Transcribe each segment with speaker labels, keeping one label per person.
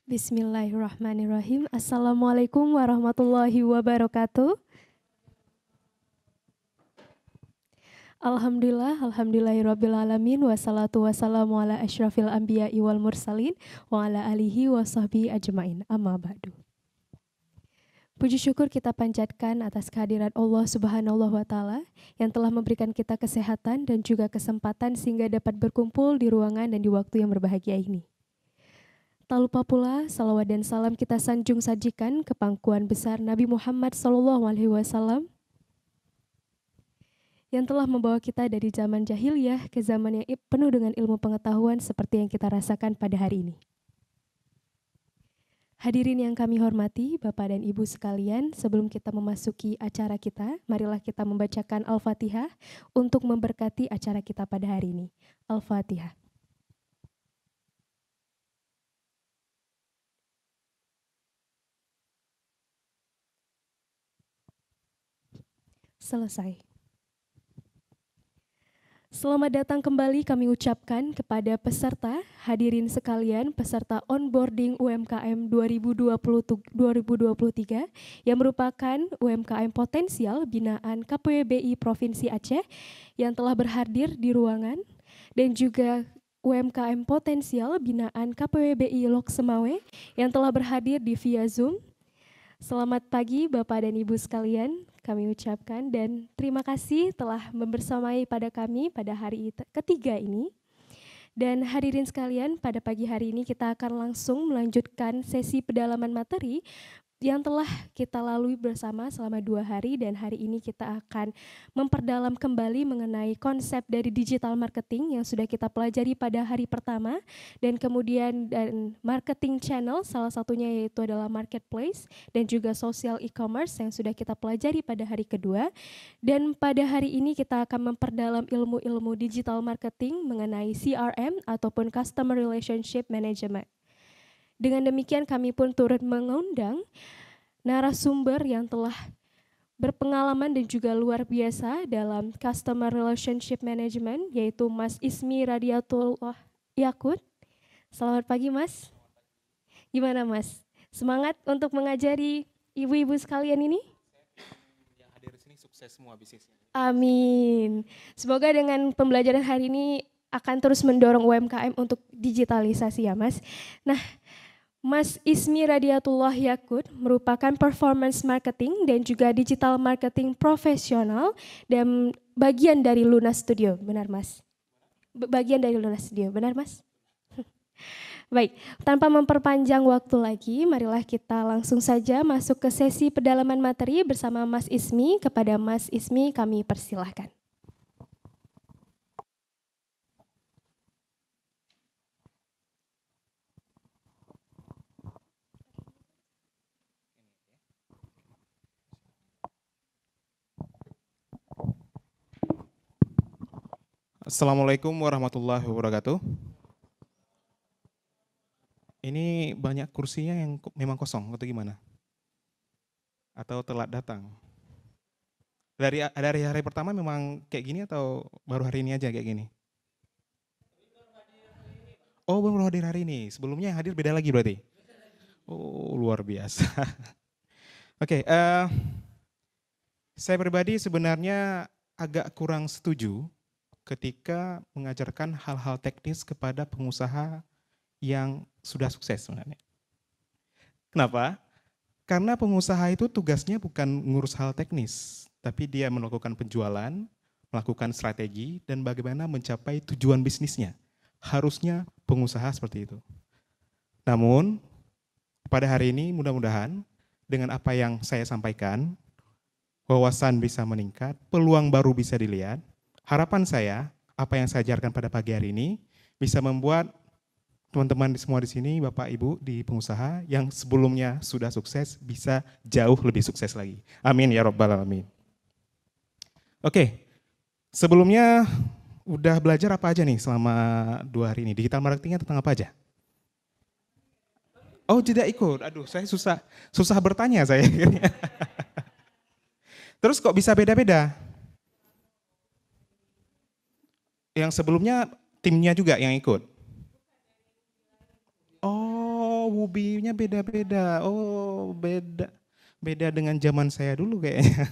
Speaker 1: Bismillahirrahmanirrahim. Assalamualaikum warahmatullahi wabarakatuh. Alhamdulillahirrabbilalamin. Wassalatu wassalamu ala asyrafil anbiya'i wal mursalin wa ala alihi wa sahbihi ajma'in. Amma ba'du. Puji syukur kita panjatkan atas kehadiran Allah Subhanahu wa Ta'ala yang telah memberikan kita kesehatan dan juga kesempatan sehingga dapat berkumpul di ruangan dan di waktu yang berbahagia ini. Tak lupa pula salawat dan salam kita sanjung sajikan ke pangkuan besar Nabi Muhammad SAW yang telah membawa kita dari zaman jahiliyah ke zaman yang penuh dengan ilmu pengetahuan seperti yang kita rasakan pada hari ini. Hadirin yang kami hormati, Bapak dan Ibu sekalian, sebelum kita memasuki acara kita, marilah kita membacakan Al-Fatihah untuk memberkati acara kita pada hari ini. Al-Fatihah. Selesai. Selamat datang kembali kami ucapkan kepada peserta, hadirin sekalian, peserta onboarding UMKM 2023 yang merupakan UMKM potensial binaan KPWBI Provinsi Aceh yang telah berhadir di ruangan dan juga UMKM potensial binaan KPWBI Lok Semawe yang telah berhadir di via Zoom. Selamat pagi Bapak dan Ibu sekalian, kami ucapkan dan terima kasih telah membersamai pada kami pada hari ketiga ini. Dan hadirin sekalian, pada pagi hari ini kita akan langsung melanjutkan sesi pedalaman materi yang telah kita lalui bersama selama 2 hari dan hari ini kita akan memperdalam kembali mengenai konsep dari digital marketing yang sudah kita pelajari pada hari pertama dan kemudian dan marketing channel salah satunya yaitu adalah marketplace dan juga social e-commerce yang sudah kita pelajari pada hari kedua dan pada hari ini kita akan memperdalam ilmu-ilmu digital marketing mengenai CRM ataupun Customer Relationship Management. Dengan demikian kami pun turut mengundang narasumber yang telah berpengalaman dan juga luar biasa dalam Customer Relationship Management yaitu Mas Ismi Radiatullah Yakut. Selamat pagi Mas. Gimana Mas? Semangat untuk mengajari ibu-ibu sekalian ini?
Speaker 2: Yang hadir di sini sukses semua bisnisnya.
Speaker 1: Amin. Semoga dengan pembelajaran hari ini akan terus mendorong UMKM untuk digitalisasi ya Mas. Nah, Mas Ismi Radiatullah Yakut merupakan performance marketing dan juga digital marketing profesional dan bagian dari Luna Studio, benar Mas? Bagian dari Luna Studio, benar Mas? Baik, tanpa memperpanjang waktu lagi, marilah kita langsung saja masuk ke sesi pedalaman materi bersama Mas Ismi. Kepada Mas Ismi kami persilahkan.
Speaker 2: Assalamualaikum warahmatullahi wabarakatuh. Ini banyak kursinya yang memang kosong atau gimana? Atau telat datang? Dari hari pertama memang kayak gini atau baru hari ini aja kayak gini? Oh, baru hadir hari ini. Sebelumnya yang hadir beda lagi berarti? Oh, luar biasa. Oke, saya pribadi sebenarnya agak kurang setuju ketika mengajarkan hal-hal teknis kepada pengusaha yang sudah sukses sebenarnya. Kenapa? Karena pengusaha itu tugasnya bukan ngurus hal teknis, tapi dia melakukan penjualan, melakukan strategi, dan bagaimana mencapai tujuan bisnisnya. Harusnya pengusaha seperti itu. Namun, pada hari ini mudah-mudahan dengan apa yang saya sampaikan, wawasan bisa meningkat, peluang baru bisa dilihat. Harapan saya, apa yang saya ajarkan pada pagi hari ini, bisa membuat teman-teman semua di sini, Bapak Ibu di pengusaha yang sebelumnya sudah sukses, bisa jauh lebih sukses lagi. Amin ya Rabbal Alamin. Oke, sebelumnya udah belajar apa aja nih selama 2 hari ini? Digital marketingnya tentang apa aja? Oh, tidak ikut. Aduh, saya susah bertanya saya. Terus kok bisa beda-beda? Yang sebelumnya timnya juga yang ikut? Oh, Wubi-nya beda-beda. Oh, beda dengan zaman saya dulu kayaknya.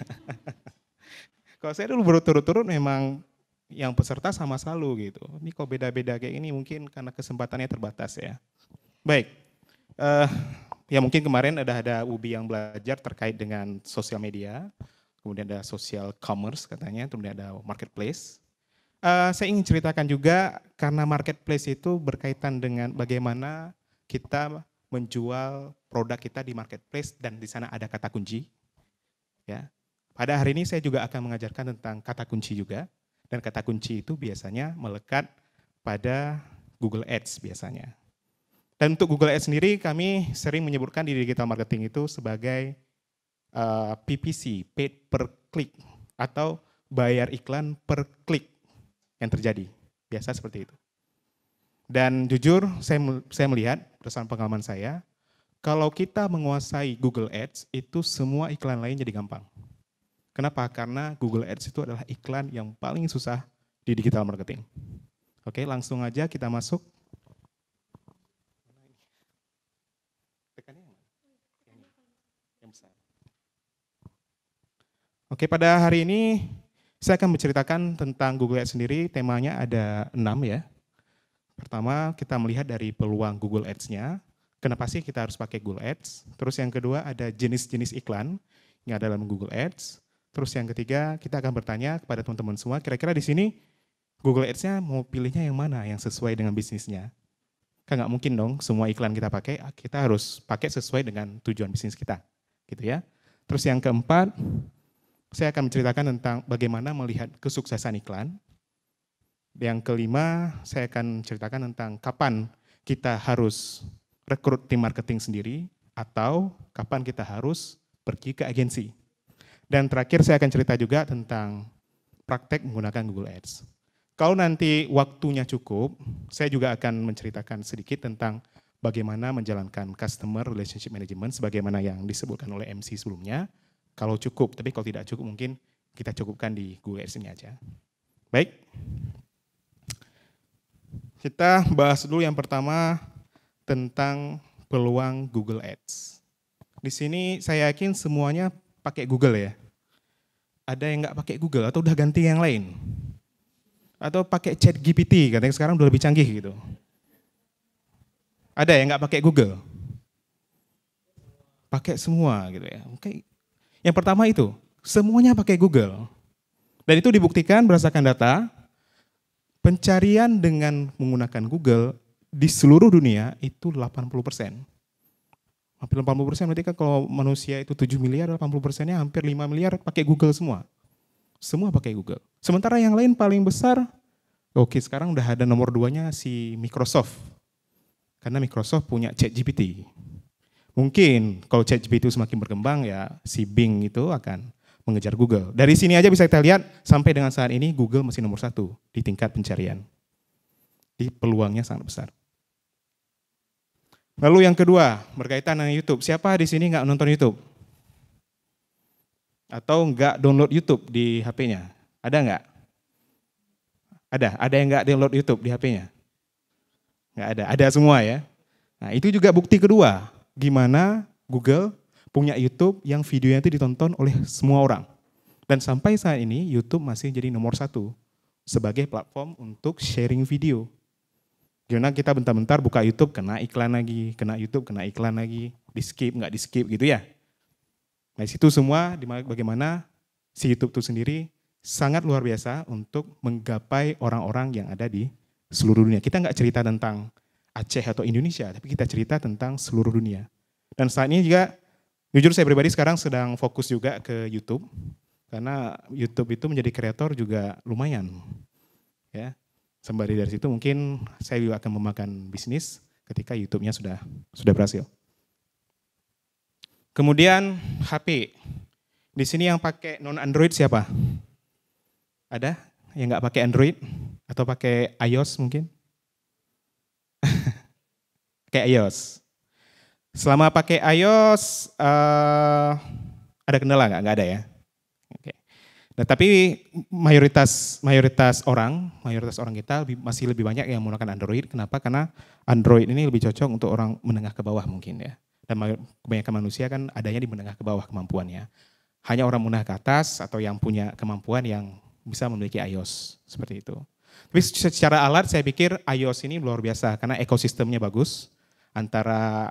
Speaker 2: Kalau saya dulu berturut-turut memang yang peserta sama selalu gitu. Ini kok beda-beda kayak ini mungkin karena kesempatannya terbatas ya. Baik, ya mungkin kemarin ada Wubi yang belajar terkait dengan sosial media, kemudian ada social commerce katanya, kemudian ada marketplace. Saya ingin ceritakan juga karena marketplace itu berkaitan dengan bagaimana kita menjual produk kita di marketplace dan di sana ada kata kunci. Ya. Pada hari ini saya juga akan mengajarkan tentang kata kunci juga, dan kata kunci itu biasanya melekat pada Google Ads biasanya. Dan untuk Google Ads sendiri kami sering menyebutkan di digital marketing itu sebagai PPC, paid per click, atau bayar iklan per klik yang terjadi. Biasa seperti itu. Dan jujur saya melihat berdasarkan pengalaman saya, kalau kita menguasai Google Ads itu semua iklan lain jadi gampang. Kenapa? Karena Google Ads itu adalah iklan yang paling susah di digital marketing. Oke, langsung aja kita masuk. Oke, pada hari ini saya akan menceritakan tentang Google Ads sendiri, temanya ada 6 ya. Pertama, kita melihat dari peluang Google Ads-nya, kenapa sih kita harus pakai Google Ads. Terus yang kedua ada jenis-jenis iklan yang ada dalam Google Ads. Terus yang ketiga, kita akan bertanya kepada teman-teman semua, kira-kira di sini Google Ads-nya mau pilihnya yang mana yang sesuai dengan bisnisnya. Kan nggak mungkin dong semua iklan kita pakai, kita harus pakai sesuai dengan tujuan bisnis kita. Gitu ya. Terus yang keempat, saya akan menceritakan tentang bagaimana melihat kesuksesan iklan. Yang kelima, saya akan ceritakan tentang kapan kita harus rekrut tim marketing sendiri atau kapan kita harus pergi ke agensi. Dan terakhir saya akan cerita juga tentang praktek menggunakan Google Ads. Kalau nanti waktunya cukup, saya juga akan menceritakan sedikit tentang bagaimana menjalankan customer relationship management sebagaimana yang disebutkan oleh MC sebelumnya. Kalau cukup, tapi kalau tidak cukup mungkin kita cukupkan di Google Ads ini aja. Baik, kita bahas dulu yang pertama tentang peluang Google Ads. Di sini saya yakin semuanya pakai Google ya. Ada yang nggak pakai Google atau udah ganti yang lain? Atau pakai ChatGPT, katanya sekarang udah lebih canggih gitu. Ada yang nggak pakai Google? Pakai semua gitu ya. Oke. Yang pertama itu, semuanya pakai Google. Dan itu dibuktikan berdasarkan data, pencarian dengan menggunakan Google di seluruh dunia itu 80%. Hampir 80% berarti kan kalau manusia itu 7 miliar, 80%-nya hampir 5 miliar pakai Google semua. Semua pakai Google. Sementara yang lain paling besar, oke sekarang udah ada nomor 2-nya si Microsoft. Karena Microsoft punya ChatGPT. Mungkin kalau ChatGPT itu semakin berkembang ya si Bing itu akan mengejar Google. Dari sini aja bisa kita lihat sampai dengan saat ini Google masih nomor 1 di tingkat pencarian. Di peluangnya sangat besar. Lalu yang kedua berkaitan dengan YouTube. Siapa di sini nggak nonton YouTube? Atau nggak download YouTube di HP-nya? Ada nggak? Ada yang nggak download YouTube di HP-nya? Nggak ada semua ya. Nah itu juga bukti kedua. Gimana Google punya YouTube yang videonya itu ditonton oleh semua orang. Dan sampai saat ini YouTube masih jadi nomor 1 sebagai platform untuk sharing video. Gimana kita bentar-bentar buka YouTube kena iklan lagi, kena YouTube kena iklan lagi, di skip nggak di skip gitu ya. Nah situ semua bagaimana si YouTube itu sendiri sangat luar biasa untuk menggapai orang-orang yang ada di seluruh dunia. Kita nggak cerita tentang Aceh atau Indonesia, tapi kita cerita tentang seluruh dunia. Dan saat ini juga, jujur saya pribadi sekarang sedang fokus juga ke YouTube, karena YouTube itu menjadi kreator juga lumayan. Ya, sembari dari situ mungkin saya juga akan memakan bisnis ketika YouTube-nya sudah berhasil. Kemudian HP. Di sini yang pakai non Android siapa? Ada yang nggak pakai Android atau pakai iOS mungkin? Pakai iOS. Selama pakai iOS ada kendala nggak? Nggak ada ya. Oke. Nah, tapi mayoritas orang kita masih lebih banyak yang menggunakan Android. Kenapa? Karena Android ini lebih cocok untuk orang menengah ke bawah mungkin ya. Dan kebanyakan manusia kan adanya di menengah ke bawah kemampuannya. Hanya orang menengah ke atas atau yang punya kemampuan yang bisa memiliki iOS seperti itu. Tapi secara alat saya pikir iOS ini luar biasa karena ekosistemnya bagus antara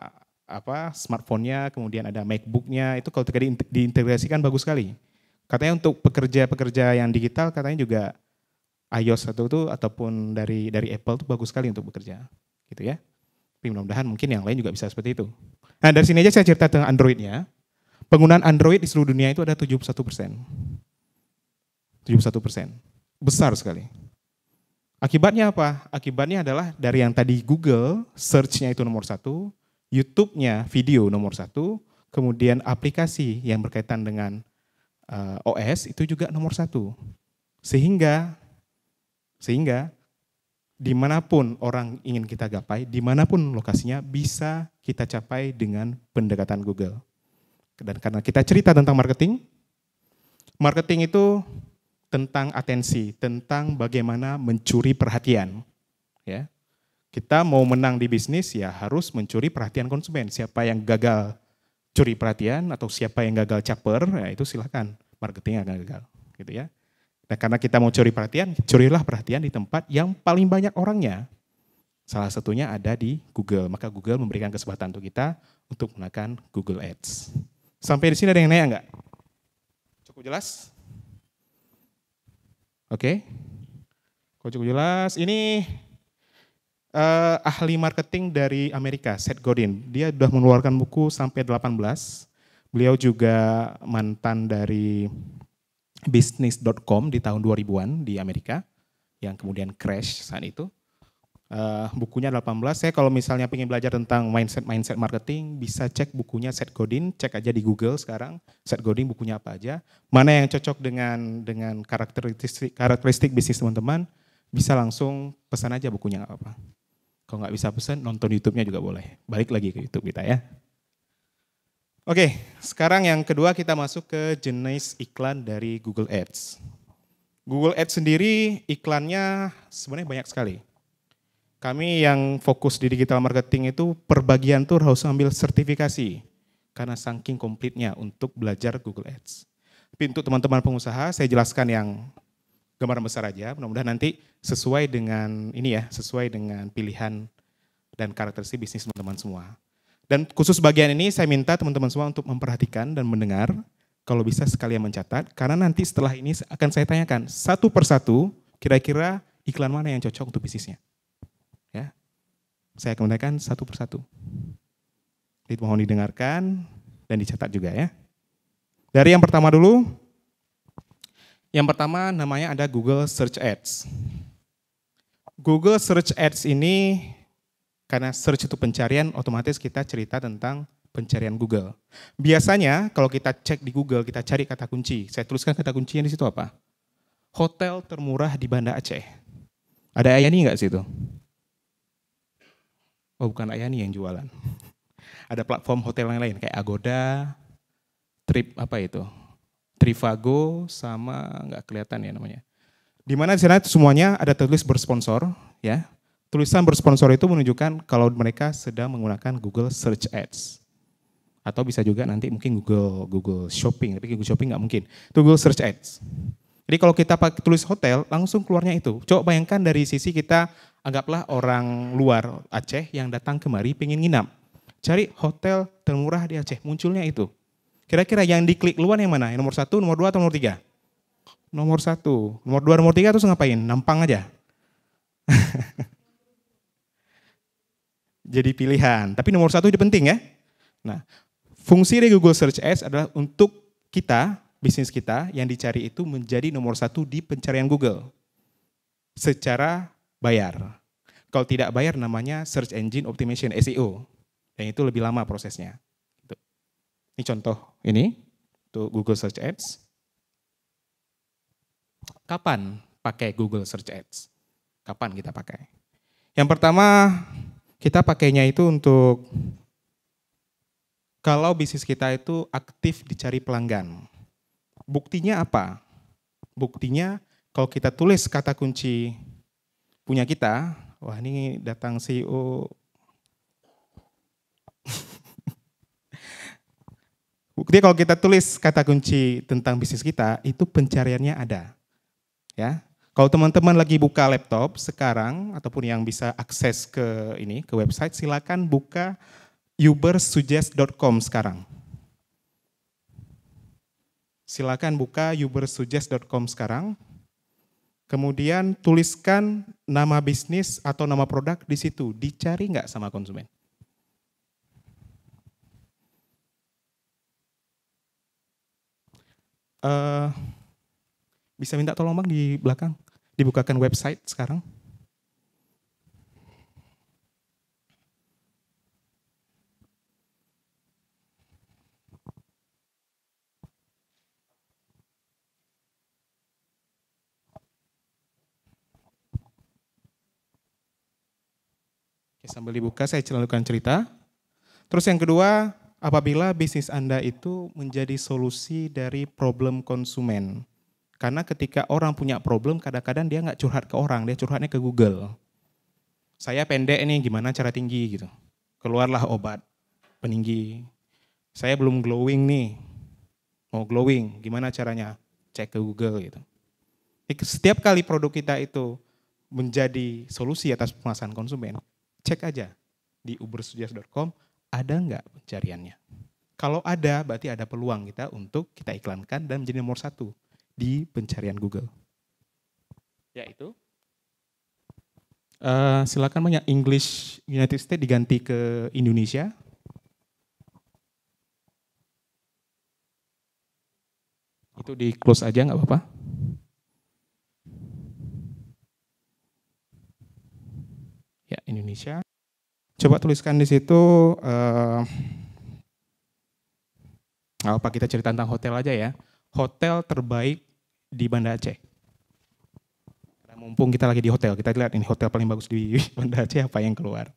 Speaker 2: smartphone-nya, kemudian ada MacBook-nya, itu kalau diintegrasikan bagus sekali. Katanya untuk pekerja yang digital katanya juga iOS itu ataupun dari Apple itu bagus sekali untuk bekerja, gitu ya. Tapi mudah-mudahan mungkin yang lain juga bisa seperti itu. Nah, dari sini aja saya cerita tentang Android-nya. Penggunaan Android di seluruh dunia itu ada 71%. 71%. Besar sekali. Akibatnya apa? Akibatnya adalah dari yang tadi Google, search-nya itu nomor 1, YouTube-nya video nomor 1, kemudian aplikasi yang berkaitan dengan OS itu juga nomor 1. Sehingga dimanapun orang ingin kita gapai, dimanapun lokasinya bisa kita capai dengan pendekatan Google. Dan karena kita cerita tentang marketing itu tentang atensi, tentang bagaimana mencuri perhatian. Ya. Kita mau menang di bisnis ya harus mencuri perhatian konsumen. Siapa yang gagal curi perhatian atau siapa yang gagal caper, ya itu silakan, marketing akan gagal, gitu ya. Nah, karena kita mau curi perhatian, curilah perhatian di tempat yang paling banyak orangnya. Salah satunya ada di Google, maka Google memberikan kesempatan untuk kita untuk menggunakan Google Ads. Sampai di sini ada yang nanya nggak? Cukup jelas? Oke. Kok cukup jelas? Ini ahli marketing dari Amerika, Seth Godin. Dia sudah mengeluarkan buku sampai 18. Beliau juga mantan dari business.com di tahun 2000-an di Amerika, yang kemudian crash saat itu. Bukunya 18, saya kalau misalnya ingin belajar tentang mindset marketing, bisa cek bukunya Seth Godin, cek aja di Google sekarang, Seth Godin bukunya apa aja. Mana yang cocok dengan karakteristik bisnis teman-teman, bisa langsung pesan aja bukunya, nggak apa-apa. Kalau nggak bisa pesan, nonton YouTube-nya juga boleh. Balik lagi ke YouTube kita ya. Oke, sekarang yang kedua kita masuk ke jenis iklan dari Google Ads. Google Ads sendiri iklannya sebenarnya banyak sekali. Kami yang fokus di digital marketing itu per bagian tuh harus ambil sertifikasi. Karena saking komplitnya untuk belajar Google Ads. Tapi untuk teman-teman pengusaha, saya jelaskan yang gambaran besar aja, mudah-mudahan nanti sesuai dengan sesuai dengan pilihan dan karakteristik bisnis teman-teman semua. Dan khusus bagian ini saya minta teman-teman semua untuk memperhatikan dan mendengar, kalau bisa sekalian mencatat, karena nanti setelah ini akan saya tanyakan satu persatu, kira-kira iklan mana yang cocok untuk bisnisnya. Ya, saya akan menanyakan satu persatu. Mohon didengarkan dan dicatat juga ya. Dari yang pertama dulu. Yang pertama namanya ada Google Search Ads. Google Search Ads ini karena search itu pencarian, otomatis kita cerita tentang pencarian Google. Biasanya kalau kita cek di Google, kita cari kata kunci. Saya tuliskan kata kuncinya di situ apa? Hotel termurah di Banda Aceh. Ada Ayani nggak situ? Oh, bukan Ayani yang jualan. Ada platform hotel yang lain kayak Agoda, Trivago, sama nggak kelihatan ya namanya. Di mana di sana semuanya ada tulis bersponsor, ya. Tulisan bersponsor itu menunjukkan kalau mereka sedang menggunakan Google Search Ads. Atau bisa juga nanti mungkin Google Shopping, tapi Google Shopping nggak mungkin. Itu Google Search Ads. Jadi kalau kita pakai tulis hotel, langsung keluarnya itu. Coba bayangkan dari sisi kita, anggaplah orang luar Aceh yang datang kemari pengen nginap. Cari hotel termurah di Aceh, munculnya itu. Kira-kira yang diklik luar yang mana? Yang nomor 1, nomor 2, atau nomor 3? Nomor 1. Nomor 2, nomor 3 terus ngapain? Nampang aja. Jadi pilihan. Tapi nomor 1 itu penting ya. Nah, fungsi dari Google Search Ads adalah untuk kita, bisnis kita yang dicari itu menjadi nomor 1 di pencarian Google. Secara bayar. Kalau tidak bayar namanya Search Engine Optimization, SEO. Dan itu lebih lama prosesnya. Ini contoh ini, untuk Google Search Ads. Kapan pakai Google Search Ads? Kapan kita pakai? Yang pertama, kita pakainya itu untuk kalau bisnis kita itu aktif dicari pelanggan. Buktinya apa? Buktinya kalau kita tulis kata kunci punya kita, wah ini datang CEO. Buktinya kalau kita tulis kata kunci tentang bisnis kita, itu pencariannya ada. Ya. Kalau teman-teman lagi buka laptop sekarang ataupun yang bisa akses ke website, silakan buka ubersuggest.com sekarang. Silakan buka ubersuggest.com sekarang. Kemudian tuliskan nama bisnis atau nama produk di situ. Dicari nggak sama konsumen? Bisa minta tolong Bang di belakang? Dibukakan website sekarang. Oke, sambil dibuka saya lakukan cerita. Terus yang kedua, apabila bisnis Anda itu menjadi solusi dari problem konsumen. Karena ketika orang punya problem, kadang-kadang dia nggak curhat ke orang, dia curhatnya ke Google. Saya pendek nih, gimana cara tinggi gitu. Keluarlah obat peninggi. Saya belum glowing nih, mau glowing, gimana caranya? Cek ke Google gitu. Setiap kali produk kita itu menjadi solusi atas permasalahan konsumen, cek aja di ubersuggest.com ada nggak pencariannya. Kalau ada, berarti ada peluang kita untuk kita iklankan dan menjadi nomor 1 di pencarian Google. Yaitu, silakan banyak English United States diganti ke Indonesia. Itu di close aja nggak apa-apa. Ya, Indonesia. Coba tuliskan di situ, apa kita cerita tentang hotel aja ya. Hotel terbaik di Banda Aceh. Nah, mumpung kita lagi di hotel, kita lihat ini hotel paling bagus di Banda Aceh apa yang keluar.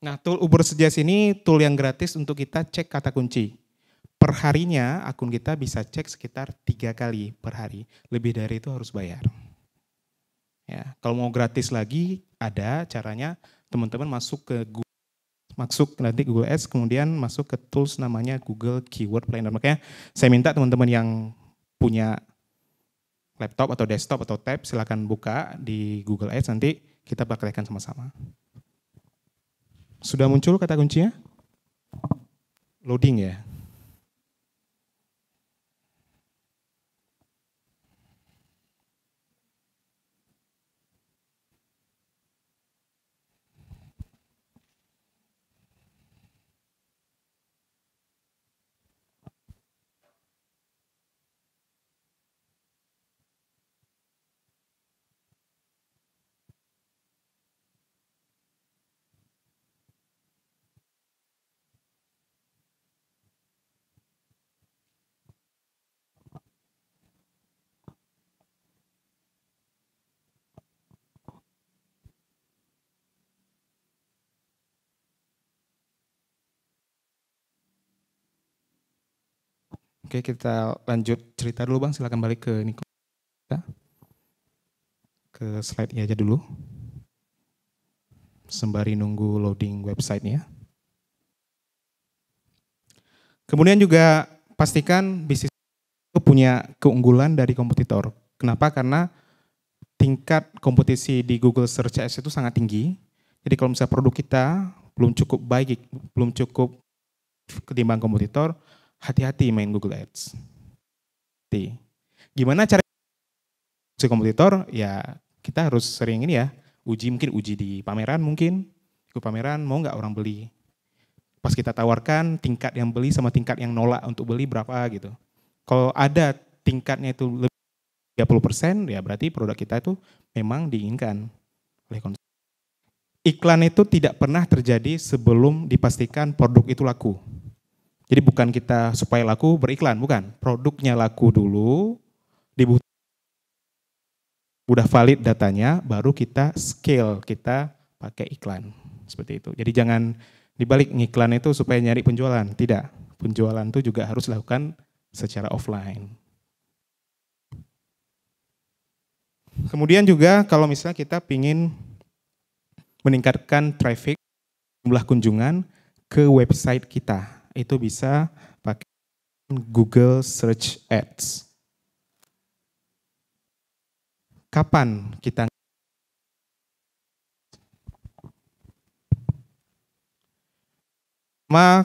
Speaker 2: Nah, tool Ubersuggest ini tool yang gratis untuk kita cek kata kunci. Perharinya akun kita bisa cek sekitar 3 kali per hari. Lebih dari itu harus bayar. Ya, kalau mau gratis lagi ada caranya, teman-teman masuk ke Google, nanti Google Ads, kemudian masuk ke tools namanya Google Keyword Planner. Makanya saya minta teman-teman yang punya laptop atau desktop atau tab silakan buka di Google Ads, nanti kita praktekkan sama-sama. Sudah muncul kata kuncinya? Loading ya. Oke, kita lanjut cerita dulu Bang, silakan balik ke Niko. Ke slide-nya aja dulu. Sembari nunggu loading website-nya. Kemudian juga pastikan bisnis itu punya keunggulan dari kompetitor. Kenapa? Karena tingkat kompetisi di Google Search Ads itu sangat tinggi. Jadi kalau misalnya produk kita belum cukup baik, belum cukup ketimbang kompetitor, hati-hati main Google Ads. Gimana cara kompetitor? Ya kita harus sering ini ya, mungkin uji di pameran mungkin, ikut pameran mau nggak orang beli. Pas kita tawarkan tingkat yang beli sama tingkat yang nolak untuk beli berapa gitu. Kalau ada tingkatnya itu lebih 30%, ya berarti produk kita itu memang diinginkan oleh konsumen. Iklan itu tidak pernah terjadi sebelum dipastikan produk itu laku. Jadi bukan kita supaya laku beriklan, bukan. Produknya laku dulu, dibutuhkan Udah valid datanya, baru kita scale, kita pakai iklan. Seperti itu. Jadi jangan dibalik ngiklan itu supaya nyari penjualan. Tidak. Penjualan itu juga harus dilakukan secara offline. Kemudian juga kalau misalnya kita ingin meningkatkan traffic, jumlah kunjungan ke website kita, itu bisa pakai Google Search Ads. Kapan kita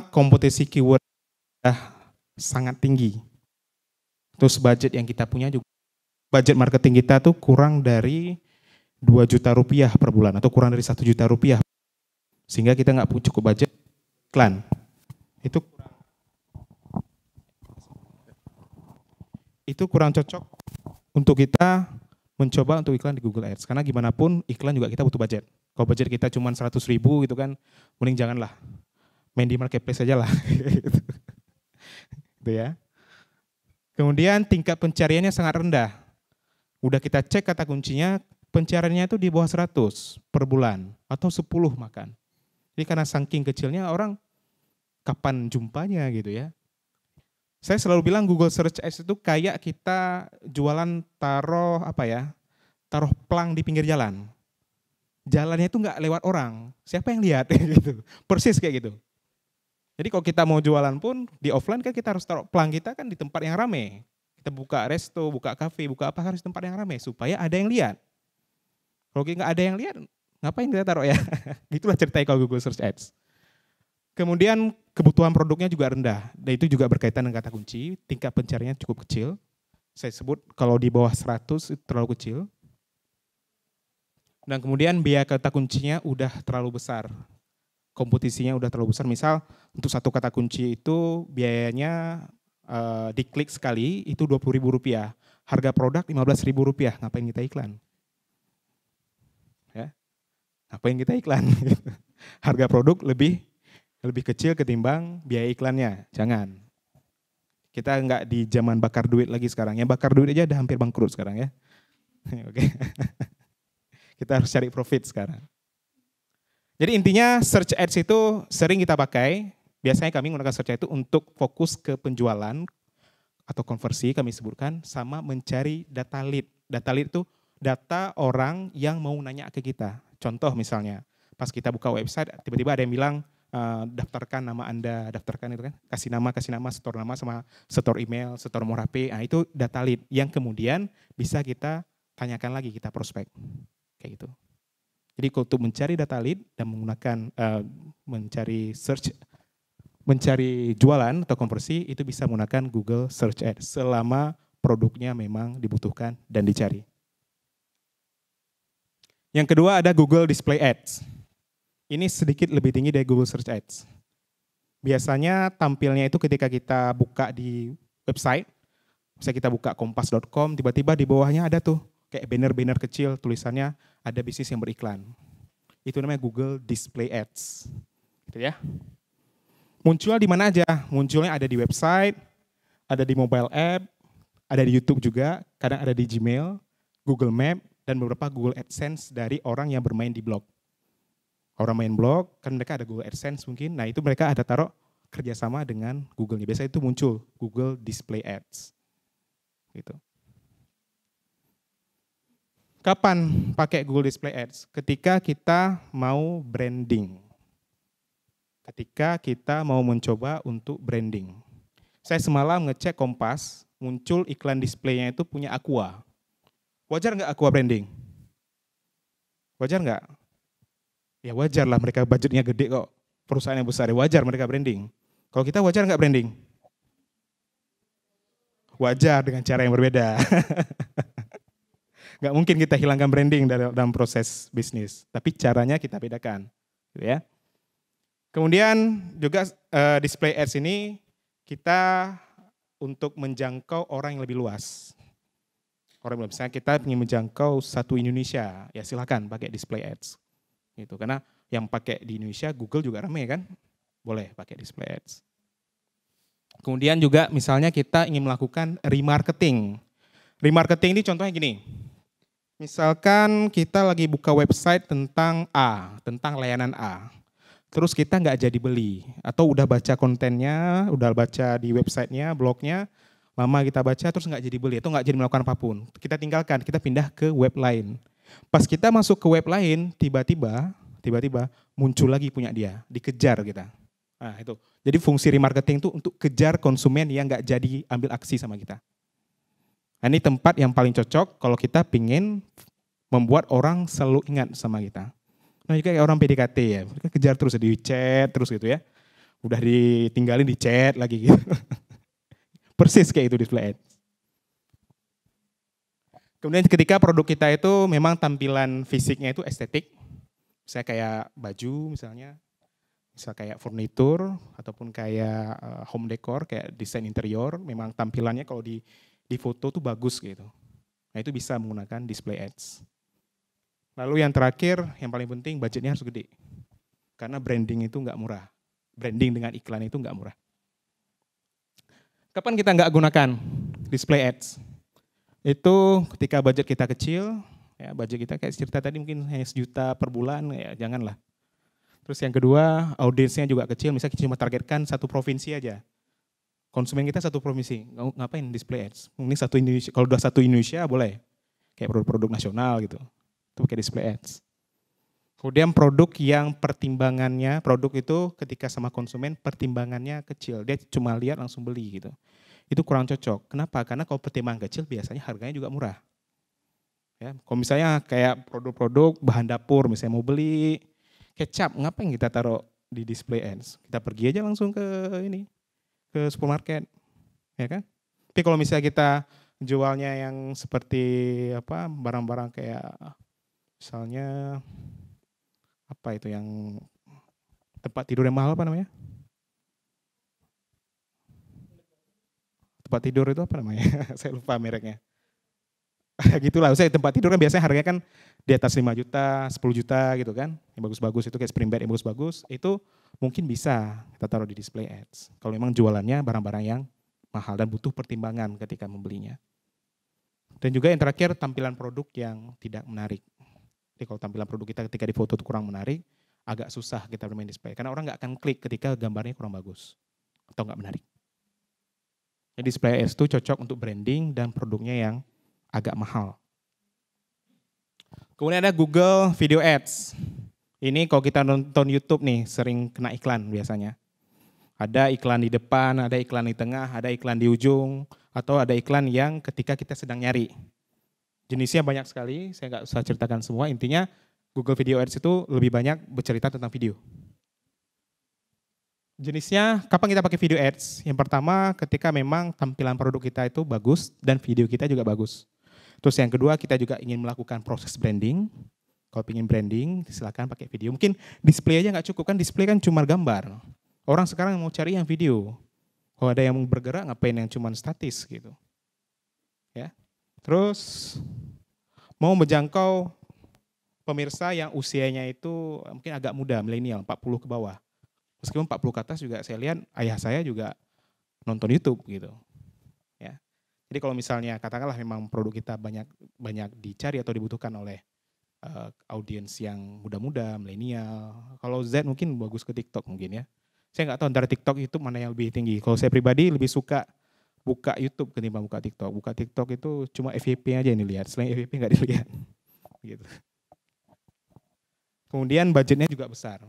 Speaker 2: kompetisi keyword sangat tinggi. Terus budget yang kita punya juga, budget marketing kita tuh kurang dari 2 juta rupiah per bulan atau kurang dari 1 juta rupiah. Sehingga kita nggak cukup budget iklan. Itu kurang cocok untuk kita mencoba untuk iklan di Google Ads. Karena gimana pun iklan juga kita butuh budget. Kalau budget kita cuma 100 ribu gitu kan, mending janganlah. Main di marketplace aja lah. Gitu ya. Kemudian tingkat pencariannya sangat rendah. Udah kita cek kata kuncinya, pencariannya itu di bawah 100 per bulan. Atau 10 makan. Jadi karena saking kecilnya orang kapan jumpanya gitu ya. Saya selalu bilang Google Search Ads itu kayak kita jualan taruh plang di pinggir jalan. Jalannya itu nggak lewat orang, siapa yang lihat gitu. Persis kayak gitu. Jadi kalau kita mau jualan pun di offline kan kita harus taruh plang kita kan di tempat yang ramai. Kita buka resto, buka kafe, buka apa harus tempat yang ramai supaya ada yang lihat. Kalau nggak ada yang lihat, ngapain kita taruh ya? Itulah ceritanya kalau Google Search Ads. Kemudian kebutuhan produknya juga rendah, dan itu juga berkaitan dengan kata kunci, tingkat pencariannya cukup kecil. Saya sebut kalau di bawah 100 itu terlalu kecil. Dan kemudian biaya kata kuncinya udah terlalu besar. Kompetisinya udah terlalu besar, misal untuk satu kata kunci itu biayanya diklik sekali itu Rp20.000. Harga produk Rp15.000, ngapain kita iklan? Ya, ngapain kita iklan? Harga produk lebih kecil ketimbang biaya iklannya, jangan. Kita nggak di zaman bakar duit lagi sekarang, yang bakar duit aja udah hampir bangkrut sekarang ya. Oke. Kita harus cari profit sekarang. Jadi intinya search ads itu sering kita pakai, biasanya kami menggunakan search ads itu untuk fokus ke penjualan atau konversi kami sebutkan, sama mencari data lead. Data lead itu data orang yang mau nanya ke kita. Contoh misalnya, pas kita buka website, tiba-tiba ada yang bilang, daftarkan nama Anda, daftarkan itu kan, kasih nama, setor nama sama setor email, setor nomor HP, nah itu data lead yang kemudian bisa kita tanyakan lagi, kita prospek, kayak gitu. Jadi untuk mencari data lead dan menggunakan mencari jualan atau konversi itu bisa menggunakan Google Search Ads selama produknya memang dibutuhkan dan dicari. Yang kedua ada Google Display Ads. Ini sedikit lebih tinggi dari Google Search Ads. Biasanya tampilnya itu ketika kita buka di website, misalnya kita buka kompas.com, tiba-tiba di bawahnya ada tuh kayak banner-banner kecil tulisannya ada bisnis yang beriklan. Itu namanya Google Display Ads. Gitu ya. Munculnya di mana aja? Munculnya ada di website, ada di mobile app, ada di YouTube juga, kadang ada di Gmail, Google Map, dan beberapa Google AdSense dari orang yang bermain di blog. Orang main blog, kan mereka ada Google AdSense mungkin, nah itu mereka ada taruh kerjasama dengan Google-nya. Biasanya itu muncul Google Display Ads. Gitu. Kapan pakai Google Display Ads? Ketika kita mau branding. Ketika kita mau mencoba untuk branding. Saya semalam ngecek Kompas, muncul iklan displaynya itu punya Aqua. Wajar nggak Aqua branding? Wajar nggak? Ya wajar lah, mereka budgetnya gede kok. Perusahaan yang besar, ya wajar mereka branding. Kalau kita wajar nggak branding? Wajar dengan cara yang berbeda. Nggak mungkin kita hilangkan branding dalam proses bisnis, tapi caranya kita bedakan. Gitu ya. Kemudian juga display ads ini kita untuk menjangkau orang yang lebih luas. Orang yang misalnya kita ingin menjangkau satu Indonesia, ya silakan pakai display ads. Gitu. Karena yang pakai di Indonesia Google juga ramai kan, boleh pakai display ads. Kemudian juga misalnya kita ingin melakukan remarketing. Remarketing ini contohnya gini, Misalkan kita lagi buka website tentang A, tentang layanan A. Terus kita nggak jadi beli, atau udah baca kontennya, udah baca di websitenya, blognya, lama kita baca terus nggak jadi beli, atau nggak jadi melakukan apapun. Kita tinggalkan, kita pindah ke web lain. Pas kita masuk ke web lain, tiba-tiba muncul lagi punya dia, dikejar kita. Nah itu, jadi fungsi remarketing itu untuk kejar konsumen yang nggak jadi ambil aksi sama kita. Nah, ini tempat yang paling cocok kalau kita pingin membuat orang selalu ingat sama kita. Nah, juga kayak orang PDKT ya, mereka kejar terus, di chat terus gitu ya. Udah ditinggalin di chat lagi gitu. Persis kayak itu display ads. Kemudian ketika produk kita itu memang tampilan fisiknya itu estetik, misalnya kayak baju misalnya, misal kayak furnitur ataupun kayak home decor, kayak desain interior, memang tampilannya kalau di foto tuh bagus gitu. Nah itu bisa menggunakan display ads. Lalu yang terakhir, yang paling penting budgetnya harus gede. Karena branding itu nggak murah. Branding dengan iklan itu nggak murah. Kapan kita nggak gunakan display ads? Itu ketika budget kita kecil, ya budget kita kayak cerita tadi mungkin hanya 1 juta per bulan, ya janganlah. Terus yang kedua, audiensnya juga kecil, misalnya kita cuma targetkan 1 provinsi aja. Konsumen kita 1 provinsi, ngapain display ads? Ini 1 Indonesia, kalau udah 1 Indonesia boleh. Kayak produk-produk nasional gitu, itu pakai display ads. Kemudian produk yang pertimbangannya, produk itu ketika sama konsumen pertimbangannya kecil, dia cuma lihat langsung beli gitu. Itu kurang cocok. Kenapa? Karena kalau pertimbangan kecil biasanya harganya juga murah. Ya, kalau misalnya kayak produk-produk bahan dapur, misalnya mau beli kecap, ngapain kita taruh di display ads? Kita pergi aja langsung ke supermarket, ya kan? Tapi kalau misalnya kita jualnya yang seperti apa barang-barang kayak misalnya apa itu yang tempat tidur yang mahal apa namanya? Tempat tidur itu apa namanya? Saya lupa mereknya. Gitulah, saya tempat tidur kan biasanya harganya kan di atas 5 juta, 10 juta gitu kan. Yang bagus-bagus itu kayak spring bed yang bagus-bagus, itu mungkin bisa kita taruh di display ads. Kalau memang jualannya barang-barang yang mahal dan butuh pertimbangan ketika membelinya. Dan juga yang terakhir tampilan produk yang tidak menarik. Jadi kalau tampilan produk kita ketika di foto itu kurang menarik, agak susah kita bermain display. Karena orang nggak akan klik ketika gambarnya kurang bagus atau nggak menarik. Jadi display ads itu cocok untuk branding dan produknya yang agak mahal. Kemudian ada Google Video Ads. Ini kalau kita nonton YouTube nih sering kena iklan biasanya. Ada iklan di depan, ada iklan di tengah, ada iklan di ujung, atau ada iklan yang ketika kita sedang nyari. Jenisnya banyak sekali, saya nggak usah ceritakan semua. Intinya Google Video Ads itu lebih banyak bercerita tentang video. Jenisnya, kapan kita pakai video ads? Yang pertama, ketika memang tampilan produk kita itu bagus dan video kita juga bagus. Terus yang kedua, kita juga ingin melakukan proses branding. Kalau ingin branding, silakan pakai video. Mungkin display aja nggak cukup, kan display kan cuma gambar. Orang sekarang mau cari yang video. Kalau ada yang bergerak, ngapain yang cuma statis gitu. Ya. Terus mau menjangkau pemirsa yang usianya itu mungkin agak muda, milenial, 40 ke bawah. Meskipun 40 ke atas juga saya lihat ayah saya juga nonton YouTube gitu. Ya. Jadi kalau misalnya katakanlah memang produk kita banyak dicari atau dibutuhkan oleh audiens yang muda-muda, milenial. Kalau Z mungkin bagus ke TikTok mungkin ya. Saya nggak tahu antara TikTok YouTube mana yang lebih tinggi. Kalau saya pribadi lebih suka buka YouTube ketimbang buka TikTok. Buka TikTok itu cuma FYP aja yang dilihat, selain FYP nggak dilihat. Gitu. Kemudian budgetnya juga besar.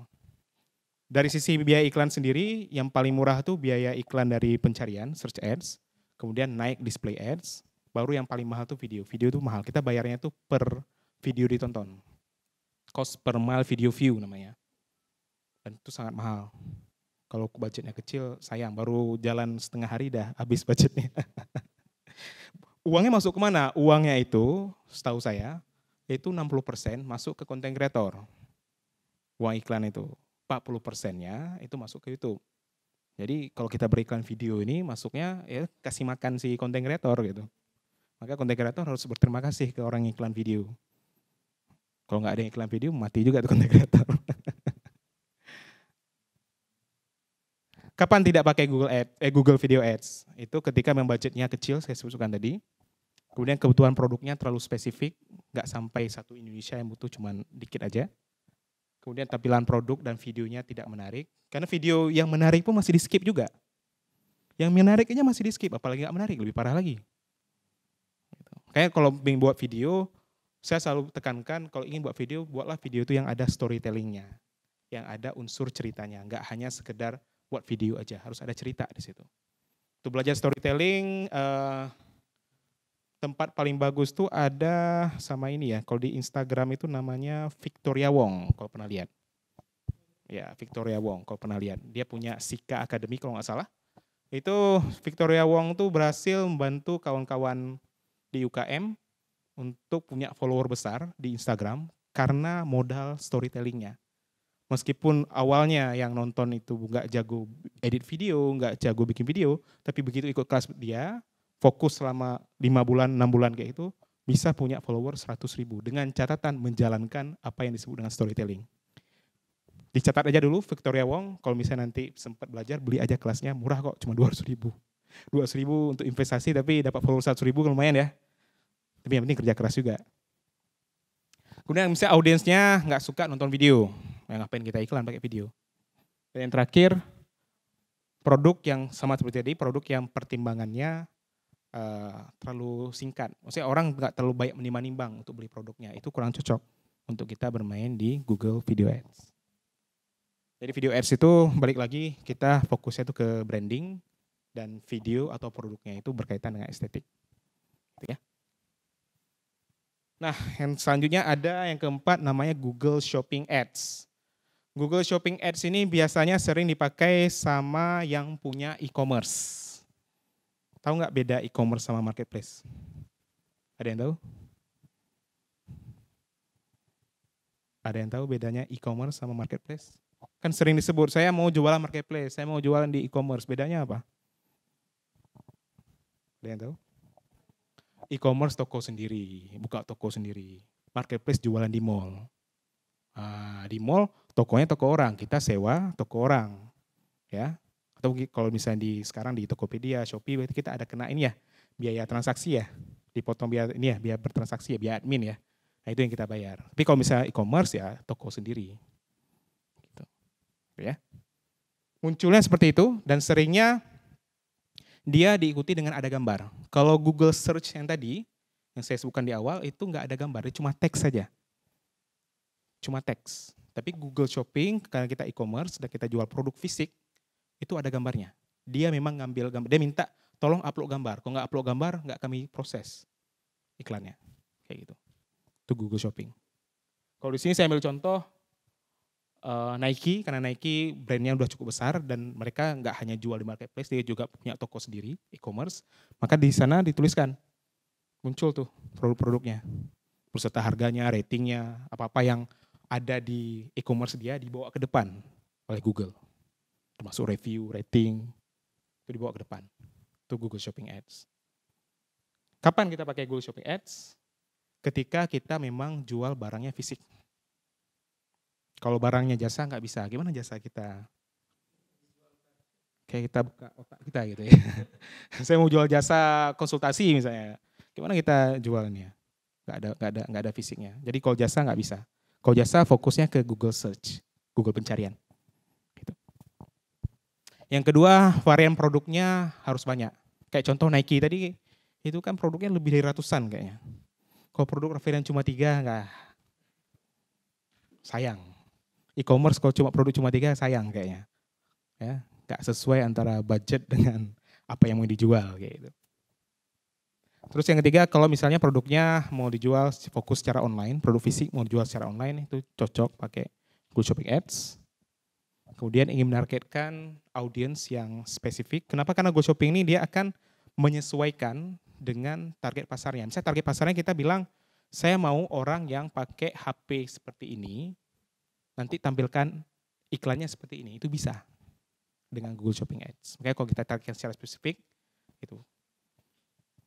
Speaker 2: Dari sisi biaya iklan sendiri, yang paling murah tuh biaya iklan dari pencarian, search ads, kemudian naik display ads, baru yang paling mahal tuh video. Video tuh mahal, kita bayarnya tuh per video ditonton. Cost per mile video view namanya. Dan itu sangat mahal. Kalau budgetnya kecil, sayang, baru jalan setengah hari dah habis budgetnya. Uangnya masuk kemana? Uangnya itu, setahu saya, itu 60% masuk ke content creator. Uang iklan itu. 40%-nya itu masuk ke YouTube. Jadi kalau kita beriklan video ini masuknya ya kasih makan si content creator gitu. Maka content creator harus berterima kasih ke orang yang iklan video. Kalau nggak ada yang iklan video mati juga tuh content creator. Kapan tidak pakai Google Video Ads? Itu ketika memang budgetnya kecil, saya sebutkan tadi. Kemudian kebutuhan produknya terlalu spesifik, nggak sampai satu Indonesia yang butuh cuman dikit aja. Kemudian tampilan produk dan videonya tidak menarik, karena video yang menarik pun masih di skip juga. Yang menarik aja masih di skip, apalagi nggak menarik, lebih parah lagi. Kayak kalau ingin buat video, saya selalu tekankan kalau ingin buat video, buatlah video itu yang ada storytellingnya, yang ada unsur ceritanya, nggak hanya sekedar buat video aja, harus ada cerita di situ. Untuk belajar storytelling, tempat paling bagus tuh ada sama ini ya, kalau di Instagram itu namanya Victoria Wong, kalau pernah lihat. Ya, Victoria Wong, kalau pernah lihat. Dia punya Sika Academy kalau nggak salah. Itu Victoria Wong tuh berhasil membantu kawan-kawan di UKM untuk punya follower besar di Instagram karena modal storytellingnya. Meskipun awalnya yang nonton itu nggak jago edit video, nggak jago bikin video, tapi begitu ikut kelas dia, fokus selama 5 bulan, 6 bulan kayak itu, bisa punya follower 100.000 dengan catatan menjalankan apa yang disebut dengan storytelling. Dicatat aja dulu Victoria Wong, kalau misalnya nanti sempat belajar, beli aja kelasnya, murah kok, cuma 200.000. 200.000 untuk investasi, tapi dapat follower 100.000 lumayan ya. Tapi yang penting kerja keras juga. Kemudian misalnya audiensnya nggak suka nonton video, ngapain kita iklan pakai video. Dan yang terakhir, produk yang sama seperti tadi, produk yang pertimbangannya terlalu singkat. Maksudnya orang nggak terlalu banyak menimbang-nimbang untuk beli produknya, itu kurang cocok untuk kita bermain di Google Video Ads. Jadi video ads itu balik lagi kita fokusnya itu ke branding dan video atau produknya itu berkaitan dengan estetik. Gitu ya. Nah, yang selanjutnya ada yang keempat namanya Google Shopping Ads. Google Shopping Ads ini biasanya sering dipakai sama yang punya e-commerce. Tahu nggak beda e-commerce sama marketplace? Ada yang tahu? Ada yang tahu bedanya e-commerce sama marketplace? Kan sering disebut, saya mau jualan marketplace, saya mau jualan di e-commerce. Bedanya apa? Ada yang tahu? E-commerce toko sendiri, buka toko sendiri. Marketplace jualan di mall. Di mall tokonya toko orang, kita sewa toko orang. Ya. Atau kalau misalnya sekarang di Tokopedia, Shopee, kita ada kena ini ya, biaya transaksi ya. Dipotong biaya ini ya, biaya bertransaksi ya, biaya admin ya. Nah, itu yang kita bayar. Tapi kalau misalnya e-commerce ya toko sendiri. Ya. Munculnya seperti itu dan seringnya dia diikuti dengan ada gambar. Kalau Google Search yang tadi, yang saya sebutkan di awal, itu nggak ada gambar, dia cuma teks saja. Cuma teks. Tapi Google Shopping, karena kita e-commerce dan kita jual produk fisik, itu ada gambarnya. Dia memang ngambil gambar, dia minta tolong upload gambar. Kalau nggak upload gambar, nggak kami proses iklannya. Kayak gitu. Itu Google Shopping. Kalau di sini saya ambil contoh, Nike, karena Nike brandnya udah cukup besar dan mereka nggak hanya jual di marketplace, dia juga punya toko sendiri, e-commerce. Maka di sana dituliskan, muncul tuh produk-produknya, beserta harganya, ratingnya, apa-apa yang ada di e-commerce dia dibawa ke depan oleh Google. Termasuk review, rating, itu dibawa ke depan. Itu Google Shopping Ads. Kapan kita pakai Google Shopping Ads? Ketika kita memang jual barangnya fisik. Kalau barangnya jasa nggak bisa, gimana jasa kita? Kayak kita buka otak kita gitu ya. Saya mau jual jasa konsultasi misalnya, gimana kita jualnya? Nggak ada fisiknya. Jadi kalau jasa nggak bisa. Kalau jasa fokusnya ke Google Search, Google pencarian. Gitu. Yang kedua, varian produknya harus banyak. Kayak contoh Nike tadi, itu kan produknya lebih dari ratusan kayaknya. Kalau produk varian cuma 3, nggak, sayang. E-commerce kalau produk cuma 3 sayang kayaknya. Ya, nggak sesuai antara budget dengan apa yang mau dijual kayak gitu. Terus yang ketiga, kalau misalnya produknya mau dijual fokus secara online, produk fisik mau dijual secara online, itu cocok pakai Google Shopping Ads. Kemudian ingin menargetkan audiens yang spesifik. Kenapa? Karena Google Shopping ini dia akan menyesuaikan dengan target pasarnya. Misalnya target pasarnya kita bilang, saya mau orang yang pakai HP seperti ini, nanti tampilkan iklannya seperti ini, itu bisa dengan Google Shopping Ads. Makanya kalau kita targetkan secara spesifik, itu.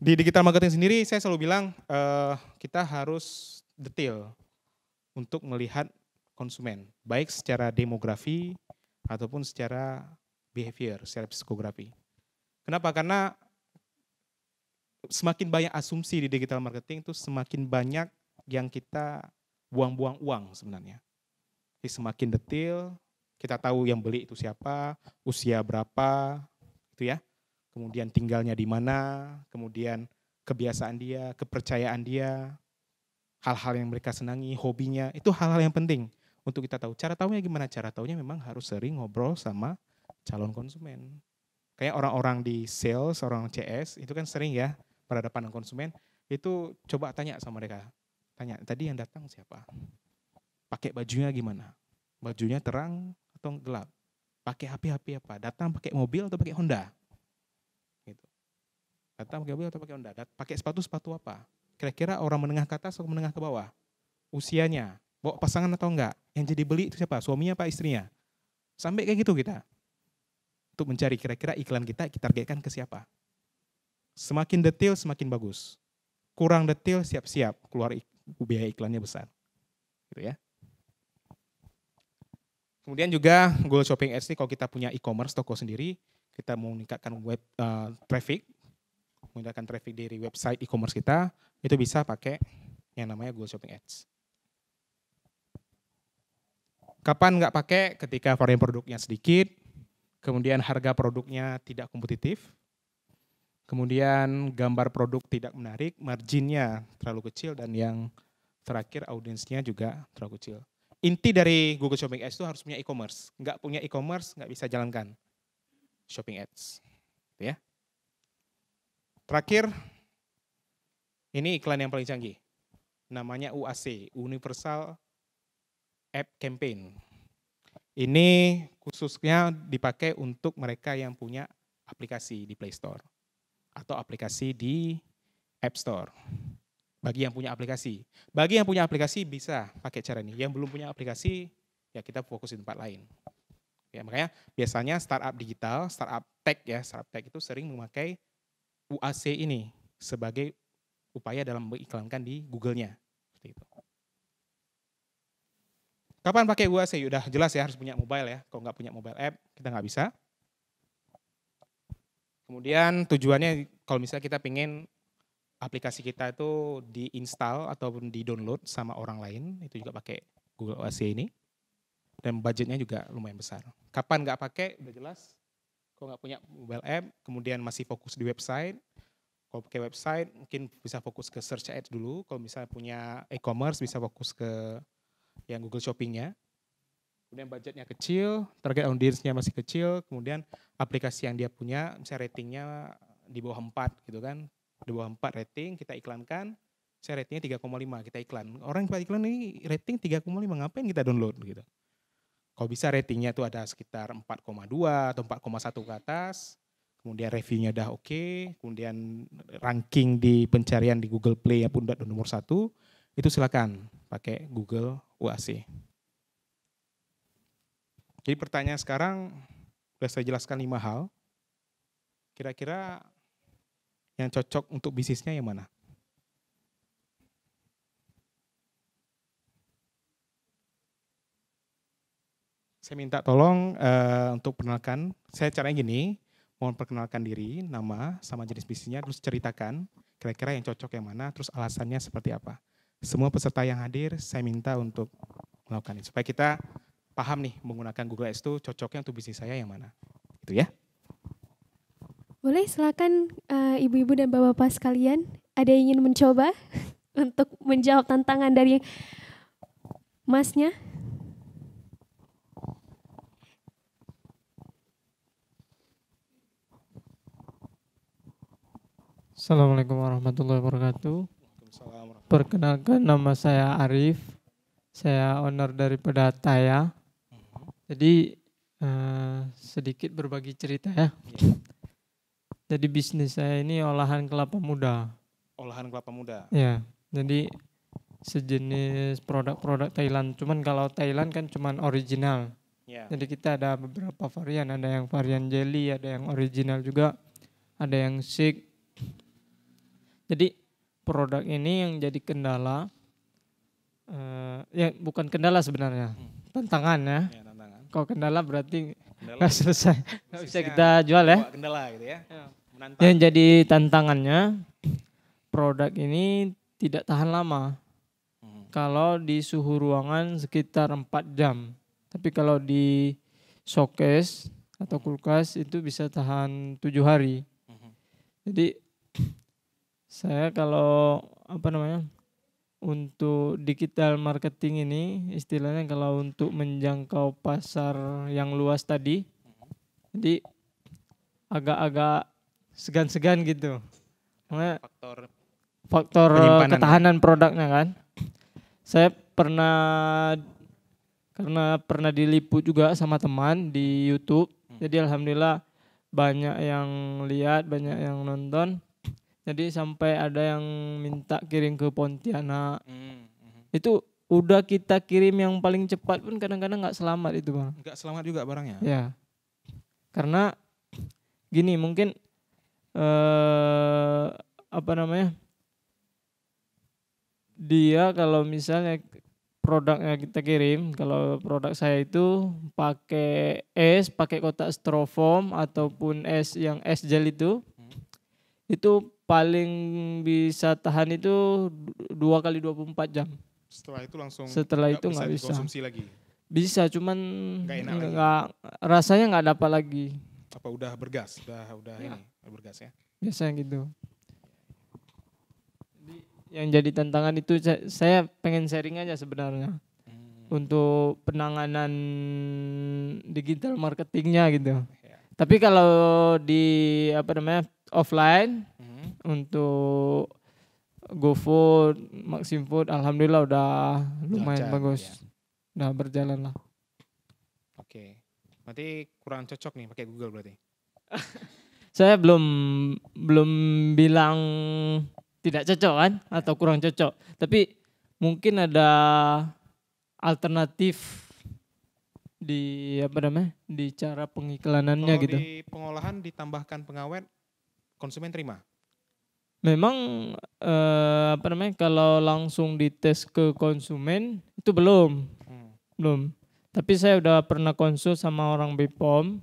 Speaker 2: Di digital marketing sendiri saya selalu bilang kita harus detail untuk melihat konsumen, baik secara demografi ataupun secara behavior, secara psikografi. Kenapa? Karena semakin banyak asumsi di digital marketing itu semakin banyak yang kita buang-buang uang sebenarnya. Jadi semakin detail, kita tahu yang beli itu siapa, usia berapa, gitu ya. Kemudian tinggalnya di mana, kemudian kebiasaan dia, kepercayaan dia, hal-hal yang mereka senangi, hobinya, itu hal-hal yang penting untuk kita tahu. Cara tahunya gimana? Cara tahunya memang harus sering ngobrol sama calon konsumen. Kayak orang-orang di sales, orang CS, itu kan sering ya berhadapan dengan konsumen, itu coba tanya sama mereka. Tanya, tadi yang datang siapa? Pakai bajunya gimana? Bajunya terang atau gelap? Pakai HP apa? Datang pakai mobil atau pakai Honda? Gitu. Datang pakai mobil atau pakai Honda? Pakai sepatu apa? Kira-kira orang menengah ke atas atau menengah ke bawah? Usianya, bawa pasangan atau enggak? Yang jadi beli itu siapa? Suaminya apa istrinya? Sampai kayak gitu kita. Untuk mencari kira-kira iklan kita targetkan ke siapa. Semakin detail semakin bagus. Kurang detail siap-siap keluar biaya iklannya besar. Gitu ya. Kemudian juga Google Shopping Ads ini kalau kita punya e-commerce toko sendiri, kita mau meningkatkan web traffic, meningkatkan traffic dari website e-commerce kita, itu bisa pakai yang namanya Google Shopping Ads. Kapan nggak pakai? Ketika varian produknya sedikit, kemudian harga produknya tidak kompetitif, kemudian gambar produk tidak menarik, marginnya terlalu kecil, dan yang terakhir audiensnya juga terlalu kecil. Inti dari Google Shopping Ads itu harus punya e-commerce. Nggak punya e-commerce, nggak bisa jalankan Shopping Ads. Ya. Terakhir, ini iklan yang paling canggih. Namanya UAC, Universal App Campaign. Ini khususnya dipakai untuk mereka yang punya aplikasi di Play Store atau aplikasi di App Store. Bagi yang punya aplikasi. Bagi yang punya aplikasi bisa pakai cara ini. Yang belum punya aplikasi, ya kita fokus di tempat lain. Ya, makanya biasanya startup digital, startup tech ya, startup tech itu sering memakai UAC ini sebagai upaya dalam mengiklankan di Google-nya. Seperti itu. Kapan pakai UAC? Udah jelas ya, harus punya mobile ya. Kalau nggak punya mobile app, kita nggak bisa. Kemudian tujuannya kalau misalnya kita pengen aplikasi kita itu diinstal ataupun di-download sama orang lain, itu juga pakai Google UAC ini. Dan budgetnya juga lumayan besar. Kapan nggak pakai? Udah jelas. Kalau nggak punya mobile app, kemudian masih fokus di website. Kalau pakai website, mungkin bisa fokus ke search ads dulu. Kalau misalnya punya e-commerce, bisa fokus ke yang Google Shopping-nya. Kemudian budgetnya kecil, target audience-nya masih kecil, kemudian aplikasi yang dia punya, misalnya ratingnya di bawah 4 gitu kan. Di bawah 4 rating, kita iklankan, saya ratingnya 3,5, kita iklan. Orang yang iklan ini rating 3,5, ngapain kita download gitu. Kalau bisa ratingnya itu ada sekitar 4,2 atau 4,1 ke atas, kemudian reviewnya udah oke, kemudian ranking di pencarian di Google Play pun udah nomor 1, itu silakan pakai Google UAC. Jadi pertanyaan sekarang, sudah saya jelaskan 5 hal, kira-kira yang cocok untuk bisnisnya yang mana? Saya minta tolong untuk perkenalkan, saya caranya gini, mohon perkenalkan diri, nama, sama jenis bisnisnya, terus ceritakan kira-kira yang cocok yang mana, terus alasannya seperti apa. Semua peserta yang hadir, saya minta untuk melakukan ini, supaya kita paham nih menggunakan Google Ads itu cocoknya untuk bisnis saya yang mana. Gitu ya.
Speaker 1: Boleh silakan ibu-ibu dan bapak-bapak sekalian, ada yang ingin mencoba untuk menjawab tantangan dari masnya?
Speaker 3: Assalamualaikum warahmatullahi wabarakatuh. Perkenalkan, nama saya Arif. Saya owner daripada Taya. Jadi sedikit berbagi cerita ya. Jadi bisnis saya ini olahan kelapa muda.
Speaker 2: Olahan kelapa muda.
Speaker 3: Ya, jadi sejenis produk-produk Thailand. Cuman kalau Thailand kan cuman original.
Speaker 2: Ya.
Speaker 3: Jadi kita ada beberapa varian. Ada yang varian jelly, ada yang original juga, ada yang shake. Jadi produk ini yang jadi kendala, ya bukan kendala sebenarnya, tantangan ya.
Speaker 2: Ya, tantangan.
Speaker 3: Kalau kendala berarti nggak selesai, nggak bisa kita jual ya.
Speaker 2: Kendala gitu ya.
Speaker 3: yang jadi tantangannya produk ini tidak tahan lama. Kalau di suhu ruangan sekitar 4 jam. Tapi kalau di showcase atau kulkas itu bisa tahan 7 hari. Jadi saya kalau untuk digital marketing ini istilahnya kalau untuk menjangkau pasar yang luas tadi, jadi agak-agak segan-segan gitu. Makanya faktor ketahanan produknya kan. Saya karena pernah diliput juga sama teman di YouTube. Jadi alhamdulillah banyak yang lihat, banyak yang nonton. Jadi sampai ada yang minta kirim ke Pontianak. Itu udah kita kirim yang paling cepat pun kadang-kadang nggak selamat itu Bang.
Speaker 2: Nggak selamat juga barangnya?
Speaker 3: Ya, karena gini mungkin dia kalau misalnya produknya kita kirim, kalau produk saya itu pakai pakai kotak styrofoam ataupun yang es gel itu paling bisa tahan itu 2 kali 24 jam.
Speaker 2: Setelah itu langsung
Speaker 3: nggak bisa
Speaker 2: dikonsumsi lagi?
Speaker 3: Bisa, cuman
Speaker 2: rasanya
Speaker 3: nggak dapat lagi.
Speaker 2: Apa udah bergas? Udah ya. Ini bergas ya?
Speaker 3: Biasanya gitu. Yang jadi tantangan itu saya pengen sharing aja sebenarnya. Untuk penanganan digital marketingnya gitu. Ya. Tapi kalau di offline untuk GoFood, Maximfood, alhamdulillah udah lumayan bagus. Ya. Udah berjalan lah.
Speaker 2: Oke. Berarti kurang cocok nih pakai Google berarti.
Speaker 3: Saya belum bilang tidak cocok kan atau kurang cocok. Tapi mungkin ada alternatif di di cara pengiklanannya gitu.
Speaker 2: Kalau di pengolahan ditambahkan pengawet, konsumen terima?
Speaker 3: Memang kalau langsung dites ke konsumen itu belum. Tapi saya udah pernah konsul sama orang BPOM.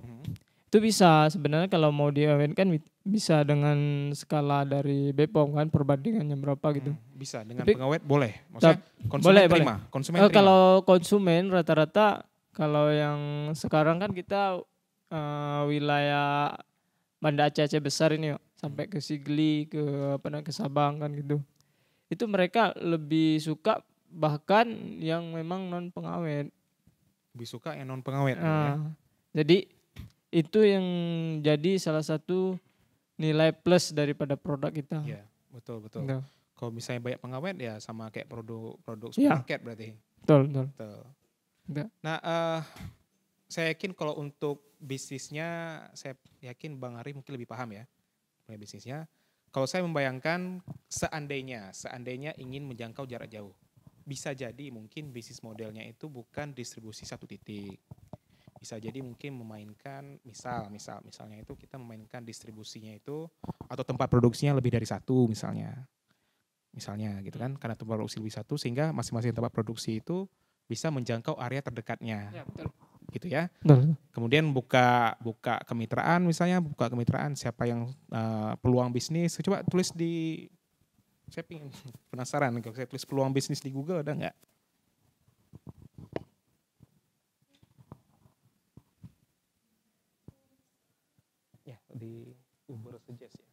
Speaker 3: Itu bisa sebenarnya kalau mau diawetkan bisa dengan skala dari BPOM kan perbandingannya berapa gitu.
Speaker 2: Bisa dengan pengawet boleh. Maksudnya konsumen terima. Konsumen terima.
Speaker 3: Kalau konsumen rata-rata kalau yang sekarang kan kita wilayah Banda Aceh besar ini sampai ke Sigli, ke Sabang kan gitu. Itu mereka lebih suka bahkan yang memang non pengawet.
Speaker 2: Lebih suka yang non pengawet
Speaker 3: ya. Jadi itu yang jadi salah satu nilai plus daripada produk kita.
Speaker 2: Iya, betul. Kalau misalnya banyak pengawet ya sama kayak produk supermarket berarti.
Speaker 3: Betul.
Speaker 2: Nah, saya yakin kalau untuk bisnisnya, saya yakin Bang Ari mungkin lebih paham ya bisnisnya. Kalau saya membayangkan seandainya ingin menjangkau jarak jauh, bisa jadi mungkin bisnis modelnya itu bukan distribusi satu titik. Bisa jadi mungkin memainkan misalnya itu kita memainkan distribusinya itu atau tempat produksinya lebih dari satu misalnya gitu kan, karena tempat produksi lebih satu sehingga masing-masing tempat produksi itu bisa menjangkau area terdekatnya. Ya, betul. Gitu ya.
Speaker 3: Betul.
Speaker 2: Kemudian buka kemitraan siapa yang peluang bisnis, coba tulis saya penasaran kalau saya tulis peluang bisnis di Google ada nggak? Ya, di Uber Suggest ya.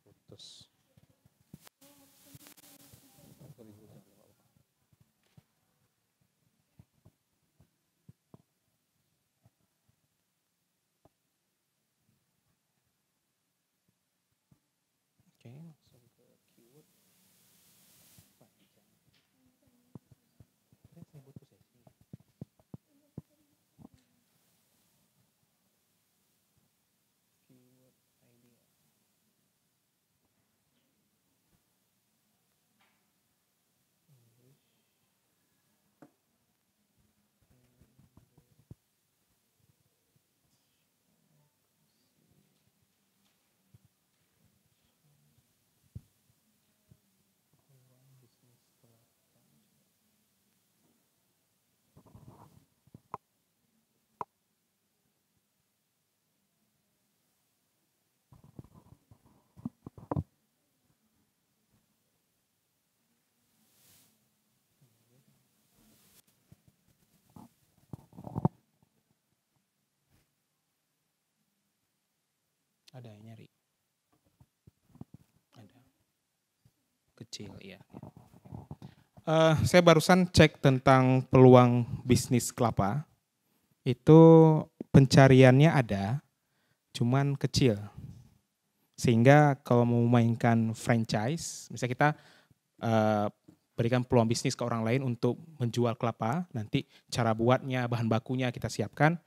Speaker 2: Putus. Oke, langsung ke keyword. Saya butuh sesi. Keyword idea. Ada yang nyari. Ada. Kecil, iya. Saya barusan cek tentang peluang bisnis kelapa. Itu pencariannya ada, cuman kecil. Sehingga kalau mau memainkan franchise, misalnya kita berikan peluang bisnis ke orang lain untuk menjual kelapa, nanti cara buatnya, bahan bakunya kita siapkan,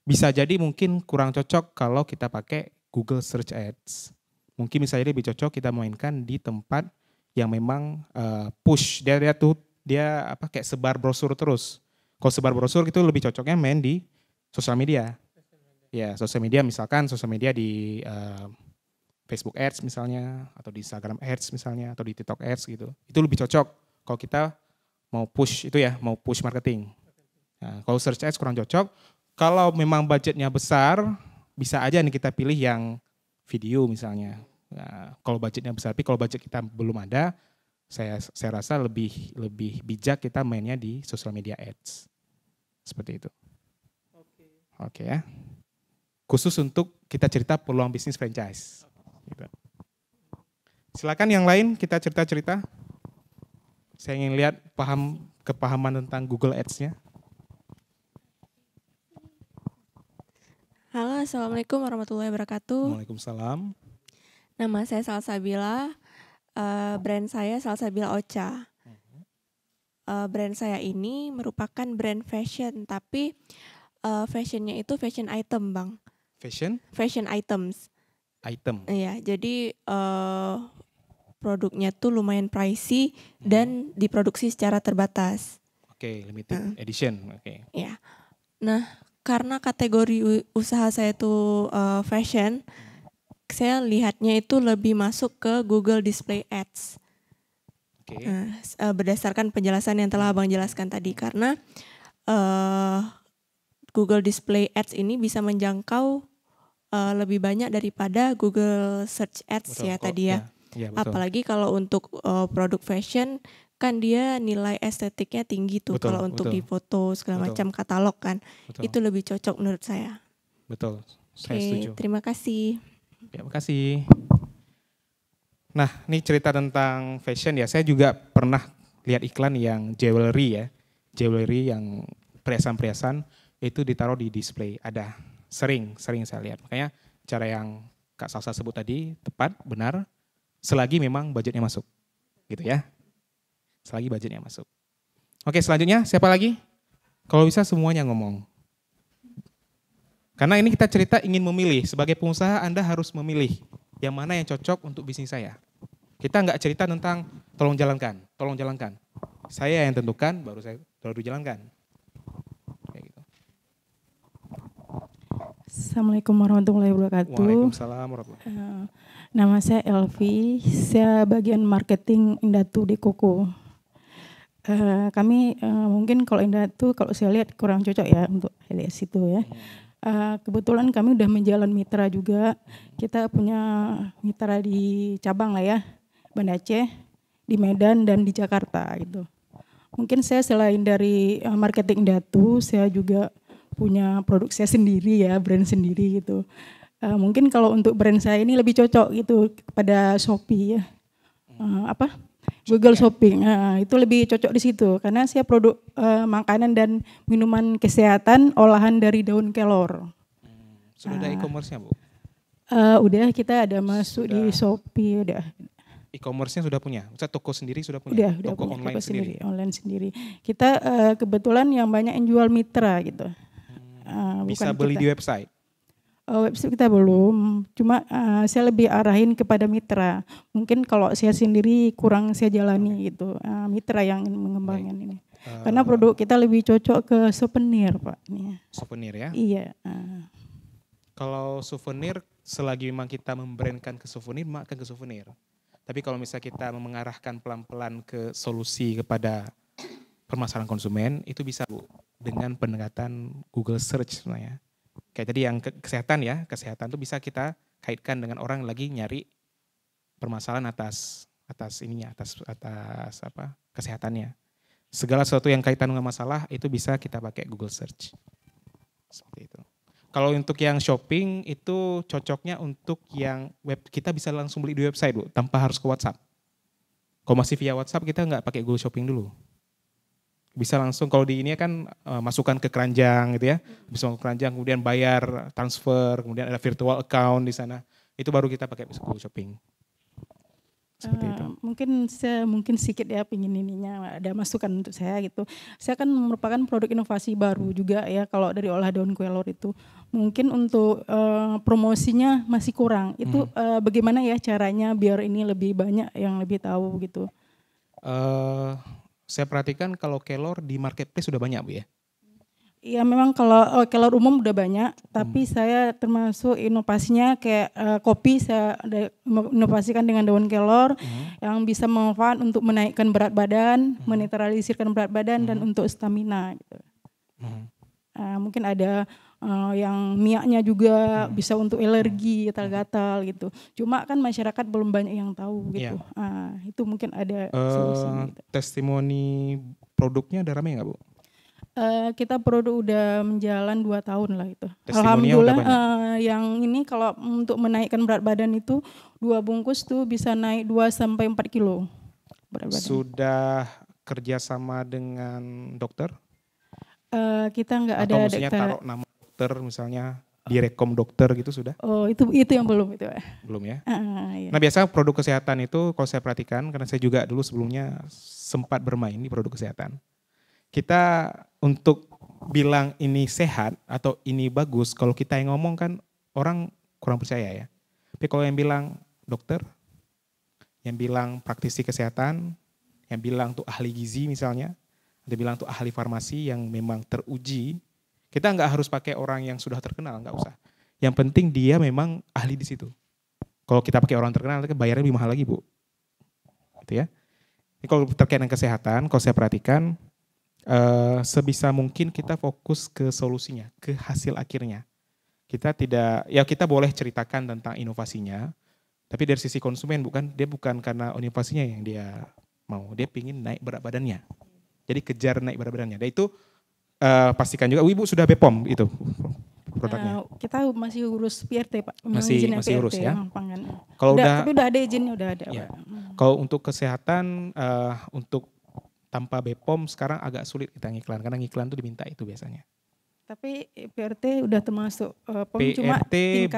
Speaker 2: bisa jadi mungkin kurang cocok kalau kita pakai Google Search Ads. Mungkin bisa jadi lebih cocok kita mainkan di tempat yang memang push, dia kayak sebar brosur terus. Kalau sebar brosur itu lebih cocoknya main di sosial media. Ya, sosial media misalkan sosial media di Facebook Ads misalnya, atau di Instagram Ads misalnya, atau di TikTok Ads gitu. Itu lebih cocok kalau kita mau push itu ya, mau push marketing. Nah, kalau search ads kurang cocok. Kalau memang budgetnya besar, bisa aja nih kita pilih yang video misalnya. Nah, kalau budgetnya besar, tapi kalau budget kita belum ada, saya rasa lebih bijak kita mainnya di social media ads. Seperti itu. Oke ya. Khusus untuk kita cerita peluang bisnis franchise. Gitu. Silakan yang lain kita cerita-cerita. Saya ingin lihat kepahaman tentang Google Ads-nya.
Speaker 4: Halo, Assalamualaikum warahmatullahi wabarakatuh.
Speaker 2: Waalaikumsalam.
Speaker 4: Nama saya Salsabila, brand saya Salsabila Ocha. Brand saya ini merupakan brand fashion, tapi fashionnya itu fashion item, Bang. Fashion items. Iya, jadi produknya tuh lumayan pricey dan diproduksi secara terbatas.
Speaker 2: Oke, limited edition. Oke.
Speaker 4: Ya. Nah, karena kategori usaha saya itu fashion, saya lihatnya itu lebih masuk ke Google Display Ads.
Speaker 2: Oke.
Speaker 4: Berdasarkan penjelasan yang telah Abang jelaskan tadi, karena Google Display Ads ini bisa menjangkau lebih banyak daripada Google Search Ads. Betul, ya tadi ya. Ya, apalagi kalau untuk produk fashion kan dia nilai estetiknya tinggi tuh. Betul, kalau untuk di foto segala macam katalog kan. Betul. Itu lebih cocok menurut saya.
Speaker 2: Betul, saya setuju.
Speaker 4: Terima kasih.
Speaker 2: Ya, makasih. Nah, ini cerita tentang fashion ya. Saya juga pernah lihat iklan yang jewelry ya. Jewelry yang perhiasan-perhiasan itu ditaruh di display. Ada sering saya lihat. Makanya cara yang Kak Salsa sebut tadi tepat, benar. Selagi memang budgetnya masuk. Gitu ya. Selagi budgetnya masuk. Oke, selanjutnya siapa lagi? Kalau bisa semuanya ngomong. Karena ini kita cerita ingin memilih. Sebagai pengusaha Anda harus memilih yang mana yang cocok untuk bisnis saya. Kita nggak cerita tentang tolong jalankan. Saya yang tentukan, baru dijalankan. Kayak gitu.
Speaker 5: Assalamualaikum warahmatullahi wabarakatuh.
Speaker 2: Waalaikumsalam warahmatullahi wabarakatuh.
Speaker 5: Nama saya Elvi, saya bagian marketing Indatu di Koko. Kami mungkin kalau Indatu kalau saya lihat kurang cocok ya untuk LS itu ya. Kebetulan kami udah menjalan mitra juga. Kita punya mitra di cabang lah ya, Banda Aceh, di Medan dan di Jakarta gitu. Mungkin saya selain dari marketing Indatu, saya juga punya produk saya sendiri ya, brand sendiri gitu. Mungkin kalau untuk brand saya ini lebih cocok gitu kepada Shopee ya. Google Shopping. Itu lebih cocok di situ karena saya produk makanan dan minuman kesehatan olahan dari daun kelor.
Speaker 2: Sudah ada e-commerce-nya, Bu?
Speaker 5: Udah, kita ada masuk di Shopee udah.
Speaker 2: E-commerce-nya sudah punya? Maksudnya toko sendiri sudah punya?
Speaker 5: Udah
Speaker 2: toko
Speaker 5: punya,
Speaker 2: online
Speaker 5: toko
Speaker 2: sendiri?
Speaker 5: Online sendiri. Kita kebetulan yang banyak yang jual mitra gitu.
Speaker 2: Bisa beli di website?
Speaker 5: Website kita belum, cuma saya lebih arahin kepada mitra. Mungkin kalau saya sendiri kurang saya jalani gitu, mitra yang mengembangkan ini. Karena produk kita lebih cocok ke souvenir, Pak.
Speaker 2: Souvenir ya?
Speaker 5: Iya.
Speaker 2: Kalau souvenir, selagi memang kita membrandkan ke souvenir, maka ke souvenir. Tapi kalau misalnya kita mengarahkan pelan-pelan ke solusi kepada permasalahan konsumen, itu bisa, Bu, dengan pendekatan Google Search sebenarnya. Kayak tadi yang kesehatan ya, kesehatan itu bisa kita kaitkan dengan orang yang lagi nyari permasalahan atas kesehatannya. Segala sesuatu yang kaitan dengan masalah itu bisa kita pakai Google Search. Seperti itu. Kalau untuk yang shopping itu cocoknya untuk yang web, kita bisa langsung beli di website Bu, tanpa harus ke WhatsApp. Kalau masih via WhatsApp kita nggak pakai Google Shopping dulu. Bisa langsung, kalau di ini kan masukkan ke keranjang gitu ya. Bisa masuk ke keranjang, kemudian bayar, transfer, kemudian ada virtual account di sana. Itu baru kita pakai Google Shopping. Seperti itu.
Speaker 5: Mungkin sedikit ya pingin ininya ada masukan untuk saya gitu. Saya kan merupakan produk inovasi baru juga ya kalau dari olah daun kelor itu. Mungkin untuk promosinya masih kurang. Itu bagaimana ya caranya biar ini lebih banyak yang lebih tahu gitu?
Speaker 2: Saya perhatikan kalau kelor di marketplace sudah banyak Bu ya.
Speaker 5: Iya memang kalau kelor umum udah banyak, tapi saya termasuk inovasinya kayak kopi saya inovasikan dengan daun kelor yang bisa manfaat untuk menaikkan berat badan, menetralisirkan berat badan dan untuk stamina gitu. Mungkin ada yang miaknya juga bisa untuk alergi, gatal-gatal gitu. Cuma kan masyarakat belum banyak yang tahu gitu. Itu mungkin ada solusinya. Gitu.
Speaker 2: Testimoni produknya ada ramai nggak Bu?
Speaker 5: Kita produk udah menjalan 2 tahun lah itu.
Speaker 2: Alhamdulillah
Speaker 5: yang ini kalau untuk menaikkan berat badan itu 2 bungkus tuh bisa naik 2-4 kilo berat badan. Sudah
Speaker 2: kerjasama dengan dokter?
Speaker 5: Kita nggak ada.
Speaker 2: Atau maksudnya taruh nama dokter misalnya direkom dokter gitu sudah?
Speaker 5: Oh itu yang belum itu.
Speaker 2: Belum ya?
Speaker 5: Iya.
Speaker 2: Nah biasa produk kesehatan itu kalau saya perhatikan karena saya juga dulu sebelumnya sempat bermain di produk kesehatan. Kita untuk bilang ini sehat atau ini bagus, kalau kita yang ngomong kan orang kurang percaya ya. Tapi kalau yang bilang dokter, yang bilang praktisi kesehatan, yang bilang tuh ahli gizi misalnya, ada bilang tuh ahli farmasi yang memang teruji, kita nggak harus pakai orang yang sudah terkenal, nggak usah. Yang penting dia memang ahli di situ. Kalau kita pakai orang terkenal, bayarnya lebih mahal lagi Bu. Gitu ya. Ini kalau terkait dengan kesehatan, kalau saya perhatikan, sebisa mungkin kita fokus ke solusinya, ke hasil akhirnya. Kita boleh ceritakan tentang inovasinya, tapi dari sisi konsumen dia bukan karena inovasinya yang dia mau, dia pingin naik berat badannya. Jadi kejar naik berat badannya. Dan itu pastikan juga, Ibu sudah BPOM itu produknya.
Speaker 5: Kita masih urus PRT Pak.
Speaker 2: Masih urus ya.
Speaker 5: Kalau tapi udah ada izinnya, udah ada.
Speaker 2: Ya. Kalau untuk kesehatan, untuk tanpa BPOM sekarang agak sulit kita ngiklan, karena ngiklan itu diminta itu biasanya.
Speaker 5: Tapi PRT udah termasuk
Speaker 2: PRT
Speaker 5: cuma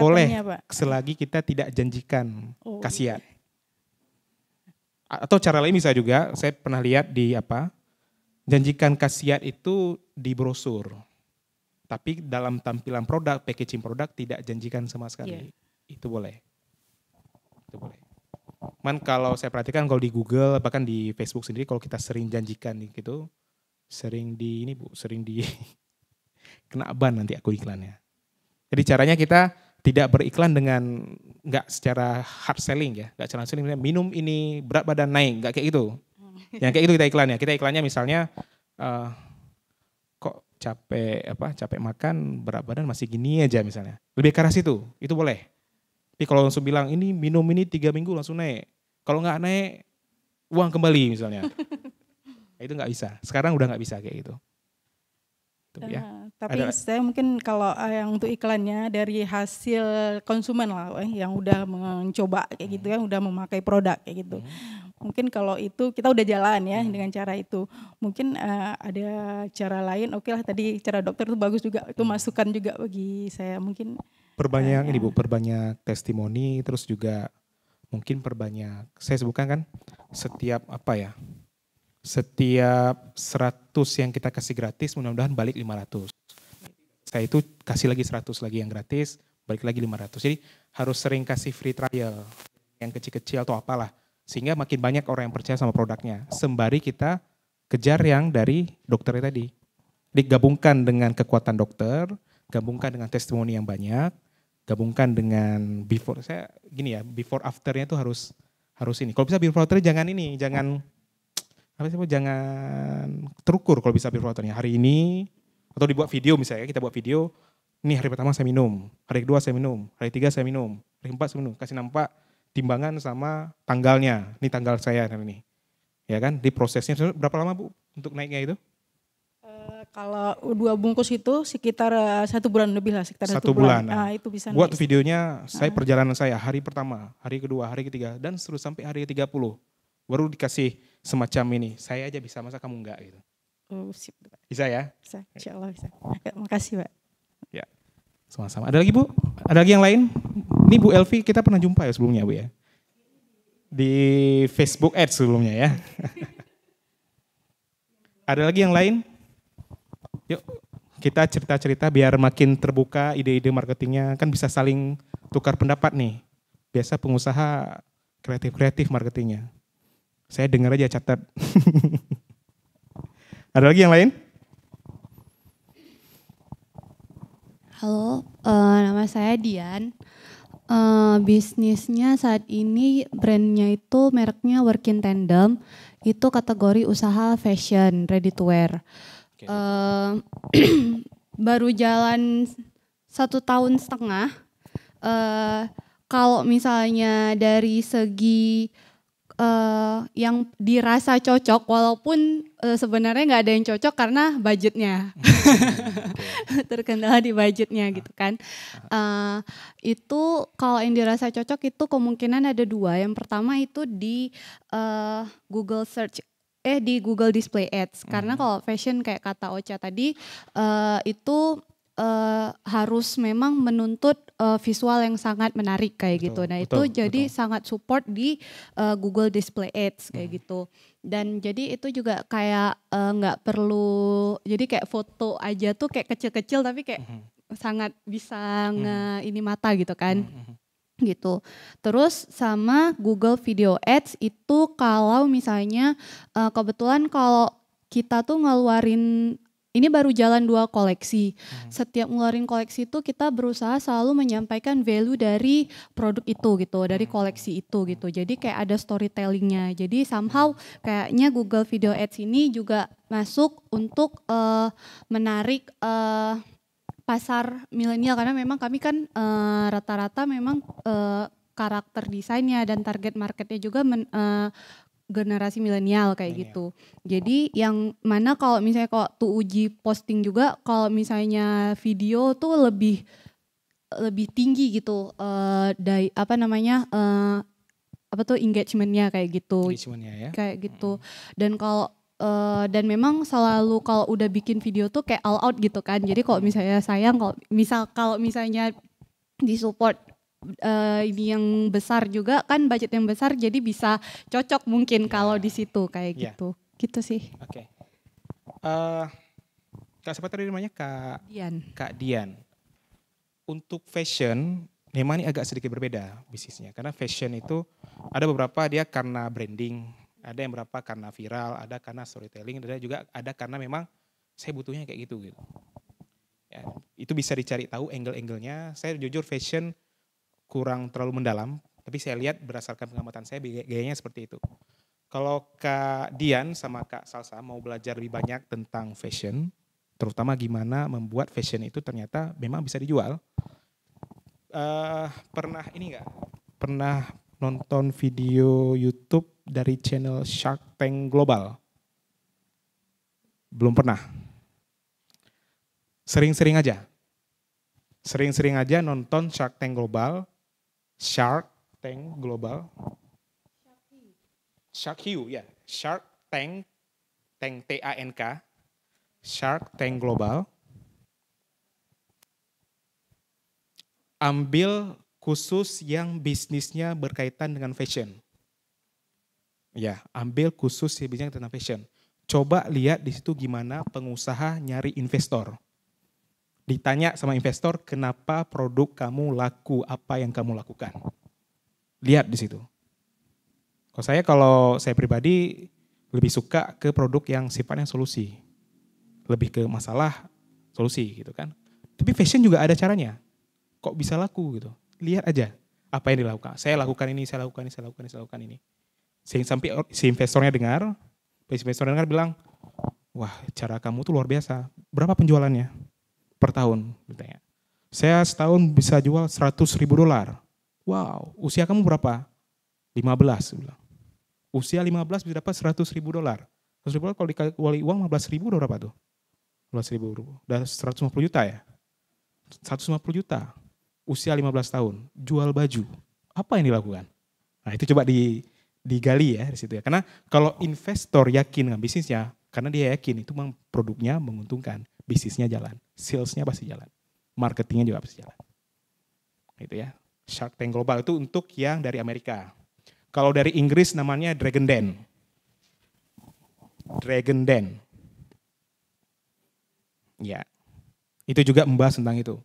Speaker 2: boleh
Speaker 5: Pak.
Speaker 2: Selagi kita tidak janjikan khasiat. Atau cara lain bisa juga, saya pernah lihat janjikan khasiat itu di brosur. Tapi dalam tampilan produk, packaging produk tidak janjikan sama sekali. Itu boleh. Itu boleh. Cuman kalau saya perhatikan kalau di Google bahkan di Facebook sendiri kalau kita sering janjikan gitu, sering di kena ban nanti aku iklannya. Jadi caranya kita tidak beriklan dengan nggak secara hard selling ya, nggak secara selling minum ini berat badan naik, nggak kayak gitu. Yang kayak itu kita iklannya. Kita iklannya misalnya kok capek makan berat badan masih gini aja misalnya. Lebih keras itu boleh. Tapi kalau langsung bilang ini minum ini 3 minggu langsung naik. Kalau nggak naik, uang kembali misalnya. Itu nggak bisa. Sekarang udah nggak bisa kayak gitu.
Speaker 5: Tapi saya mungkin kalau yang untuk iklannya dari hasil konsumen lah, yang udah mencoba kayak gitu ya, udah memakai produk kayak gitu. Mungkin kalau itu kita udah jalan ya dengan cara itu. Mungkin ada cara lain. Oke lah tadi cara dokter itu bagus juga. Itu masukan juga bagi saya mungkin.
Speaker 2: Perbanyak ini Bu, perbanyak testimoni, terus juga mungkin perbanyak, saya sebutkan kan setiap 100 yang kita kasih gratis mudah-mudahan balik 500. Saya itu kasih lagi 100 lagi yang gratis, balik lagi 500. Jadi harus sering kasih free trial yang kecil-kecil atau apalah. Sehingga makin banyak orang yang percaya sama produknya. Sembari kita kejar yang dari dokter tadi. Digabungkan dengan kekuatan dokter, gabungkan dengan testimoni yang banyak, gabungkan dengan before afternya itu harus ini. Kalau bisa before after jangan terukur kalau bisa before afternya. Hari ini atau dibuat video misalnya, kita buat video, ini hari pertama saya minum, hari kedua saya minum, hari ketiga saya minum, hari keempat saya minum, kasih nampak timbangan sama tanggalnya. Ini tanggal saya hari ini. Ya kan? Di prosesnya berapa lama Bu untuk naiknya itu?
Speaker 5: Kalau 2 bungkus itu sekitar 1 bulan lebih lah, sekitar 1
Speaker 2: bulan.
Speaker 5: Nah, itu bisa
Speaker 2: buat
Speaker 5: naik.
Speaker 2: videonya, saya perjalanan saya hari pertama, hari kedua, hari ketiga, dan terus sampai hari ke-30. Baru dikasih semacam ini, saya aja bisa, masa kamu enggak gitu.
Speaker 5: Oh, sip.
Speaker 2: Bisa ya?
Speaker 5: Bisa, insya Allah bisa. Makasih Pak.
Speaker 2: Ya, sama-sama. Ada lagi Bu? Ada lagi yang lain? Ini Bu Elvi kita pernah jumpa ya sebelumnya Bu ya? Di Facebook Ads sebelumnya ya. Ada lagi yang lain? Yuk kita cerita-cerita biar makin terbuka ide-ide marketingnya, kan bisa saling tukar pendapat nih. Biasa pengusaha kreatif-kreatif marketingnya. Saya dengar aja catat. Ada lagi yang lain?
Speaker 6: Halo, nama saya Dian. Bisnisnya saat ini brandnya itu mereknya Work in Tandem. Itu kategori usaha fashion, ready to wear. Baru jalan 1,5 tahun. Kalau misalnya dari segi yang dirasa cocok, walaupun sebenarnya nggak ada yang cocok karena budgetnya. Terkendala di budgetnya gitu kan. Itu kalau yang dirasa cocok itu kemungkinan ada 2. Yang pertama itu di Google Search, di Google Display Ads. Karena kalau fashion kayak kata Ocha tadi itu harus memang menuntut visual yang sangat menarik kayak gitu. Nah itu jadi sangat support di Google Display Ads kayak gitu. Dan jadi itu juga kayak nggak perlu, jadi kayak foto aja tuh kayak kecil-kecil tapi kayak sangat bisa ini mata gitu kan. Gitu. Terus sama Google Video Ads itu kalau misalnya kebetulan kalau kita tuh ngeluarin, ini baru jalan 2 koleksi. Setiap ngeluarin koleksi itu kita berusaha selalu menyampaikan value dari produk itu gitu, dari koleksi itu gitu. Jadi kayak ada storytellingnya. Jadi somehow kayaknya Google Video Ads ini juga masuk untuk menarik pasar milenial, karena memang kami kan rata-rata memang karakter desainnya dan target marketnya juga generasi milenial kayak gitu. Jadi yang mana kalau misalnya kalau tuh uji posting juga, kalau misalnya video tuh lebih tinggi gitu engagementnya kayak gitu.
Speaker 2: Ya.
Speaker 6: Kayak gitu. Dan kalau dan memang selalu kalau udah bikin video tuh kayak all out gitu kan. Jadi kalau misalnya sayang, kalau misalnya disupport ini yang besar juga kan, budget yang besar, jadi bisa cocok mungkin kalau di situ kayak gitu. Gitu sih.
Speaker 2: Oke. Kak siapa tadi namanya? Kak Dian. Untuk fashion memang ini agak sedikit berbeda bisnisnya, karena fashion itu ada beberapa dia karena branding, ada yang berapa karena viral, ada karena storytelling, ada juga ada karena memang saya butuhnya kayak gitu. Ya, itu bisa dicari tahu angle-angle-nya. Saya jujur fashion kurang terlalu mendalam, tapi saya lihat berdasarkan pengamatan saya gayanya seperti itu. Kalau Kak Dian sama Kak Salsa mau belajar lebih banyak tentang fashion, terutama gimana membuat fashion itu ternyata memang bisa dijual. Pernah nonton video YouTube dari channel Shark Tank Global? Belum pernah. Sering-sering aja nonton Shark Tank Global. Shark Tank Global. Shark Tank T-A-N-K. Shark Tank Global. Ambil khusus yang bisnisnya berkaitan dengan fashion. Ya, ambil khusus yang bisnisnya tentang fashion. Coba lihat di situ gimana pengusaha nyari investor. Ditanya sama investor, kenapa produk kamu laku, apa yang kamu lakukan. Lihat di situ. Kalau saya pribadi lebih suka ke produk yang sifatnya solusi. Lebih ke masalah, solusi gitu kan. Tapi fashion juga ada caranya. Kok bisa laku gitu. Lihat aja apa yang dilakukan. Saya lakukan ini. Sampai si investornya dengar bilang, wah cara kamu tuh luar biasa. Berapa penjualannya per tahun? Ditanya. Saya setahun bisa jual $100.000. Wow, usia kamu berapa? 15. Bilang. Usia 15 bisa dapat $100.000. $100.000 kalau dikali uang 15.000 udah berapa tuh? 12.000, udah 150 juta ya. 150 juta, usia 15 tahun, jual baju. Apa yang dilakukan? Nah itu coba digali ya di situ ya. Karena kalau investor yakin dengan bisnisnya, karena dia yakin itu memang produknya menguntungkan, bisnisnya jalan, salesnya pasti jalan, marketingnya juga pasti jalan. Itu ya. Shark Tank Global itu untuk yang dari Amerika. Kalau dari Inggris namanya Dragon Den. Dragon Den. Ya, itu juga membahas tentang itu.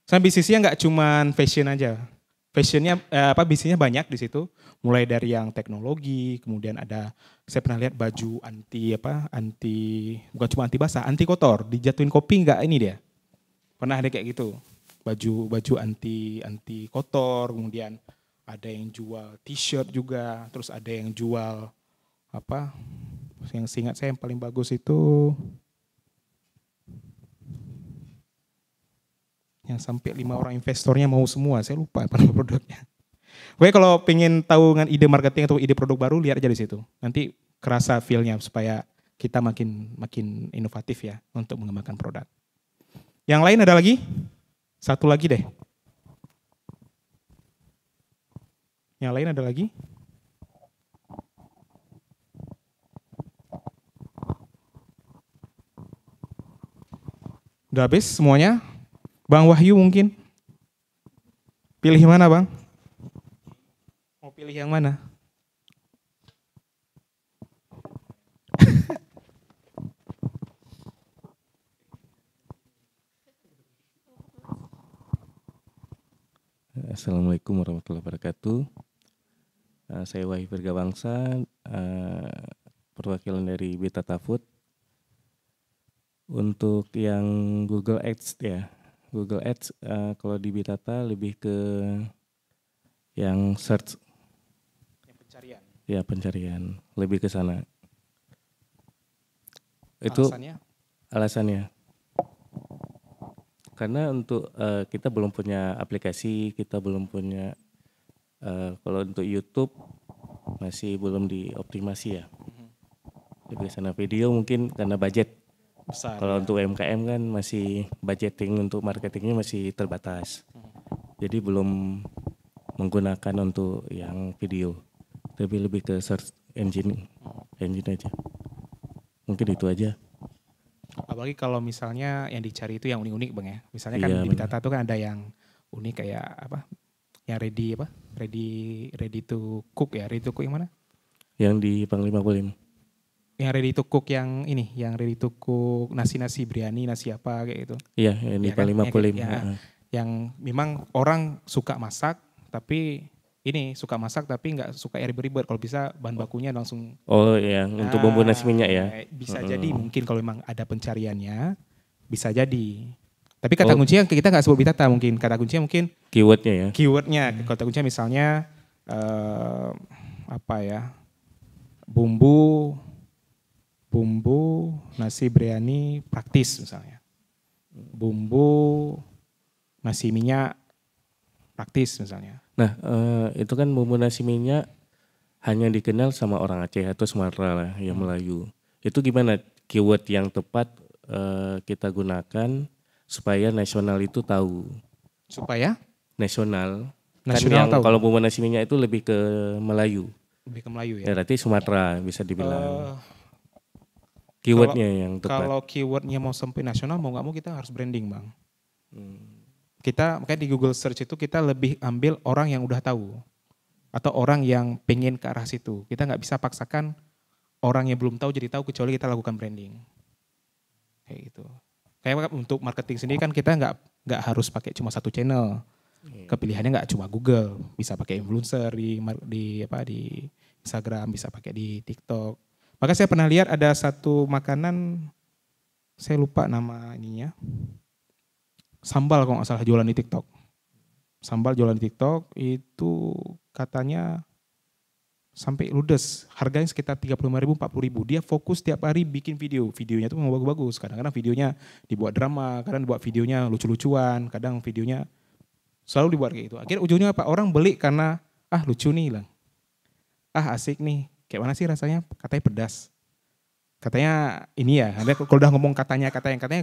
Speaker 2: Saya bisnisnya nggak cuma fashion aja. Fashionnya bisnisnya banyak di situ. Mulai dari yang teknologi, kemudian ada saya pernah lihat baju bukan cuma anti basah, anti kotor. Dijatuhin kopi nggak ini dia. Pernah ada kayak gitu. Baju anti kotor, kemudian ada yang jual t-shirt juga, terus ada yang jual yang seingat saya yang paling bagus itu yang sampai 5 orang investornya mau semua, saya lupa apa nama produknya. Oke, kalau pengen tahu dengan ide marketing atau ide produk baru, lihat aja di situ. Nanti kerasa feel-nya supaya kita makin inovatif ya untuk mengembangkan produk. Yang lain ada lagi? Satu lagi deh. Yang lain ada lagi? Udah habis semuanya? Bang Wahyu mungkin? Pilih mana Bang? Mau pilih yang mana?
Speaker 7: Assalamualaikum warahmatullahi wabarakatuh. Saya Wahyu Virgawangsa, perwakilan dari Bitata Food. Untuk yang Google Ads ya, Google Ads kalau di Bitata lebih ke yang search.
Speaker 2: Yang pencarian.
Speaker 7: Ya pencarian, lebih ke sana. Itu alasannya. Karena untuk kita belum punya aplikasi, kita belum punya, kalau untuk YouTube masih belum dioptimasi ya. Lebih ke sana. Video mungkin karena budget.
Speaker 2: Besar,
Speaker 7: kalau
Speaker 2: ya.
Speaker 7: Untuk UMKM kan masih budgeting untuk marketingnya masih terbatas. Jadi belum menggunakan untuk yang video. Tapi lebih ke search engine aja. Mungkin itu aja.
Speaker 2: Apalagi kalau misalnya yang dicari itu yang unik-unik Bang ya. Misalnya kan di Bitata itu kan ada yang unik kayak yang ready to cook ya. Ready to cook yang mana?
Speaker 7: Yang di Panglima Polim.
Speaker 2: Yang ready to cook yang ini, yang ready to cook nasi
Speaker 7: biryani,
Speaker 2: nasi apa kayak gitu.
Speaker 7: Iya, yang di Panglima Polim.
Speaker 2: Yang memang orang suka masak tapi nggak suka ribet-ribet. Kalau bisa bahan bakunya langsung. Oh iya, untuk bumbu nasi minyak ya. Bisa jadi mungkin kalau memang ada pencariannya bisa jadi. Tapi kata kuncinya kita nggak sebut Bitata mungkin. Kata kuncinya mungkin
Speaker 7: keywordnya ya.
Speaker 2: Keywordnya, kata kuncinya misalnya bumbu nasi biryani praktis misalnya. Bumbu nasi minyak praktis misalnya.
Speaker 7: Nah itu kan bumbu nasi minyak hanya dikenal sama orang Aceh atau Sumatera lah yang Melayu. Itu gimana keyword yang tepat kita gunakan supaya nasional itu tahu?
Speaker 2: Supaya?
Speaker 7: Nasional kan yang tahu. Kalau bumbu nasi minyak itu lebih ke Melayu.
Speaker 2: Lebih ke Melayu ya?
Speaker 7: Ya berarti Sumatera bisa dibilang. Keywordnya yang tepat.
Speaker 2: Kalau keywordnya mau sampai nasional mau nggak mau kita harus branding Bang. Kita makanya di Google Search itu kita lebih ambil orang yang udah tahu atau orang yang pengen ke arah situ. Kita nggak bisa paksakan orang yang belum tahu jadi tahu kecuali kita lakukan branding. Kayak gitu. Kayak untuk marketing sendiri kan kita nggak harus pakai cuma satu channel. Kepilihannya nggak cuma Google, bisa pakai influencer di Instagram, bisa pakai di TikTok. Maka saya pernah lihat ada satu makanan, saya lupa nama ininya, sambal kalau nggak salah jualan di TikTok. Sambal jualan di TikTok itu katanya sampai ludes, harganya sekitar 35.000, 40.000. Dia fokus tiap hari bikin videonya tuh memang bagus-bagus. Kadang-kadang videonya dibuat drama, kadang dibuat videonya lucu-lucuan, kadang videonya selalu dibuat kayak gitu. Akhirnya ujungnya apa? Orang beli karena lucu nih lah, asik nih. Kayak mana sih rasanya? Katanya pedas. Katanya ini ya, kalau udah ngomong katanya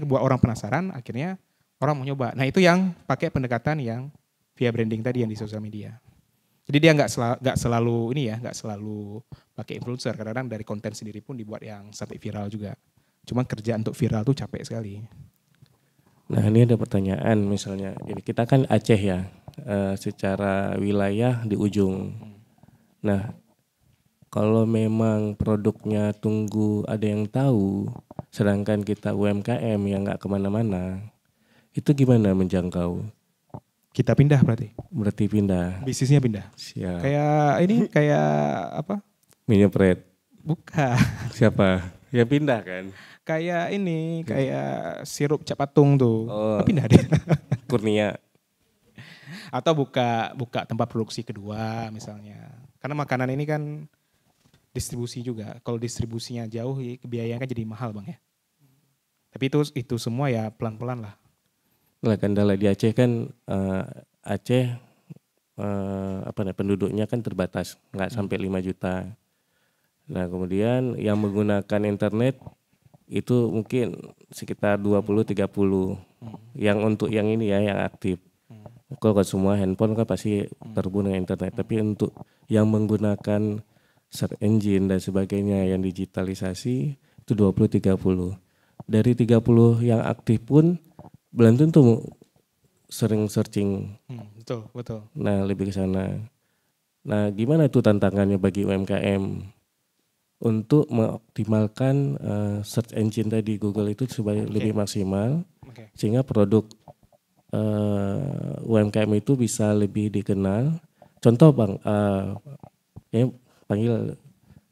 Speaker 2: buat orang penasaran, akhirnya orang mau nyoba. Nah itu yang pakai pendekatan yang via branding tadi yang di sosial media. Jadi dia nggak selalu pakai influencer. Kadang-kadang dari konten sendiri pun dibuat yang sampai viral juga. Cuma kerja untuk viral tuh capek sekali.
Speaker 7: Nah ini ada pertanyaan misalnya, ini kita kan Aceh ya, secara wilayah di ujung. Nah kalau memang produknya tunggu ada yang tahu, sedangkan kita UMKM yang nggak kemana-mana, itu gimana menjangkau?
Speaker 2: Kita pindah berarti?
Speaker 7: Berarti pindah.
Speaker 2: Bisnisnya pindah?
Speaker 7: Siap.
Speaker 2: Kayak apa?
Speaker 7: Minyak bread?
Speaker 2: Bukan.
Speaker 7: Siapa? Ya pindah kan?
Speaker 2: Kayak sirup Cak Patung tuh.
Speaker 7: Oh,
Speaker 2: pindah dia.
Speaker 7: Kurnia.
Speaker 2: Atau buka tempat produksi kedua misalnya. Karena makanan ini kan distribusi juga. Kalau distribusinya jauh, biayanya kan jadi mahal Bang ya. Tapi itu semua ya pelan-pelan lah.
Speaker 7: Nah, kendala di Aceh kan Aceh penduduknya kan terbatas, nggak sampai 5 juta. Nah, kemudian yang menggunakan internet itu mungkin sekitar 20-30. Yang untuk yang ini ya yang aktif. Kalau semua handphone kan pasti terhubung dengan internet, tapi untuk yang menggunakan search engine dan sebagainya yang digitalisasi itu 20-30. Dari 30 yang aktif pun belum tentu sering searching.
Speaker 2: Betul.
Speaker 7: Nah, lebih ke sana. Nah, gimana tuh tantangannya bagi UMKM untuk mengoptimalkan search engine tadi Google itu supaya lebih maksimal, sehingga produk UMKM itu bisa lebih dikenal. Contoh Bang, ya panggil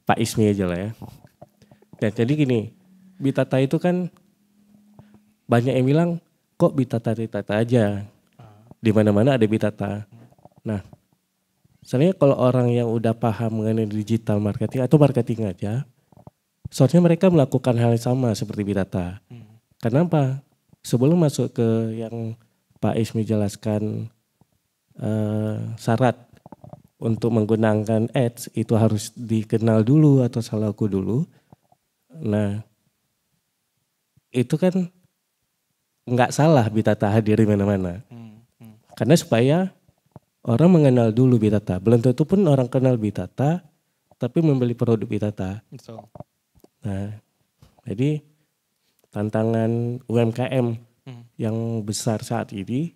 Speaker 7: Pak Ismi aja lah ya. Nah, jadi gini, Bitata itu kan banyak yang bilang kok Bitata aja, di mana-mana ada Bitata. Nah, sebenarnya kalau orang yang udah paham mengenai digital marketing atau marketing aja, seharusnya mereka melakukan hal yang sama seperti Bitata. Kenapa? Sebelum masuk ke yang Pak Ismi jelaskan syarat untuk menggunakan ads itu harus dikenal dulu atau laku dulu. Nah, itu kan nggak salah Bitata hadir di mana-mana. Karena supaya orang mengenal dulu Bitata. Belum tentu pun orang kenal Bitata, tapi membeli produk Bitata.
Speaker 2: Betul.
Speaker 7: Nah, jadi tantangan UMKM yang besar saat ini,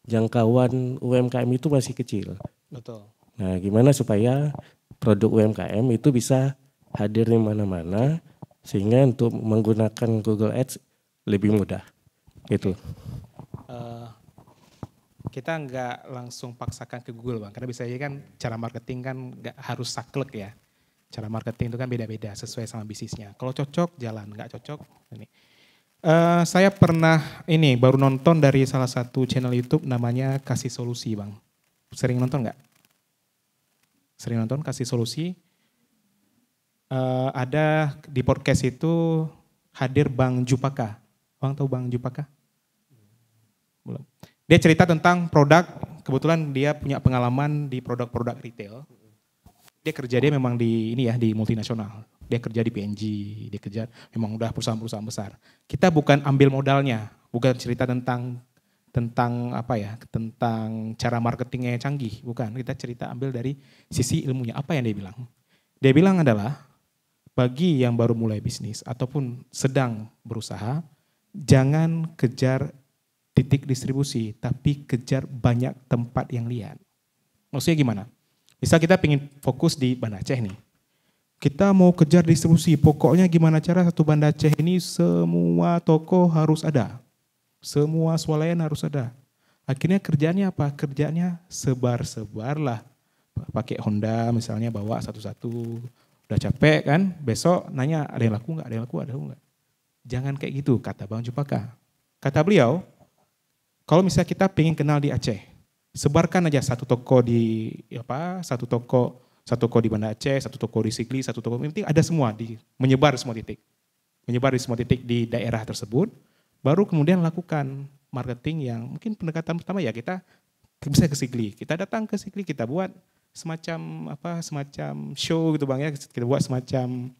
Speaker 7: jangkauan UMKM itu masih kecil.
Speaker 2: Betul.
Speaker 7: Nah, gimana supaya produk UMKM itu bisa hadir di mana-mana sehingga untuk menggunakan Google Ads lebih mudah. Gitu.
Speaker 2: Kita nggak langsung paksakan ke Google Bang, karena bisa aja kan cara marketing kan nggak harus saklek ya. Cara marketing itu kan beda-beda sesuai sama bisnisnya. Kalau cocok jalan, nggak cocok ini. Saya pernah baru nonton dari salah satu channel YouTube namanya Kasih Solusi Bang. Sering nonton nggak? Sering nonton Kasih Solusi. Ada di podcast itu hadir Bang Jupaka. Bang tahu Bang Jupaka? Belum. Dia cerita tentang produk, kebetulan dia punya pengalaman di produk-produk retail. Dia memang di multinasional. Dia kerja di P&G, dia kerja memang udah perusahaan-perusahaan besar. Kita bukan ambil modalnya, bukan cerita tentang cara marketingnya yang canggih, bukan. Kita cerita ambil dari sisi ilmunya. Apa yang dia bilang? Dia bilang adalah bagi yang baru mulai bisnis ataupun sedang berusaha, jangan kejar titik distribusi, tapi kejar banyak tempat yang lihat. Maksudnya gimana? Misal kita ingin fokus di Banda Aceh nih. Kita mau kejar distribusi, pokoknya gimana cara satu Banda Aceh ini semua toko harus ada. Semua swalayan harus ada. Akhirnya kerjaannya apa? Kerjaannya sebar-sebar lah. Pakai Honda misalnya bawa satu-satu. Udah capek kan, besok nanya ada yang laku nggak, ada yang laku, ada nggak. Jangan kayak gitu, kata Bang Jupaka. Kata beliau, kalau misalnya kita pengen kenal di Aceh, sebarkan aja satu toko di Banda Aceh, satu toko di Sigli, satu toko, yang penting ada semua menyebar di semua titik di daerah tersebut. Baru kemudian lakukan marketing yang mungkin pendekatan pertama ya kita bisa ke Sigli. Kita datang ke Sigli, kita buat semacam show gitu Bang ya. Kita buat semacam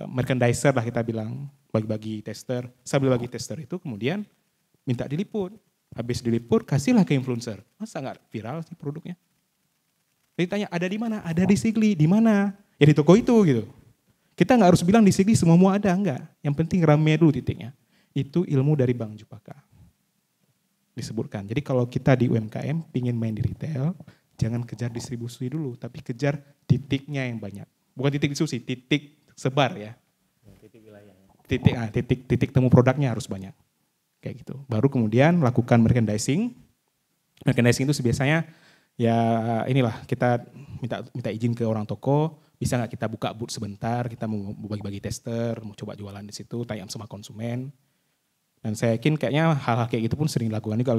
Speaker 2: merchandiser lah kita bilang, bagi-bagi tester. Sambil bagi tester itu kemudian minta diliput. Habis diliput kasihlah ke influencer. Masa nggak viral sih produknya? Jadi tanya ada di mana? Ada di Sigli. Di mana? Ya di toko itu gitu. Kita nggak harus bilang di Sigli semua ada, enggak. Yang penting rame dulu titiknya. Itu ilmu dari Bang Jupaka. Disebutkan. Jadi kalau kita di UMKM pingin main di retail, jangan kejar distribusi dulu, tapi kejar titiknya yang banyak. Bukan titik distribusi, titik sebar ya. Titik wilayah. Titik temu produknya harus banyak. Kayak gitu. Baru kemudian lakukan merchandising. Merchandising itu biasanya ya inilah kita minta izin ke orang toko, bisa nggak kita buka booth sebentar, kita mau bagi-bagi tester, mau coba jualan di situ, tayang sama konsumen. Dan saya yakin kayaknya hal-hal kayak gitu pun sering dilakukan juga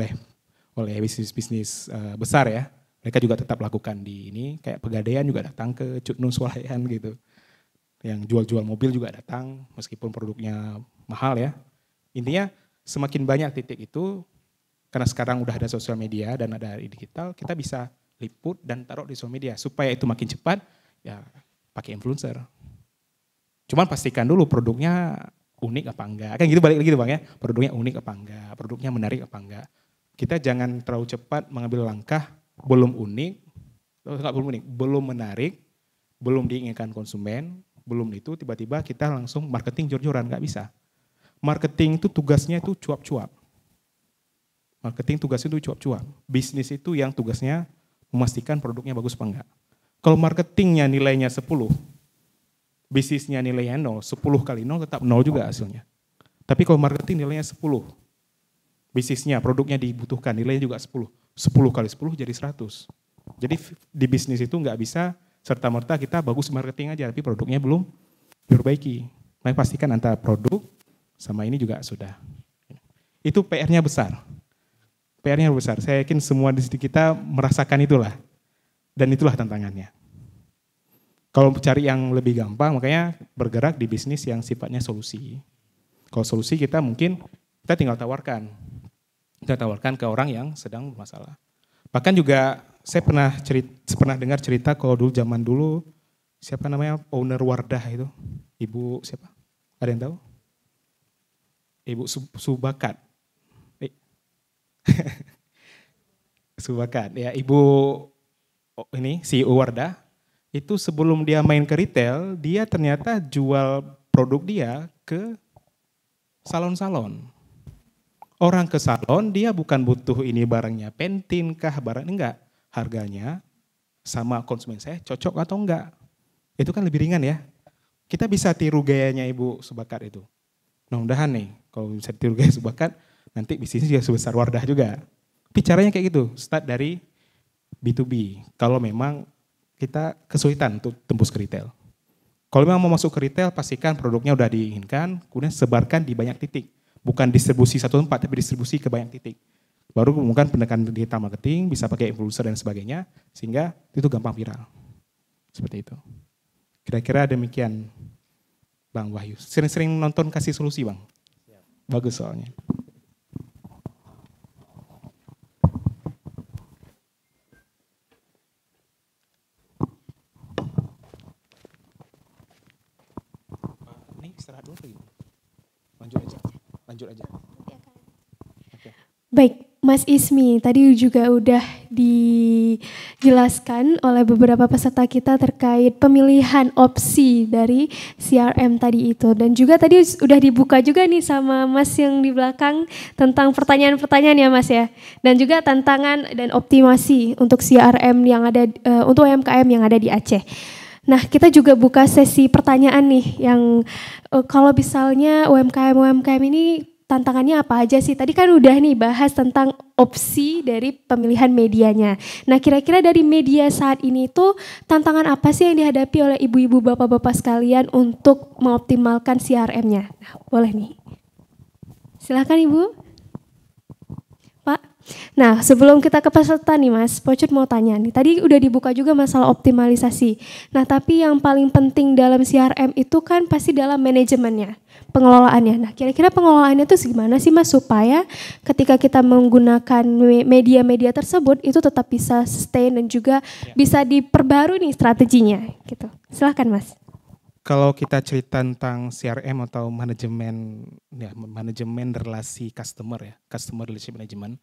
Speaker 2: oleh bisnis-bisnis besar ya. Mereka juga tetap lakukan di ini, kayak Pegadaian juga datang ke Cutnu Swalayan gitu. Yang jual-jual mobil juga datang, meskipun produknya mahal ya. Intinya semakin banyak titik itu, karena sekarang udah ada sosial media dan ada digital, kita bisa liput dan taruh di sosial media. Supaya itu makin cepat, ya pakai influencer. Cuman pastikan dulu produknya unik apa enggak. Kan gitu balik lagi tuh Bang ya, produknya unik apa enggak, produknya menarik apa enggak. Kita jangan terlalu cepat mengambil langkah belum unik, belum menarik, belum diinginkan konsumen, belum itu tiba-tiba kita langsung marketing jor-joran, nggak bisa. Marketing itu tugasnya itu cuap-cuap. Marketing tugasnya itu cuap-cuap. Bisnis itu yang tugasnya memastikan produknya bagus apa enggak. Kalau marketingnya nilainya 10, bisnisnya nilainya 0, 10 kali 0 tetap 0 juga hasilnya. Tapi kalau marketing nilainya 10, bisnisnya, produknya dibutuhkan, nilainya juga 10. 10 kali 10 jadi 100. Jadi di bisnis itu nggak bisa serta-merta kita bagus marketing aja, tapi produknya belum diperbaiki. Maka pastikan antara produk sama ini juga sudah. Itu PR-nya besar. PR-nya besar. Saya yakin semua di sini kita merasakan itulah. Dan itulah tantangannya. Kalau cari yang lebih gampang, makanya bergerak di bisnis yang sifatnya solusi. Kalau solusi kita mungkin kita tinggal tawarkan. Kita tawarkan ke orang yang sedang bermasalah. Bahkan juga saya pernah dengar cerita kalau dulu zaman dulu siapa namanya owner Wardah itu, Ibu siapa? Ada yang tahu? Ibu Subakat. Subakat ya, Ibu ini CEO Wardah itu sebelum dia main ke retail, dia ternyata jual produk dia ke salon-salon. Orang ke salon dia bukan butuh ini barangnya Pantene kah, barang enggak. Harganya sama konsumen saya cocok atau enggak. Itu kan lebih ringan ya. Kita bisa tiru gayanya Ibu Subakat itu. Mudah-mudahan nih kalau bisa tiru gaya Subakat nanti bisnisnya juga sebesar Wardah juga. Tapi caranya kayak gitu, start dari B2B. Kalau memang kita kesulitan untuk tembus ke retail. Kalau memang mau masuk ke retail pastikan produknya udah diinginkan, kemudian sebarkan di banyak titik. Bukan distribusi satu tempat, tapi distribusi ke banyak titik. Baru menggunakan pendekatan digital marketing, bisa pakai influencer dan sebagainya, sehingga itu gampang viral. Seperti itu. Kira-kira demikian Bang Wahyu. Sering-sering nonton Kasih Solusi Bang? Bagus soalnya. Ini istirahat dulu lagi. Lanjut aja. Okay.
Speaker 1: Baik, Mas Ismi, tadi juga udah dijelaskan oleh beberapa peserta kita terkait pemilihan opsi dari CRM tadi itu. Dan juga tadi udah dibuka juga nih sama Mas yang di belakang tentang pertanyaan-pertanyaan ya Mas ya. Dan juga tantangan dan optimasi untuk CRM yang ada, untuk UMKM yang ada di Aceh. Nah, kita juga buka sesi pertanyaan nih yang kalau misalnya UMKM ini tantangannya apa aja sih? Tadi kan udah nih bahas tentang opsi dari pemilihan medianya. Nah, kira-kira dari media saat ini tuh tantangan apa sih yang dihadapi oleh ibu-ibu, bapak-bapak sekalian untuk mengoptimalkan CRM-nya? Nah, boleh nih. Silakan Ibu. Pak. Nah, sebelum kita ke peserta nih Mas, Pocut mau tanya nih. Tadi udah dibuka juga masalah optimalisasi. Nah, tapi yang paling penting dalam CRM itu kan pasti dalam manajemennya, pengelolaannya. Nah, kira-kira pengelolaannya itu gimana sih Mas supaya ketika kita menggunakan media-media tersebut itu tetap bisa sustain dan juga bisa diperbarui nih strateginya gitu. Silakan Mas.
Speaker 2: kalau kita cerita tentang CRM atau manajemen relasi customer ya, customer relationship management,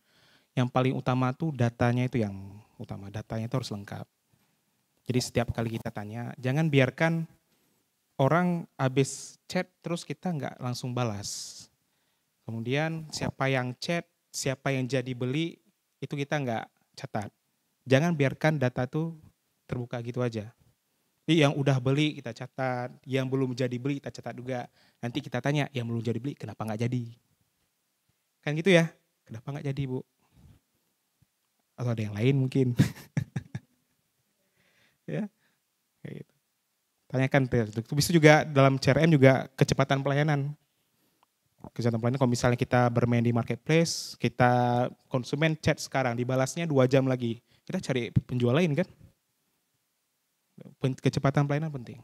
Speaker 2: yang paling utama tuh datanya itu yang utama, datanya itu harus lengkap. Jadi setiap kali kita tanya, jangan biarkan orang habis chat terus kita nggak langsung balas. Kemudian siapa yang chat, siapa yang jadi beli, itu kita nggak catat. Jangan biarkan data tuh terbuka gitu aja. Jadi yang udah beli kita catat, yang belum jadi beli kita catat juga. Nanti kita tanya, yang belum jadi beli kenapa nggak jadi? Kan gitu ya, kenapa nggak jadi Bu? Atau ada yang lain mungkin. Ya, kayak gitu. Tanyakan, bisa juga dalam CRM juga kecepatan pelayanan. Kecepatan pelayanan kalau misalnya kita bermain di marketplace, kita konsumen chat sekarang, dibalasnya 2 jam lagi. Kita cari penjual lain kan? Kecepatan pelayanan penting.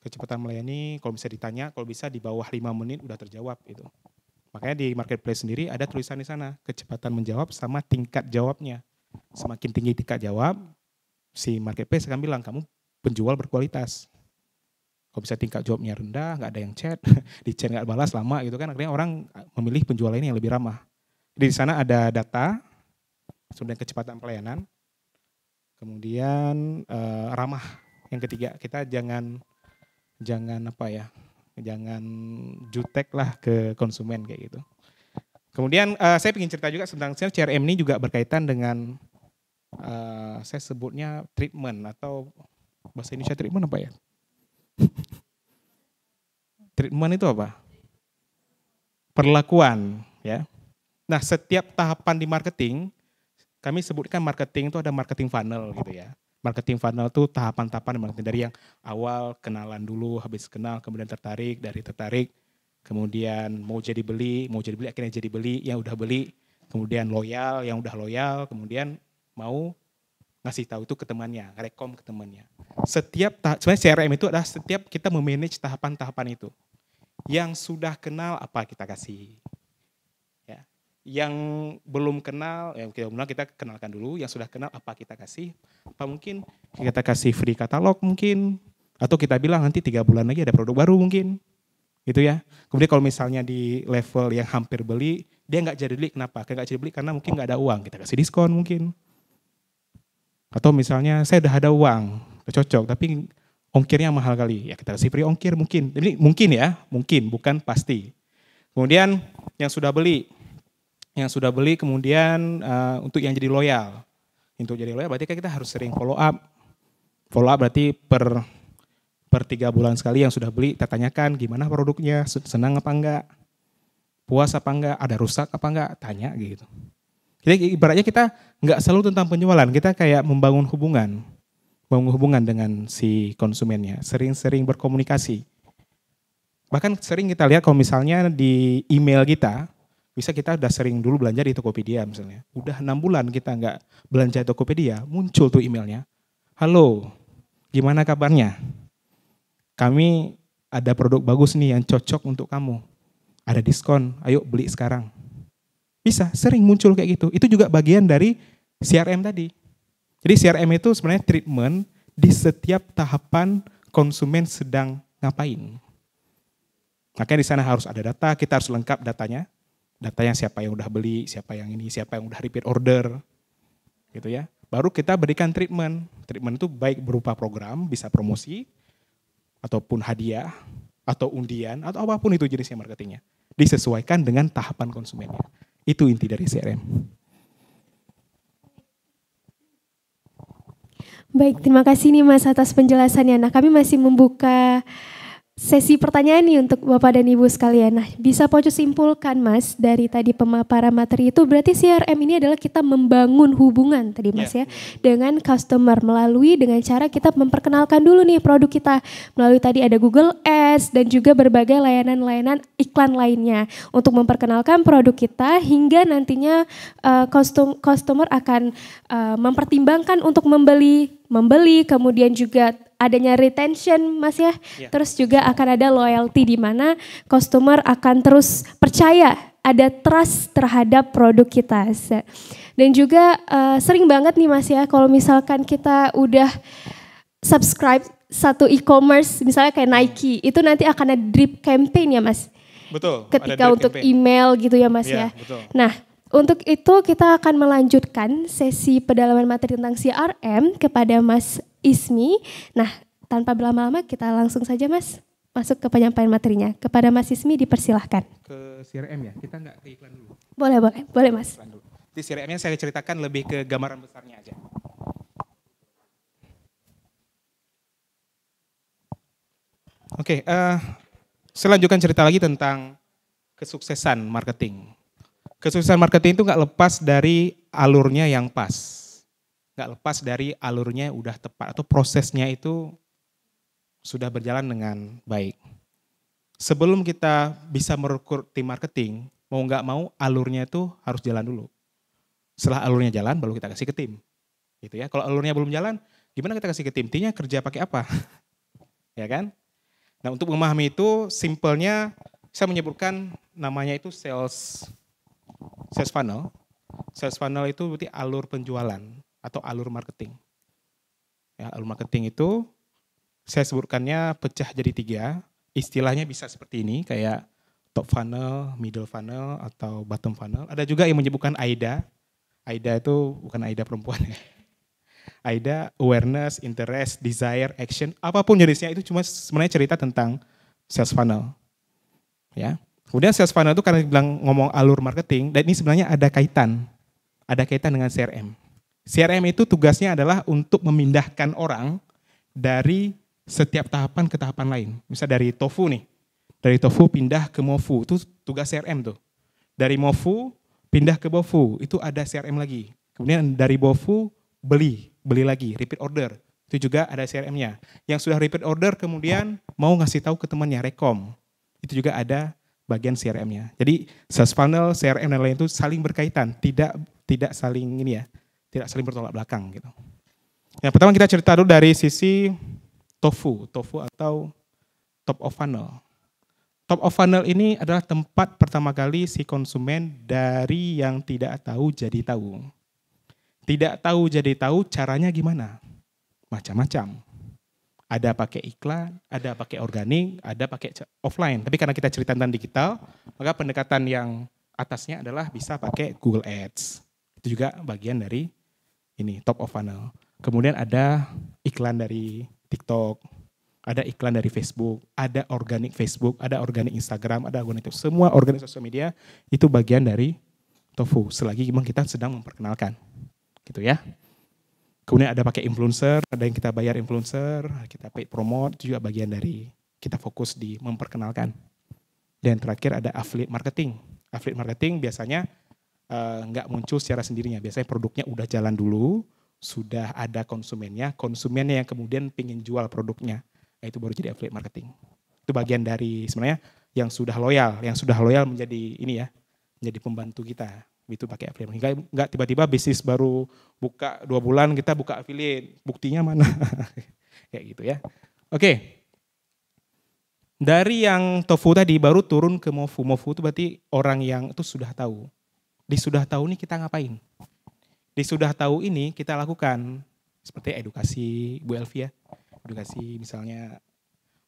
Speaker 2: Kecepatan melayani kalau bisa ditanya, kalau bisa di bawah 5 menit udah terjawab gitu. Makanya di marketplace sendiri ada tulisan di sana, kecepatan menjawab sama tingkat jawabnya. Semakin tinggi tingkat jawab, si marketplace akan bilang kamu penjual berkualitas. Kalau bisa tingkat jawabnya rendah, nggak ada yang chat, di chat nggak balas lama gitu kan, akhirnya orang memilih penjual ini yang lebih ramah. Jadi di sana ada data, kemudian kecepatan pelayanan, kemudian ramah. Yang ketiga, kita jangan jutek lah ke konsumen kayak gitu. Kemudian saya ingin cerita juga tentang CRM ini juga berkaitan dengan saya sebutnya treatment atau bahasa Indonesia treatment apa ya? Treatment itu apa? Perlakuan ya. Nah, setiap tahapan di marketing, kami sebutkan marketing itu ada marketing funnel gitu ya. Marketing funnel itu tahapan-tahapan marketing dari yang awal kenalan dulu, habis kenal, kemudian tertarik, dari tertarik, kemudian mau jadi beli, akhirnya jadi beli, yang udah beli, kemudian loyal, yang udah loyal, kemudian mau ngasih tahu itu ke temannya, rekom ke temannya. Sebenarnya CRM itu adalah setiap kita memanage tahapan-tahapan itu. Yang sudah kenal apa kita kasih. Ya. Yang belum kenal, kita kenalkan dulu. Yang sudah kenal apa kita kasih. Apa mungkin kita kasih free katalog mungkin. Atau kita bilang nanti 3 bulan lagi ada produk baru mungkin. Gitu ya. Kemudian kalau misalnya di level yang hampir beli, dia nggak jadi beli. Kenapa? Nggak jadi beli karena mungkin nggak ada uang. Kita kasih diskon mungkin. Atau misalnya saya udah ada uang, cocok, tapi ongkirnya mahal kali. Ya kita kasih free ongkir mungkin. Jadi mungkin ya, mungkin, bukan pasti. Kemudian yang sudah beli kemudian untuk yang jadi loyal. Untuk jadi loyal berarti kita harus sering follow up. Follow up berarti per 3 bulan sekali yang sudah beli, kita tanyakan gimana produknya, senang apa enggak, puas apa enggak, ada rusak apa enggak, tanya gitu. Jadi ibaratnya kita nggak selalu tentang penjualan, kita kayak membangun hubungan dengan si konsumennya, sering-sering berkomunikasi. Bahkan sering kita lihat kalau misalnya di email kita, bisa kita udah sering dulu belanja di Tokopedia misalnya. Udah 6 bulan kita nggak belanja di Tokopedia, muncul tuh emailnya. Halo, gimana kabarnya? Kami ada produk bagus nih yang cocok untuk kamu. Ada diskon, ayo beli sekarang. Bisa, sering muncul kayak gitu. Itu juga bagian dari CRM tadi. Jadi CRM itu sebenarnya treatment di setiap tahapan konsumen sedang ngapain. Makanya di sana harus ada data, kita harus lengkap datanya. Datanya siapa yang udah beli, siapa yang ini, siapa yang udah repeat order. Gitu ya. Baru kita berikan treatment. Treatment itu baik berupa program, bisa promosi, ataupun hadiah, atau undian, atau apapun itu jenisnya marketingnya. Disesuaikan dengan tahapan konsumennya. Itu inti dari CRM.
Speaker 1: Baik, terima kasih nih Mas atas penjelasannya. Nah, kami masih membuka sesi pertanyaan nih untuk Bapak dan Ibu sekalian. Nah, bisa Poco simpulkan Mas dari tadi pemaparan materi itu berarti CRM ini adalah kita membangun hubungan tadi Mas ya dengan customer melalui dengan cara kita memperkenalkan dulu nih produk kita melalui tadi ada Google Ads dan juga berbagai layanan-layanan iklan lainnya untuk memperkenalkan produk kita hingga nantinya customer akan mempertimbangkan untuk membeli kemudian juga adanya retention Mas ya. Terus juga akan ada loyalty di mana customer akan terus percaya, ada trust terhadap produk kita. Dan juga sering banget nih Mas ya kalau misalkan kita udah subscribe satu e-commerce misalnya kayak Nike, itu nanti akan ada drip campaign ya Mas?
Speaker 2: Betul.
Speaker 1: Ketika untuk campaign. Email gitu ya Mas ya.
Speaker 2: Betul.
Speaker 1: Nah, untuk itu kita akan melanjutkan sesi pedalaman materi tentang CRM kepada Mas Ismi. Nah, tanpa berlama-lama kita langsung saja Mas masuk ke penyampaian materinya. Kepada Mas Ismi dipersilahkan.
Speaker 2: Ke CRM ya, kita nggak ke iklan dulu.
Speaker 1: Boleh Mas.
Speaker 2: Di CRM-nya saya ceritakan lebih ke gambaran besarnya aja. Oke, saya lanjutkan cerita lagi tentang kesuksesan marketing. Kesuksesan marketing itu nggak lepas dari alurnya yang pas. Nggak lepas dari alurnya udah tepat atau prosesnya itu sudah berjalan dengan baik. Sebelum kita bisa merekrut tim marketing, mau nggak mau alurnya itu harus jalan dulu. Setelah alurnya jalan, baru kita kasih ke tim. Gitu ya. Kalau alurnya belum jalan, gimana kita kasih ke tim? Timnya kerja pakai apa? Ya kan? Nah, untuk memahami itu, simpelnya saya menyebutkan namanya itu sales funnel. Sales funnel itu berarti alur penjualan atau alur marketing. Ya, alur marketing itu saya sebutkannya pecah jadi 3. Istilahnya bisa seperti ini, kayak top funnel, middle funnel, atau bottom funnel. Ada juga yang menyebutkan AIDA. AIDA itu bukan AIDA perempuan ya. AIDA, awareness, interest, desire, action, apapun jenisnya itu cuma sebenarnya cerita tentang sales funnel. Ya. Kemudian sales funnel itu karena bilang ngomong alur marketing, dan ini sebenarnya ada kaitan dengan CRM. CRM itu tugasnya adalah untuk memindahkan orang dari setiap tahapan ke tahapan lain. Misal dari tofu nih, dari tofu pindah ke mofu, itu tugas CRM tuh. Dari mofu pindah ke bofu, itu ada CRM lagi. Kemudian dari bofu beli lagi, repeat order. Itu juga ada CRM-nya. Yang sudah repeat order kemudian mau ngasih tahu ke temannya, rekom. Itu juga ada bagian CRM-nya. Jadi sales funnel, CRM dan lain itu saling berkaitan, tidak saling tidak saling bertolak belakang gitu. Yang pertama kita cerita dulu dari sisi tofu atau top of funnel. Top of funnel ini adalah tempat pertama kali si konsumen dari yang tidak tahu jadi tahu. Tidak tahu jadi tahu caranya gimana? Macam-macam. Ada pakai iklan, ada pakai organik, ada pakai offline. Tapi karena kita cerita tentang digital, maka pendekatan yang atasnya adalah bisa pakai Google Ads. Itu juga bagian dari ini top of funnel. Kemudian ada iklan dari TikTok, ada iklan dari Facebook, ada organik Facebook, ada organik Instagram, ada organik itu. Semua organik sosial media itu bagian dari tofu. Selagi memang kita sedang memperkenalkan. Gitu ya. Kemudian ada pakai influencer, ada yang kita bayar influencer, kita paid promote, itu juga bagian dari kita fokus di memperkenalkan. Dan terakhir ada affiliate marketing. Affiliate marketing biasanya nggak muncul secara sendirinya. Biasanya produknya udah jalan dulu, sudah ada konsumennya yang kemudian pengen jual produknya. Nah, itu baru jadi affiliate marketing. Itu bagian dari sebenarnya yang sudah loyal menjadi ini ya, menjadi pembantu kita. Itu pakai affiliate. Enggak tiba-tiba bisnis baru buka 2 bulan kita buka affiliate. Buktinya mana? Kayak gitu ya. Oke. Dari yang tofu tadi baru turun ke mofu. Mofu itu berarti orang yang itu sudah tahu. Di sudah tahu ini kita ngapain? Di sudah tahu ini kita lakukan seperti edukasi Bu Elvi ya. Edukasi misalnya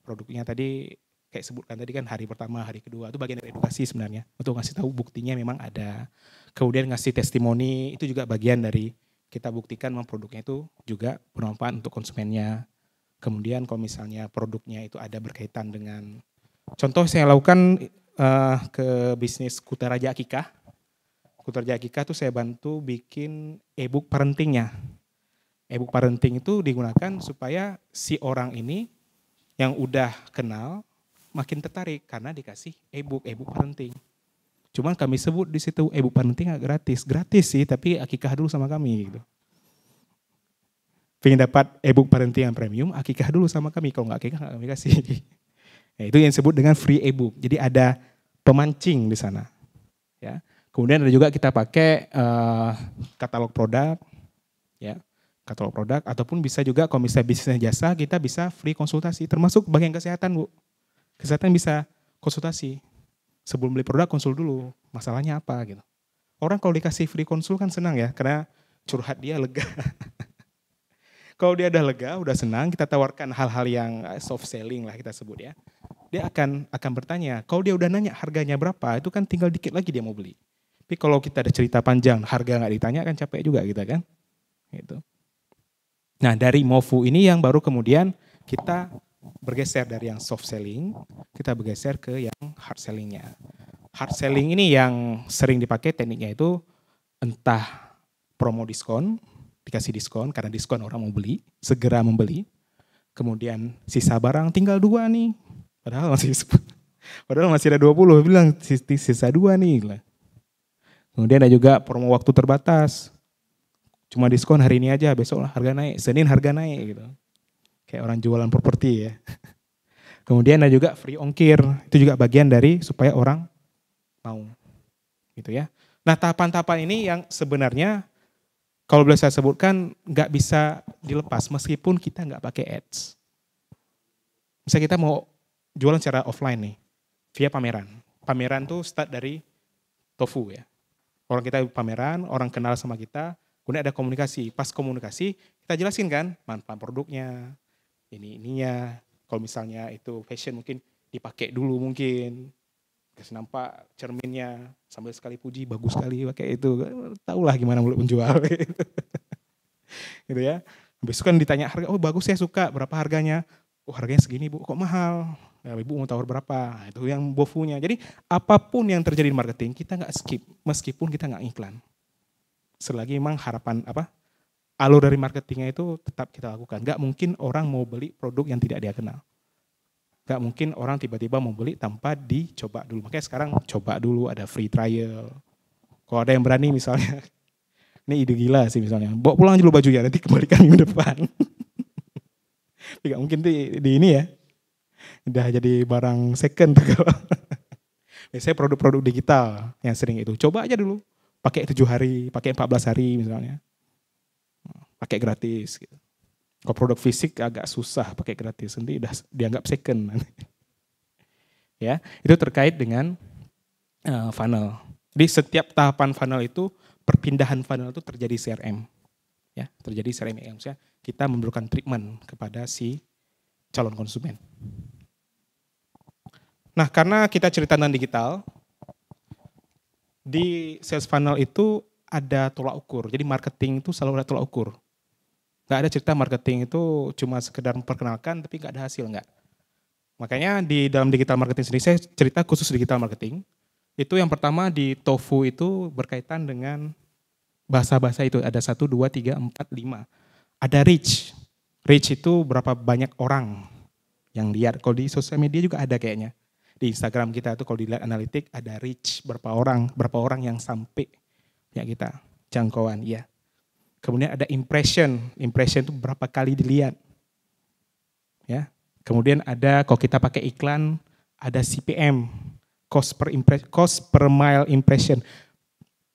Speaker 2: produknya tadi kayak sebutkan tadi kan hari pertama, hari kedua, itu bagian dari edukasi sebenarnya. Untuk ngasih tahu buktinya memang ada. Kemudian ngasih testimoni, itu juga bagian dari kita buktikan memang produknya itu juga bermanfaat untuk konsumennya. Kemudian kalau misalnya produknya itu ada berkaitan dengan, contoh saya lakukan ke bisnis Kuta Raja Akikah. Kuta Raja Akikah itu saya bantu bikin e-book parentingnya. E-book parenting itu digunakan supaya si orang ini yang udah kenal, makin tertarik karena dikasih e-book parenting. Cuman kami sebut di situ e-book parenting gratis sih, tapi akikah dulu sama kami gitu. Pengen dapat e-book parenting yang premium, akikah dulu sama kami. Kalau nggak akikah nggak kami kasih. Nah, itu yang disebut dengan free e-book. Jadi ada pemancing di sana. Ya. Kemudian ada juga kita pakai katalog produk, ya. Katalog produk, ataupun bisa juga kalau misalnya bisnis jasa kita bisa free konsultasi, termasuk bagian kesehatan Bu. Kesehatan bisa konsultasi. Sebelum beli produk konsul dulu, masalahnya apa gitu. Orang kalau dikasih free konsul kan senang ya, karena curhat dia lega. Kalau dia udah lega, udah senang, kita tawarkan hal-hal yang soft selling lah kita sebut ya. Dia akan bertanya, kalau dia udah nanya harganya berapa, itu kan tinggal dikit lagi dia mau beli. Tapi kalau kita ada cerita panjang, harga nggak ditanya kan capek juga kita kan. Gitu. Nah dari Mofu ini yang baru kemudian kita bergeser dari yang soft selling, kita bergeser ke yang hard sellingnya. Hard selling ini yang sering dipakai tekniknya itu entah promo diskon, dikasih diskon karena diskon orang mau beli, segera membeli. Kemudian sisa barang tinggal 2 nih, padahal masih ada 20, bilang sisa 2 nih. Kemudian ada juga promo waktu terbatas, cuma diskon hari ini aja, besok harga naik, Senin harga naik gitu. Kayak orang jualan properti ya. Kemudian ada juga free ongkir, itu juga bagian dari supaya orang mau gitu ya. Nah tahapan-tahapan ini yang sebenarnya kalau boleh saya sebutkan nggak bisa dilepas meskipun kita nggak pakai ads. Misalnya kita mau jualan secara offline nih, via pameran. Pameran tuh start dari Tofu ya. Orang kita pameran, orang kenal sama kita, kemudian ada komunikasi. Pas komunikasi kita jelasin kan manfaat produknya, ininya. Kalau misalnya itu fashion mungkin dipakai dulu mungkin. Kasih nampak cerminnya, sambil sekali puji, bagus sekali pakai itu. Tahulah gimana mulut penjual. Gitu ya. Besok kan ditanya harga, oh bagus saya suka, berapa harganya? Oh harganya segini Bu, kok mahal? Ya, Ibu mau tawar berapa? Itu yang bofunya. Jadi apapun yang terjadi di marketing, kita nggak skip, meskipun kita nggak iklan. Selagi memang harapan alur dari marketingnya itu tetap kita lakukan. Nggak mungkin orang mau beli produk yang tidak dia kenal. Gak mungkin orang tiba-tiba mau beli tanpa dicoba dulu. Makanya sekarang coba dulu, ada free trial. Kalau ada yang berani misalnya, ini ide gila sih misalnya, bawa pulang dulu bajunya, nanti kembalikan minggu depan. Gak mungkin di ini ya, udah jadi barang second. Biasanya produk-produk digital yang sering itu, coba aja dulu. Pakai 7 hari, pakai 14 hari misalnya. Pakai gratis gitu. Kalau produk fisik agak susah pakai gratis, nanti udah dianggap second. Ya, itu terkait dengan funnel. Jadi setiap tahapan funnel itu, perpindahan funnel itu terjadi CRM. Ya, terjadi CRM. Maksudnya kita memberikan treatment kepada si calon konsumen. Nah, karena kita cerita tentang digital, di sales funnel itu ada tolak ukur. Jadi marketing itu selalu ada tolak ukur. Gak ada cerita marketing itu cuma sekedar memperkenalkan tapi gak ada hasil, enggak. Makanya di dalam digital marketing sendiri saya cerita khusus digital marketing. Itu yang pertama di Tofu itu berkaitan dengan bahasa-bahasa itu. Ada 1, 2, 3, 4, 5. Ada reach. Reach itu berapa banyak orang yang lihat. Kalau di sosial media juga ada kayaknya. Di Instagram kita itu kalau dilihat analitik ada reach berapa orang yang sampai ya kita jangkauan ya. Kemudian ada impression itu berapa kali dilihat. Ya. Kemudian ada kalau kita pakai iklan ada CPM, cost per mile impression.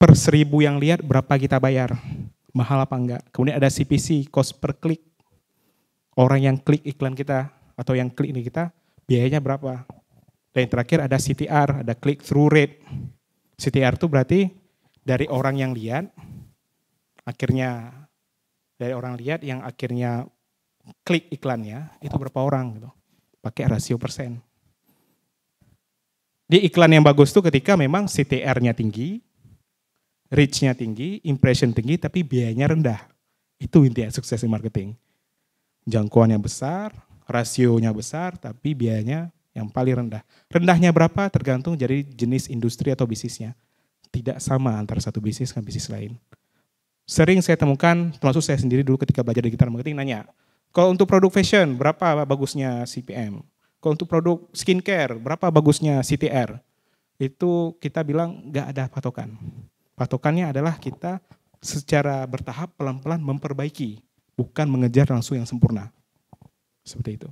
Speaker 2: Per 1000 yang lihat berapa kita bayar? Mahal apa enggak? Kemudian ada CPC, cost per klik. Orang yang klik iklan kita atau yang klik ini kita biayanya berapa? Dan yang terakhir ada CTR, ada click through rate. CTR itu berarti dari orang yang lihat yang akhirnya klik iklannya itu berapa orang gitu. Pakai rasio persen. Di iklan yang bagus tuh ketika memang CTR-nya tinggi, reach-nya tinggi, impression tinggi tapi biayanya rendah. Itu intinya sukses di marketing. Jangkauannya besar, rasionya besar tapi biayanya yang paling rendah. Rendahnya berapa tergantung dari jenis industri atau bisnisnya. Tidak sama antara satu bisnis dengan bisnis lain. Sering saya temukan, termasuk saya sendiri dulu ketika belajar digital marketing nanya, kalau untuk produk fashion berapa bagusnya CPM? Kalau untuk produk skincare berapa bagusnya CTR? Itu kita bilang nggak ada patokan. Patokannya adalah kita secara bertahap pelan-pelan memperbaiki, bukan mengejar langsung yang sempurna. Seperti itu.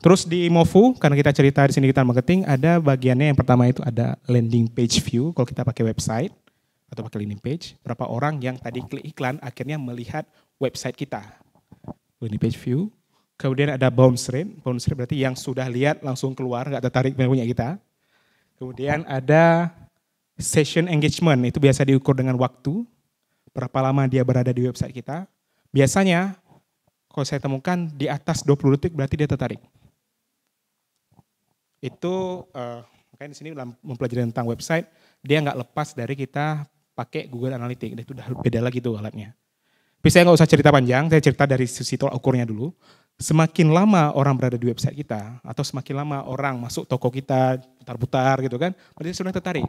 Speaker 2: Terus di Mofu, karena kita cerita di sini digital marketing, ada bagiannya yang pertama itu ada landing page view kalau kita pakai website. Atau pakai landing page, berapa orang yang tadi klik iklan akhirnya melihat website kita. Landing page view. Kemudian ada bounce rate berarti yang sudah lihat langsung keluar, nggak tertarik punya kita. Kemudian ada session engagement, itu biasa diukur dengan waktu, berapa lama dia berada di website kita. Biasanya kalau saya temukan di atas 20 detik berarti dia tertarik. Itu makanya di sini mempelajari tentang website, dia nggak lepas dari kita pakai Google Analytics. Itu udah beda lagi tuh alatnya. Tapi saya nggak usah cerita panjang, saya cerita dari sisi tolak ukurnya dulu. Semakin lama orang berada di website kita, atau semakin lama orang masuk toko kita, putar-putar gitu kan, berarti sudah tertarik.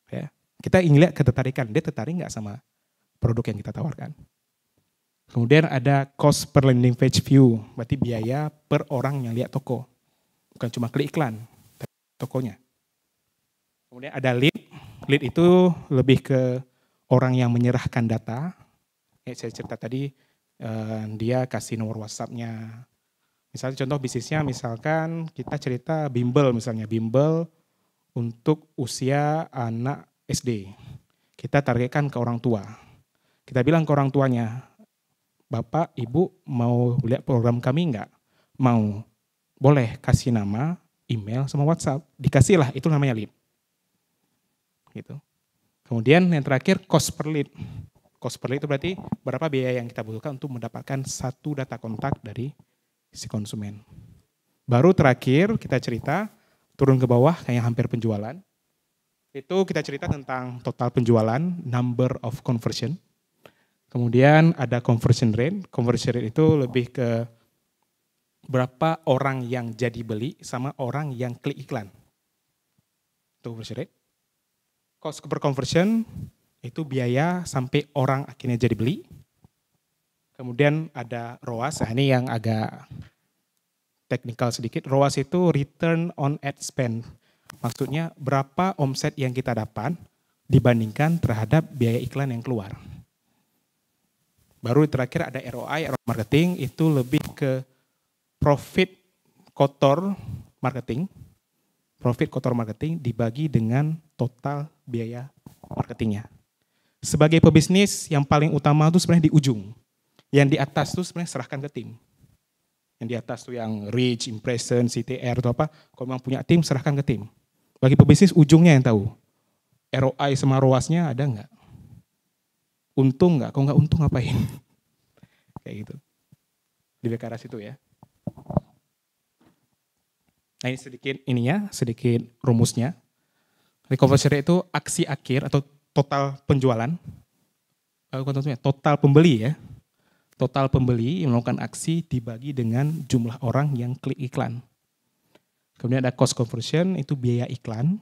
Speaker 2: Ya. Kita ingin lihat ketertarikan, dia tertarik nggak sama produk yang kita tawarkan. Kemudian ada cost per landing page view, berarti biaya per orang yang lihat toko. Bukan cuma klik iklan, tapi tokonya. Kemudian ada lead, lead itu lebih ke orang yang menyerahkan data. Saya cerita tadi, dia kasih nomor WhatsApp-nya. Misalnya contoh bisnisnya, misalkan kita cerita bimbel misalnya, bimbel untuk usia anak SD. Kita targetkan ke orang tua. Kita bilang ke orang tuanya, Bapak, Ibu mau lihat program kami enggak? Mau. Boleh kasih nama, email, sama WhatsApp. Dikasihlah, itu namanya lead. Gitu. Kemudian yang terakhir, cost per lead. Cost per lead itu berarti berapa biaya yang kita butuhkan untuk mendapatkan satu data kontak dari si konsumen. Baru terakhir kita cerita, turun ke bawah kayak hampir penjualan. Itu kita cerita tentang total penjualan, number of conversion. Kemudian ada conversion rate. Conversion rate itu lebih ke berapa orang yang jadi beli sama orang yang klik iklan. Itu conversion rate. Cost per conversion itu biaya sampai orang akhirnya jadi beli. Kemudian ada ROAS, nah ini yang agak teknikal sedikit. ROAS itu return on ad spend. Maksudnya berapa omset yang kita dapat dibandingkan terhadap biaya iklan yang keluar. Baru terakhir ada ROI, ROI marketing, itu lebih ke profit kotor marketing. Profit kotor marketing dibagi dengan total biaya marketingnya. Sebagai pebisnis yang paling utama itu sebenarnya di ujung. Yang di atas itu sebenarnya serahkan ke tim. Yang di atas itu yang reach, impression, CTR atau apa. Kalau memang punya tim, serahkan ke tim. Bagi pebisnis ujungnya yang tahu. ROI sama ROAS-nya ada nggak? Untung nggak? Kalau nggak untung ngapain? Kayak gitu. Di BKRA situ ya. Nah ini sedikit rumusnya. Conversion rate itu aksi akhir atau total penjualan, total pembeli ya. Total pembeli yang melakukan aksi dibagi dengan jumlah orang yang klik iklan. Kemudian ada cost conversion, itu biaya iklan,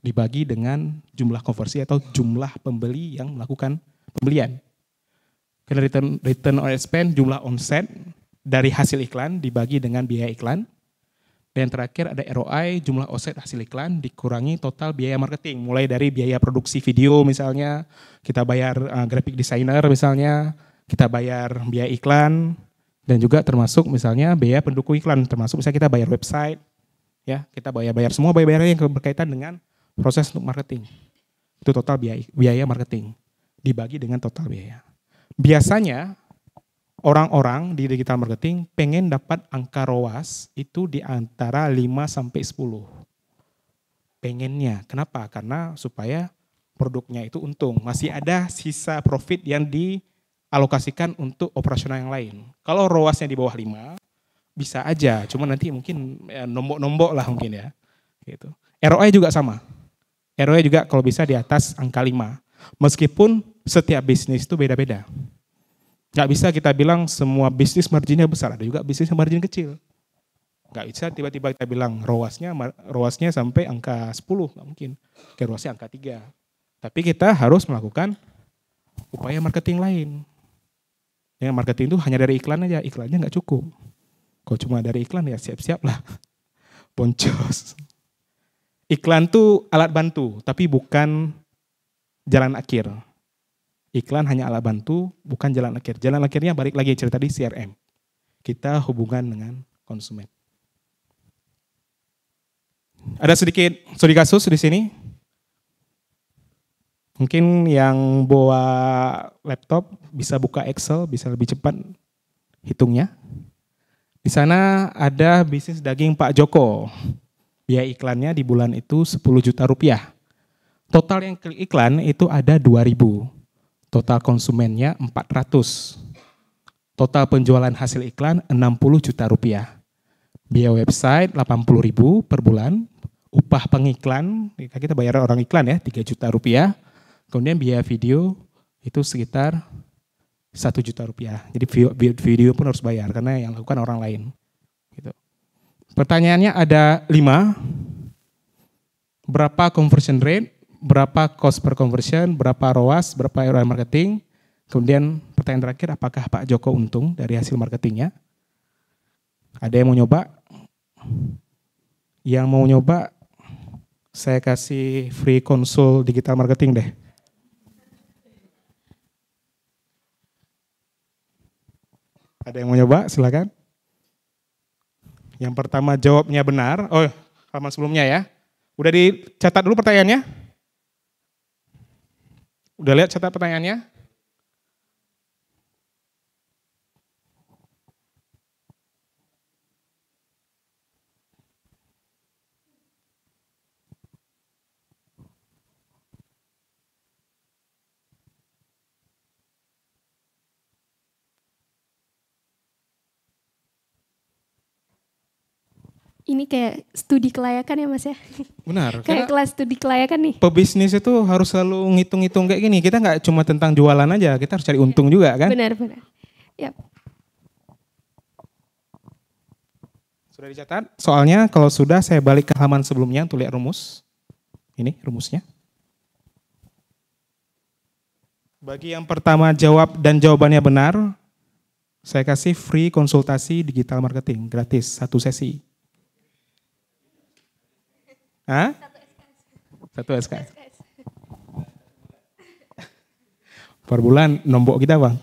Speaker 2: dibagi dengan jumlah konversi atau jumlah pembeli yang melakukan pembelian. Kemudian return on ad spend, jumlah omset dari hasil iklan dibagi dengan biaya iklan. Dan terakhir ada ROI, jumlah omset hasil iklan dikurangi total biaya marketing. Mulai dari biaya produksi video misalnya, kita bayar graphic designer misalnya, kita bayar biaya iklan, dan juga termasuk misalnya biaya pendukung iklan, termasuk misalnya kita bayar website, ya kita bayar semua bayar yang berkaitan dengan proses untuk marketing. Itu total biaya marketing, dibagi dengan total biaya. Biasanya, orang-orang di digital marketing pengen dapat angka ROAS itu di antara 5-10. Pengennya. Kenapa? Karena supaya produknya itu untung. Masih ada sisa profit yang dialokasikan untuk operasional yang lain. Kalau ROAS-nya di bawah 5, bisa aja. Cuma nanti mungkin nombok-nombok lah mungkin ya. Gitu. ROI juga sama. ROI juga kalau bisa di atas angka 5. Meskipun setiap bisnis itu beda-beda. Nggak bisa kita bilang semua bisnis marginnya besar, ada juga bisnis margin kecil. Nggak bisa tiba-tiba kita bilang ROAS-nya sampai angka 10, nggak mungkin. ROAS-nya angka 3. Tapi kita harus melakukan upaya marketing lain. Ya, marketing itu hanya dari iklan aja, iklannya nggak cukup. Kalau cuma dari iklan ya siap-siap lah. Boncos. Iklan tuh alat bantu, tapi bukan jalan akhir. Iklan hanya alat bantu, bukan jalan akhir. Jalan akhirnya balik lagi cerita di CRM. Kita hubungan dengan konsumen. Ada sedikit studi kasus di sini. Mungkin yang bawa laptop bisa buka Excel, bisa lebih cepat hitungnya. Di sana ada bisnis daging Pak Joko. Biaya iklannya di bulan itu 10 juta rupiah. Total yang klik iklan itu ada 2.000. Total konsumennya 400. Total penjualan hasil iklan 60 juta rupiah. Biaya website 80.000 per bulan. Upah pengiklan, kita bayar orang iklan ya, 3 juta rupiah. Kemudian biaya video itu sekitar 1 juta rupiah. Jadi video pun harus bayar karena yang lakukan orang lain. Gitu. Pertanyaannya ada 5. Berapa conversion rate, berapa cost per conversion, berapa ROAS, berapa ROI marketing. Kemudian pertanyaan terakhir, apakah Pak Joko untung dari hasil marketingnya? Ada yang mau nyoba? Yang mau nyoba, saya kasih free konsul digital marketing deh. Ada yang mau nyoba? Silakan. Yang pertama jawabnya benar. Oh, halaman sebelumnya ya. Udah dicatat dulu pertanyaannya? Udah lihat catat pertanyaannya?
Speaker 1: Ini kayak studi kelayakan ya Mas ya?
Speaker 2: Benar.
Speaker 1: Kayak kelas studi kelayakan nih.
Speaker 2: Pebisnis itu harus selalu ngitung-ngitung kayak gini. Kita nggak cuma tentang jualan aja, kita harus cari untung juga kan?
Speaker 1: Benar. Yap.
Speaker 2: Sudah dicatat? Soalnya kalau sudah saya balik ke halaman sebelumnya untuk lihat rumus. Ini rumusnya. Bagi yang pertama jawab dan jawabannya benar, saya kasih free konsultasi digital marketing, gratis, 1 sesi. Hah? 1 SKS. Per bulan nombok kita Bang.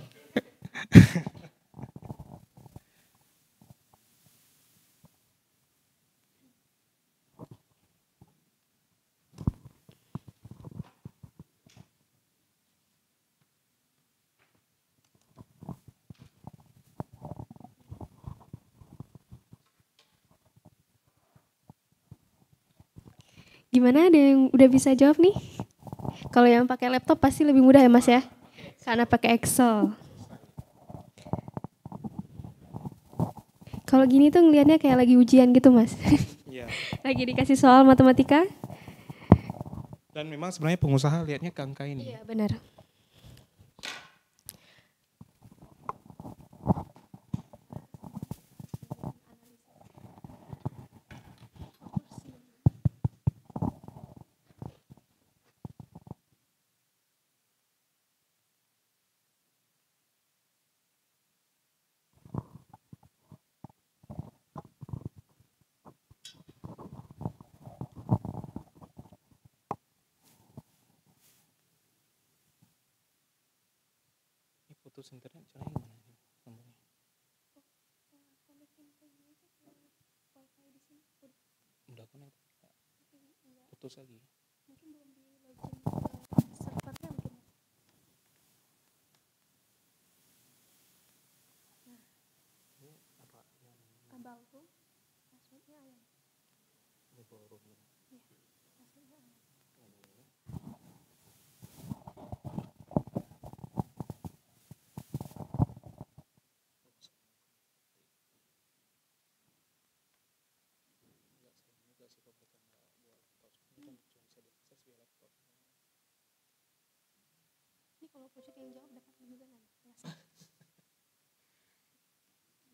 Speaker 1: Gimana, ada yang udah bisa jawab nih? Kalau yang pakai laptop pasti lebih mudah ya Mas ya? Karena pakai Excel. Kalau gini tuh ngelihatnya kayak lagi ujian gitu Mas.
Speaker 2: Iya.
Speaker 1: Lagi dikasih soal matematika.
Speaker 2: Dan memang sebenarnya pengusaha lihatnya ke angka ini.
Speaker 1: Iya benar.
Speaker 2: Putus internet caranya gimana? Udah connect. Putus lagi.
Speaker 1: Mungkin belum di login ke servernya mungkin. Nah. Abang tuh passwordnya ayam. Iya, passwordnya ayam. Ini kalau project yang jawab dapat juga kan? Ya.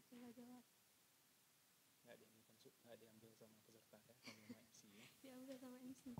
Speaker 1: Tinggal jawab.
Speaker 2: Nggak diambil sama peserta ya, sama MC ya.
Speaker 1: Diambil sama MC.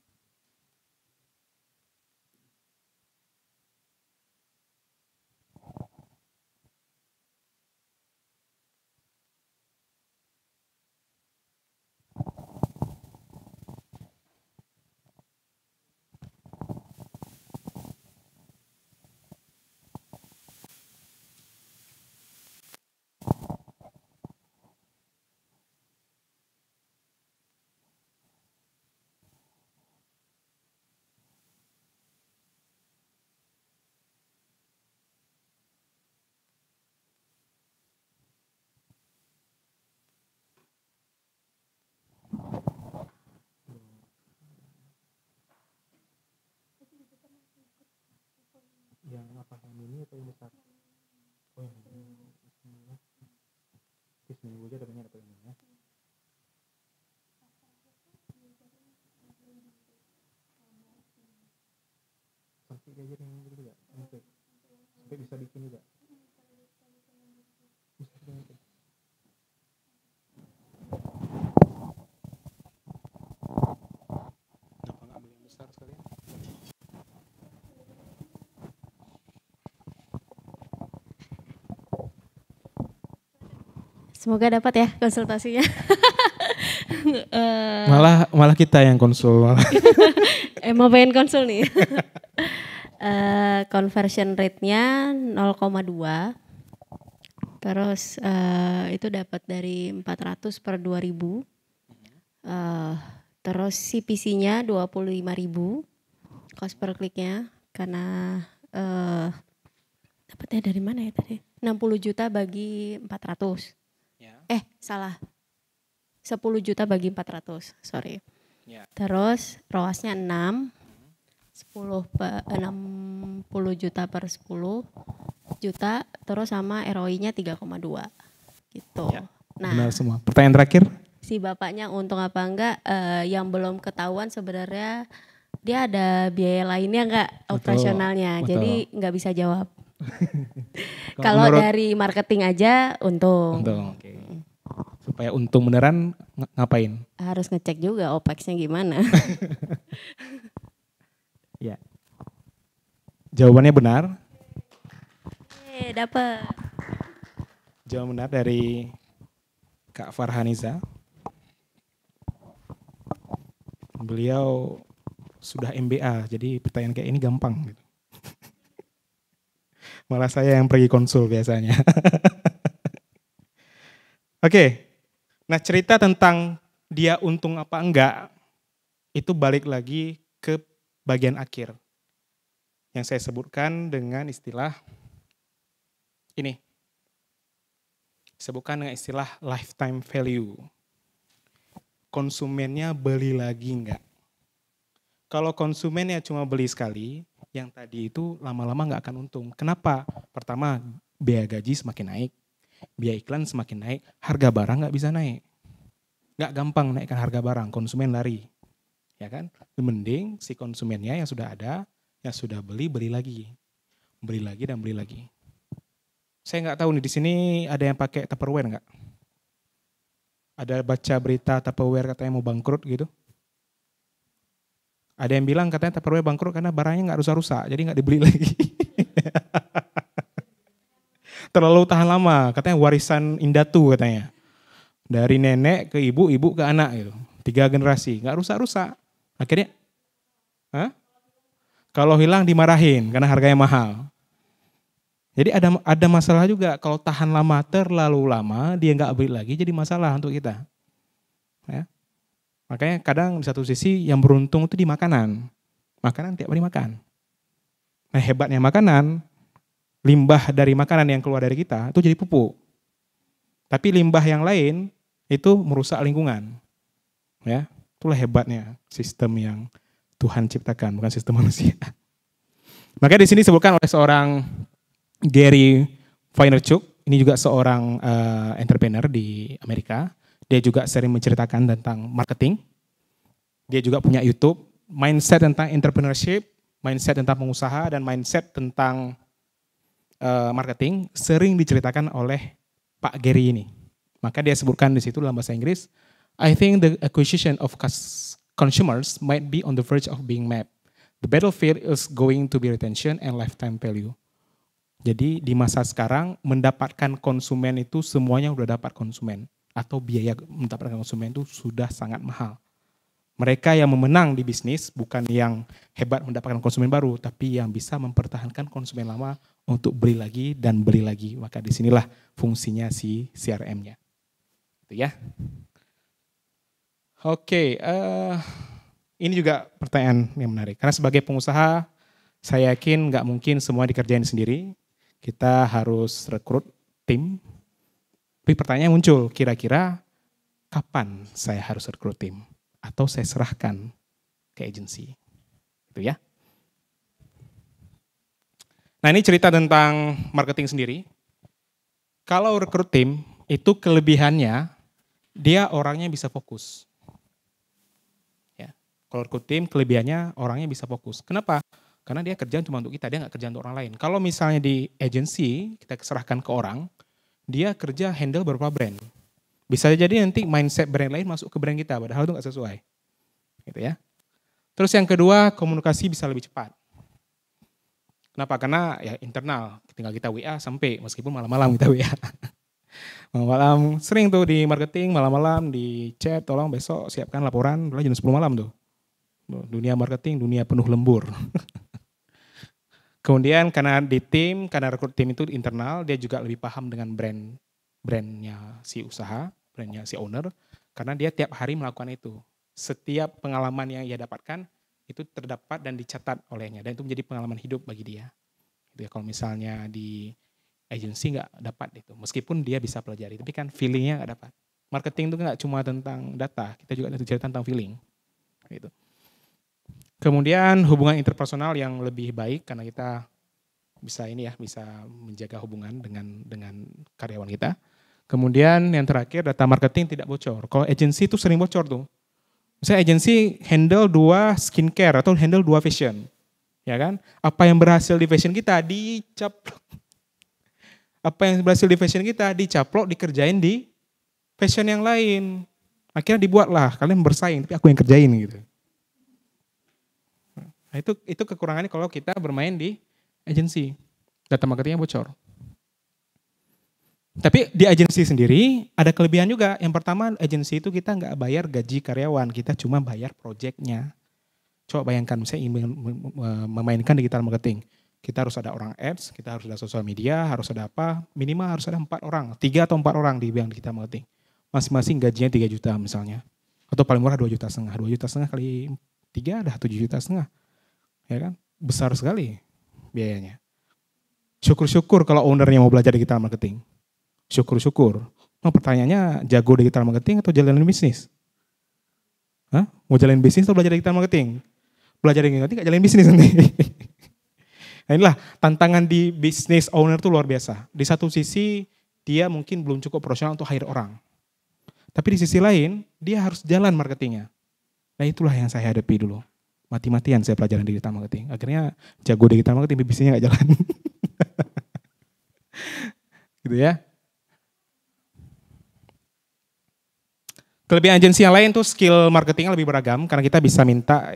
Speaker 2: Yang apa? Yang ini atau yang besar? Oh yang ini. Seminggu aja dapat ini ya. Sampai aja yang gitu juga. Sampai bisa bikin juga. Bisa bikin. Kenapa nggak ambil yang besar sekalian?
Speaker 8: Semoga dapat ya konsultasinya.
Speaker 2: Malah kita yang konsul.
Speaker 8: Mau pengen konsul nih. Conversion rate-nya 0,2. Terus itu dapat dari 400 per 2000. Terus CPC-nya 25.000. Cost per kliknya karena dapatnya dari mana ya tadi? 60 juta bagi 400. Salah. 10 juta bagi 400, sorry. Terus ROAS-nya 6. 60 juta per 10 juta, terus sama ROI-nya 3,2 gitu. Nah,
Speaker 2: benar semua. Pertanyaan terakhir.
Speaker 8: Si bapaknya untung apa enggak, yang belum ketahuan sebenarnya dia ada biaya lainnya enggak operasionalnya, jadi enggak bisa jawab. Kalau dari marketing aja untung.
Speaker 2: Okay. Supaya untung beneran ngapain?
Speaker 8: Harus ngecek juga OPEX-nya gimana.
Speaker 2: Ya. Jawabannya benar.
Speaker 8: Dapat.
Speaker 2: Jawaban benar dari Kak Farhaniza. Beliau sudah MBA, jadi pertanyaan kayak ini gampang gitu. Malah saya yang pergi konsul biasanya. Oke. Nah, cerita tentang dia untung apa enggak itu balik lagi ke bagian akhir. Yang saya sebutkan dengan istilah ini. Disebutkan dengan istilah lifetime value. Konsumennya beli lagi enggak? Kalau konsumennya cuma beli sekali, yang tadi itu lama-lama enggak akan untung. Kenapa? Pertama, biaya gaji semakin naik, biaya iklan semakin naik, harga barang enggak bisa naik. Enggak gampang naikkan harga barang, konsumen lari. Ya kan? Mending si konsumennya yang sudah ada, yang sudah beli lagi. Beli lagi dan beli lagi. Saya nggak tahu nih di sini ada yang pakai Tupperware nggak? Ada baca berita Tupperware katanya mau bangkrut gitu? Ada yang bilang katanya Tupperware bangkrut karena barangnya nggak rusak-rusak, jadi nggak dibeli lagi. Terlalu tahan lama, katanya warisan Indatu katanya. Dari nenek ke ibu, ibu ke anak gitu. 3 generasi, nggak rusak-rusak. Akhirnya, kalau hilang dimarahin karena harganya mahal. Jadi ada masalah juga, kalau tahan lama terlalu lama, dia nggak beli lagi jadi masalah untuk kita. Ya. Makanya kadang di satu sisi yang beruntung itu di makanan. Makanan tiap hari makan. Nah hebatnya makanan, limbah dari makanan yang keluar dari kita itu jadi pupuk. Tapi limbah yang lain itu merusak lingkungan. Ya, itulah hebatnya sistem yang Tuhan ciptakan, bukan sistem manusia. Makanya di sini disebutkan oleh seorang Gary Vaynerchuk, ini juga seorang entrepreneur di Amerika. Dia juga sering menceritakan tentang marketing. Dia juga punya YouTube, mindset tentang entrepreneurship, mindset tentang pengusaha, dan mindset tentang marketing sering diceritakan oleh Pak Gary ini. Maka dia sebutkan di situ dalam bahasa Inggris, I think the acquisition of consumers might be on the verge of being mapped. The battlefield is going to be retention and lifetime value. Jadi di masa sekarang mendapatkan konsumen itu semuanya udah dapat konsumen. Atau biaya mendapatkan konsumen itu sudah sangat mahal. Mereka yang memenang di bisnis bukan yang hebat mendapatkan konsumen baru, tapi yang bisa mempertahankan konsumen lama untuk beli lagi dan beli lagi. Maka disinilah fungsinya si CRM-nya. Itu ya. Oke, ini juga pertanyaan yang menarik. Karena sebagai pengusaha, saya yakin nggak mungkin semua dikerjain sendiri. Kita harus rekrut tim. Tapi pertanyaan muncul, kira-kira kapan saya harus rekrut tim? Atau saya serahkan ke agensi? Itu ya. Nah ini cerita tentang marketing sendiri. Kalau rekrut tim itu kelebihannya dia orangnya bisa fokus. Ya, kalau rekrut tim kelebihannya orangnya bisa fokus. Kenapa? Karena dia kerjaan cuma untuk kita, dia nggak kerja untuk orang lain. Kalau misalnya di agency kita serahkan ke orang, dia kerja handle beberapa brand. Bisa jadi nanti mindset brand lain masuk ke brand kita, padahal itu nggak sesuai. Gitu ya. Terus yang kedua, komunikasi bisa lebih cepat. Kenapa? Karena ya internal, tinggal kita WA sampai, meskipun malam-malam kita WA. Malam-malam, sering tuh di marketing, malam-malam di chat, tolong besok siapkan laporan, jam 10 malam tuh. Dunia marketing, dunia penuh lembur. Kemudian karena di tim, karena rekrut tim itu internal, dia juga lebih paham dengan brandnya si usaha, brandnya si owner, karena dia tiap hari melakukan itu. Setiap pengalaman yang ia dapatkan, itu terdapat dan dicatat olehnya, dan itu menjadi pengalaman hidup bagi dia. Gitu ya, kalau misalnya di agency nggak dapat itu, meskipun dia bisa pelajari, tapi kan feelingnya nggak dapat. Marketing itu nggak cuma tentang data, kita juga ada cerita tentang feeling. Gitu. Kemudian hubungan interpersonal yang lebih baik karena kita bisa bisa menjaga hubungan dengan karyawan kita. Kemudian yang terakhir data marketing tidak bocor. Kalau agency itu sering bocor tuh. Misalnya agency handle 2 skincare atau handle 2 fashion. Ya kan? Apa yang berhasil di fashion kita dicaplok. Apa yang berhasil di fashion kita dicaplok, dikerjain di fashion yang lain. Akhirnya dibuatlah, kalian bersaing tapi aku yang kerjain gitu. Nah, itu kekurangannya kalau kita bermain di agency. Data marketingnya bocor. Tapi di agensi sendiri ada kelebihan juga. Yang pertama, agensi itu kita nggak bayar gaji karyawan, kita cuma bayar proyeknya. Coba bayangkan, misalnya ingin memainkan digital marketing. Kita harus ada orang ads, kita harus ada sosial media, harus ada apa, minimal harus ada 4 orang, 3 atau 4 orang di bidang digital marketing. Masing-masing gajinya 3 juta misalnya. Atau paling murah 2,5 juta. 2,5 juta kali 3 ada 7,5 juta. Ya kan? Besar sekali biayanya. Syukur-syukur kalau ownernya mau belajar digital marketing. Syukur-syukur. Nah, pertanyaannya, jago digital marketing atau jalanin bisnis? Hah? Mau jalanin bisnis atau belajar digital marketing? Belajar digital marketing gak jalanin bisnis nanti. Nah, inilah tantangan di bisnis owner itu luar biasa. Di satu sisi dia mungkin belum cukup profesional untuk hire orang. Tapi di sisi lain dia harus jalan marketingnya. Nah itulah yang saya hadapi dulu. Mati-matian saya pelajaran digital marketing. Akhirnya jago digital marketing, bisnisnya gak jalan. Gitu ya. Kelebihan agensi yang lain tuh skill marketingnya lebih beragam karena kita bisa minta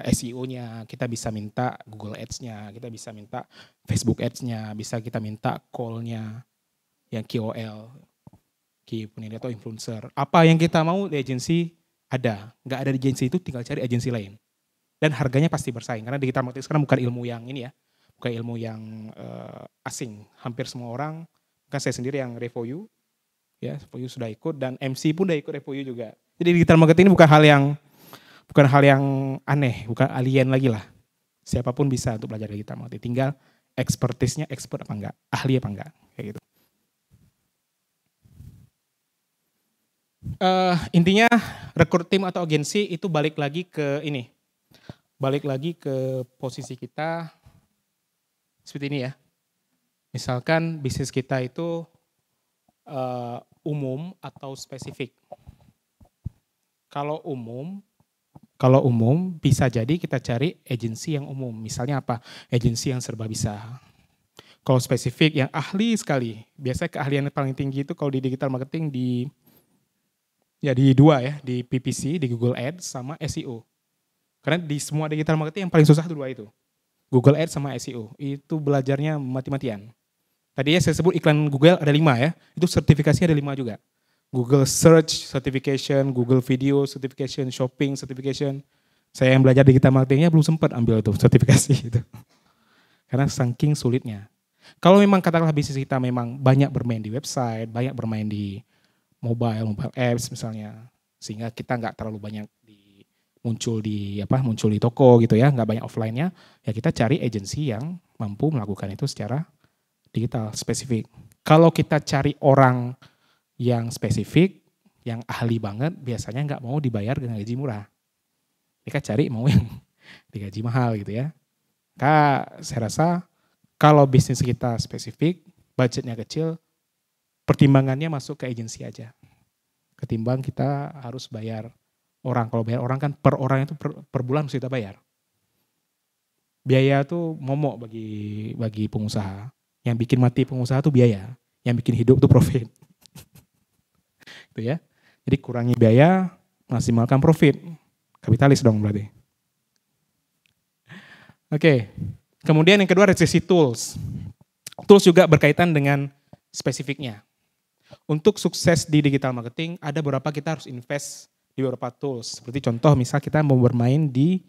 Speaker 2: SEO-nya, kita bisa minta Google Ads-nya, kita bisa minta Facebook Ads-nya, bisa kita minta call-nya, yang KOL, Key Opinion atau influencer. Apa yang kita mau di agensi ada, nggak ada di agensi itu tinggal cari agensi lain. Dan harganya pasti bersaing karena digital marketing sekarang bukan ilmu yang ini ya, bukan ilmu yang asing. Hampir semua orang, kan saya sendiri yang review. Ya, Revoyu sudah ikut dan MC pun udah ikut Revoyu juga. Jadi digital marketing ini bukan hal yang aneh, bukan alien lagi lah. Siapapun bisa untuk belajar digital marketing. Tinggal expertise-nya expert apa enggak, ahli apa enggak, kayak gitu. Intinya rekrut tim atau agensi itu balik lagi ke posisi kita seperti ini ya. Misalkan bisnis kita itu umum atau spesifik. Kalau umum bisa jadi kita cari agensi yang umum. Misalnya apa? Agensi yang serba bisa. Kalau spesifik yang ahli sekali. Biasanya keahlian yang paling tinggi itu kalau di digital marketing di 2 ya, di PPC, di Google Ads sama SEO. Karena di semua digital marketing yang paling susah itu 2 itu. Google Ads sama SEO. Itu belajarnya mati-matian. Tadi ya saya sebut iklan Google ada 5 ya, itu sertifikasinya ada 5 juga. Google Search Certification, Google Video Certification, Shopping Certification. Saya yang belajar digital marketingnya belum sempat ambil itu sertifikasi itu. Karena saking sulitnya. Kalau memang katakanlah bisnis kita memang banyak bermain di website, banyak bermain di mobile apps misalnya, sehingga kita nggak terlalu banyak muncul di toko gitu ya, nggak banyak offline-nya, ya kita cari agensi yang mampu melakukan itu secara digital spesifik. Kalau kita cari orang yang spesifik, yang ahli banget, biasanya nggak mau dibayar dengan gaji murah. Mereka cari mau yang digaji mahal gitu ya. Saya rasa Kalau bisnis kita spesifik, budgetnya kecil, pertimbangannya masuk ke agensi aja. Ketimbang kita harus bayar orang. Kalau bayar orang kan per orang itu per bulan harus kita bayar. Biaya tuh momok bagi pengusaha. Yang bikin mati pengusaha tuh biaya. Yang bikin hidup tuh profit. Itu ya. Jadi kurangi biaya, maksimalkan profit. Kapitalis dong berarti. Oke. Kemudian yang kedua resesi tools. Tools juga berkaitan dengan spesifiknya. Untuk sukses di digital marketing, ada beberapa kita harus invest di beberapa tools. Seperti contoh misal kita mau bermain di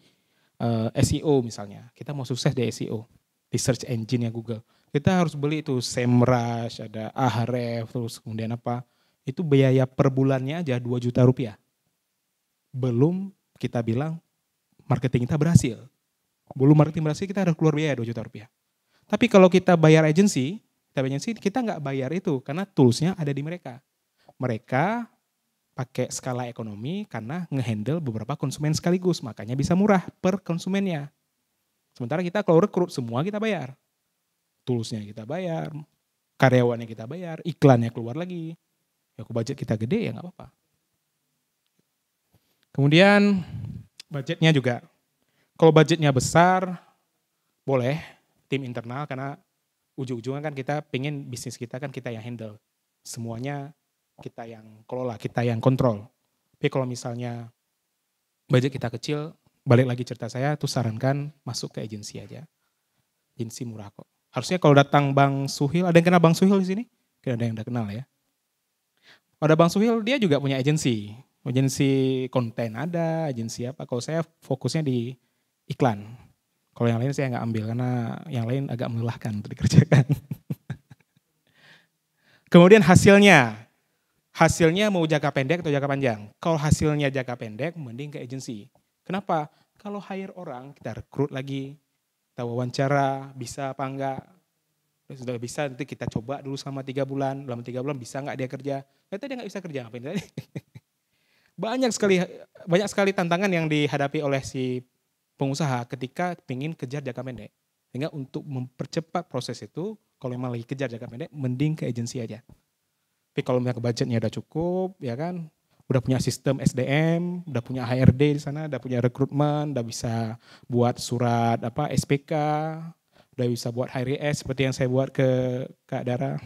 Speaker 2: SEO misalnya. Kita mau sukses di SEO, di search engine-nya Google. Kita harus beli itu SEMrush, ada Ahrefs, terus kemudian apa. Itu biaya per bulannya aja 2 juta rupiah. Belum kita bilang marketing kita berhasil. Belum marketing berhasil kita harus keluar biaya 2 juta rupiah. Tapi kalau kita bayar agensi, kita nggak bayar itu karena toolsnya ada di mereka. Mereka pakai skala ekonomi karena ngehandle beberapa konsumen sekaligus, makanya bisa murah per konsumennya. Sementara kita kalau rekrut semua kita bayar. Toolsnya kita bayar, karyawannya kita bayar, iklannya keluar lagi. Ya budget kita gede ya nggak apa-apa. Kemudian budgetnya juga. Kalau budgetnya besar, boleh tim internal karena ujung-ujungnya kan kita pengen bisnis kita kan kita yang handle. Semuanya kita yang kelola, kita yang kontrol. Tapi kalau misalnya budget kita kecil, balik lagi cerita saya, tuh sarankan masuk ke agensi aja. Agensi murah kok. Harusnya kalau datang Bang Suhil, ada yang kenal Bang Suhil di sini? Kira ada yang udah kenal ya. Ada Bang Suhil, dia juga punya agensi. Agensi konten ada, agensi apa. Kalau saya fokusnya di iklan. Kalau yang lain saya nggak ambil karena yang lain agak melelahkan untuk dikerjakan. Kemudian hasilnya mau jangka pendek atau jangka panjang. Kalau hasilnya jangka pendek, mending ke agensi. Kenapa? Kalau hire orang, kita rekrut lagi, kita wawancara, bisa apa enggak. Sudah bisa, nanti kita coba dulu selama 3 bulan. Dalam 3 bulan bisa nggak dia kerja. Ternyata dia nggak bisa kerja, ngapain tadi? Banyak sekali tantangan yang dihadapi oleh si pengusaha ketika ingin kejar jangka pendek. Sehingga untuk mempercepat proses itu, kalau memang lagi kejar jangka pendek, mending ke agensi aja. Tapi kalau misalnya budgetnya udah cukup, ya kan, udah punya sistem SDM, udah punya HRD di sana, udah punya rekrutmen, udah bisa buat surat SPK, udah bisa buat HRS seperti yang saya buat ke Kak Dara.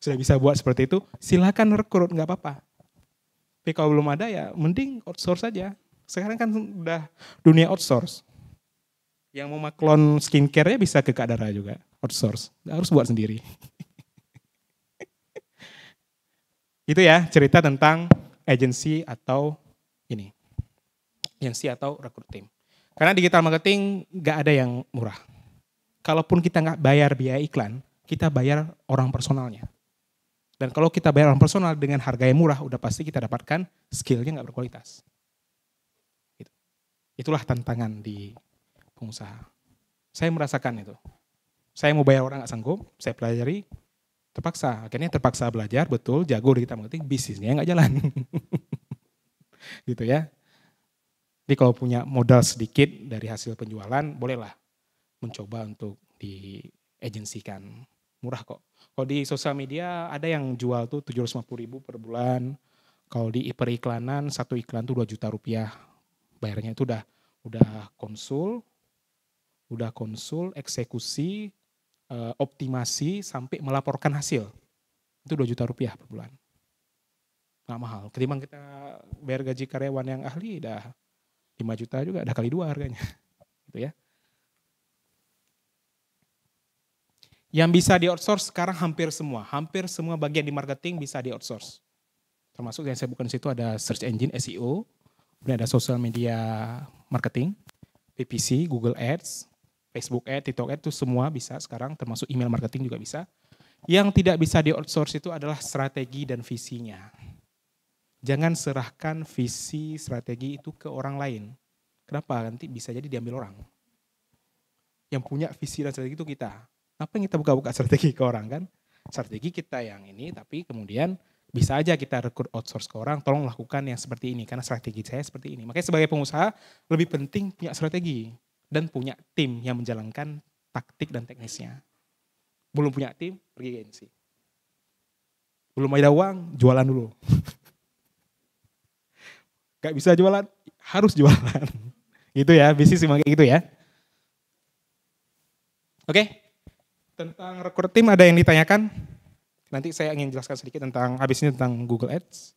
Speaker 2: Sudah bisa buat seperti itu, silakan rekrut, nggak apa-apa. Tapi kalau belum ada ya mending outsource aja. Sekarang kan udah dunia outsource. Yang mau maklon skincare-nya bisa ke Kak Dara juga, outsource. Nggak harus buat sendiri. Itu ya cerita tentang agensi atau agensi atau rekrut tim. Karena digital marketing nggak ada yang murah. Kalaupun kita nggak bayar biaya iklan, kita bayar orang personalnya. Dan kalau kita bayar orang personal dengan harga yang murah, udah pasti kita dapatkan skill-nya nggak berkualitas. Itulah tantangan di pengusaha. Saya merasakan itu. Saya mau bayar orang nggak sanggup, saya pelajari, terpaksa. Akhirnya terpaksa belajar, betul, jago di digital marketing, bisnisnya nggak jalan. Gitu ya. Jadi kalau punya modal sedikit dari hasil penjualan, bolehlah mencoba untuk diagensikan. Murah kok. Kalau di sosial media ada yang jual tuh 750.000 per bulan. Kalau di periklanan, satu iklan tuh 2 juta rupiah. Bayarnya itu udah konsul, eksekusi, optimasi sampai melaporkan hasil. Itu 2 juta rupiah per bulan. Nggak mahal. Ketimbang kita bayar gaji karyawan yang ahli udah 5 juta juga, udah kali 2 harganya. Gitu ya. Yang bisa di-outsource sekarang hampir semua bagian di marketing bisa di-outsource. Termasuk yang saya bukan di situ ada search engine SEO, kemudian ada social media marketing, PPC, Google Ads, Facebook Ads, TikTok Ads itu semua bisa sekarang, termasuk email marketing juga bisa. Yang tidak bisa di-outsource itu adalah strategi dan visinya. Jangan serahkan visi, strategi itu ke orang lain. Kenapa? Nanti bisa jadi diambil orang. Yang punya visi dan strategi itu kita. Apa yang kita buka-buka strategi ke orang kan? Strategi kita yang ini, tapi kemudian bisa aja kita rekrut outsource ke orang, tolong lakukan yang seperti ini, karena strategi saya seperti ini. Makanya sebagai pengusaha, lebih penting punya strategi. dan punya tim yang menjalankan taktik dan teknisnya. Belum punya tim, pergi agensi. Belum ada uang, jualan dulu. Gak bisa jualan, harus jualan. Gitu ya, bisnis memang kayak gitu ya. Oke, tentang rekrut tim ada yang ditanyakan? Nanti saya ingin jelaskan sedikit tentang, habis ini tentang Google Ads.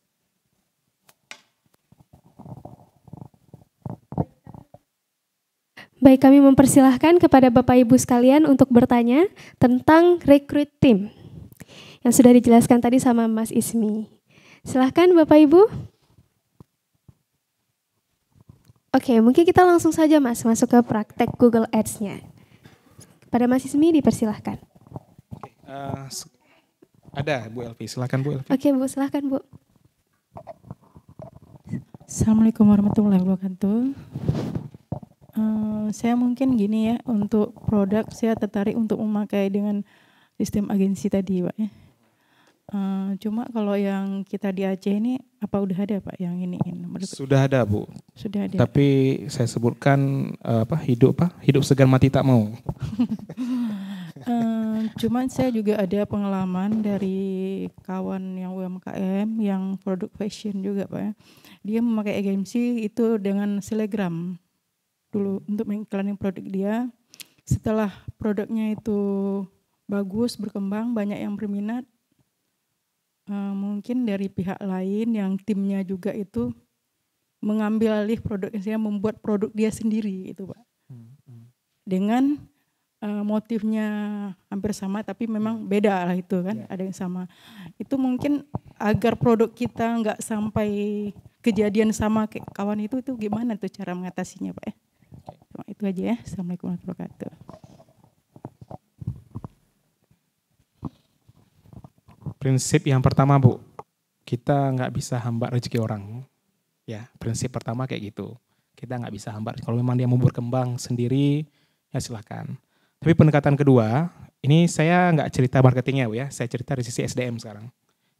Speaker 1: Baik, kami mempersilahkan kepada Bapak Ibu sekalian untuk bertanya tentang rekrut tim yang sudah dijelaskan tadi sama Mas Ismi. Silahkan Bapak Ibu. Oke, mungkin kita langsung saja Mas masuk ke praktek Google Ads-nya. Pada Mas Ismi dipersilahkan.
Speaker 2: Ada Bu Elvi, silahkan Bu Elvi.
Speaker 1: Oke Bu, silahkan Bu.
Speaker 5: Assalamualaikum warahmatullahi wabarakatuh. Saya mungkin gini ya, untuk produk saya tertarik untuk memakai dengan sistem agensi tadi Pak ya. Cuma kalau yang kita di Aceh ini apa udah ada Pak yang ini?
Speaker 2: Sudah ada Bu.
Speaker 5: Sudah ada.
Speaker 2: Tapi saya sebutkan hidup segan mati tak mau.
Speaker 5: Cuman saya juga ada pengalaman dari kawan yang UMKM yang produk fashion juga Pak ya. Dia memakai agensi itu dengan Selebgram dulu untuk mengiklanin produk dia. Setelah produknya itu bagus, berkembang, banyak yang berminat, mungkin dari pihak lain yang timnya juga itu mengambil alih produknya, saya membuat produk dia sendiri itu Pak. Dengan motifnya hampir sama tapi memang beda lah itu kan, ada yang sama. Itu mungkin agar produk kita nggak sampai kejadian sama kayak kawan itu gimana tuh cara mengatasinya Pak ya? Itu aja ya. Assalamualaikum warahmatullahi wabarakatuh.
Speaker 2: Prinsip yang pertama Bu, kita nggak bisa hambat rezeki orang. Ya, prinsip pertama kayak gitu. Kita nggak bisa hambat. Kalau memang dia mau berkembang sendiri, ya silahkan. Tapi pendekatan kedua, ini saya nggak cerita marketingnya Bu ya, saya cerita dari sisi SDM sekarang.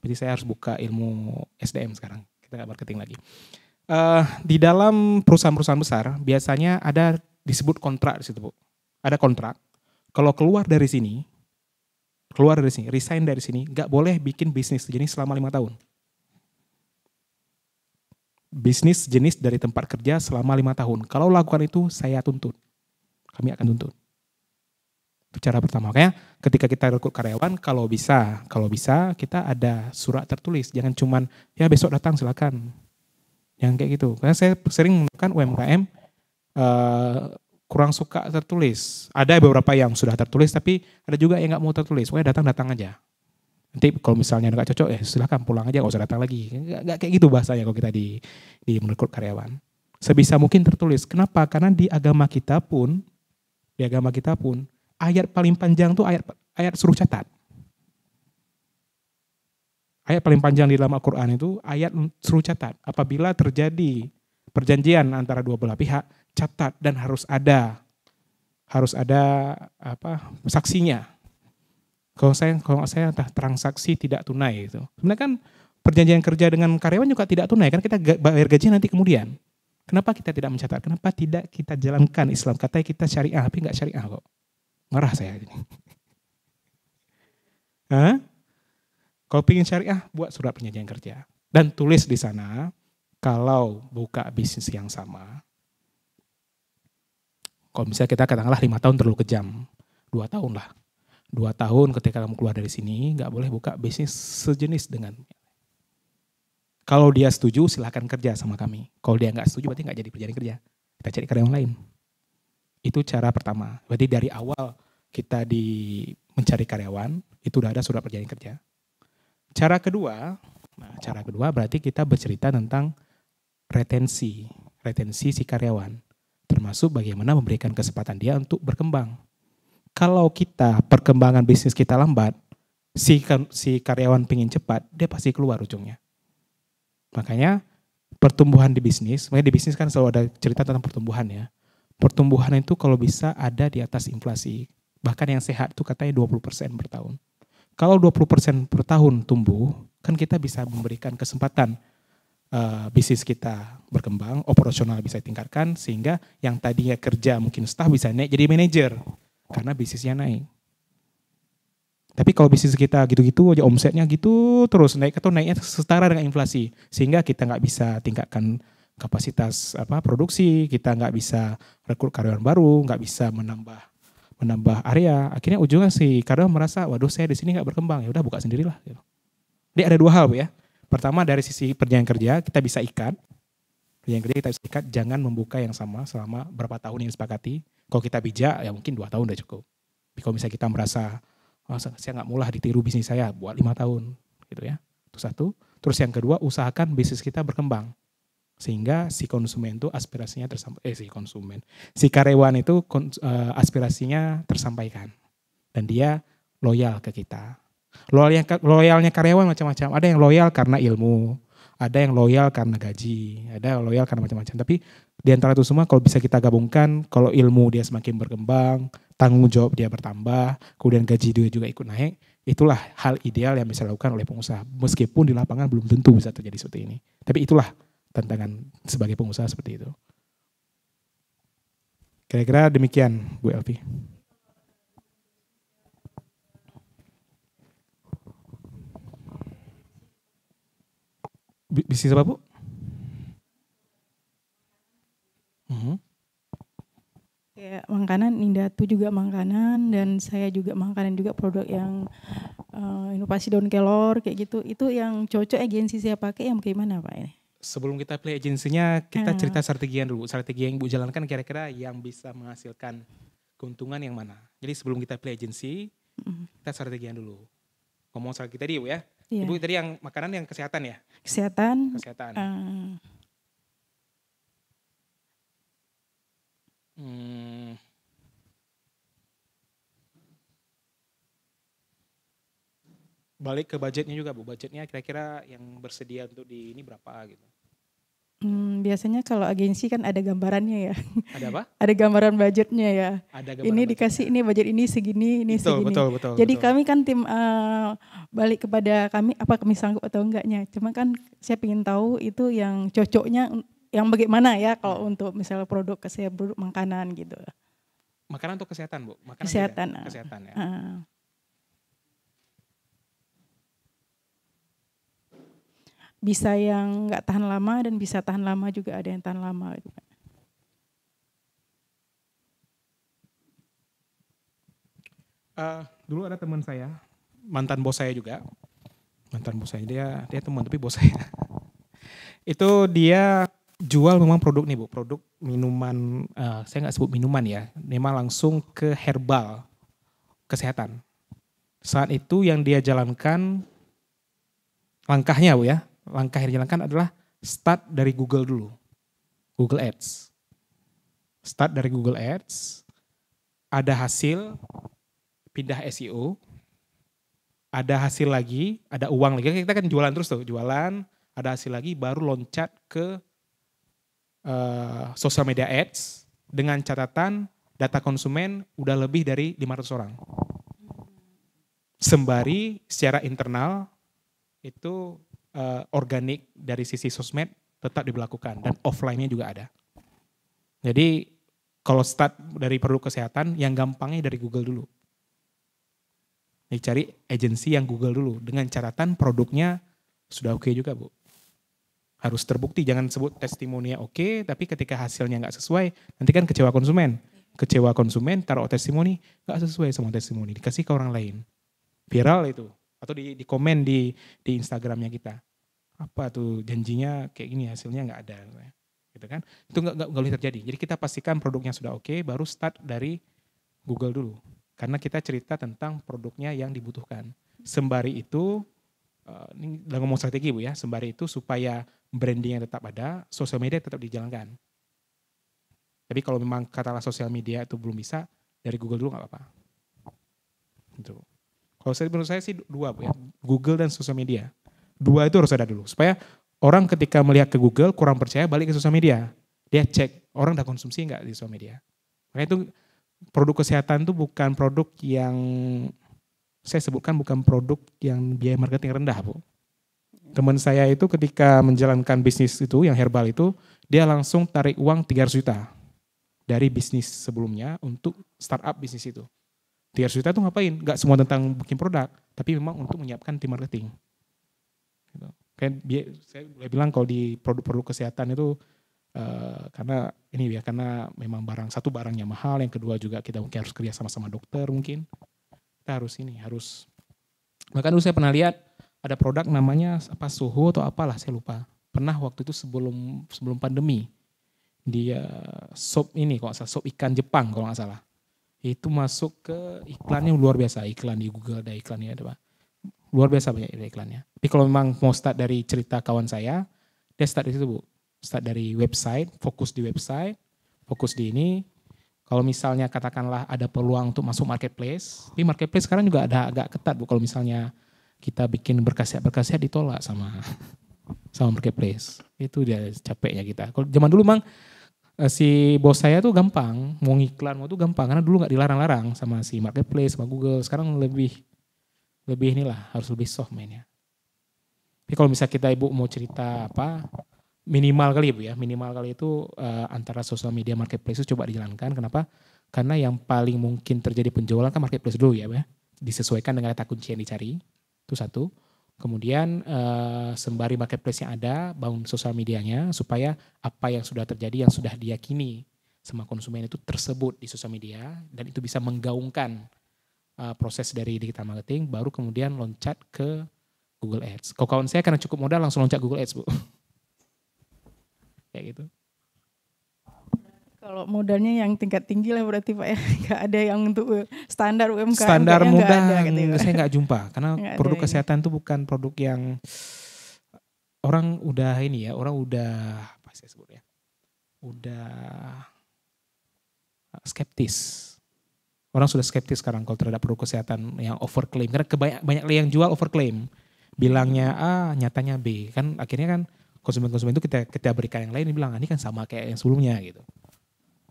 Speaker 2: Jadi saya harus buka ilmu SDM sekarang. Kita nggak marketing lagi. Di dalam perusahaan-perusahaan besar biasanya ada disebut kontrak di situ Bu. Ada kontrak. Kalau keluar dari sini, resign dari sini, nggak boleh bikin bisnis jenis selama 5 tahun. Bisnis jenis dari tempat kerja selama 5 tahun. Kalau lakukan itu, saya tuntut. Kami akan tuntut. Itu cara pertama. Makanya ketika kita rekrut karyawan, kalau bisa kita ada surat tertulis. Jangan cuman, ya besok datang silakan. Yang kayak gitu. Karena saya sering menemukan UMKM kurang suka tertulis. Ada beberapa yang sudah tertulis, tapi ada juga yang nggak mau tertulis. Pokoknya datang aja. Nanti kalau misalnya nggak cocok, ya silakan pulang aja, nggak usah datang lagi. Nggak kayak gitu bahasanya kalau kita di merekrut karyawan. Sebisa mungkin tertulis. Kenapa? Karena di agama kita pun, ayat paling panjang tuh ayat suruh catat. Ayat paling panjang di dalam Al-Quran itu ayat suruh catat. Apabila terjadi perjanjian antara dua belah pihak, catat dan harus ada saksinya. Kalau saya transaksi tidak tunai itu. Sebenarnya kan perjanjian kerja dengan karyawan juga tidak tunai, kan kita bayar gaji nanti kemudian. Kenapa kita tidak mencatat? Kenapa tidak kita jalankan Islam? Katanya kita syariah, tapi nggak syariah kok. Marah saya ini. Kalau pengen syariah, buat surat perjanjian kerja. Dan tulis di sana, kalau buka bisnis yang sama, kalau misalnya kita katakanlah 5 tahun terlalu kejam, 2 tahun lah. 2 tahun ketika kamu keluar dari sini, nggak boleh buka bisnis sejenis dengan. Kalau dia setuju, silahkan kerja sama kami. Kalau dia nggak setuju, berarti nggak jadi perjanjian kerja. Kita cari karyawan lain. Itu cara pertama. Berarti dari awal kita mencari karyawan, itu udah ada surat perjanjian kerja. Cara kedua berarti kita bercerita tentang retensi si karyawan. Termasuk bagaimana memberikan kesempatan dia untuk berkembang. Kalau kita perkembangan bisnis kita lambat, si karyawan pingin cepat, dia pasti keluar ujungnya. Makanya pertumbuhan di bisnis kan selalu ada cerita tentang pertumbuhan ya. Pertumbuhan itu kalau bisa ada di atas inflasi. Bahkan yang sehat itu katanya 20% per tahun. Kalau 20% per tahun tumbuh, kan kita bisa memberikan kesempatan bisnis kita berkembang, operasional bisa ditingkatkan, sehingga yang tadinya kerja mungkin staff bisa naik jadi manajer karena bisnisnya naik. Tapi kalau bisnis kita gitu-gitu aja, omsetnya gitu terus naik atau naiknya setara dengan inflasi, sehingga kita nggak bisa tingkatkan kapasitas produksi, kita nggak bisa rekrut karyawan baru, nggak bisa menambah area. Akhirnya ujungnya si karyawan merasa, waduh saya di sini nggak berkembang, ya udah buka sendirilah. Gitu. Jadi ada dua hal Bu ya. Pertama dari sisi perjanjian kerja kita bisa ikat. Perjanjian kerja kita bisa ikat, jangan membuka yang sama selama berapa tahun yang disepakati. Kalau kita bijak ya mungkin 2 tahun udah cukup. Tapi kalau misalnya kita merasa saya nggak mulah ditiru bisnis saya, buat 5 tahun gitu ya. Itu satu. Terus yang kedua, usahakan bisnis kita berkembang. Sehingga si konsumen itu aspirasinya si karyawan itu aspirasinya tersampaikan. Dan dia loyal ke kita. Loyalnya karyawan macam-macam. Ada yang loyal karena ilmu, ada yang loyal karena gaji, ada yang loyal karena macam-macam. Tapi di antara itu semua kalau bisa kita gabungkan, kalau ilmu dia semakin berkembang, tanggung jawab dia bertambah, kemudian gaji dia juga ikut naik, itulah hal ideal yang bisa dilakukan oleh pengusaha. Meskipun di lapangan belum tentu bisa terjadi seperti ini. Tapi itulah tantangan sebagai pengusaha seperti itu. Kira-kira demikian Bu Elvi. Bisnis apa Bu?
Speaker 5: Ya, makanan, Indatu juga makanan, dan saya juga makanan juga, produk yang inovasi daun kelor kayak gitu. Itu yang cocok agensi saya pakai yang bagaimana Pak ini?
Speaker 2: Sebelum kita pilih agensinya, kita cerita strategi dulu. Strategi yang Ibu jalankan kira-kira yang bisa menghasilkan keuntungan yang mana. Jadi sebelum kita pilih agensi, kita strategian dulu. Ngomong strategi tadi Bu ya. Yeah. Ibu tadi yang makanan yang kesehatan ya?
Speaker 5: Kesehatan. Balik ke budgetnya juga Bu. Budgetnya kira-kira yang bersedia untuk di ini berapa gitu? Biasanya kalau agensi kan ada gambarannya ya.
Speaker 2: Ada apa?
Speaker 5: Ada gambaran budgetnya ya.
Speaker 2: Ada gambaran
Speaker 5: ini budgetnya. Dikasih ini budget ini segini, ini segini.
Speaker 2: Betul.
Speaker 5: Jadi kami kan tim balik kepada kami apa kami sanggup atau enggaknya. Cuma kan saya ingin tahu itu yang cocoknya yang bagaimana ya kalau untuk misalnya produk makanan gitu.
Speaker 2: Makanan untuk kesehatan Bu? Makanan
Speaker 5: kesehatan.
Speaker 2: Juga? Kesehatan ya.
Speaker 5: Bisa yang nggak tahan lama dan bisa tahan lama juga, ada yang tahan lama.
Speaker 2: Dulu ada teman saya, mantan bos saya juga. Mantan bos saya, dia teman tapi bos saya. Itu dia jual memang produk nih Bu, produk minuman, saya nggak sebut minuman ya, memang langsung ke herbal, kesehatan. Saat itu yang dia jalankan, langkahnya Bu ya, langkah yang dijalankan adalah start dari Google dulu. Google Ads. Start dari Google Ads, ada hasil, pindah SEO, ada hasil lagi, ada uang lagi. Kita kan jualan terus tuh, jualan, ada hasil lagi, baru loncat ke social media ads dengan catatan data konsumen udah lebih dari 500 orang. Sembari secara internal itu organik dari sisi sosmed tetap diberlakukan dan offline-nya juga ada. Jadi kalau start dari produk kesehatan yang gampangnya dari Google dulu. Jadi cari agensi yang Google dulu dengan catatan produknya sudah oke juga Bu. Harus terbukti, jangan sebut testimoninya oke, tapi ketika hasilnya nggak sesuai, nanti kan kecewa konsumen. Kecewa konsumen, taruh testimoni, nggak sesuai sama testimoni, dikasih ke orang lain. Viral itu. Atau di komen di Instagramnya kita. Apa tuh janjinya kayak gini, hasilnya nggak ada. Gitu kan? Itu nggak boleh terjadi. Jadi kita pastikan produknya sudah oke, baru start dari Google dulu. Karena kita cerita tentang produknya yang dibutuhkan. Sembari itu, ini udah ngomong strategi Bu ya, sembari itu supaya branding yang tetap ada, sosial media tetap dijalankan. Tapi kalau memang katalah sosial media itu belum bisa, dari Google dulu nggak apa-apa. Gitu. Kalau menurut saya sih 2 Bu ya, Google dan sosial media. 2 itu harus ada dulu, supaya orang ketika melihat ke Google kurang percaya balik ke sosial media. Dia cek, orang udah konsumsi nggak di sosial media. Makanya itu produk kesehatan itu bukan produk yang, saya sebutkan bukan produk yang biaya marketing rendah Bu. Teman saya itu ketika menjalankan bisnis itu, yang herbal itu, dia langsung tarik uang 300 juta dari bisnis sebelumnya untuk startup bisnis itu. 300 juta itu ngapain? Gak semua tentang bikin produk, tapi memang untuk menyiapkan tim marketing. Gitu. Kayak saya boleh bilang kalau di produk-produk kesehatan itu karena ini ya, karena memang satu barangnya mahal, yang kedua juga kita mungkin harus kerja sama dokter mungkin. Kita harus bahkan dulu saya pernah lihat ada produk namanya suhu atau apalah, saya lupa. Pernah waktu itu sebelum pandemi. Dia sop ini kalau nggak salah, sop ikan Jepang kalau nggak salah. Itu masuk ke iklannya luar biasa, iklan di Google ada iklannya ada Pak. Luar biasa banyak iklannya. Tapi kalau memang mau start dari cerita kawan saya, dia start dari situ Bu. Start dari website, fokus di website, fokus di ini. Kalau misalnya katakanlah ada peluang untuk masuk marketplace, tapi marketplace sekarang juga ada agak ketat Bu. Kalau misalnya kita bikin berkasiat ditolak sama marketplace. Itu dia capeknya kita. Kalau zaman dulu Mang, si bos saya tuh gampang, mau ngiklan mau tuh gampang, karena dulu nggak dilarang-larang sama si marketplace, sama Google. Sekarang lebih inilah, harus lebih soft mainnya. Tapi kalau misalnya kita Ibu mau cerita minimal kali Bu ya, minimal kali itu antara sosial media marketplace itu coba dijalankan. Kenapa? Karena yang paling mungkin terjadi penjualan kan marketplace dulu ya, disesuaikan dengan kata kunci yang dicari, itu satu. Kemudian sembari marketplace yang ada, bangun sosial medianya supaya apa yang sudah terjadi, yang sudah diyakini sama konsumen itu tersebut di sosial media, dan itu bisa menggaungkan proses dari digital marketing, baru kemudian loncat ke Google Ads. Kalau kawan saya karena cukup modal langsung loncat Google Ads Bu. Kayak gitu.
Speaker 5: Kalau modalnya yang tingkat tinggi lah berarti Pak ya, nggak ada yang untuk standar UMKM.
Speaker 2: Standar mudah
Speaker 5: gitu.
Speaker 2: Saya nggak jumpa, karena produk kesehatan itu bukan produk yang orang udah apa saya sebut ya, udah skeptis. Orang sudah skeptis sekarang kalau terhadap produk kesehatan yang overclaim, karena banyak yang jual overclaim, bilangnya A, nyatanya B, kan akhirnya kan konsumen-konsumen itu kita berikan yang lain, dia bilang ini kan sama kayak yang sebelumnya gitu.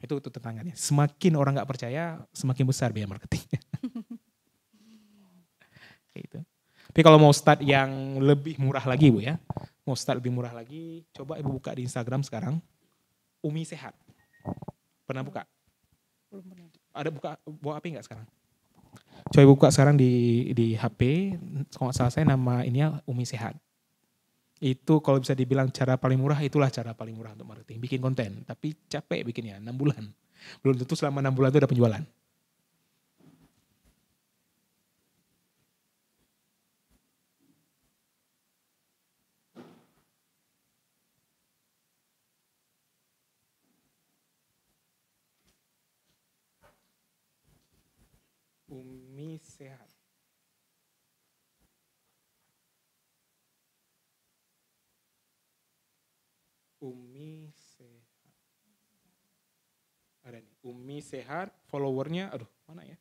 Speaker 2: Itu tantangannya. Semakin orang nggak percaya, semakin besar biaya marketingnya. Gitu. Tapi kalau mau start yang lebih murah lagi Bu ya, coba Ibu buka di Instagram sekarang, Umi Sehat. Pernah buka? Belum pernah. Ada bawa HP nggak sekarang? Coba buka sekarang di HP, kalau nggak salah saya nama ininya Umi Sehat. Itu kalau bisa dibilang cara paling murah, itulah cara paling murah untuk marketing. Bikin konten, tapi capek bikinnya, 6 bulan. Belum tentu selama 6 bulan itu ada penjualan. Umi Sehat. Umi Sehat. Ada nih, Umi Sehat, followernya, mana ya?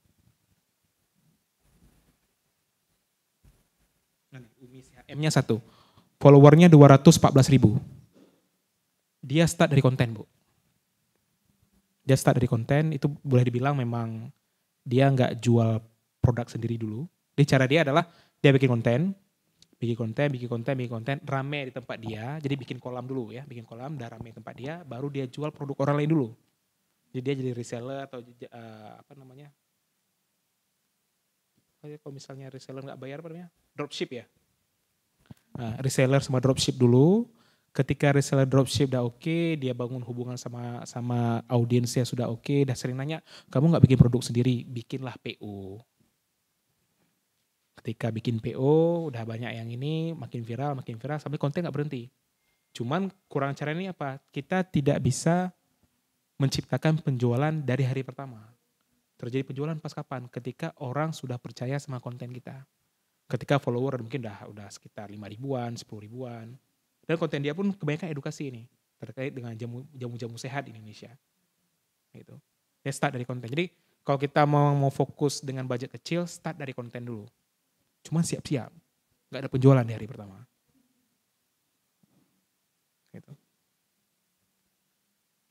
Speaker 2: Nah, Umi Sehat, M-nya 1. Followernya 214.000. Dia start dari konten Bu. Dia start dari konten, itu boleh dibilang memang dia nggak jual produk sendiri dulu. Jadi cara dia adalah dia bikin konten, rame di tempat dia. Jadi bikin kolam dulu ya, udah rame di tempat dia, baru dia jual produk orang lain dulu. Jadi dia jadi reseller atau kalau misalnya reseller nggak bayar dropship ya. Nah, reseller sama dropship dulu. Ketika reseller dropship udah oke, dia bangun hubungan sama audiensnya sudah oke, dah sering nanya, kamu nggak bikin produk sendiri, bikinlah PO. Ketika bikin PO, udah banyak yang ini, makin viral, sampai konten gak berhenti. Cuman kurang cara ini apa? Kita tidak bisa menciptakan penjualan dari hari pertama. Terjadi penjualan pas kapan? Ketika orang sudah percaya sama konten kita. Ketika follower mungkin udah sekitar 5 ribuan, 10 ribuan. Dan konten dia pun kebanyakan edukasi ini, terkait dengan jamu-jamu sehat di Indonesia. Gitu. Ya start dari konten. Jadi kalau kita mau fokus dengan budget kecil, start dari konten dulu. Cuma siap-siap, nggak ada penjualan di hari pertama. Gitu.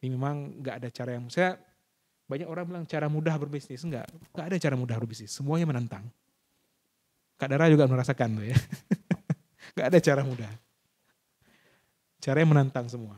Speaker 2: Ini memang nggak ada cara yang, banyak orang bilang cara mudah berbisnis, nggak ada cara mudah berbisnis, semuanya menantang. Kak Dara juga merasakan tuh ya. Gak ada cara mudah. Caranya menantang semua.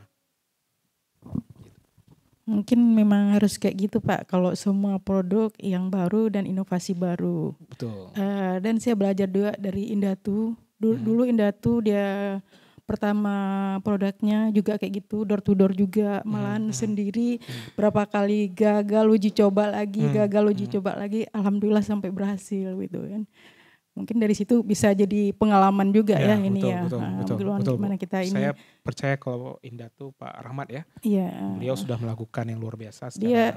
Speaker 5: Mungkin memang harus kayak gitu Pak, kalau semua produk yang baru dan inovasi baru.
Speaker 2: Betul.
Speaker 5: Dan saya belajar juga dari Indatu. Dulu Indatu dia pertama produknya juga kayak gitu, door to door juga, malahan sendiri. Berapa kali gagal uji coba lagi, alhamdulillah sampai berhasil gitu kan. Mungkin dari situ bisa jadi pengalaman juga ya ini
Speaker 2: betul,
Speaker 5: ya.
Speaker 2: Betul.
Speaker 5: Gimana kita ini.
Speaker 2: Saya percaya kalau Indatu Pak Rahmat ya,
Speaker 5: iya.
Speaker 2: Beliau sudah melakukan yang luar biasa.
Speaker 5: Dia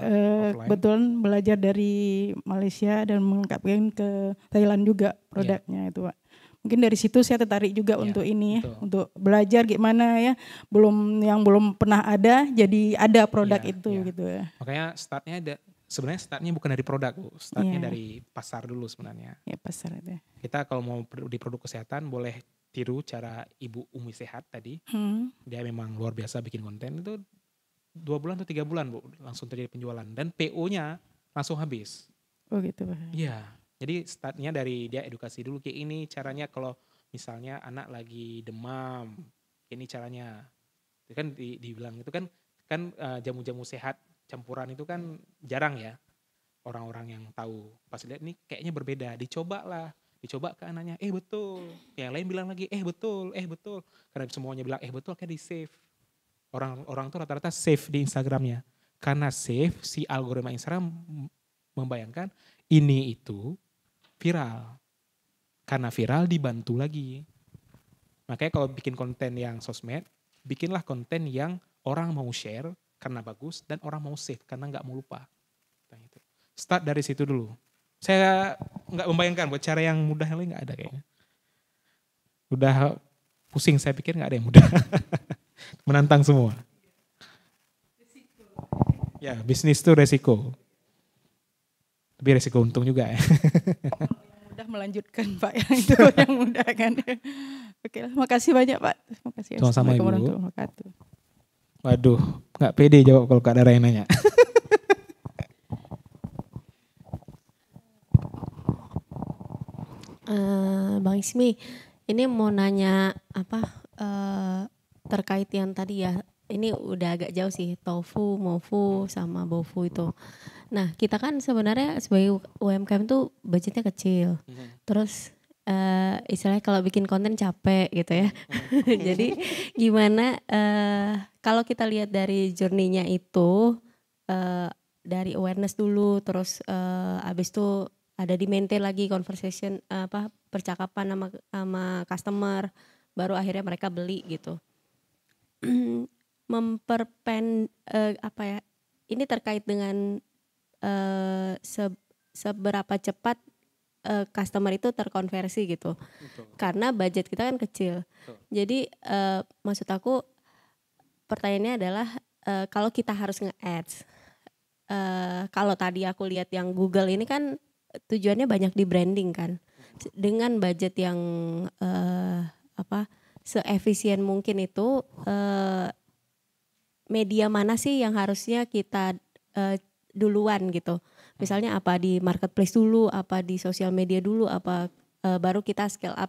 Speaker 5: kebetulan belajar dari Malaysia dan mengungkapkan ke Thailand juga produknya itu Pak. Mungkin dari situ saya tertarik juga untuk ini ya, untuk belajar gimana ya, belum pernah ada jadi ada produk itu gitu ya.
Speaker 2: Makanya startnya bukan dari produk, startnya dari pasar dulu sebenarnya.
Speaker 5: Ya pasar itu.
Speaker 2: Kita kalau mau di produk kesehatan boleh tiru cara Ibu Umi Sehat tadi. Dia memang luar biasa bikin konten itu 2 bulan atau 3 bulan Bu langsung terjadi penjualan dan PO-nya langsung habis.
Speaker 5: Oh gitu Pak.
Speaker 2: Iya. Jadi startnya dari dia edukasi dulu kayak ini caranya kalau misalnya anak lagi demam, ini caranya. Itu kan dibilang itu kan jamu-jamu sehat campuran itu kan jarang ya orang-orang yang tahu. Pas lihat ini kayaknya berbeda, dicoba ke anaknya, betul. Yang lain bilang lagi, betul. Karena semuanya bilang betul, kayak di save. Orang tuh rata-rata save di Instagramnya. Karena save, si algoritma Instagram membayangkan ini itu viral. Karena viral dibantu lagi. Makanya kalau bikin konten yang sosmed, bikinlah konten yang orang mau share karena bagus dan orang mau save karena nggak mau lupa. Start dari situ dulu. Saya nggak membayangkan buat cara yang mudah yang lain nggak ada kayaknya. Udah pusing saya pikir nggak ada yang mudah. Menantang semua. Ya bisnis itu resiko. Tapi resiko untung juga ya.
Speaker 5: Mudah melanjutkan Pak yang itu yang mudah kan. Oke lah, makasih banyak Pak. Makasih.
Speaker 2: Sama-sama Ibu.
Speaker 5: Warahmatullahi wabarakatuh.
Speaker 2: Waduh, nggak pede jawab kalau Kak Dara yang nanya.
Speaker 8: Bang Ismi, ini mau nanya terkait yang tadi ya. Ini udah agak jauh sih, tofu, mofu, sama bofu itu. Nah, kita kan sebenarnya sebagai UMKM tuh budgetnya kecil. Terus istilahnya kalau bikin konten capek gitu ya. Jadi gimana kalau kita lihat dari journey-nya itu dari awareness dulu, terus abis itu ada di maintain lagi conversation percakapan sama customer, baru akhirnya mereka beli gitu. Ini terkait dengan seberapa cepat customer itu terkonversi gitu.
Speaker 2: Betul.
Speaker 8: Karena budget kita kan kecil.
Speaker 2: Betul.
Speaker 8: Jadi maksud aku pertanyaannya adalah kalau kita harus nge-ads, kalau tadi aku lihat yang Google ini kan tujuannya banyak di branding kan, dengan budget yang seefisien mungkin itu, media mana sih yang harusnya kita duluan gitu. Misalnya apa di marketplace dulu, apa di sosial media dulu, apa baru kita scale up.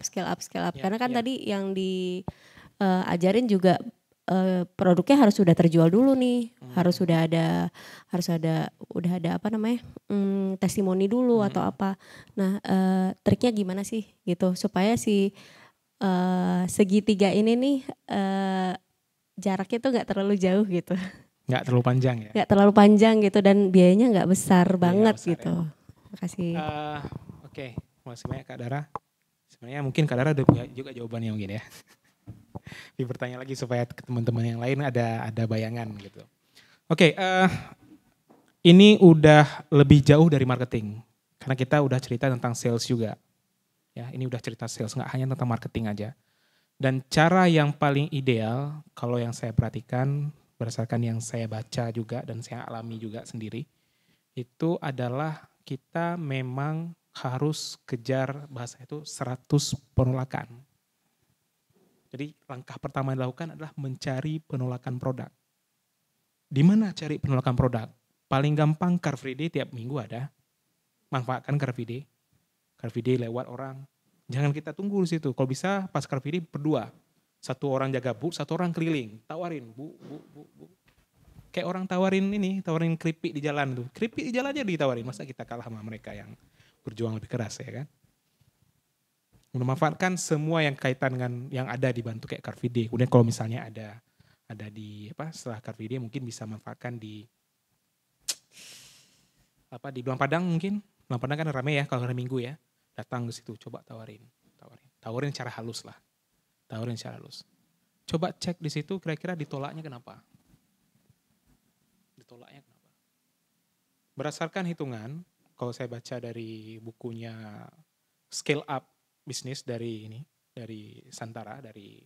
Speaker 8: Karena kan tadi yang diajarin juga produknya harus sudah terjual dulu nih, harus udah ada testimoni dulu atau apa. Nah, triknya gimana sih gitu supaya si segitiga ini nih jaraknya tuh nggak terlalu jauh gitu.
Speaker 2: Nggak terlalu panjang ya?
Speaker 8: Nggak terlalu panjang gitu dan biayanya nggak besar banget
Speaker 2: besar,
Speaker 8: gitu.
Speaker 2: Ya.
Speaker 8: Makasih.
Speaker 2: Oke, makasih banyak Kak Dara. Sebenarnya mungkin Kak Dara udah punya juga jawabannya mungkin ya. Dipertanya lagi supaya teman-teman yang lain ada bayangan gitu. Oke, ini udah lebih jauh dari marketing. Karena kita udah cerita tentang sales juga. Ya, ini udah cerita sales, nggak hanya tentang marketing aja. Dan cara yang paling ideal, kalau yang saya perhatikan, berdasarkan yang saya baca juga dan saya alami juga sendiri, itu adalah kita memang harus kejar bahasa itu 100 penolakan. Jadi langkah pertama yang dilakukan adalah mencari penolakan produk. Di mana cari penolakan produk? Paling gampang Car Free Day tiap minggu ada. Manfaatkan Car Free Day. Car Free Day lewat orang, Jangan kita tunggu di situ. Kalau bisa pas Car Free Day berdua. Satu orang jaga booth, satu orang keliling. Tawarin, bu. Kayak orang tawarin keripik di jalan tuh. Keripik di jalan aja ditawarin. Masa kita kalah sama mereka yang berjuang lebih keras ya kan. Memanfaatkan semua yang kaitan dengan yang ada dibantu kayak Car Free Day. Kemudian kalau misalnya ada di setelah Car Free Day mungkin bisa manfaatkan di Belang Padang mungkin. Belang Padang kan ramai ya kalau hari Minggu ya. Datang ke situ coba tawarin secara halus lah. Coba cek di situ kira-kira ditolaknya kenapa. Berdasarkan hitungan, kalau saya baca dari bukunya Scale Up Business dari Santara, dari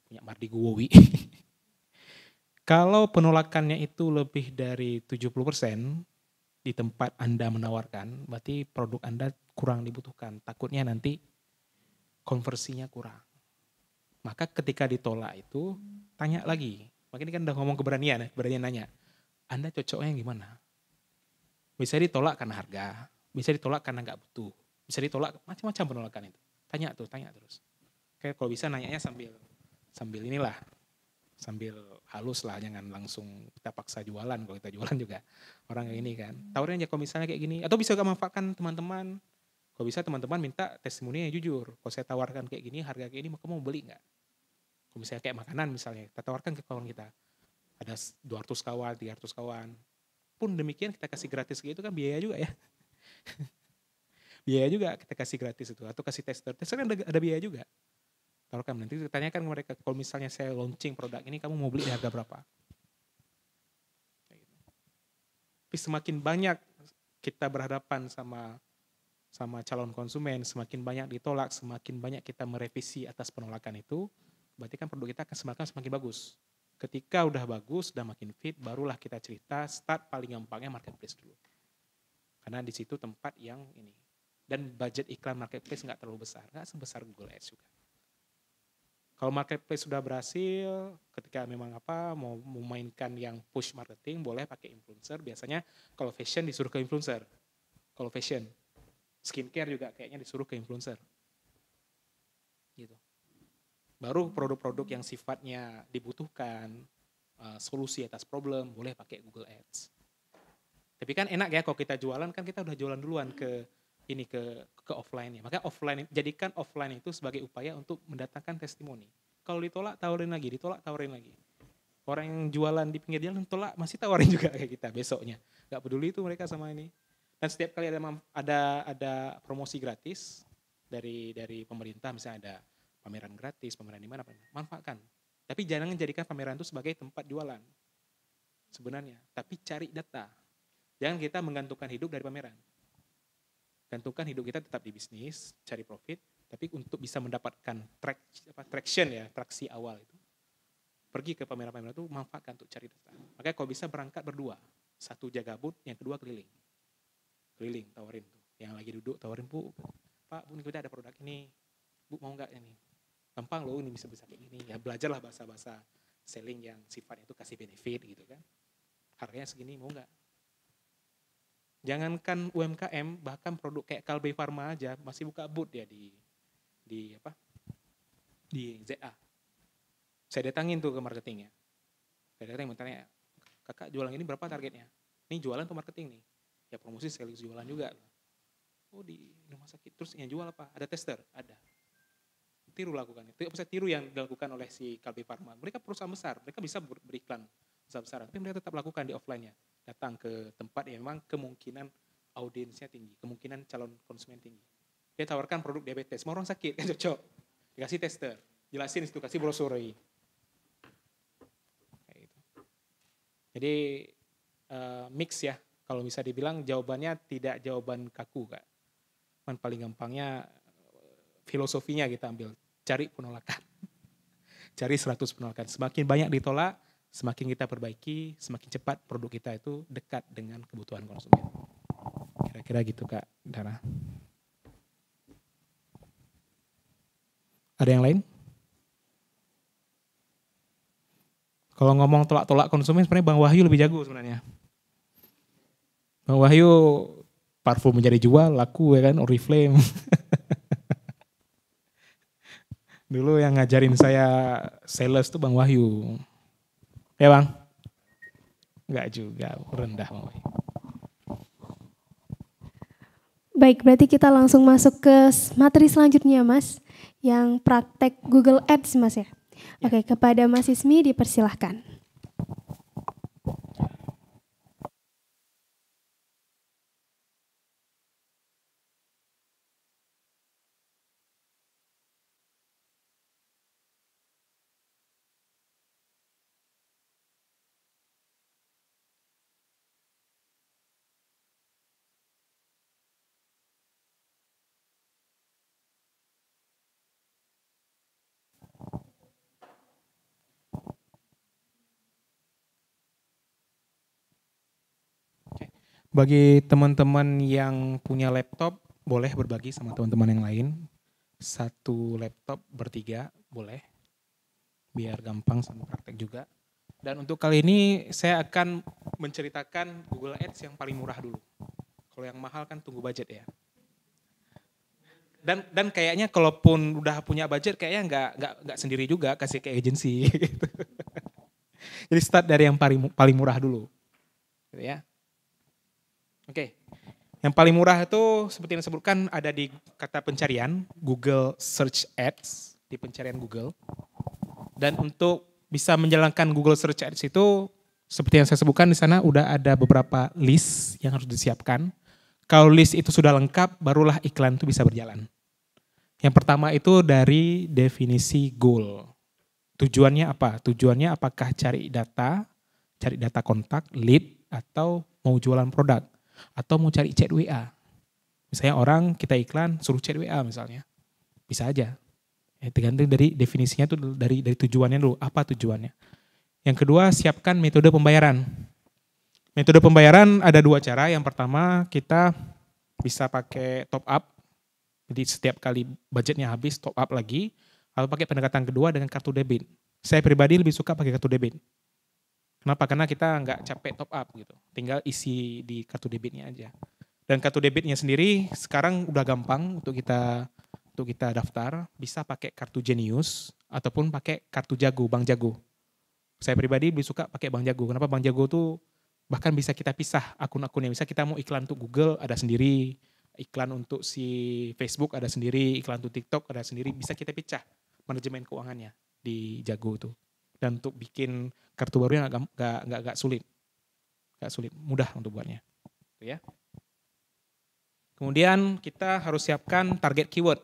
Speaker 2: punya Mardi Guwowi. Kalau penolakannya itu lebih dari 70% di tempat Anda menawarkan, berarti produk Anda kurang dibutuhkan. Takutnya nanti konversinya kurang. Maka ketika ditolak itu, tanya lagi. Makanya kan udah ngomong keberanian nanya. Anda cocoknya yang gimana? Bisa ditolak karena harga, bisa ditolak karena nggak butuh, bisa ditolak macam-macam penolakan itu. Tanya terus. Kayak kalau bisa nanyanya sambil halus lah, jangan langsung kita paksa jualan. Kalau kita jualan juga orang kayak gini kan. Tawarin aja kalau misalnya kayak gini, atau bisa manfaatkan teman-teman. Kalau bisa teman-teman minta testimoninya jujur. Kalau saya tawarkan kayak gini, harga kayak ini, kamu mau beli nggak? Kalau misalnya kayak makanan misalnya, kita tawarkan ke kawan kita, ada 200 kawan, 300 kawan. Pun demikian kita kasih gratis gitu kan biaya juga ya. Biaya juga kita kasih gratis itu. Atau kasih tester kan ada biaya juga. Tawarkan, nanti tanyakan ke mereka, kalau misalnya saya launching produk ini, kamu mau beli di harga berapa? Tapi semakin banyak kita berhadapan sama calon konsumen, semakin banyak ditolak, semakin banyak kita merevisi atas penolakan itu, berarti kan produk kita akan semakin bagus. Ketika udah bagus, udah makin fit, barulah kita cerita, start paling gampangnya marketplace dulu. Karena di situ tempat yang ini. Dan budget iklan marketplace nggak terlalu besar, nggak sebesar Google Ads juga. Kalau marketplace sudah berhasil, ketika memang mau memainkan yang push marketing, boleh pakai influencer. Biasanya kalau fashion disuruh ke influencer. Kalau fashion, skincare juga kayaknya disuruh ke influencer. Gitu. Baru produk-produk yang sifatnya dibutuhkan, solusi atas problem, boleh pakai Google Ads. Tapi kan enak ya kalau kita jualan, kan kita udah jualan duluan ke offline-nya. Maka jadikan offline itu sebagai upaya untuk mendatangkan testimoni. Kalau ditolak, tawarin lagi. Orang yang jualan di pinggir jalan tolak, masih tawarin juga kayak kita besoknya. Gak peduli itu mereka sama ini. Dan setiap kali ada promosi gratis dari pemerintah, misalnya ada pameran gratis, pameran di mana, manfaatkan. Tapi jangan jadikan pameran itu sebagai tempat jualan. Sebenarnya, tapi cari data. Jangan kita menggantungkan hidup dari pameran. Gantungkan hidup kita tetap di bisnis, cari profit, tapi untuk bisa mendapatkan traction ya, traksi awal itu. Pergi ke pameran-pameran itu, manfaatkan untuk cari data. Makanya kalau bisa berangkat berdua. Satu jaga booth, yang kedua keliling. Keliling, tawarin tuh. Yang lagi duduk, tawarin, Bu, Pak, Bu, kita ada produk ini. Bu, mau nggak ini? Gampang loh, ini bisa kayak gini. Ya belajarlah bahasa-bahasa selling yang sifatnya itu kasih benefit gitu kan. Harganya segini, mau nggak? Jangankan UMKM, bahkan produk kayak Kalbe Pharma aja masih buka booth ya di ZA. Saya datangin tuh ke marketingnya. Saya datangin bertanya, kakak jualan ini berapa targetnya? Ini jualan atau marketing nih? Ya promosi sekaligus jualan juga. Oh di rumah sakit, terus yang jual apa? Ada tester? Ada. Tiru lakukan itu. Tiru yang dilakukan oleh si Kalbe Pharma. Mereka perusahaan besar, mereka bisa beriklan besar-besaran, tapi mereka tetap lakukan di offline-nya. Datang ke tempat yang memang kemungkinan audiensnya tinggi, kemungkinan calon konsumen tinggi. Dia tawarkan produk diabetes, semua orang sakit, kan cocok. Dikasih tester, jelasin itu, kasih brosur. Jadi mix ya, kalau bisa dibilang jawabannya tidak jawaban kaku, Kak. Paling gampangnya filosofinya kita ambil, cari penolakan. Cari 100 penolakan, semakin banyak ditolak, semakin kita perbaiki, semakin cepat produk kita itu dekat dengan kebutuhan konsumen. Kira-kira gitu Kak Dara. Ada yang lain? Kalau ngomong tolak-tolak konsumen sebenarnya Bang Wahyu lebih jago sebenarnya. Bang Wahyu parfum menjadi jual, laku ya kan, Oriflame. Dulu yang ngajarin saya sales tuh Bang Wahyu. Ya Bang? Enggak juga, rendah Bang Wahyu.
Speaker 1: Baik, berarti kita langsung masuk ke materi selanjutnya Mas, yang praktek Google Ads Mas ya. Oke, kepada Mas Ismi dipersilahkan.
Speaker 2: Bagi teman-teman yang punya laptop, boleh berbagi sama teman-teman yang lain. 1 laptop bertiga, boleh. Biar gampang sama praktek juga. Dan untuk kali ini saya akan menceritakan Google Ads yang paling murah dulu. Kalau yang mahal kan tunggu budget ya. Dan kayaknya kalaupun udah punya budget kayaknya nggak sendiri juga, kasih ke agensi. Gitu. Jadi start dari yang paling murah dulu. Gitu ya. Oke, yang paling murah itu seperti yang disebutkan ada di kata pencarian Google Search Ads, di pencarian Google. Dan untuk bisa menjalankan Google Search Ads itu seperti yang saya sebutkan di sana udah ada beberapa list yang harus disiapkan. Kalau list itu sudah lengkap, barulah iklan itu bisa berjalan. Yang pertama itu dari definisi goal. Tujuannya apa? Tujuannya apakah cari data kontak, lead, atau mau jualan produk. Atau mau cari chat WA. Misalnya orang kita iklan suruh chat WA misalnya. Bisa aja. Tergantung dari definisinya tuh dari tujuannya dulu. Apa tujuannya? Yang kedua, siapkan metode pembayaran. Metode pembayaran ada 2 cara. Yang pertama kita bisa pakai top up. Jadi setiap kali budgetnya habis top up lagi. Atau pakai pendekatan kedua dengan kartu debit. Saya pribadi lebih suka pakai kartu debit. Kenapa? Karena kita nggak capek top up gitu. Tinggal isi di kartu debitnya aja. Dan kartu debitnya sendiri sekarang udah gampang untuk kita daftar. Bisa pakai kartu Genius ataupun pakai kartu Jago, Bank Jago. Saya pribadi lebih suka pakai Bank Jago. Kenapa? Bank Jago tuh bahkan bisa kita pisah akun-akunnya. Bisa kita mau iklan untuk Google ada sendiri, iklan untuk si Facebook ada sendiri, iklan untuk TikTok ada sendiri. Bisa kita pecah manajemen keuangannya di Jago tuh. Dan untuk bikin kartu barunya nggak sulit, mudah untuk buatnya, ya. Kemudian kita harus siapkan target keyword.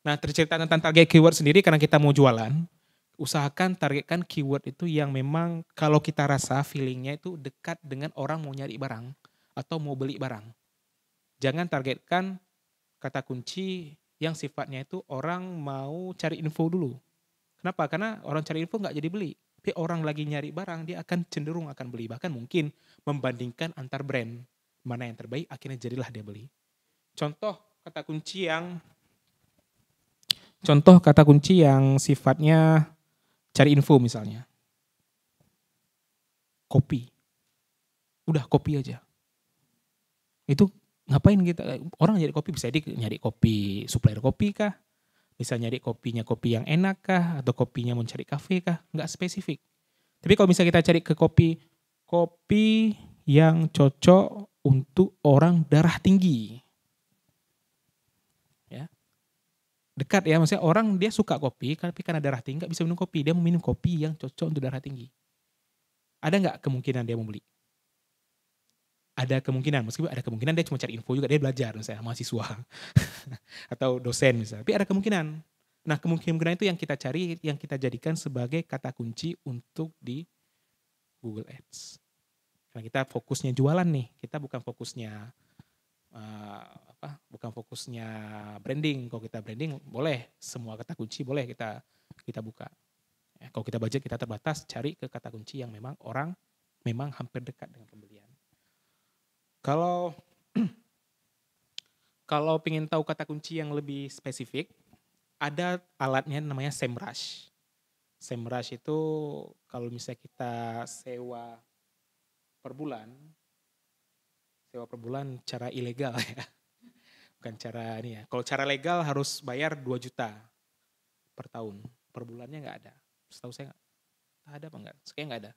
Speaker 2: Nah, cerita tentang target keyword sendiri karena kita mau jualan, usahakan targetkan keyword itu yang memang kalau kita rasa feelingnya itu dekat dengan orang mau nyari barang atau mau beli barang. Jangan targetkan kata kunci yang sifatnya itu orang mau cari info dulu. Kenapa? Karena orang cari info nggak jadi beli. Tapi orang lagi nyari barang, dia akan cenderung akan beli. Bahkan mungkin membandingkan antar brand. Mana yang terbaik, akhirnya jadilah dia beli. Contoh kata kunci yang sifatnya cari info misalnya. Kopi. Udah kopi aja. Itu ngapain kita? Orang nyari kopi bisa nyari kopi, supplier kopi kah? Bisa nyari kopinya kopi yang enak kah? Atau kopinya mau cari kafe kah? Nggak spesifik. Tapi kalau misalnya kita cari ke kopi yang cocok untuk orang darah tinggi. Ya. Dekat ya, maksudnya orang dia suka kopi, tapi karena darah tinggi nggak bisa minum kopi. Dia mau minum kopi yang cocok untuk darah tinggi. Ada nggak kemungkinan dia mau beli? Ada kemungkinan, meskipun ada kemungkinan dia cuma cari info juga, dia belajar misalnya, mahasiswa atau dosen misalnya, tapi ada kemungkinan. Nah kemungkinan itu yang kita cari, yang kita jadikan sebagai kata kunci untuk di Google Ads. Karena kita fokusnya jualan nih, kita bukan fokusnya branding. Kalau kita branding boleh, semua kata kunci boleh kita buka. Ya, kalau kita budget kita terbatas, cari ke kata kunci yang memang orang memang hampir dekat dengan pembelian. Kalau pengen tahu kata kunci yang lebih spesifik, ada alatnya namanya SEMrush. SEMrush itu kalau misalnya kita sewa per bulan cara ilegal ya. Bukan cara ini ya. Kalau cara legal harus bayar 2 juta per tahun. Per bulannya nggak ada. Setahu saya nggak ada apa enggak? Kayaknya nggak ada.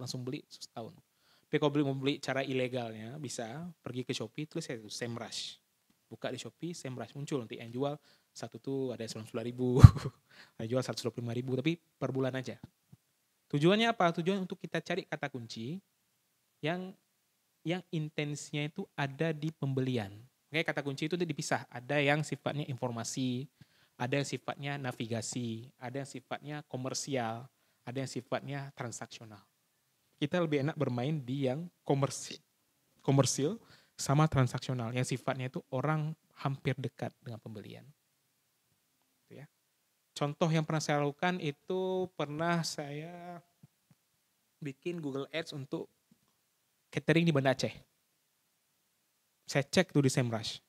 Speaker 2: Langsung beli setahun. Tapi kalau mau beli cara ilegalnya bisa pergi ke Shopee tulis ya SEMrush. Buka di Shopee SEMrush muncul nanti yang jual satu tuh ada 99.000, ada jual 125.000 tapi per bulan aja. Tujuannya apa? Tujuan untuk kita cari kata kunci yang intensinya itu ada di pembelian. Makanya kata kunci itu dipisah. Ada yang sifatnya informasi, ada yang sifatnya navigasi, ada yang sifatnya komersial, ada yang sifatnya transaksional. Kita lebih enak bermain di yang komersil sama transaksional, yang sifatnya itu orang hampir dekat dengan pembelian. Gitu ya. Contoh yang pernah saya lakukan itu pernah saya bikin Google Ads untuk catering di Banda Aceh. Saya cek tuh di SEMrush.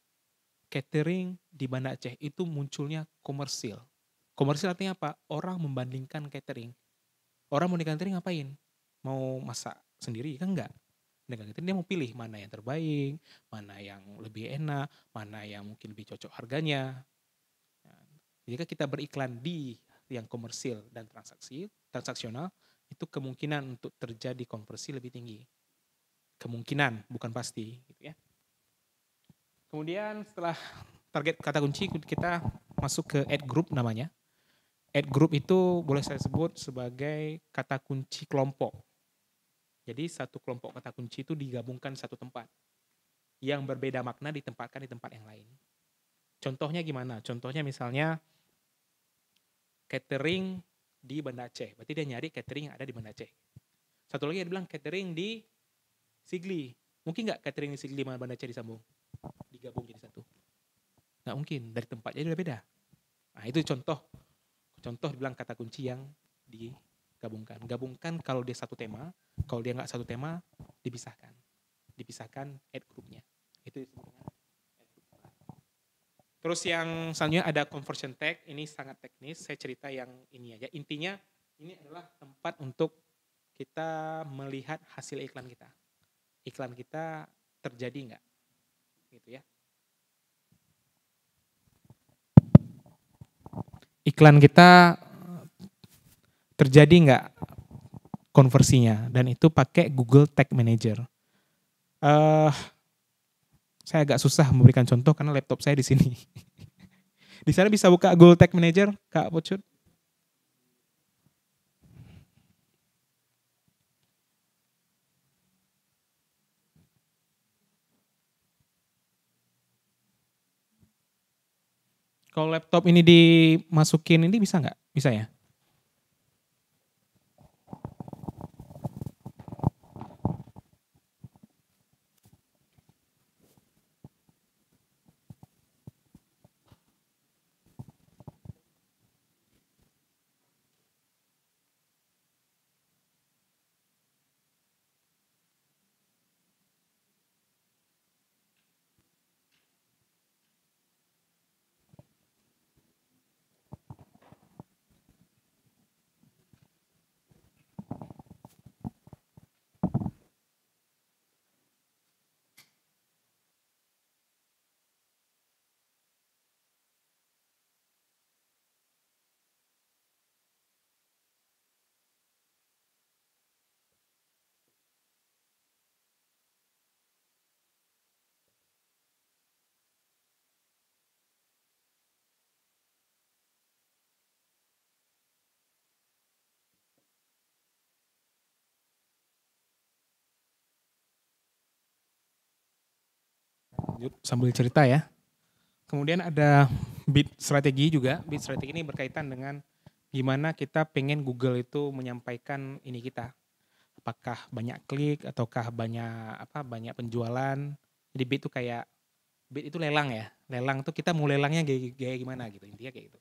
Speaker 2: Catering di Banda Aceh itu munculnya komersil. Komersil artinya apa? Orang membandingkan catering. Orang mau di catering ngapain? Mau masak sendiri kan enggak? Dengan catering dia mau pilih mana yang terbaik, mana yang lebih enak, mana yang mungkin lebih cocok harganya. Jika kita beriklan di yang komersil dan transaksional, itu kemungkinan untuk terjadi konversi lebih tinggi. Kemungkinan, bukan pasti. Gitu ya. Kemudian setelah target kata kunci, kita masuk ke ad group namanya. Ad group itu boleh saya sebut sebagai kata kunci kelompok. Jadi satu kelompok kata kunci itu digabungkan satu tempat. Yang berbeda makna ditempatkan di tempat yang lain. Contohnya gimana? Contohnya misalnya catering di Banda Aceh. Berarti dia nyari catering yang ada di Banda Aceh. Satu lagi dia bilang catering di Sigli. Mungkin nggak catering di Sigli sama Banda Aceh disambung? Digabung jadi satu. Nggak mungkin. Dari tempatnya udah beda. Nah itu contoh dibilang kata kunci yang digabungkan. Gabungkan kalau dia satu tema. Kalau dia nggak satu tema, dipisahkan. Dipisahkan ad groupnya. Itu disebut dengan ad group. Terus yang selanjutnya ada conversion tag. Ini sangat teknis. Saya cerita yang ini aja. Intinya ini adalah tempat untuk kita melihat hasil iklan kita. Iklan kita terjadi nggak? Gitu ya. Iklan kita terjadi nggak konversinya, dan itu pakai Google Tag Manager. Saya agak susah memberikan contoh karena laptop saya di sini. Di sana bisa buka Google Tag Manager, Kak Pocut? Kalau laptop ini dimasukin ini bisa nggak? Bisa ya? Sambil cerita ya. Kemudian ada bid strategi juga. Bid strategi ini berkaitan dengan gimana kita pengen Google itu menyampaikan ini kita. Apakah banyak klik ataukah banyak penjualan. Jadi bid itu lelang ya. Lelang tuh kita mau lelangnya kayak gimana gitu. Intinya kayak gitu.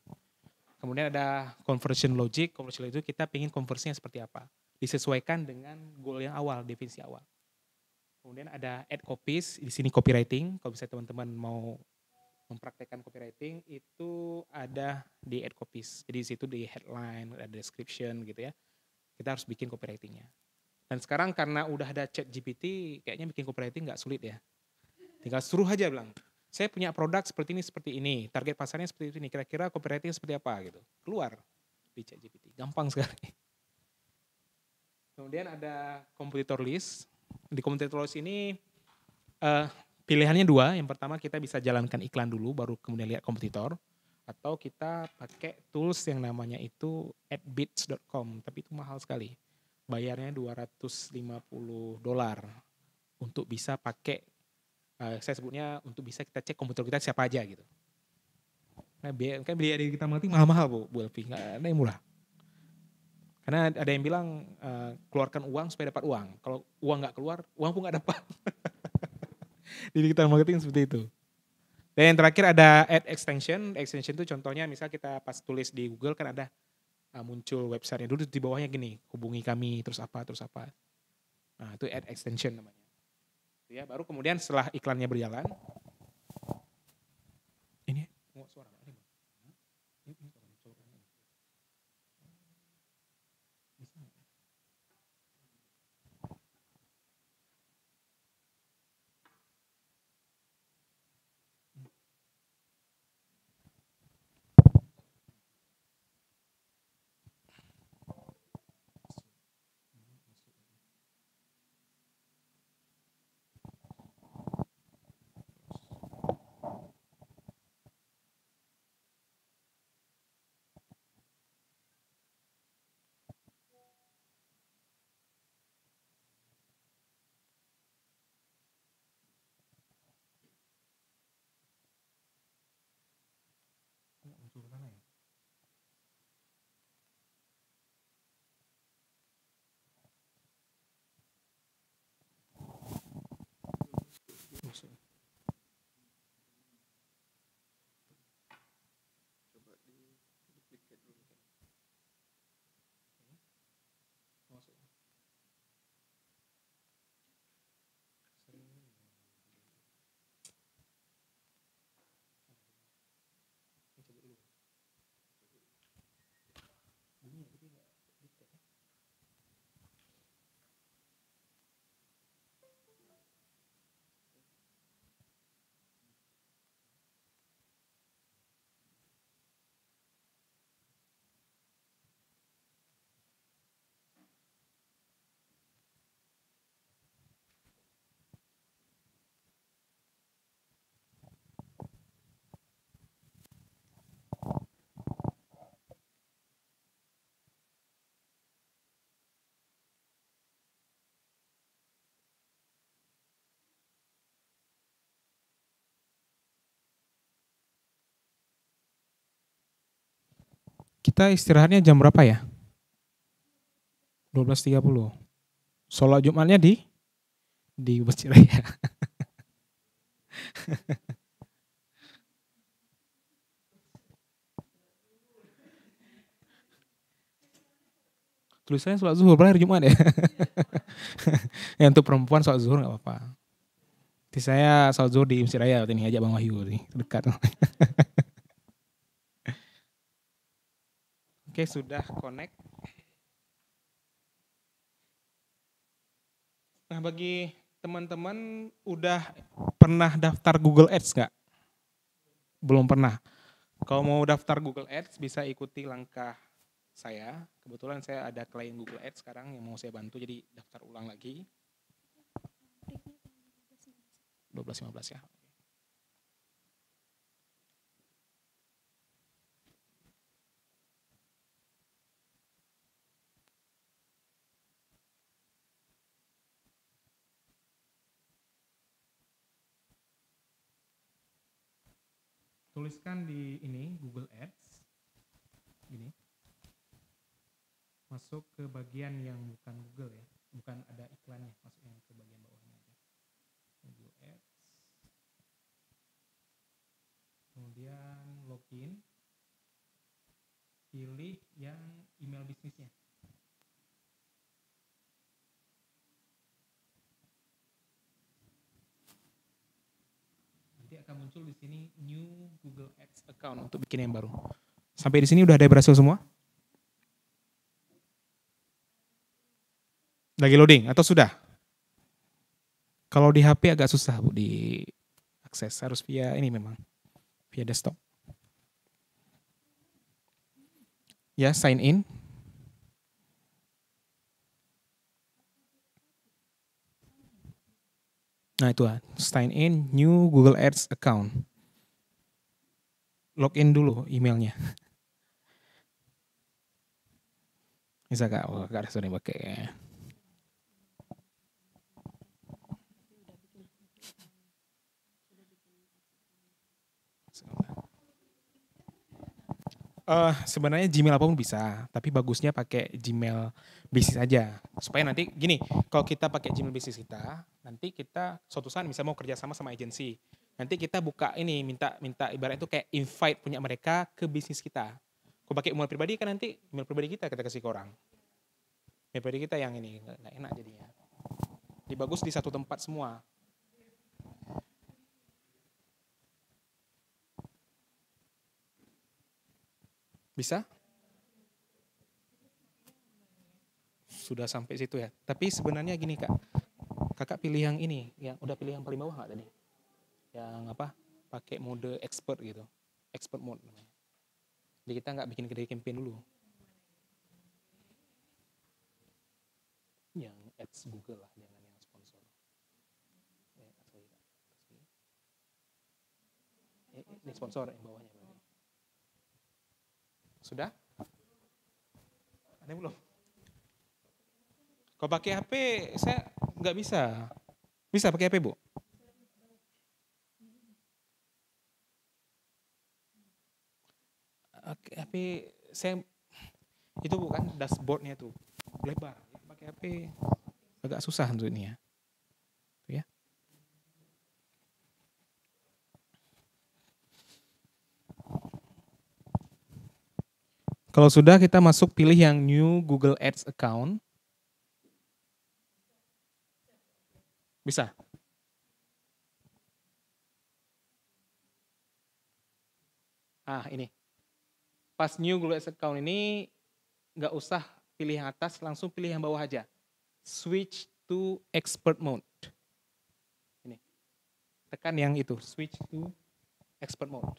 Speaker 2: Kemudian ada conversion logic. Conversion logic itu kita pengen konversinya seperti apa. Disesuaikan dengan goal yang awal, definisi awal. Kemudian ada ad copies, di sini copywriting. Kalau misalnya teman-teman mau mempraktekkan copywriting, itu ada di ad copies. Jadi di situ di headline, ada description gitu ya. Kita harus bikin copywritingnya. Dan sekarang karena udah ada ChatGPT, kayaknya bikin copywriting nggak sulit ya. Tinggal suruh aja bilang, saya punya produk seperti ini, target pasarnya seperti ini, kira-kira copywriting seperti apa gitu. Keluar di ChatGPT, gampang sekali. Kemudian ada competitor list. Di competitor list ini pilihannya 2. Yang pertama kita bisa jalankan iklan dulu, baru kemudian lihat kompetitor. Atau kita pakai tools yang namanya itu adbits.com, tapi itu mahal sekali. Bayarnya $250 untuk bisa pakai, saya sebutnya untuk bisa kita cek komputer kita siapa aja gitu. Nah, kan biaya kita marketing mahal-mahal Bu Elvi, nggak ada yang murah. Karena ada yang bilang keluarkan uang supaya dapat uang. Kalau uang nggak keluar, uang pun nggak dapat. Di digital marketing seperti itu. Dan yang terakhir ada ad extension. Extension itu contohnya misal kita pas tulis di Google kan ada muncul website-nya dulu di bawahnya gini, hubungi kami terus apa. Nah, itu ad extension namanya. Ya, baru kemudian setelah iklannya berjalan, ini suara ini. Kita istirahatnya jam berapa ya? 12.30. Sholat Jumatnya di Masjid Raya. Tulisannya sholat zuhur, hari Jumat ya. Ya untuk perempuan sholat zuhur nggak apa-apa. Nanti saya sholat zuhur di Masjid Raya, ini ajak Bang Wahyu nih, dekat. Oke, sudah connect. Nah, bagi teman-teman udah pernah daftar Google Ads nggak? Belum pernah. Kalau mau daftar Google Ads bisa ikuti langkah saya. Kebetulan saya ada klien Google Ads sekarang yang mau saya bantu, jadi daftar ulang lagi. 12.15 ya. Tuliskan di ini Google Ads, gini, masuk ke bagian yang bukan Google ya, bukan ada iklannya, masuk yang ke bagian bawahnya aja. Google Ads, kemudian login, pilih yang email bisnisnya. Akan muncul di sini new Google Ads account untuk bikin yang baru. Sampai di sini udah ada berhasil semua? Lagi loading atau sudah? Kalau di HP agak susah Bu di akses, harus via ini memang, via desktop. Ya, sign in. Nah itu sign in new Google Ads account. Login dulu emailnya. Bisa kak? Oh, kak sudah pakai. Sebenarnya Gmail apapun bisa, tapi bagusnya pakai Gmail bisnis aja. Supaya nanti gini, kalau kita pakai Gmail bisnis kita, nanti kita suatu saat misalnya mau kerjasama sama agensi, nanti kita buka ini, minta ibarat itu kayak invite punya mereka ke bisnis kita. Kalau pakai email pribadi kan nanti email pribadi kita kasih ke orang. Email pribadi kita yang ini nggak enak jadinya. Jadi bagus di satu tempat semua. Bisa? Sudah sampai situ ya. Tapi sebenarnya gini kak, kakak pilih yang ini, yang udah pilih yang paling bawah nggak tadi? Yang apa? Pakai mode expert gitu, expert mode namanya. Jadi kita nggak bikin gede campaign dulu. Yang ads Google lah, jangan yang sponsor. Ini sponsor yang bawahnya. Sudah? Ada belum? Kalau pakai HP saya nggak bisa. Bisa pakai HP Bu? HP saya itu bukan dashboardnya tuh lebar. Pakai HP agak susah untuk ini ya. Tuh ya. Kalau sudah kita masuk pilih yang new Google Ads account. Bisa? Ini. Pas new Google Ads account ini nggak usah pilih yang atas, langsung pilih yang bawah aja. Switch to expert mode. Ini. Tekan yang itu, switch to expert mode.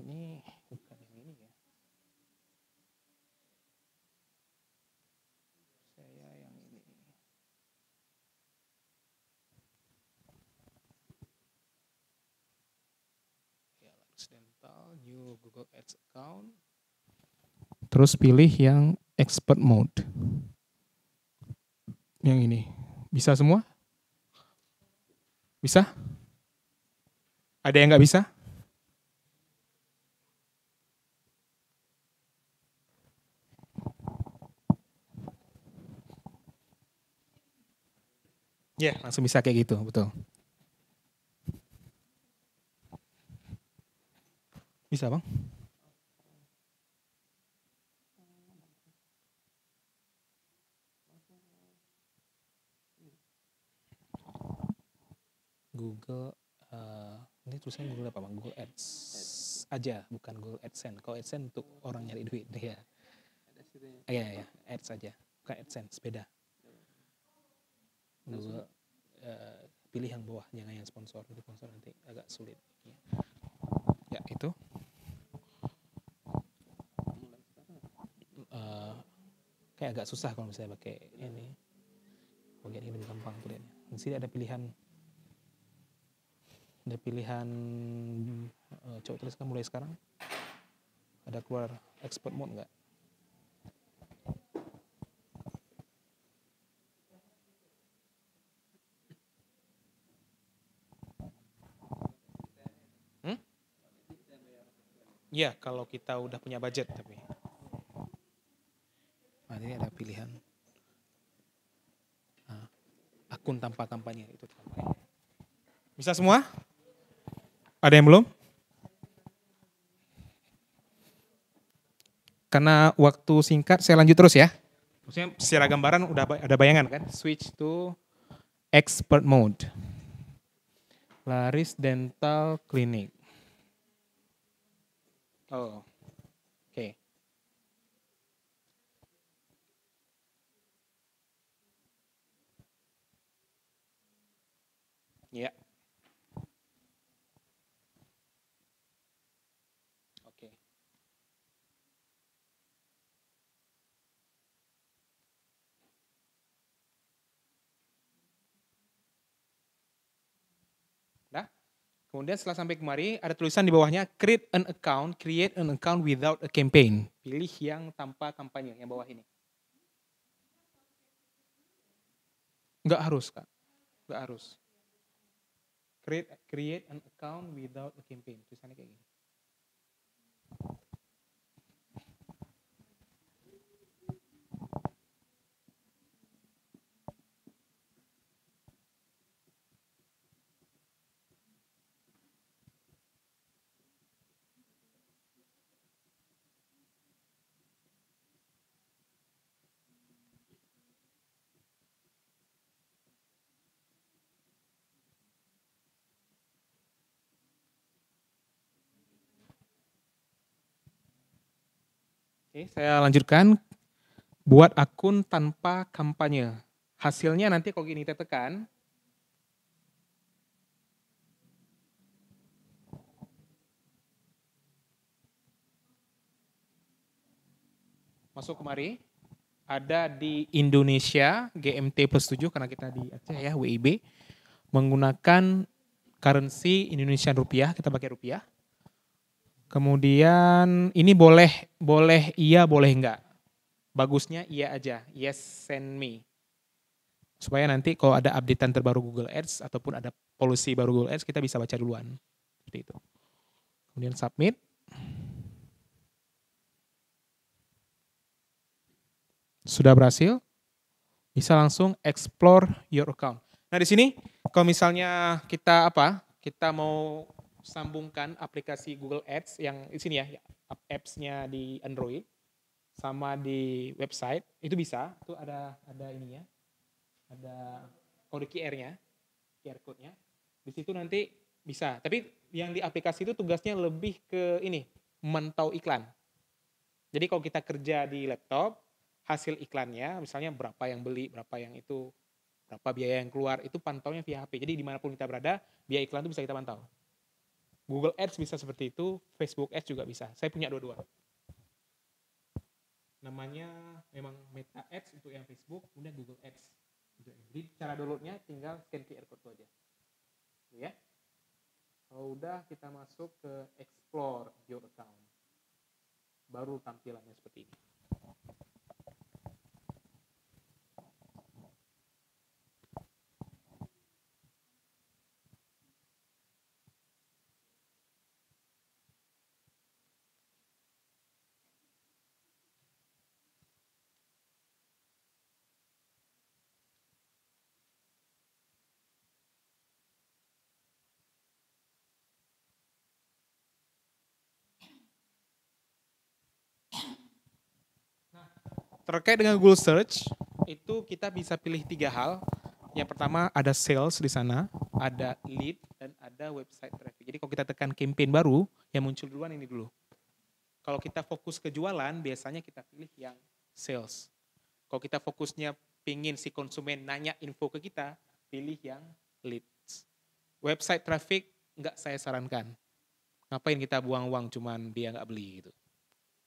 Speaker 2: Ini bukan yang ini ya. Saya yang ini. Ya, accidental new Google Ads account. Terus pilih yang expert mode. Yang ini. Bisa semua? Bisa? Ada yang nggak bisa? Ya, langsung bisa kayak gitu, betul. Bisa, Bang? Google, ini tulisannya Google apa, Bang? Google Ads aja, bukan Google AdSense. Kalau AdSense untuk orang nyari duit, ya. Iya, Ads aja, bukan AdSense, beda. Google, pilih yang bawah, jangan yang sponsor. Itu sponsor nanti agak sulit. Ya, itu. Kayak agak susah kalau misalnya pakai ini. Bagian ini lebih gampang tuh lihatnya. Di sini ada pilihan. Coba tuliskan mulai sekarang. Ada keluar expert mode nggak? Ya, kalau kita udah punya budget tapi. Ini ada pilihan akun tanpa kampanye itu kampanye. Bisa semua? Ada yang belum? Karena waktu singkat saya lanjut terus ya. Maksudnya secara gambaran udah ada bayangan kan? Switch to expert mode. Laris Dental Clinic. Oh, oke. Ya. Oke. Nah, kemudian setelah sampai kemari ada tulisan di bawahnya create an account without a campaign. Pilih yang tanpa kampanye, yang bawah ini. Enggak harus, Kak. Enggak harus. Create an account without a campaign. Tulisannya kayak gini. Oke, saya lanjutkan. Buat akun tanpa kampanye. Hasilnya nanti kalau gini kita tekan. Masuk kemari. Ada di Indonesia, GMT plus 7 karena kita di Aceh ya, WIB. Menggunakan currency Indonesian rupiah, kita pakai rupiah. Kemudian ini boleh iya, boleh enggak. Bagusnya iya aja, yes send me. Supaya nanti kalau ada updatean terbaru Google Ads ataupun ada policy baru Google Ads kita bisa baca duluan. Seperti itu. Kemudian submit. Sudah berhasil. Bisa langsung explore your account. Nah, di sini kalau misalnya kita mau sambungkan aplikasi Google Ads yang di sini ya, apps-nya di Android sama di website, itu bisa. Itu ada ininya. Ada kode QR-nya, QR code-nya. Di situ nanti bisa. Tapi yang di aplikasi itu tugasnya lebih ke ini, memantau iklan. Jadi kalau kita kerja di laptop, hasil iklannya, misalnya berapa yang beli, berapa yang itu, berapa biaya yang keluar, itu pantaunya via HP. Jadi dimanapun kita berada, biaya iklan itu bisa kita pantau. Google Ads bisa seperti itu, Facebook Ads juga bisa. Saya punya dua-dua. Namanya memang Meta Ads untuk yang Facebook, kemudian Google Ads. Jadi cara downloadnya tinggal scan QR code aja. Ya. Kalau udah kita masuk ke Explore Your Account. Baru tampilannya seperti ini. Terkait dengan Google Search, itu kita bisa pilih 3 hal. Yang pertama ada sales di sana, ada lead, dan ada website traffic. Jadi kalau kita tekan campaign baru, yang muncul duluan ini dulu. Kalau kita fokus ke jualan, biasanya kita pilih yang sales. Kalau kita fokusnya pingin si konsumen nanya info ke kita, pilih yang leads. Website traffic nggak saya sarankan. Ngapain kita buang uang cuman dia nggak beli gitu.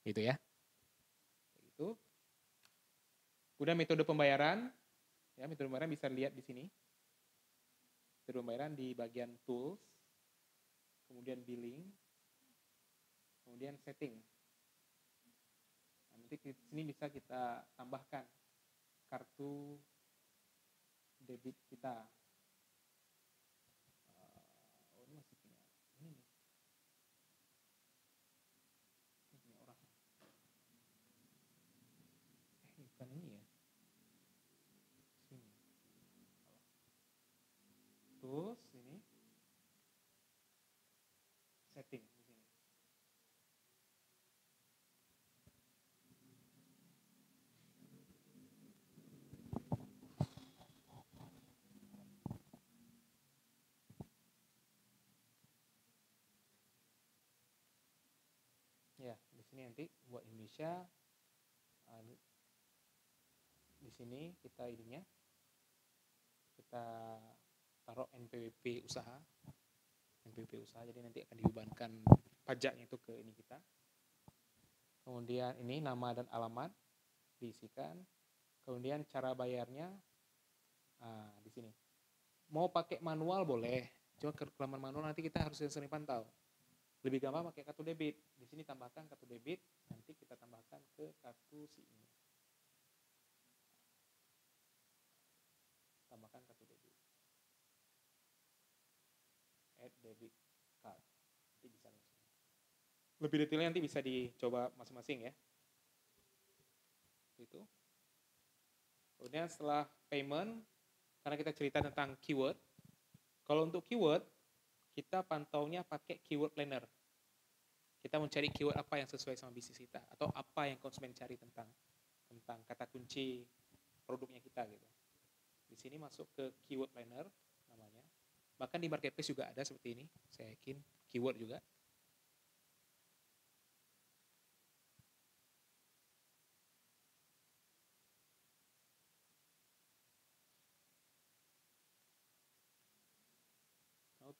Speaker 2: Gitu ya. Itu. Udah metode pembayaran, ya metode pembayaran bisa lihat di sini. Metode pembayaran di bagian tools, kemudian billing, kemudian setting. Nah, nanti di sini bisa kita tambahkan kartu debit kita. Ini masih punya ini nih. Ini punya orang. Bukan ini ya. Terus ini setting di sini. Ya, di sini nanti buat Indonesia. Di sini kita ininya kita taruh NPWP usaha, jadi nanti akan dibebankan pajaknya itu ke ini kita. Kemudian ini nama dan alamat diisikan. Kemudian cara bayarnya di sini. Mau pakai manual boleh, cuma kelamaan manual nanti kita harus sering pantau. Lebih gampang pakai kartu debit. Di sini tambahkan kartu debit, nanti kita tambahkan ke kartu si ini. Tambahkan kartu debit. Add debit card. Nanti bisa langsung. Lebih detailnya nanti bisa dicoba masing-masing ya. Itu. Kemudian setelah payment, karena kita cerita tentang keyword. Kalau untuk keyword, kita pantaunya pakai keyword planner. Kita mencari keyword apa yang sesuai sama bisnis kita, atau apa yang konsumen cari tentang kata kunci produknya kita gitu. Di sini masuk ke keyword planner namanya. Bahkan di marketplace juga ada seperti ini, saya yakin keyword juga.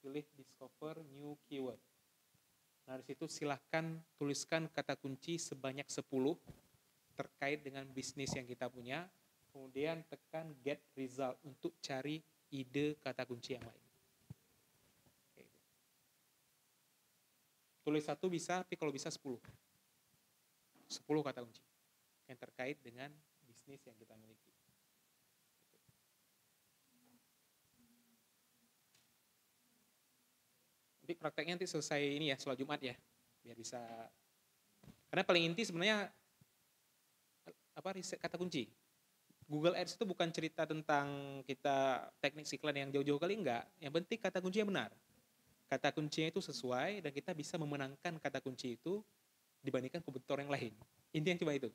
Speaker 2: Pilih discover new keyword. Nah, di situ silahkan tuliskan kata kunci sebanyak 10 terkait dengan bisnis yang kita punya. Kemudian tekan get result untuk cari ide kata kunci yang lain. Tulis 1 bisa, tapi kalau bisa 10. 10 kata kunci yang terkait dengan bisnis yang kita miliki. Nanti prakteknya nanti selesai ini ya, sholat Jumat ya, biar bisa. Karena paling inti sebenarnya riset kata kunci. Google Ads itu bukan cerita tentang kita teknik iklan yang jauh-jauh kali, enggak. Yang penting kata kuncinya benar. Kata kuncinya itu sesuai dan kita bisa memenangkan kata kunci itu dibandingkan kompetitor yang lain. Intinya cuma itu.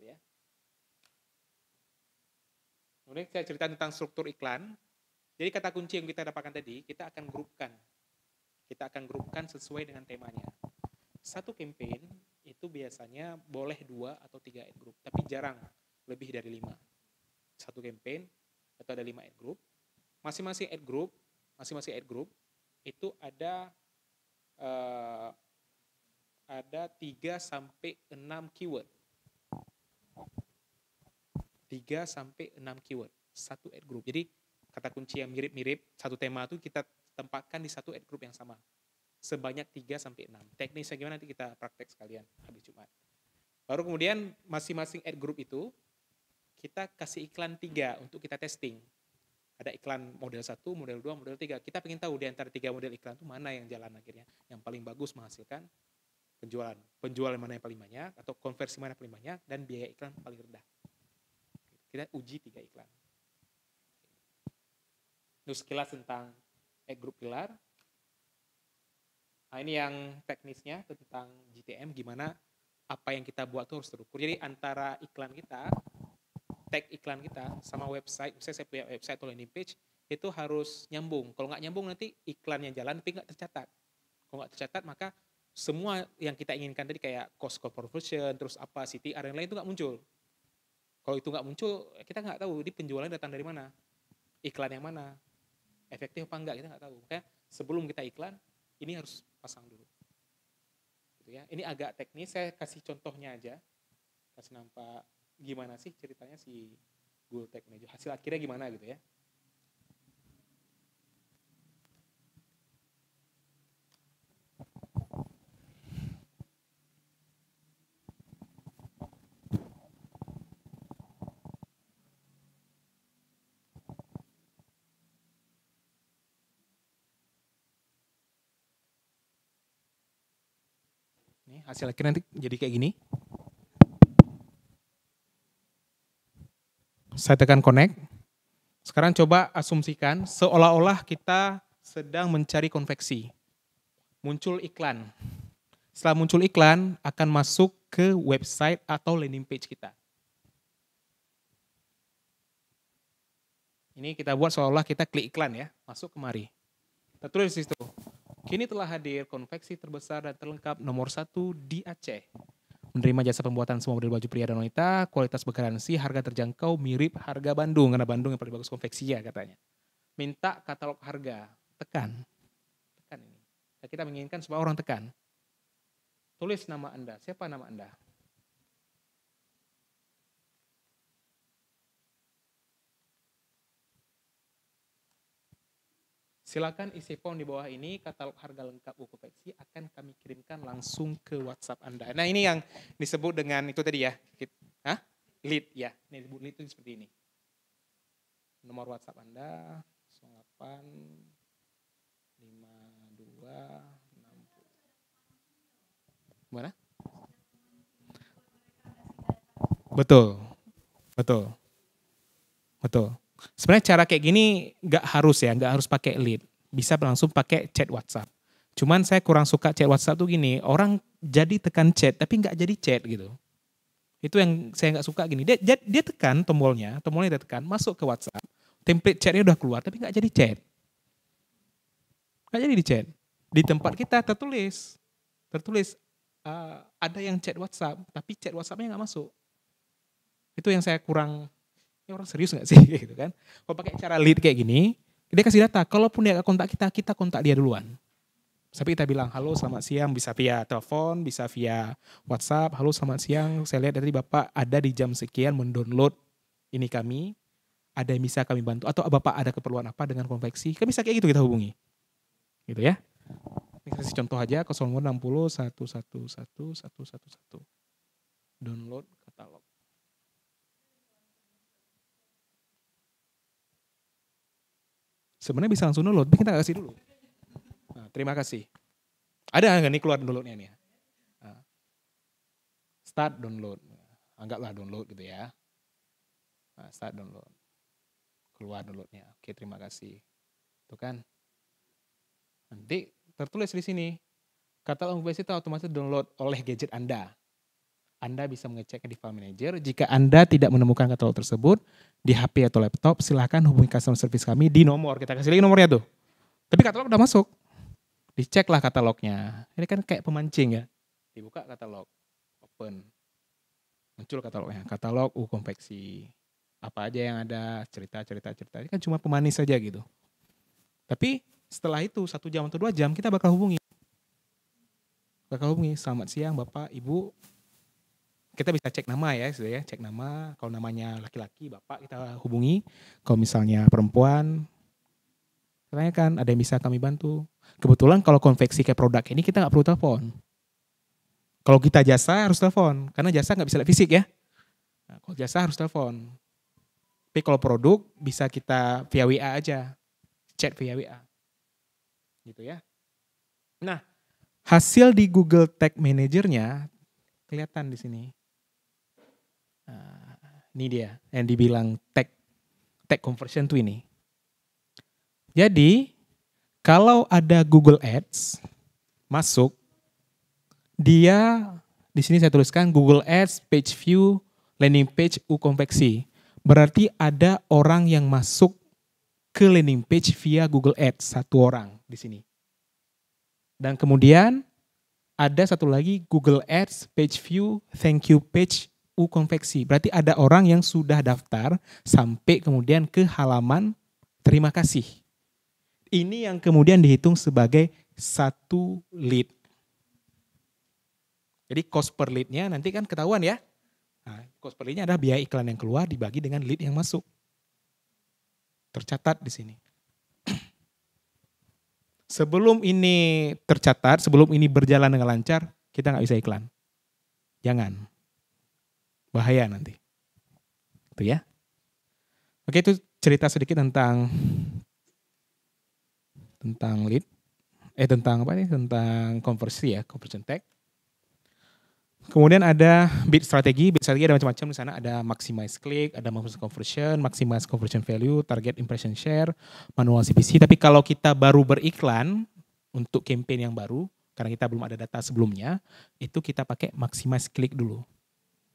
Speaker 2: Ya. Kemudian saya cerita tentang struktur iklan. Jadi kata kunci yang kita dapatkan tadi, kita akan grupkan. Kita akan grupkan sesuai dengan temanya. Satu campaign itu biasanya boleh 2 atau 3 ad group, tapi jarang lebih dari 5. Satu campaign atau ada 5 ad group. Masing-masing ad group itu ada 3 sampai 6 keyword. 3 sampai 6 keyword satu ad group. Jadi kata kunci yang mirip-mirip, satu tema itu kita tempatkan di satu ad group yang sama. Sebanyak 3 sampai 6. Teknisnya gimana nanti kita praktek sekalian habis Jumat. Baru kemudian masing-masing ad group itu kita kasih iklan 3 untuk kita testing. Ada iklan model 1, model 2, model 3. Kita pengen tahu di antara 3 model iklan itu mana yang jalan akhirnya. Yang paling bagus menghasilkan penjualan. Penjualan mana yang paling banyak, atau konversi mana yang paling banyak, dan biaya iklan paling rendah. Kita uji 3 iklan. Itu sekilas tentang ad group pilar. Nah, ini yang teknisnya tentang GTM, gimana apa yang kita buat itu harus terukur. Jadi antara iklan kita, tag iklan kita sama website, misalnya saya punya website atau landing page, itu harus nyambung. Kalau nggak nyambung nanti iklannya jalan tapi nggak tercatat. Kalau nggak tercatat maka semua yang kita inginkan tadi kayak cost per conversion, terus apa CTR yang lain itu nggak muncul. Kalau itu nggak muncul, kita nggak tahu di penjualan datang dari mana, iklan yang mana, efektif apa enggak, kita nggak tahu. Makanya sebelum kita iklan, ini harus pasang dulu. Gitu ya. Ini agak teknis, saya kasih contohnya aja, kasih nampak gimana sih ceritanya si Google Tag Manager, hasil akhirnya gimana gitu ya. Nih, hasil akhirnya nanti jadi kayak gini. Saya tekan connect. Sekarang coba asumsikan seolah-olah kita sedang mencari konveksi. Muncul iklan. Setelah muncul iklan akan masuk ke website atau landing page kita. Ini kita buat seolah-olah kita klik iklan ya, masuk kemari. Kita tulis di situ. Kini telah hadir konveksi terbesar dan terlengkap nomor 1 di Aceh. Menerima jasa pembuatan semua model baju pria dan wanita, kualitas bergaransi, harga terjangkau, mirip harga Bandung. Karena Bandung yang paling bagus konveksi ya katanya. minta katalog harga, tekan ini. Kita menginginkan supaya orang tekan. Tulis nama Anda, siapa nama Anda? Silakan isi form di bawah ini, katalog harga lengkap buku konveksi akan kami kirimkan langsung ke WhatsApp Anda. Nah ini yang disebut dengan itu tadi ya, lead ya. Ini disebut lead itu seperti ini. Nomor WhatsApp Anda 08 52 60. Gimana? Betul. Sebenarnya cara kayak gini nggak harus pakai lead, bisa langsung pakai chat WhatsApp. Cuman saya kurang suka chat WhatsApp tuh gini, orang jadi tekan chat tapi nggak jadi chat gitu. Itu yang saya nggak suka gini. Dia tekan tombolnya dia tekan, masuk ke WhatsApp, template chatnya udah keluar tapi nggak jadi chat. Nggak jadi di chat. Di tempat kita tertulis ada yang chat WhatsApp, tapi chat WhatsAppnya nggak masuk. Itu yang saya kurang. Ini orang serius nggak sih gitu kan? Kalau pakai cara lead kayak gini, dia kasih data. Kalaupun dia kontak kita kontak dia duluan. Tapi kita bilang, halo selamat siang, bisa via telepon, bisa via WhatsApp. Halo selamat siang, saya lihat dari Bapak ada di jam sekian mendownload ini kami. Ada yang bisa kami bantu. Atau Bapak ada keperluan apa dengan konveksi. Kan bisa kayak gitu kita hubungi. Gitu ya. Ini kasih contoh aja, 060 111 111. Download katalog. Sebenarnya bisa langsung download, tapi kita nggak kasih dulu. Nah, terima kasih. Ada nggak nih keluar downloadnya nih? Nah, start download. Anggaplah download gitu ya. Nah, start download. Keluar downloadnya. Oke, terima kasih. Tuh kan. Nanti tertulis di sini. Katalog konveksi itu otomatis download oleh gadget Anda. Anda bisa mengeceknya di file manager. Jika Anda tidak menemukan katalog tersebut di HP atau laptop, silahkan hubungi customer service kami di nomor. Kita kasih lagi nomornya tuh. Tapi katalog udah masuk. Diceklah katalognya. Ini kan kayak pemancing ya. Dibuka katalog. Open. Muncul katalognya. Katalog konveksi. Apa aja yang ada, cerita. Ini kan cuma pemanis saja gitu. Tapi setelah itu 1 jam atau 2 jam kita bakal hubungi. Selamat siang Bapak, Ibu. Kita bisa cek nama ya, cek nama. Kalau namanya laki-laki, Bapak kita hubungi. Kalau misalnya perempuan, tanyakan ada yang bisa kami bantu. Kebetulan kalau konveksi kayak produk ini kita nggak perlu telepon. Kalau kita jasa harus telepon, karena jasa nggak bisa lihat fisik ya. Nah, kalau jasa harus telepon. Tapi kalau produk bisa kita via WA aja, chat via WA. Gitu ya. Nah, hasil di Google Tag Manager-nya kelihatan di sini. Nah, ini dia yang dibilang tag conversion tuh ini. Jadi kalau ada Google Ads masuk, dia di sini saya tuliskan Google Ads page view landing page konveksi. Berarti ada orang yang masuk ke landing page via Google Ads, 1 orang di sini. Dan kemudian ada satu lagi Google Ads page view thank you page konveksi. Berarti ada orang yang sudah daftar sampai kemudian ke halaman terima kasih. Ini yang kemudian dihitung sebagai 1 lead. Jadi cost per lead-nya nanti kan ketahuan ya. Nah, cost per lead-nya adalah biaya iklan yang keluar dibagi dengan lead yang masuk. Tercatat di sini. Sebelum ini tercatat, sebelum ini berjalan dengan lancar, kita nggak bisa iklan. Jangan. Bahaya nanti. Itu ya. Oke, itu cerita sedikit tentang lead. Tentang apa nih? Tentang konversi ya, conversion tag. Kemudian ada bid strategi ada macam-macam di sana. Ada maximize click, ada maximize conversion value, target impression share, manual CPC. Tapi kalau kita baru beriklan untuk campaign yang baru, karena kita belum ada data sebelumnya, itu kita pakai maximize click dulu.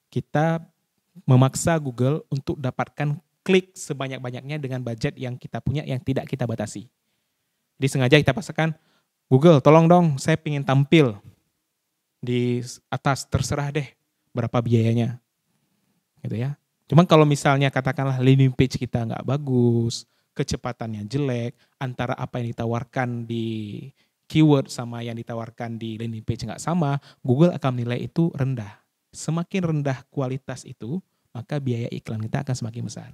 Speaker 2: Kita memaksa Google untuk dapatkan klik sebanyak-banyaknya dengan budget yang kita punya yang tidak kita batasi. Jadi sengaja kita paksakan, Google tolong dong saya ingin tampil di atas, terserah deh berapa biayanya. Gitu ya. Cuman kalau misalnya katakanlah landing page kita nggak bagus, kecepatannya jelek, antara apa yang ditawarkan di keyword sama yang ditawarkan di landing page nggak sama, Google akan menilai itu rendah. Semakin rendah kualitas itu, maka biaya iklan kita akan semakin besar.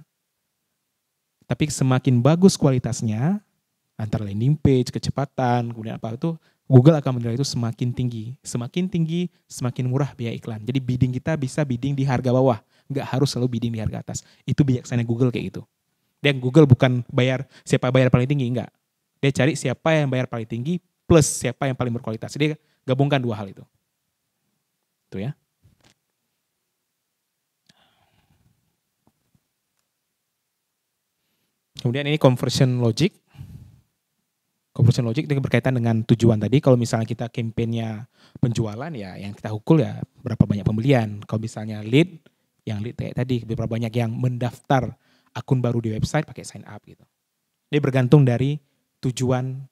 Speaker 2: Tapi semakin bagus kualitasnya, antara landing page, kecepatan, kemudian apa itu, Google akan menilai itu semakin tinggi. Semakin tinggi, semakin murah biaya iklan. Jadi bidding kita bisa bidding di harga bawah. Nggak harus selalu bidding di harga atas. Itu bijaksana Google kayak gitu. Dan Google bukan siapa bayar paling tinggi, enggak. Dia cari siapa yang bayar paling tinggi plus siapa yang paling berkualitas. Dia gabungkan dua hal itu. Itu ya. Kemudian ini conversion logic. Conversion logic itu berkaitan dengan tujuan tadi. Kalau misalnya kita kampanyenya penjualan ya yang kita ukur ya berapa banyak pembelian. Kalau misalnya lead, yang lead kayak tadi berapa banyak yang mendaftar akun baru di website pakai sign up gitu. Dia bergantung dari tujuan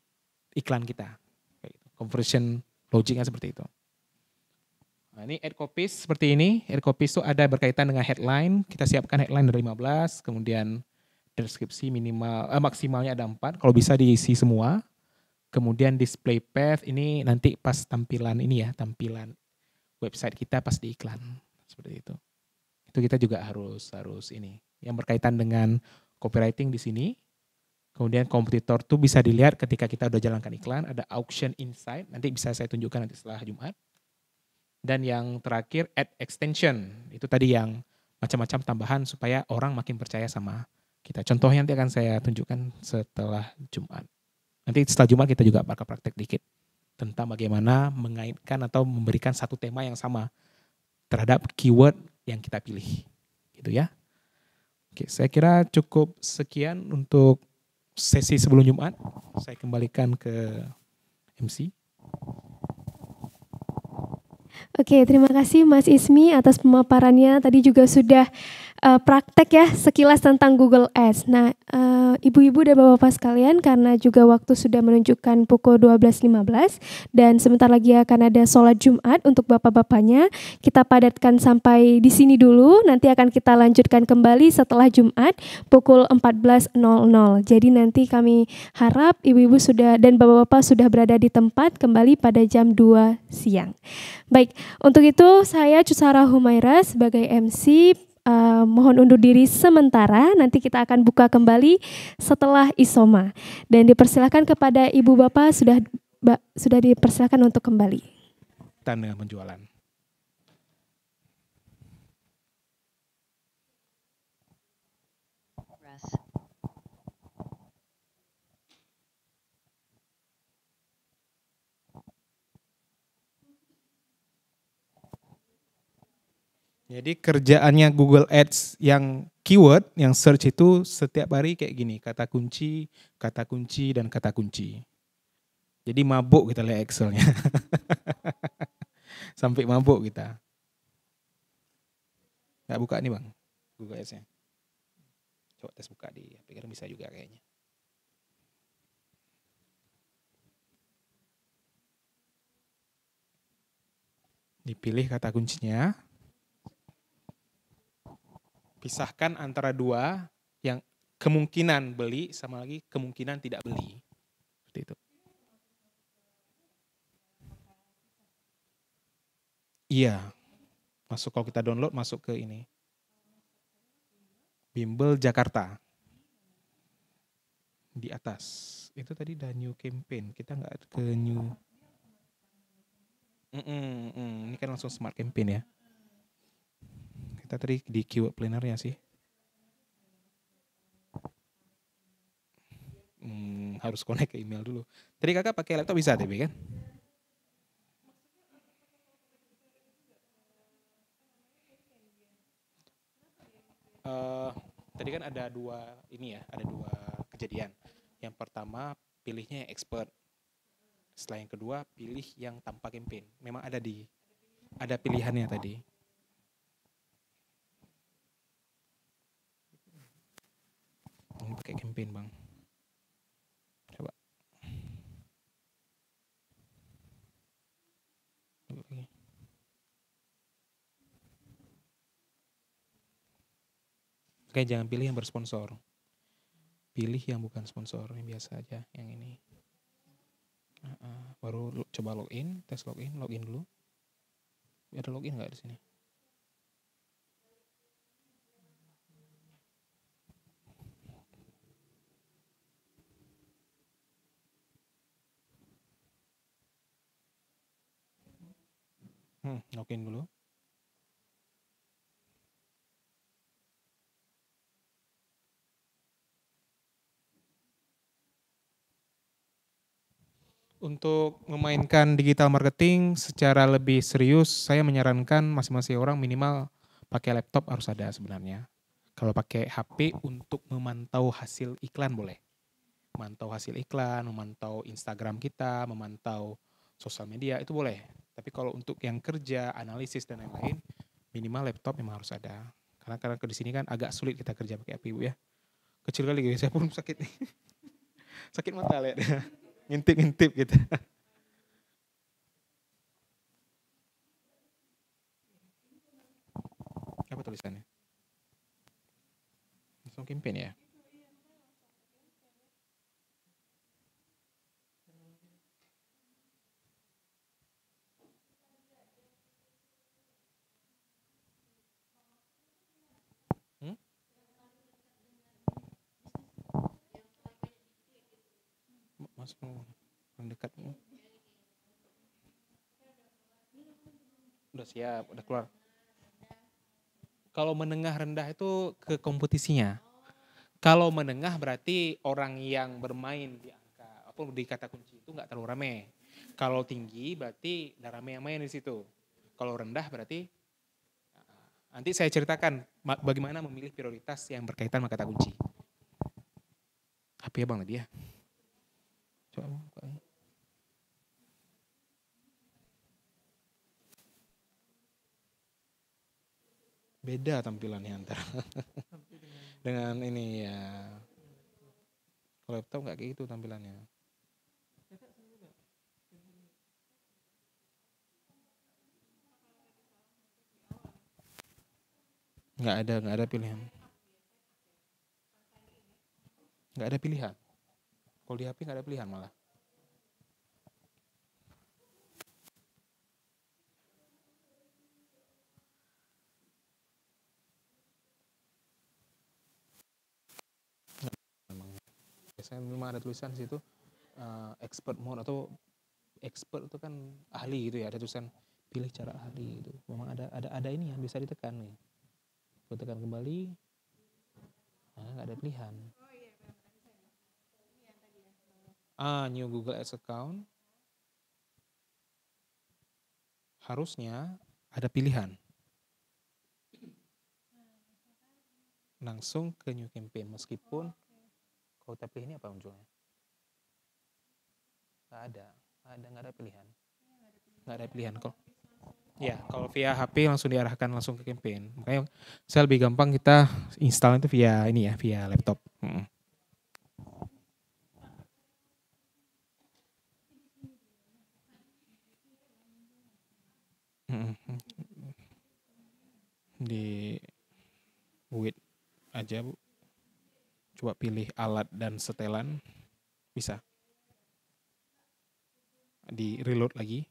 Speaker 2: iklan kita. Conversion logicnya seperti itu. Nah, ini ad copies seperti ini. Ad copies itu ada berkaitan dengan headline. Kita siapkan headline dari 15, kemudian deskripsi maksimalnya ada 4. Kalau bisa diisi semua. Kemudian display path ini nanti pas tampilan ini ya, tampilan website kita pas di iklan. Seperti itu. Itu kita juga harus ini. Yang berkaitan dengan copywriting di sini. Kemudian kompetitor tuh bisa dilihat ketika kita udah jalankan iklan. Ada auction insight, nanti bisa saya tunjukkan nanti setelah Jumat. Dan yang terakhir ad extension. Itu tadi yang macam-macam tambahan supaya orang makin percaya sama kita. Contohnya nanti akan saya tunjukkan setelah Jumat. Nanti setelah Jumat kita juga bakal praktek dikit tentang bagaimana mengaitkan atau memberikan satu tema yang sama terhadap keyword yang kita pilih. Gitu ya. Oke, saya kira cukup sekian untuk sesi sebelum Jumat. Saya kembalikan ke MC.
Speaker 1: Oke, terima kasih Mas Ismi atas pemaparannya. Tadi juga sudah praktek ya sekilas tentang Google Ads. Nah, ibu-ibu dan bapak-bapak sekalian, karena juga waktu sudah menunjukkan pukul 12.15 dan sebentar lagi akan ada sholat Jumat untuk bapak-bapaknya, kita padatkan sampai di sini dulu. Nanti akan kita lanjutkan kembali setelah Jumat pukul 14.00. Jadi nanti kami harap ibu-ibu sudah dan bapak-bapak sudah berada di tempat kembali pada jam 2 siang. Baik, untuk itu saya Cusara Humaira sebagai MC mohon undur diri sementara, nanti kita akan buka kembali setelah Isoma. Dan dipersilakan kepada Ibu Bapak sudah dipersilakan untuk kembali.
Speaker 2: Dengan penjualan. Jadi kerjaannya Google Ads yang keyword, yang search itu setiap hari kayak gini, kata kunci, dan kata kunci. Jadi mabuk kita lihat Excelnya. Sampai mabuk kita. Nggak buka nih Bang, Google Ads-nya. Coba tes buka di HP, bisa juga kayaknya. Dipilih kata kuncinya. Pisahkan antara dua yang kemungkinan beli sama lagi kemungkinan tidak beli. Seperti itu. Iya. Masuk kalau kita download masuk ke ini. Bimbel Jakarta. Di atas. Itu tadi udah new campaign. Kita nggak ke new. Ini kan langsung smart campaign ya. Kita tadi di keyword planner-nya sih. Harus connect ke email dulu. Tadi kakak pakai laptop bisa tapi kan? Tadi kan ada dua kejadian. Yang pertama pilihnya yang expert. Setelah yang kedua pilih yang tanpa campaign. Memang ada pilihannya tadi. Ini pakai campaign Bang. Coba. Oke, jangan pilih yang bersponsor. pilih yang bukan sponsor, yang biasa aja, yang ini. Baru coba login, tes login dulu. Ada login nggak di sini? Login dulu. Untuk memainkan digital marketing secara lebih serius, saya menyarankan masing-masing orang minimal pakai laptop harus ada sebenarnya. Kalau pakai HP untuk memantau hasil iklan boleh. Memantau hasil iklan, memantau Instagram kita, memantau sosial media itu boleh. Tapi kalau untuk yang kerja, analisis dan lain-lain, minimal laptop memang harus ada. Karena di sini kan agak sulit kita kerja pakai HP, Bu ya. Kecil kali saya pun sakit nih. Sakit mata lihat ya. Ngintip-ngintip gitu. Apa tulisannya? Langsung campaign ya? Masuk mendekat. Udah siap, udah keluar. Kalau menengah rendah itu ke kompetisinya. Kalau menengah berarti orang yang bermain di angka, apa di kata kunci itu nggak terlalu rame. Kalau tinggi berarti ada rame yang main di situ. Kalau rendah berarti nanti saya ceritakan bagaimana memilih prioritas yang berkaitan sama kata kunci. HP Bang tadi ya. Coba buka. Beda tampilannya antara dengan ini ya. Kalau laptop nggak kayak gitu tampilannya. Nggak ada pilihan. Nggak ada pilihan. Kalau di HP nggak ada pilihan malah. Biasanya memang ada tulisan di situ expert mode atau expert itu kan ahli gitu ya, ada tulisan pilih cara ahli itu. Memang ada ini yang bisa ditekan nih. Gue tekan kembali, nggak ada pilihan. New Google Ads account. Harusnya ada pilihan. Langsung ke new campaign meskipun kalau kita pilih ini apa munculnya? Nggak ada pilihan. Nggak ada pilihan kok. Ya, kalau via HP langsung diarahkan langsung ke campaign. Makanya saya lebih gampang kita install itu via ini ya, via laptop. Di with aja Bu. Coba pilih alat dan setelan. Bisa. Di reload lagi.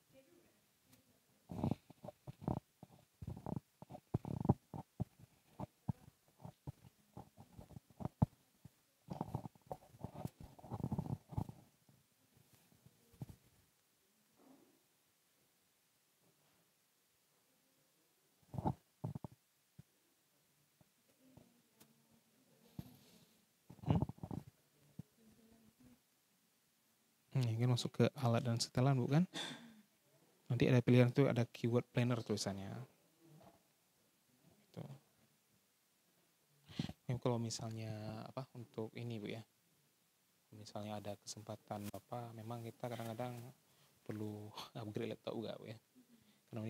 Speaker 2: Ini kan masuk ke alat dan setelan bukan? Nanti ada pilihan tuh, ada keyword planner tulisannya. Tuh. Ini kalau misalnya apa untuk ini Bu ya. Misalnya ada kesempatan Bapak, memang kita kadang-kadang perlu upgrade laptop juga Bu ya. Karena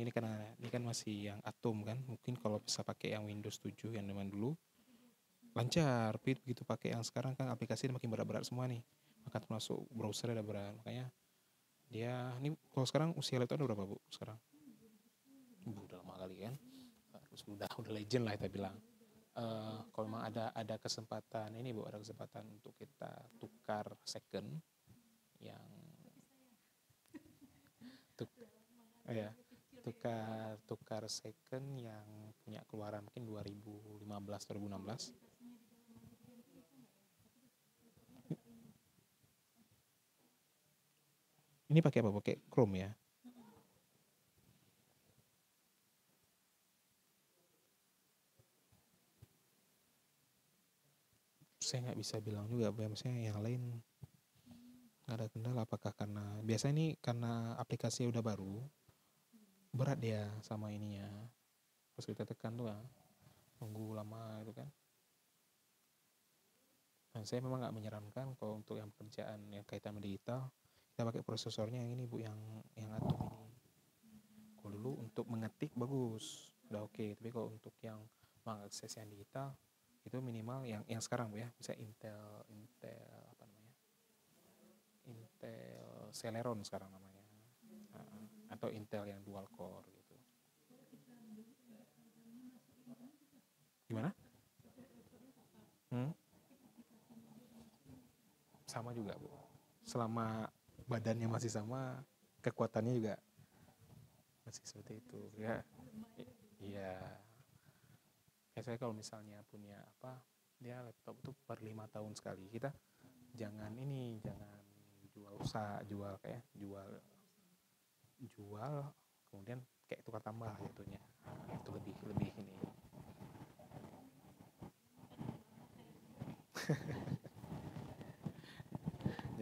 Speaker 2: ini kan masih yang Atom kan. Mungkin kalau bisa pakai yang Windows 7 yang zaman dulu lancar, tapi begitu pakai yang sekarang kan aplikasi makin berat-berat semua nih. Maka termasuk browser ada berat. Makanya dia ini kalau sekarang usia laptop ada berapa Bu sekarang? Udah lama kali kan. Udah legend lah kita bilang. kalau memang ada kesempatan ini Bu, ada kesempatan untuk kita tukar second yang tukar second yang punya keluaran mungkin 2015 2016. Ini pakai apa? Pakai Chrome ya? Saya nggak bisa bilang juga, misalnya yang lain nggak ada kendala. Apakah karena biasanya ini karena aplikasi udah baru, berat dia sama ininya. Terus kita tekan tuh tunggu lama itu kan. Dan saya memang nggak menyarankan kalau untuk yang pekerjaan yang kaitan digital, kita pakai prosesornya yang ini Bu, yang Atom ini. Kalau dulu untuk mengetik bagus, udah oke. Tapi kalau untuk yang mengakses yang digital, itu minimal yang sekarang Bu ya, bisa Intel apa namanya, Intel Celeron sekarang namanya, atau Intel yang dual core gitu. Gimana? Sama juga Bu, selama badannya masih sama, kekuatannya juga masih seperti itu ya. Iya. Saya kalau misalnya punya dia laptop itu per 5 tahun sekali, kita jangan jual kemudian kayak tukar tambah jatuhnya. Itu lebih ini.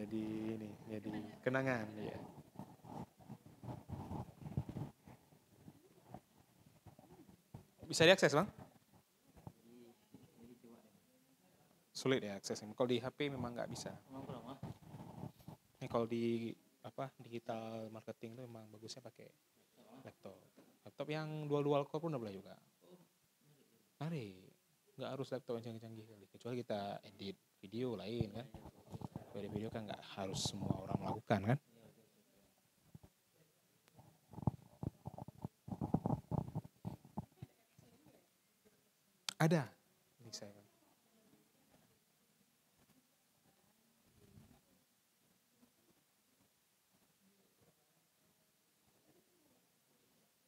Speaker 2: jadi kenangan ya. Bisa diakses Bang? Sulit ya aksesnya. Kalau di HP memang nggak bisa. Ini kalau di digital marketing itu memang bagusnya pakai laptop. Laptop yang dual core pun udah boleh juga. Mari, nggak harus laptop yang canggih-canggih kali. Kecuali kita edit video lain kan. Edit video kan nggak harus semua orang melakukan kan. Ada. Bisa kan.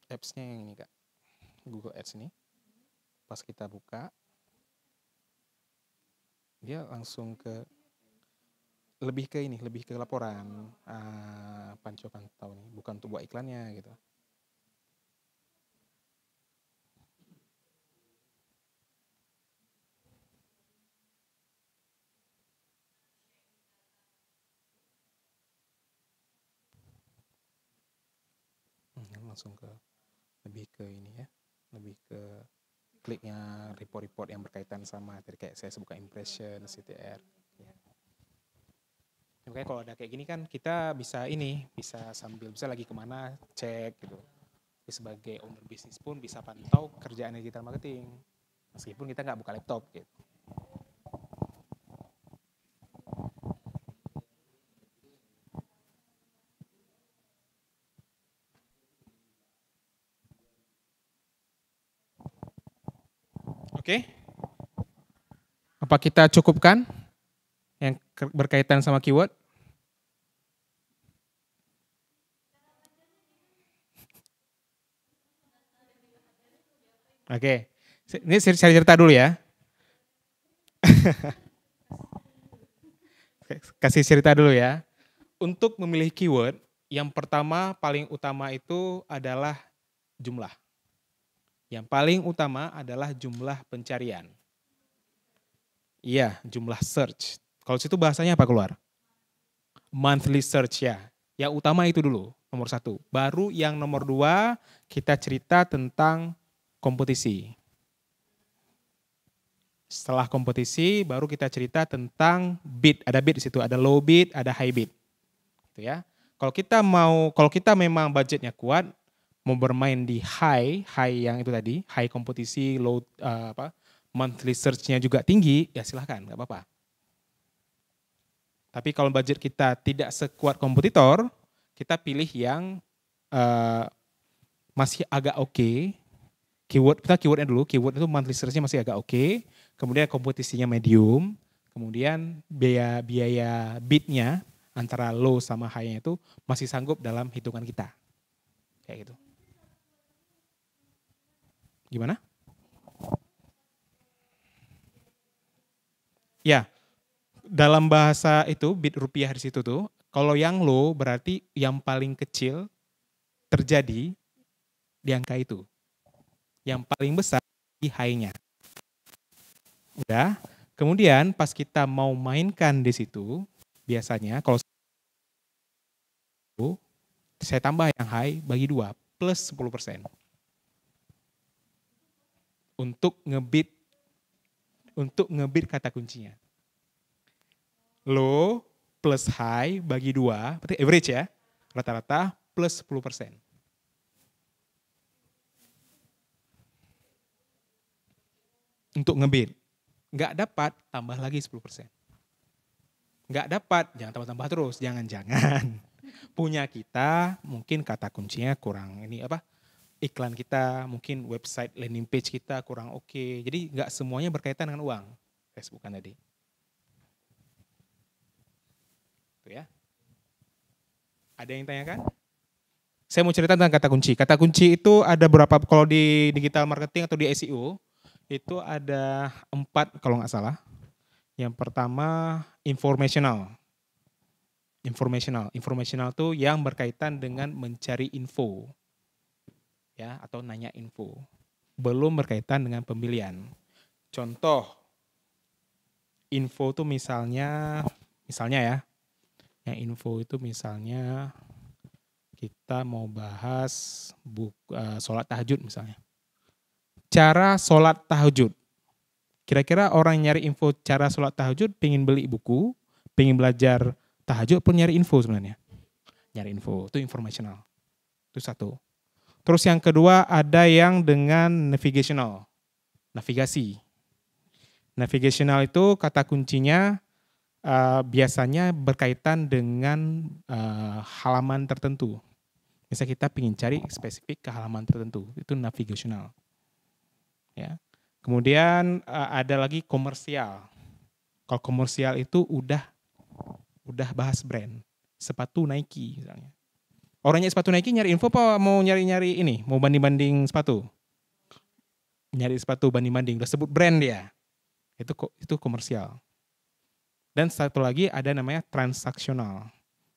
Speaker 2: Apps-nya yang ini Kak, Google Ads ini, pas kita buka, dia langsung lebih ke laporan Panco Pantau nih, bukan untuk buat iklannya gitu. Langsung lebih ke ini ya, lebih ke kliknya report yang berkaitan sama tadi kayak saya sebutkan impression, CTR. Ya. Makanya kalau ada kayak gini kan kita bisa bisa lagi kemana cek gitu. Jadi sebagai owner bisnis pun bisa pantau kerjaan digital marketing meskipun kita nggak buka laptop gitu. Oke, apa kita cukupkan yang berkaitan sama keyword? Oke, ini saya cerita dulu ya. Kasih cerita dulu ya. Untuk memilih keyword, yang pertama paling utama itu adalah jumlah. Yang paling utama adalah jumlah pencarian. Iya, jumlah search. Kalau situ bahasanya apa keluar? Monthly search ya. Yang utama itu dulu, nomor 1. Baru yang nomor 2, kita cerita tentang kompetisi. Setelah kompetisi, baru kita cerita tentang bid. Ada bid di situ, ada low bid, ada high bid. Gitu ya. Kalau kita memang budgetnya kuat, mau bermain di high yang itu tadi, high kompetisi, low monthly search-nya juga tinggi, ya silahkan, nggak apa-apa. Tapi kalau budget kita tidak sekuat kompetitor, kita pilih yang masih agak oke, Keywordnya dulu, keyword itu monthly search-nya masih agak oke. Kemudian kompetisinya medium. Kemudian biaya bidnya antara low sama high-nya itu masih sanggup dalam hitungan kita. Kayak gitu. Gimana? Ya, dalam bahasa itu bid rupiah di situ tuh, kalau yang low berarti yang paling kecil terjadi di angka itu. Yang paling besar di high-nya. Udah. Kemudian pas kita mau mainkan di situ, biasanya kalau saya tambah yang high bagi 2 plus 10%. Untuk ngebit kata kuncinya. Low plus high bagi 2, berarti average ya, rata-rata plus 10%. Untuk ngebit. Nggak dapat, tambah lagi 10%. Nggak dapat, jangan tambah-tambah terus. Jangan-jangan punya kita mungkin kata kuncinya kurang iklan kita, mungkin website landing page kita kurang oke. Jadi nggak semuanya berkaitan dengan uang. Facebook kan tadi. Tuh ya. Ada yang tanyakan? Saya mau cerita tentang kata kunci. Kata kunci itu ada berapa, kalau di digital marketing atau di SEO, itu ada 4 kalau nggak salah. Yang pertama informational. Informational itu yang berkaitan dengan mencari info. Ya, atau nanya info. Belum berkaitan dengan pembelian. Contoh, info itu misalnya ya, yang info itu misalnya kita mau bahas sholat tahajud misalnya. Cara sholat tahajud. Kira-kira orang nyari info cara sholat tahajud, pengen beli buku, pengen belajar tahajud, pun nyari info sebenarnya. Nyari info, itu informational. Itu satu. Terus yang kedua ada yang dengan navigational. Navigasi. Navigational itu kata kuncinya biasanya berkaitan dengan halaman tertentu. Misalnya kita ingin cari spesifik ke halaman tertentu, itu navigational. Ya. Kemudian ada lagi komersial. Kalau komersial itu udah bahas brand. Sepatu Nike misalnya. Orangnya sepatu Nike nyari info apa mau nyari ini? Mau banding-banding sepatu? Nyari sepatu banding-banding, udah sebut brand dia. Itu komersial. Dan satu lagi ada namanya transaksional.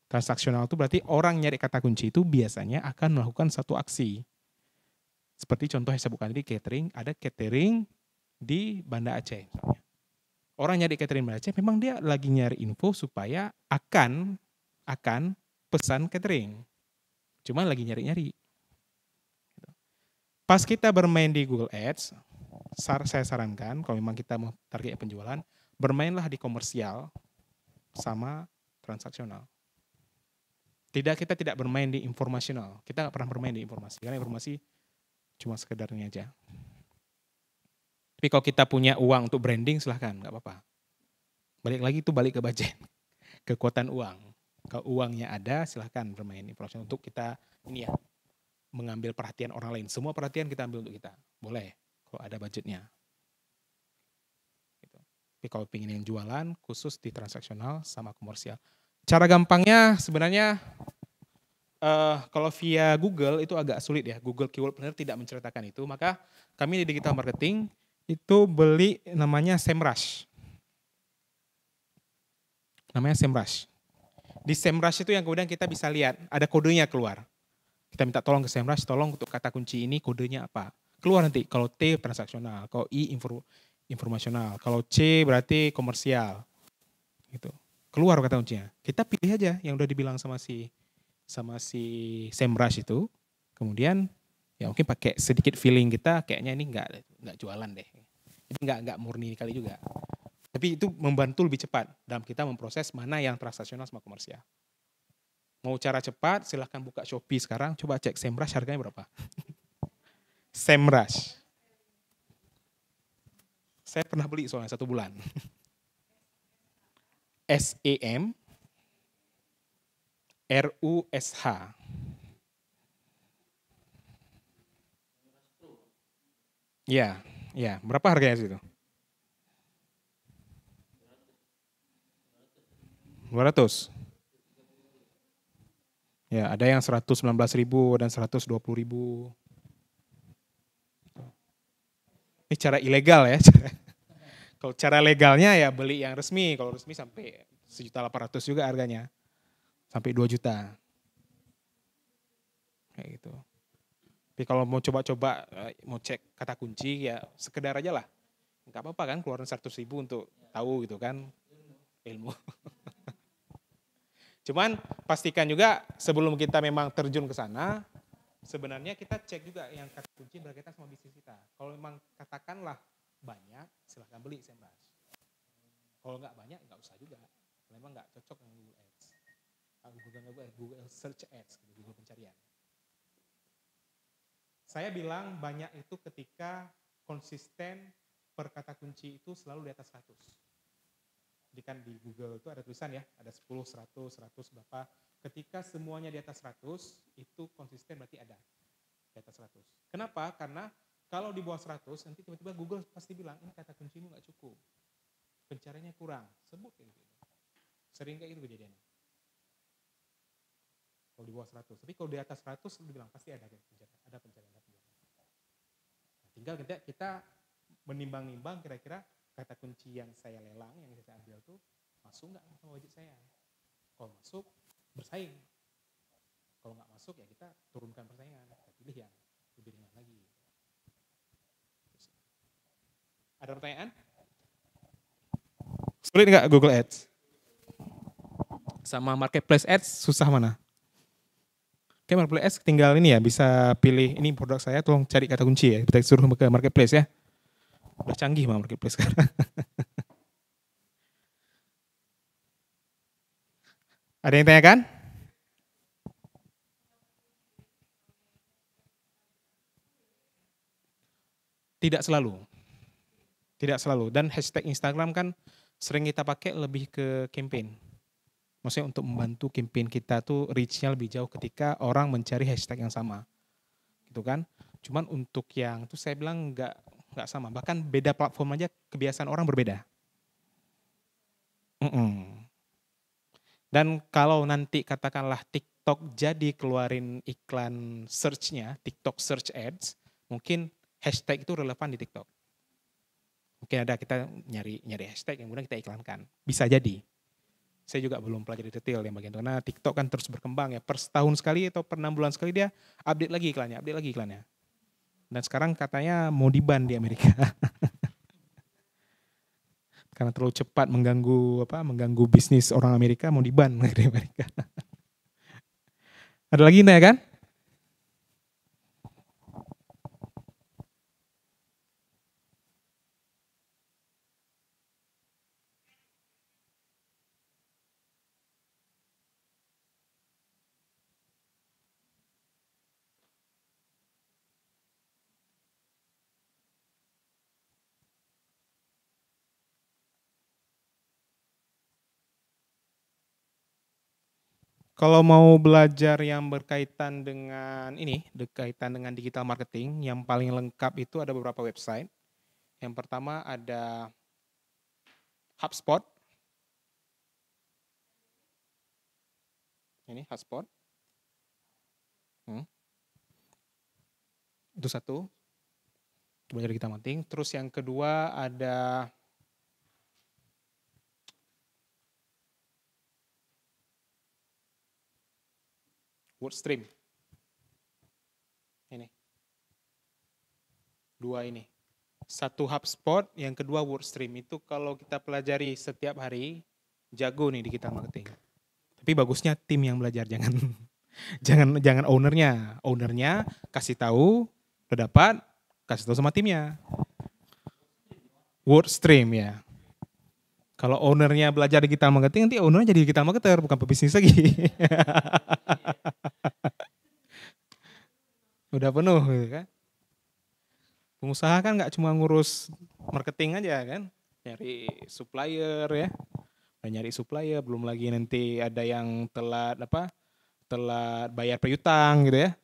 Speaker 2: Transaksional itu berarti orang nyari kata kunci itu biasanya akan melakukan satu aksi. Seperti contoh yang saya bukan tadi catering, ada catering di Banda Aceh misalnya. Orang nyari catering Banda Aceh memang dia lagi nyari info supaya akan pesan catering. Cuma lagi nyari-nyari. Pas kita bermain di Google Ads, saya sarankan kalau memang kita mau target penjualan, bermainlah di komersial sama transaksional. Kita tidak bermain di informasional. Kita nggak pernah bermain di informasi, karena informasi cuma sekedarnya aja. Tapi kalau kita punya uang untuk branding, silahkan, nggak apa-apa. Balik ke budget, kekuatan uang. Kalau uangnya ada, silahkan bermain informasi untuk kita mengambil perhatian orang lain. Semua perhatian kita ambil untuk kita, boleh kalau ada budgetnya. Gitu. Tapi kalau pengen yang jualan, khusus di transaksional sama komersial. Cara gampangnya sebenarnya kalau via Google itu agak sulit ya. Google Keyword Planner tidak menceritakan itu. Maka kami di digital marketing itu beli namanya SEMrush. Namanya SEMrush. Di SEMrush itu yang kemudian kita bisa lihat ada kodenya keluar. Kita minta tolong ke SEMrush, tolong untuk kata kunci ini kodenya apa. Keluar nanti. Kalau T transaksional, kalau I informasional, kalau C berarti komersial. Gitu. Keluar kata kuncinya. Kita pilih aja yang udah dibilang sama si SEMrush itu. Kemudian ya mungkin pakai sedikit feeling kita, kayaknya ini nggak jualan deh. Ini nggak murni kali juga. Tapi itu membantu lebih cepat dalam kita memproses mana yang transaksional sama komersial. Mau cara cepat, silahkan buka Shopee sekarang, coba cek SEMrush harganya berapa. SEMrush. Saya pernah beli soalnya 1 bulan. SEMrush. Iya, iya. Berapa harganya situ? 200. Ya, ada yang 119.000 dan 120.000. Ini cara ilegal ya. Kalau cara legalnya ya beli yang resmi. Kalau resmi sampai 1.800.000 juga harganya. Sampai 2 juta. Kayak gitu. Tapi kalau mau coba-coba, mau cek kata kunci ya sekedar aja lah. Enggak apa-apa kan keluarin 100.000 untuk tahu gitu kan. Ilmu. Cuman pastikan juga sebelum kita memang terjun ke sana, sebenarnya kita cek juga yang kata kunci berkaitan sama bisnis kita. Kalau memang katakanlah banyak, silahkan beli SEMrush. Kalau nggak banyak, nggak usah juga. Memang nggak cocok dengan Google Ads. Google Search Ads, Google pencarian. Saya bilang banyak itu ketika konsisten per kata kunci itu selalu di atas 100. Jadi kan di Google itu ada tulisan ya, ada 10, 100 berapa. Ketika semuanya di atas 100, itu konsisten berarti ada di atas 100. Kenapa? Karena kalau di bawah 100, nanti tiba-tiba Google pasti bilang, ini kata kuncimu nggak cukup. Pencariannya kurang, sebut kayak gitu. Sering kayak gitu kejadiannya. Kalau di bawah 100. Tapi kalau di atas 100, dibilang pasti ada pencarian. Nah, tinggal kita menimbang-nimbang kira-kira kata kunci yang saya lelang, yang saya ambil tuh masuk nggak sama budget saya. Kalau masuk, bersaing. Kalau nggak masuk ya kita turunkan persaingan, kita pilih yang lebih ringan lagi. Ada pertanyaan? Sulit nggak Google Ads? Sama Marketplace Ads susah mana? Oke, Marketplace Ads tinggal ini ya, bisa pilih ini produk saya, tolong cari kata kunci ya. Kita suruh ke Marketplace ya. Udah canggih mah Marketplace sekarang. Ada yang tanyakan? Tidak selalu. Tidak selalu. Dan hashtag Instagram kan sering kita pakai lebih ke campaign. Maksudnya untuk membantu campaign kita tuh reach-nya lebih jauh ketika orang mencari hashtag yang sama. Gitu kan. Cuman untuk yang itu saya bilang nggak sama. Bahkan beda platform aja kebiasaan orang berbeda. Dan kalau nanti katakanlah TikTok jadi keluarin iklan search-nya, TikTok Search Ads, mungkin hashtag itu relevan di TikTok. Mungkin ada kita nyari hashtag yang kemudian kita iklankan. Bisa jadi. Saya juga belum pelajari detail yang bagian itu. Karena TikTok kan terus berkembang ya. Per setahun sekali atau per 6 bulan sekali dia update lagi iklannya. Dan sekarang katanya mau di-ban di Amerika. Karena terlalu cepat mengganggu bisnis orang Amerika, mau di-ban di Amerika. Ada lagi ya kan? Kalau mau belajar yang berkaitan dengan digital marketing, yang paling lengkap itu ada beberapa website. Yang pertama ada HubSpot. Ini HubSpot. Itu satu. Belajar digital marketing. Terus yang kedua ada WordStream. Ini. Dua ini. Satu HubSpot, yang kedua WordStream. Itu kalau kita pelajari setiap hari, jago nih digital marketing. Tapi bagusnya tim yang belajar, jangan ownernya. Ownernya kasih tahu, udah dapat, kasih tahu sama timnya. WordStream ya. Kalau ownernya belajar digital marketing, nanti ownernya jadi digital marketer, bukan pebisnis lagi. Udah penuh gitu kan. Pengusaha kan nggak cuma ngurus marketing aja kan, nyari supplier ya. Nyari supplier, belum lagi nanti ada yang telat bayar piutang gitu ya.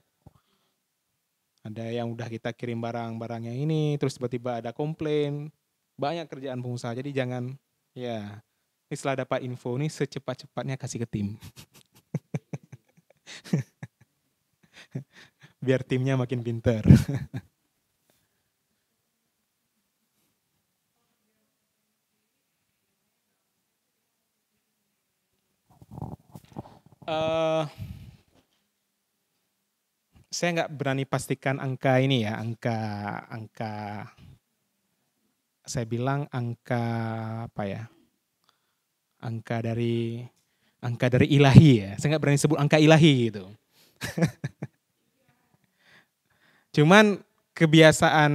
Speaker 2: Ada yang udah kita kirim barang-barangnya ini, terus tiba-tiba ada komplain. Banyak kerjaan pengusaha, jadi jangan, ya, ini setelah dapat info ini secepat-cepatnya kasih ke tim. Biar timnya makin pinter. Saya nggak berani pastikan angka ini ya, angka saya bilang angka apa ya? Angka dari ilahi ya. Saya nggak berani sebut angka ilahi gitu. Cuman kebiasaan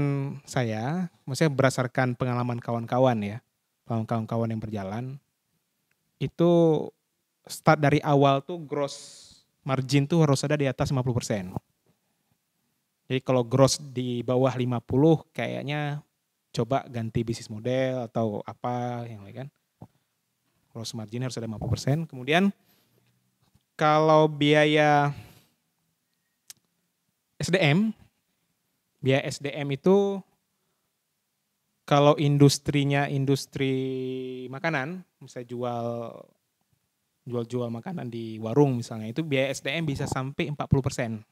Speaker 2: saya, maksudnya berdasarkan pengalaman kawan-kawan ya, kawan-kawan yang berjalan, itu start dari awal tuh gross margin tuh harus ada di atas 50%. Jadi kalau gross di bawah 50 kayaknya coba ganti bisnis model atau apa yang lain kan. Gross margin harus ada 50%. Kemudian kalau biaya SDM itu kalau industrinya industri makanan, misalnya jual makanan di warung misalnya, itu biaya SDM bisa sampai 40%.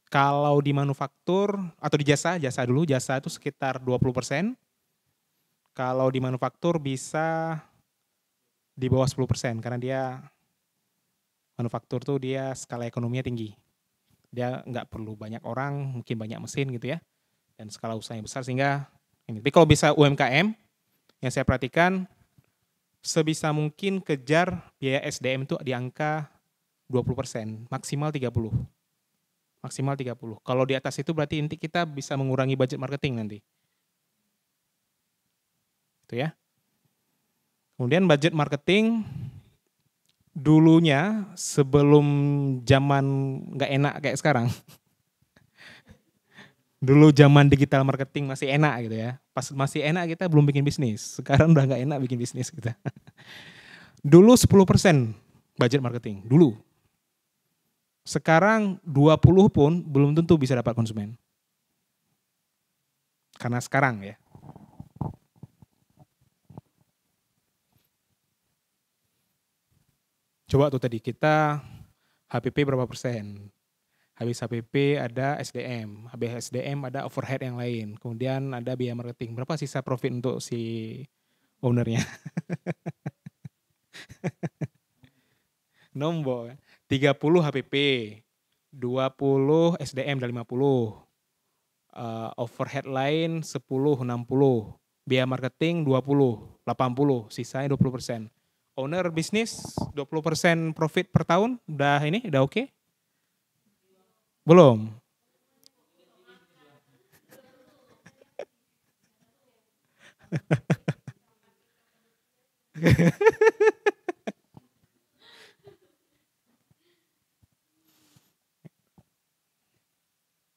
Speaker 2: Kalau di manufaktur atau di jasa itu sekitar 20%. Kalau di manufaktur bisa di bawah 10% karena dia manufaktur tuh dia skala ekonominya tinggi. Dia nggak perlu banyak orang, mungkin banyak mesin gitu ya. Dan skala usahanya besar sehingga ini. Tapi kalau bisa UMKM yang saya perhatikan sebisa mungkin kejar biaya SDM itu di angka 20%, maksimal 30%. Maksimal 30%. Kalau di atas itu berarti inti kita bisa mengurangi budget marketing nanti. Itu ya. Kemudian budget marketing dulunya sebelum zaman nggak enak kayak sekarang. Dulu zaman digital marketing masih enak gitu ya. Pas masih enak kita belum bikin bisnis. Sekarang udah nggak enak bikin bisnis kita. Dulu 10% budget marketing, dulu. Sekarang 20 pun belum tentu bisa dapat konsumen. Karena sekarang ya. Coba tuh tadi kita HPP berapa persen? Habis HPP ada SDM, habis SDM ada overhead yang lain, kemudian ada biaya marketing. Berapa sisa profit untuk si ownernya? Nombor 30 HPP, 20 SDM dan 50. Overhead lain 10, 60. Biaya marketing 20, 80, sisanya 20%. Owner bisnis 20% profit per tahun, udah oke? Belum.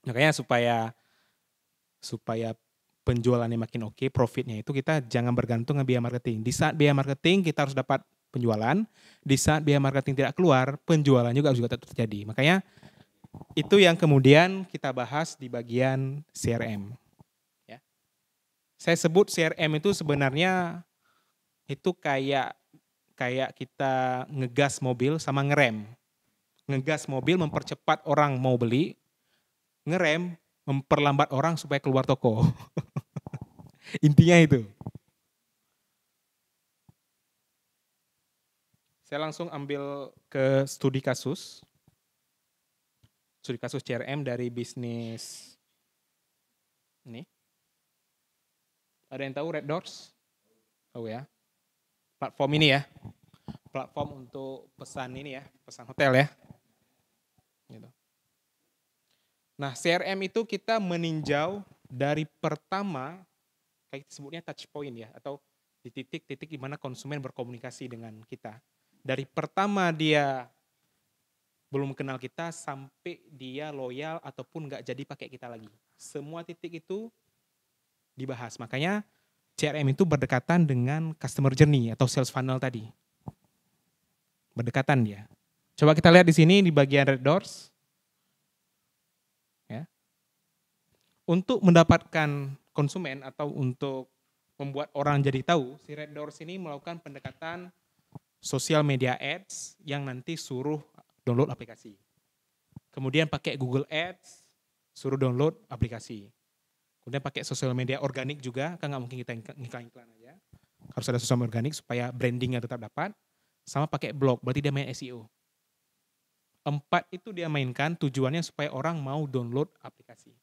Speaker 2: Makanya supaya penjualannya makin oke, profitnya itu kita jangan bergantung dengan biaya marketing. Di saat biaya marketing kita harus dapat penjualan, di saat biaya marketing tidak keluar, penjualan juga tetap terjadi. Makanya itu yang kemudian kita bahas di bagian CRM. Ya. Saya sebut CRM itu sebenarnya itu kayak kita ngegas mobil sama ngerem. Ngegas mobil mempercepat orang mau beli, ngerem memperlambat orang supaya keluar toko. Intinya itu. Saya langsung ambil ke studi kasus. Studi kasus CRM dari bisnis ini. Ada yang tahu Red Doors? Tahu ya. Platform ini ya. Platform untuk pesan ini ya, pesan hotel ya. Gitu. Nah, CRM itu kita meninjau dari pertama, kayak sebutnya touch point ya, atau di titik-titik di mana konsumen berkomunikasi dengan kita. Dari pertama dia belum kenal kita sampai dia loyal ataupun nggak jadi pakai kita lagi. Semua titik itu dibahas. Makanya CRM itu berdekatan dengan customer journey atau sales funnel tadi. Berdekatan dia. Coba kita lihat di sini di bagian Red Doors. Ya. untuk mendapatkan konsumen atau untuk membuat orang jadi tahu, si Red Doors ini melakukan pendekatan social media ads yang nanti suruh download aplikasi. Kemudian pakai Google Ads, suruh download aplikasi. Kemudian pakai social media organik juga, kan nggak mungkin kita iklan aja. Harus ada social media organik supaya brandingnya tetap dapat. Sama pakai blog, berarti dia main SEO. 4 itu dia mainkan tujuannya supaya orang mau download aplikasi.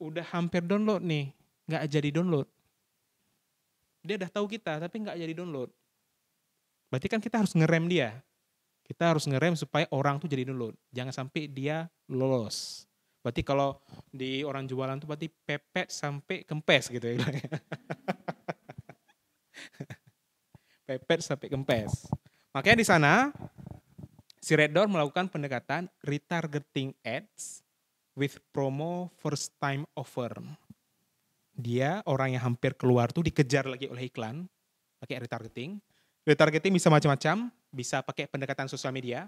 Speaker 2: Udah hampir download nih, nggak jadi download. Dia udah tahu kita, tapi nggak jadi download. Berarti kan kita harus ngerem dia. Kita harus ngerem supaya orang tuh jadi download. Jangan sampai dia lolos. Berarti kalau di orang jualan tuh berarti pepet sampai kempes gitu ya. Pepet sampai kempes. Makanya di sana si Red Door melakukan pendekatan retargeting ads with promo first time offer. Dia orang yang hampir keluar tuh dikejar lagi oleh iklan, pakai retargeting. Retargeting bisa macam-macam, bisa pakai pendekatan sosial media,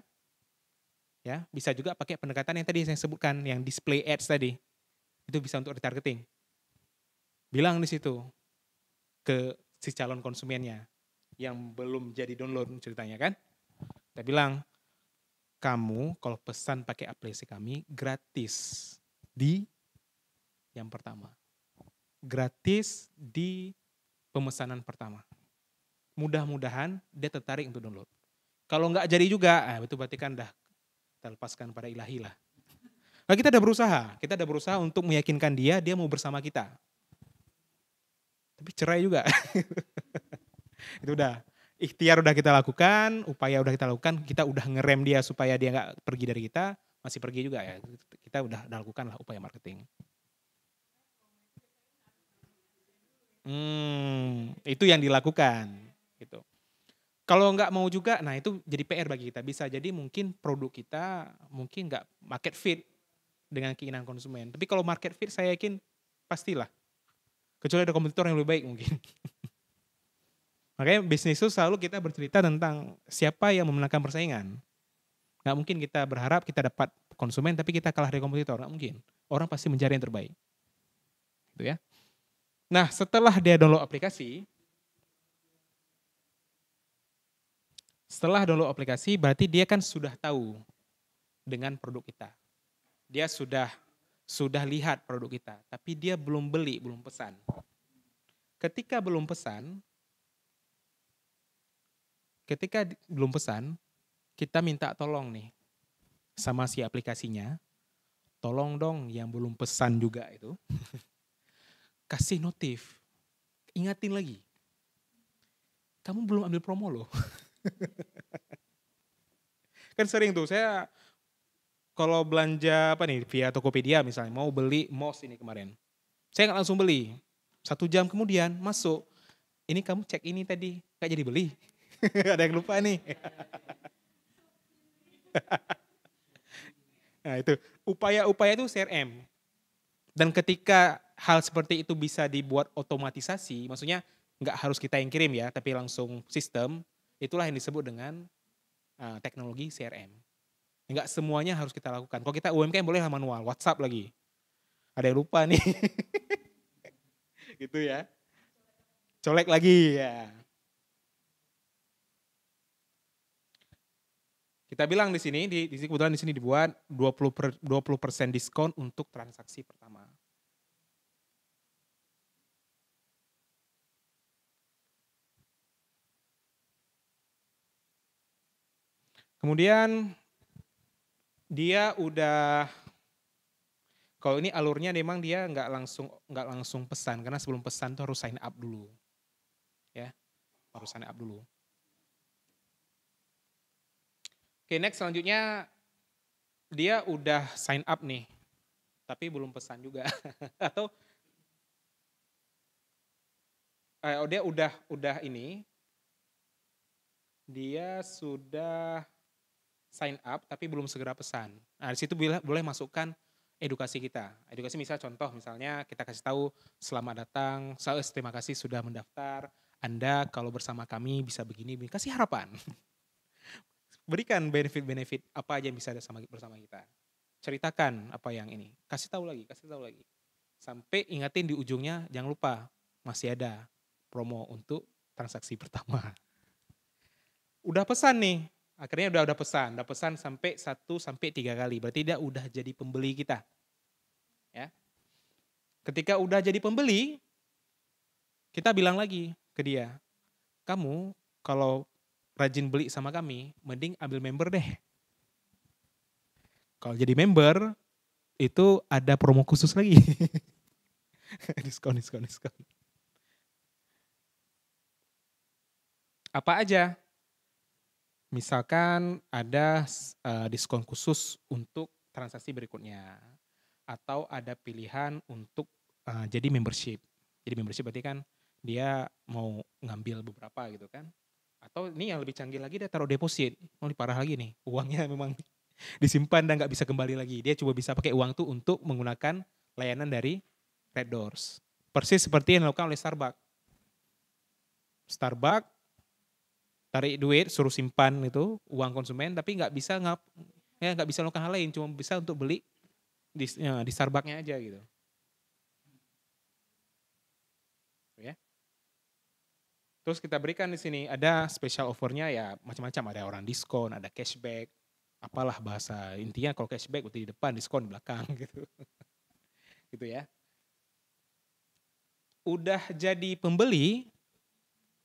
Speaker 2: ya, bisa juga pakai pendekatan yang tadi saya sebutkan, yang display ads tadi. Itu bisa untuk retargeting. Bilang di situ ke si calon konsumennya yang belum jadi download ceritanya kan. Kita bilang, kamu kalau pesan pakai aplikasi kami gratis di yang pertama. Gratis di pemesanan pertama. Mudah-mudahan dia tertarik untuk download. Kalau nggak jadi juga, itu berarti kan dah terlepaskan pada ilahi lah. Nah, kita udah berusaha untuk meyakinkan dia mau bersama kita. Tapi cerai juga. Itu udah, ikhtiar udah kita lakukan, upaya udah kita lakukan, kita udah ngerem dia supaya dia nggak pergi dari kita, masih pergi juga ya. Kita udah lakukan lah upaya marketing. Itu yang dilakukan. Gitu. Kalau nggak mau juga, nah itu jadi PR bagi kita. Bisa jadi mungkin produk kita mungkin nggak market fit dengan keinginan konsumen. Tapi kalau market fit saya yakin pastilah. Kecuali ada kompetitor yang lebih baik mungkin. Makanya bisnis itu selalu kita bercerita tentang siapa yang memenangkan persaingan. Nggak mungkin kita berharap kita dapat konsumen tapi kita kalah dari kompetitor. Nggak mungkin. Orang pasti mencari yang terbaik. Gitu ya. Nah setelah dia download aplikasi, berarti dia kan sudah tahu dengan produk kita. Dia sudah lihat produk kita, tapi dia belum beli, belum pesan. Ketika belum pesan, kita minta tolong nih sama si aplikasinya, tolong dong yang belum pesan juga itu, kasih notif, ingatin lagi, kamu belum ambil promo loh. Kan sering tuh saya kalau belanja via Tokopedia misalnya, mau beli mouse ini kemarin, saya nggak langsung beli, 1 jam kemudian masuk, ini kamu cek ini tadi, nggak jadi beli. Ada yang lupa nih. Nah itu, upaya-upaya itu CRM. Dan ketika hal seperti itu bisa dibuat otomatisasi, maksudnya nggak harus kita yang kirim ya, tapi langsung sistem, itulah yang disebut dengan teknologi CRM. Nggak semuanya harus kita lakukan. Kalau kita UMKM boleh manual, WhatsApp lagi. Ada yang lupa nih. Gitu ya. Colek lagi ya. Kita bilang di sini, kebetulan di sini dibuat 20% diskon untuk transaksi pertama. Kemudian dia udah, kalau ini alurnya memang dia nggak langsung pesan, karena sebelum pesan tuh harus sign up dulu, ya, harus sign up dulu. Oke, next selanjutnya dia udah sign up nih, tapi belum pesan juga, atau dia udah ini, dia sudah sign up tapi belum segera pesan. Nah, di situ boleh masukkan edukasi kita. Edukasi misalnya kita kasih tahu selamat datang, terima kasih sudah mendaftar. Anda kalau bersama kami bisa begini, kasih harapan. Berikan benefit-benefit apa aja yang bisa bersama kita. ceritakan apa yang ini. Kasih tahu lagi. Sampai ingatin di ujungnya, jangan lupa masih ada promo untuk transaksi pertama. Udah pesan nih, akhirnya udah pesan sampai 1-3 kali. Berarti dia udah jadi pembeli kita. Ya. Ketika udah jadi pembeli, kita bilang lagi ke dia, kamu kalau rajin beli sama kami, mending ambil member deh. Kalau jadi member, itu ada promo khusus lagi. diskon. Apa aja? Misalkan ada diskon khusus untuk transaksi berikutnya. Atau ada pilihan untuk jadi membership. Jadi membership berarti kan dia mau ngambil beberapa gitu kan. Atau ini yang lebih canggih lagi, dia taruh deposit. Lebih parah lagi nih, uangnya memang disimpan dan nggak bisa kembali lagi. Dia cuma bisa pakai uang tuh untuk menggunakan layanan dari Red Doors. Persis seperti yang dilakukan oleh Starbucks. Starbucks tarik duit, suruh simpan itu uang konsumen, tapi nggak bisa melakukan hal lain, cuma bisa untuk beli di Starbucks-nya aja gitu. Ya. Terus kita berikan di sini ada special offer-nya ya macam-macam, ada orang diskon, ada cashback, apalah bahasa intinya kalau cashback berarti di depan, diskon di belakang gitu. Gitu ya. Udah jadi pembeli,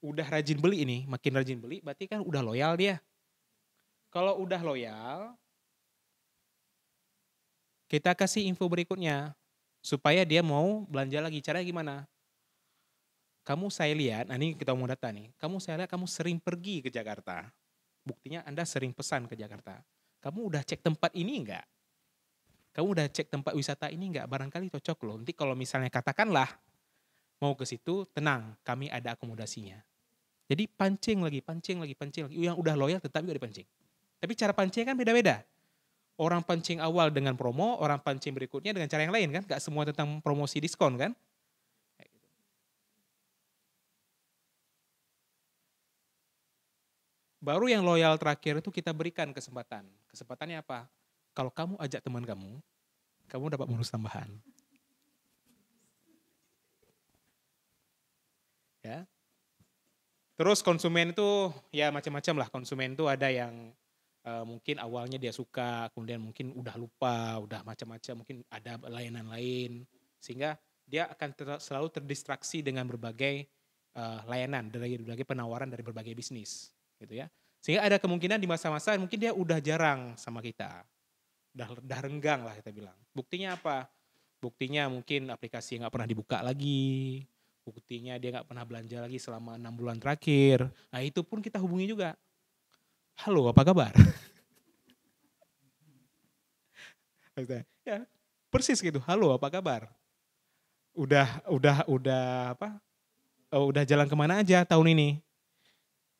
Speaker 2: udah rajin beli ini, makin rajin beli berarti kan udah loyal dia. Kalau udah loyal, kita kasih info berikutnya supaya dia mau belanja lagi. Caranya gimana? Kamu saya lihat, ini kita mau data nih, saya lihat kamu sering pergi ke Jakarta. Buktinya Anda sering pesan ke Jakarta. Kamu udah cek tempat ini enggak? Kamu udah cek tempat wisata ini enggak? Barangkali cocok loh. Nanti kalau misalnya katakanlah mau ke situ, tenang, kami ada akomodasinya. Jadi pancing lagi. Yang udah loyal tetap juga dipancing. Tapi cara pancing kan beda-beda. Orang pancing awal dengan promo, orang pancing berikutnya dengan cara yang lain kan? Gak semua tentang promosi diskon kan? Baru yang loyal terakhir itu kita berikan kesempatan. Kesempatannya apa? Kalau kamu ajak teman kamu dapat bonus tambahan. Ya. Terus konsumen itu ya macam-macam lah. Konsumen itu ada yang mungkin awalnya dia suka, kemudian mungkin udah lupa, udah macam-macam, mungkin ada layanan lain. Sehingga dia akan selalu terdistraksi dengan berbagai layanan, dari berbagai penawaran dari berbagai bisnis. Gitu ya. Sehingga ada kemungkinan di masa-masa mungkin dia udah jarang sama kita. Udah renggang lah kita bilang. Buktinya apa? Buktinya mungkin aplikasi nggak pernah dibuka lagi. Buktinya dia nggak pernah belanja lagi selama 6 bulan terakhir. Nah itu pun kita hubungi juga. Halo, apa kabar? Ya, persis gitu. Halo, apa kabar? Udah apa? Udah jalan kemana aja tahun ini?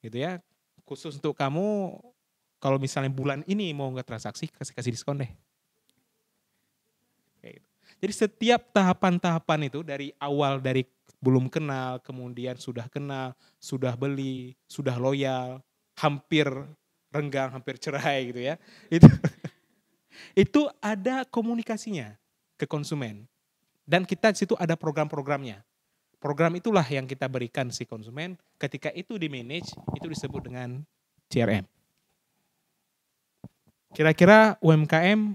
Speaker 2: Gitu ya. Khusus untuk kamu, kalau misalnya bulan ini mau nggak transaksi, kasih diskon deh. Kayak gitu. Jadi setiap tahapan-tahapan itu dari awal, dari belum kenal, kemudian sudah kenal, sudah beli, sudah loyal, hampir renggang, hampir cerai gitu ya. Itu ada komunikasinya ke konsumen. Dan kita di situ ada program-programnya. Program itulah yang kita berikan si konsumen, ketika itu di-manage, itu disebut dengan CRM. Kira-kira UMKM,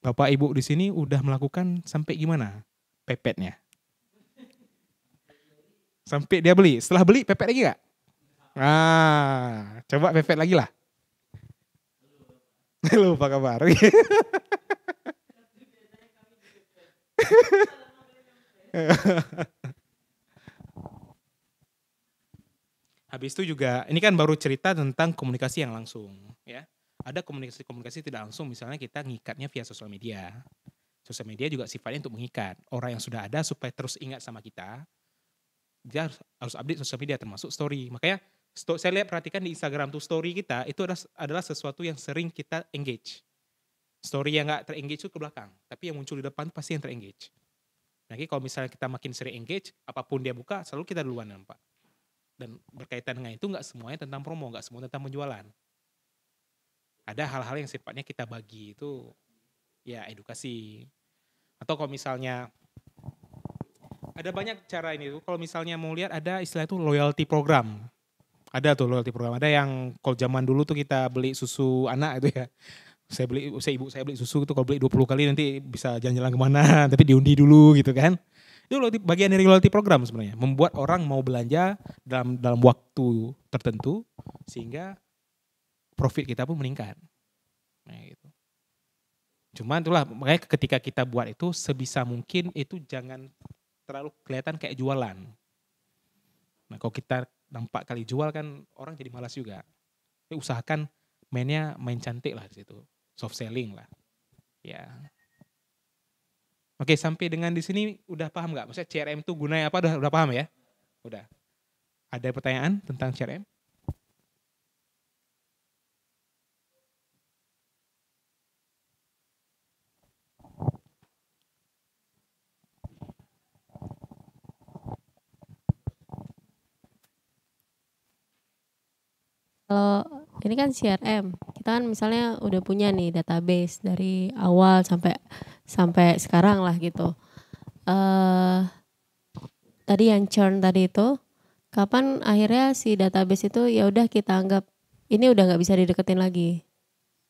Speaker 2: Bapak Ibu di sini udah melakukan sampai gimana pepetnya? Sampai dia beli, setelah beli pepet lagi gak? Nah, coba pepet lagi lah. Halo, apa kabar? Habis itu juga, ini kan baru cerita tentang komunikasi yang langsung. Ya. Ada komunikasi tidak langsung, misalnya kita ngikatnya via sosial media. Sosial media juga sifatnya untuk mengikat. Orang yang sudah ada supaya terus ingat sama kita, dia harus update sosial media termasuk story. Makanya saya lihat perhatikan di Instagram tuh story kita, itu adalah sesuatu yang sering kita engage. Story yang gak ter-engage itu ke belakang, tapi yang muncul di depan pasti yang ter-engage. Jadi kalau misalnya kita makin sering engage, apapun dia buka, selalu kita duluan nampak. Dan berkaitan dengan itu nggak semuanya tentang promo, nggak semuanya tentang penjualan. Ada hal-hal yang sifatnya kita bagi itu ya edukasi. Atau kalau misalnya ada banyak cara ini tuh. Kalau misalnya mau lihat ada istilah itu loyalty program. Ada tuh loyalty program. Ada yang kalau zaman dulu tuh kita beli susu anak itu ya. Ibu saya beli susu itu kalau beli 20 kali nanti bisa jalan-jalan kemana. Tapi diundi dulu gitu kan. Itu bagian dari loyalty program sebenarnya. Membuat orang mau belanja dalam waktu tertentu sehingga profit kita pun meningkat. Nah, gitu. Cuman itulah makanya ketika kita buat itu sebisa mungkin itu jangan terlalu kelihatan kayak jualan. Nah kalau kita nampak kali jual kan orang jadi malas juga. Jadi usahakan main cantik lah di situ, soft selling lah. Ya. Oke sampai dengan di sini udah paham nggak? Maksudnya CRM itu gunanya apa? Udah paham ya? Udah. Ada pertanyaan tentang CRM?
Speaker 8: Kalau ini kan CRM, kita kan misalnya udah punya nih database dari awal sampai sekarang lah gitu. Tadi yang churn tadi itu, kapan akhirnya si database itu ya udah kita anggap ini udah nggak bisa dideketin lagi.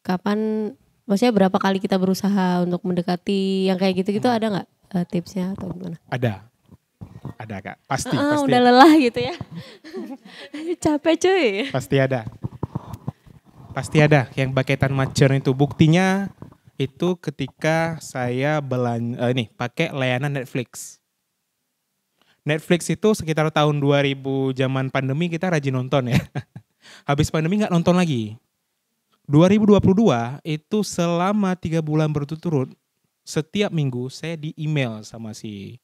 Speaker 8: Kapan, maksudnya berapa kali kita berusaha untuk mendekati yang kayak gitu-gitu ada nggak tipsnya atau gimana?
Speaker 2: Ada Kak, pasti.
Speaker 8: Udah lelah gitu ya. Capek cuy.
Speaker 2: Pasti ada yang berkaitan mature itu. Buktinya itu ketika saya pakai layanan Netflix. Netflix itu sekitar tahun 2000 zaman pandemi kita rajin nonton ya. Habis pandemi nggak nonton lagi. 2022 itu selama 3 bulan berturut-turut setiap minggu saya di email sama si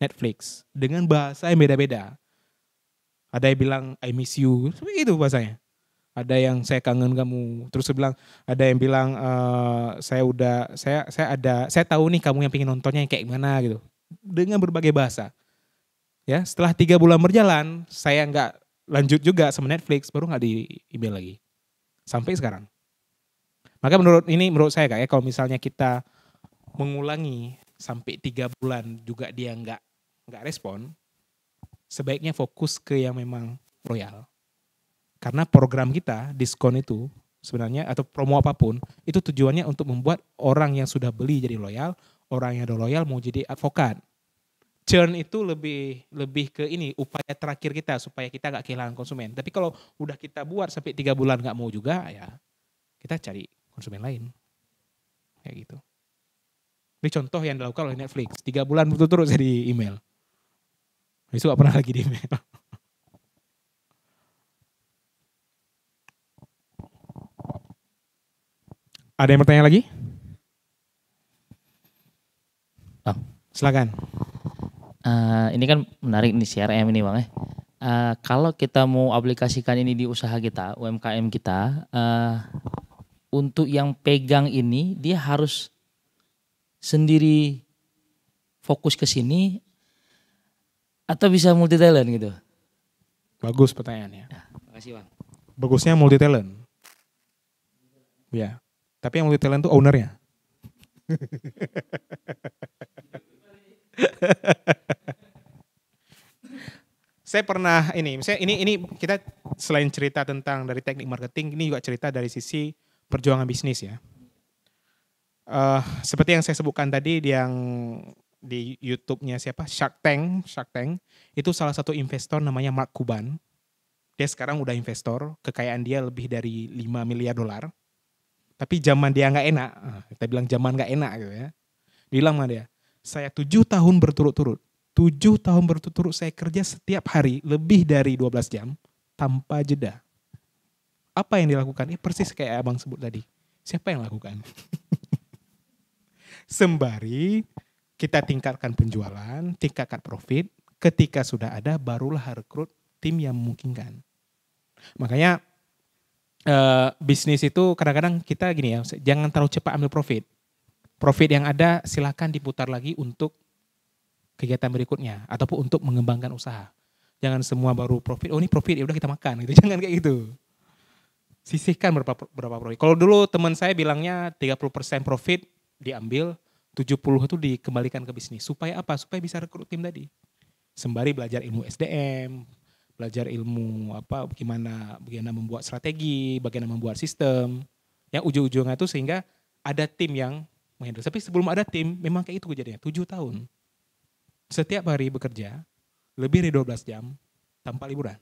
Speaker 2: Netflix dengan bahasa yang beda-beda. Ada yang bilang I miss you, seperti itu bahasanya. Ada yang saya kangen kamu. Terus ada yang bilang saya tahu nih kamu yang pengen nontonnya yang kayak gimana gitu. Dengan berbagai bahasa. Ya, setelah 3 bulan berjalan, saya nggak lanjut juga sama Netflix, baru nggak di email lagi. Sampai sekarang. Maka menurut saya Kak ya, kalau misalnya kita mengulangi sampai 3 bulan juga dia nggak respon, sebaiknya fokus ke yang memang loyal. Karena program kita, diskon itu sebenarnya atau promo apapun, itu tujuannya untuk membuat orang yang sudah beli jadi loyal, orang yang udah loyal mau jadi advokat. Churn itu lebih ke ini, upaya terakhir kita supaya kita nggak kehilangan konsumen. Tapi kalau udah kita buat sampai 3 bulan nggak mau juga, ya kita cari konsumen lain. Kayak gitu. Ini contoh yang dilakukan oleh Netflix. 3 bulan berturut-turut saya di email. Itu gak pernah lagi di email. Ada yang bertanya lagi? Silakan.
Speaker 9: Ini kan menarik nih CRM ini Bang ya. Kalau kita mau aplikasikan ini di usaha kita, UMKM kita, untuk yang pegang ini dia harus sendiri fokus ke sini atau bisa multi talent gitu?
Speaker 2: Bagus pertanyaannya.
Speaker 9: Ya, makasih Bang.
Speaker 2: Bagusnya multi talent. Ya, tapi yang multi talent itu ownernya. Saya pernah misalnya ini kita selain cerita tentang dari teknik marketing, ini juga cerita dari sisi perjuangan bisnis ya. Seperti yang saya sebutkan tadi yang di YouTube-nya siapa? Shark Tank itu salah satu investor namanya Mark Cuban. Dia sekarang udah investor, kekayaan dia lebih dari 5 miliar dolar. Tapi zaman dia nggak enak, kita bilang zaman nggak enak gitu ya. Bilang sama dia, saya 7 tahun berturut-turut saya kerja setiap hari lebih dari 12 jam tanpa jeda. Apa yang dilakukan? Persis kayak abang sebut tadi. Siapa yang lakukan? Sembari kita tingkatkan penjualan, tingkatkan profit, ketika sudah ada barulah rekrut tim yang memungkinkan. Makanya bisnis itu kadang-kadang kita gini ya, jangan terlalu cepat ambil profit. Profit yang ada silakan diputar lagi untuk kegiatan berikutnya ataupun untuk mengembangkan usaha. Jangan semua baru profit, oh ini profit ya udah kita makan gitu. Jangan kayak gitu. Sisihkan berapa profit. Kalau dulu teman saya bilangnya 30% profit diambil, 70 itu dikembalikan ke bisnis. Supaya apa? Supaya bisa rekrut tim tadi. Sembari belajar ilmu SDM, belajar ilmu bagaimana membuat strategi, bagaimana membuat sistem. Yang ujung-ujungnya itu sehingga ada tim yang menghandle. Tapi sebelum ada tim, memang kayak itu kejadiannya. 7 tahun. Setiap hari bekerja, lebih dari 12 jam, tanpa liburan.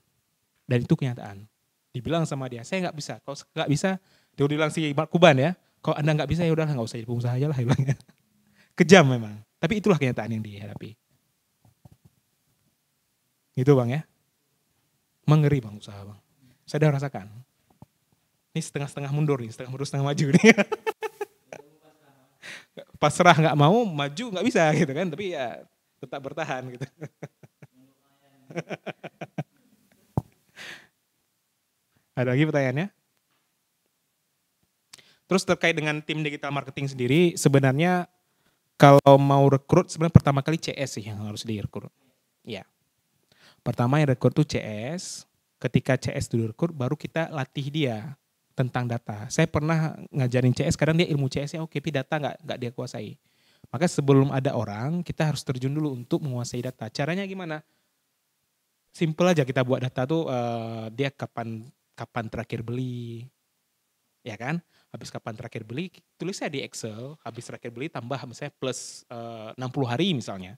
Speaker 2: Dan itu kenyataan. Dibilang sama dia, saya nggak bisa. Kalau nggak bisa, dia udah bilang si Mark Cuban ya, kalau Anda nggak bisa ya udah nggak usah jadi pengusaha aja lah. Kejam memang. Tapi itulah kenyataan yang dihadapi. Gitu Bang ya. Mengeri Bang usaha Bang. Saya udah rasakan. Ini setengah-setengah mundur nih, setengah mundur setengah maju nih. Pasrah nggak mau, maju nggak bisa gitu kan. Tapi ya tetap bertahan gitu. Ada lagi pertanyaannya? Terus terkait dengan tim digital marketing sendiri, sebenarnya kalau mau rekrut sebenarnya pertama kali CS sih yang harus direkrut. Ya. Pertama yang rekrut tuh CS. Ketika CS direkrut baru kita latih dia tentang data. Saya pernah ngajarin CS, kadang dia ilmu CS-nya oke, tapi data nggak dia kuasai. Maka sebelum ada orang, kita harus terjun dulu untuk menguasai data. Caranya gimana? Simple aja kita buat data tuh dia kapan terakhir beli, ya kan? Habis kapan terakhir beli, tulisnya di Excel, habis terakhir beli tambah misalnya plus 60 hari misalnya.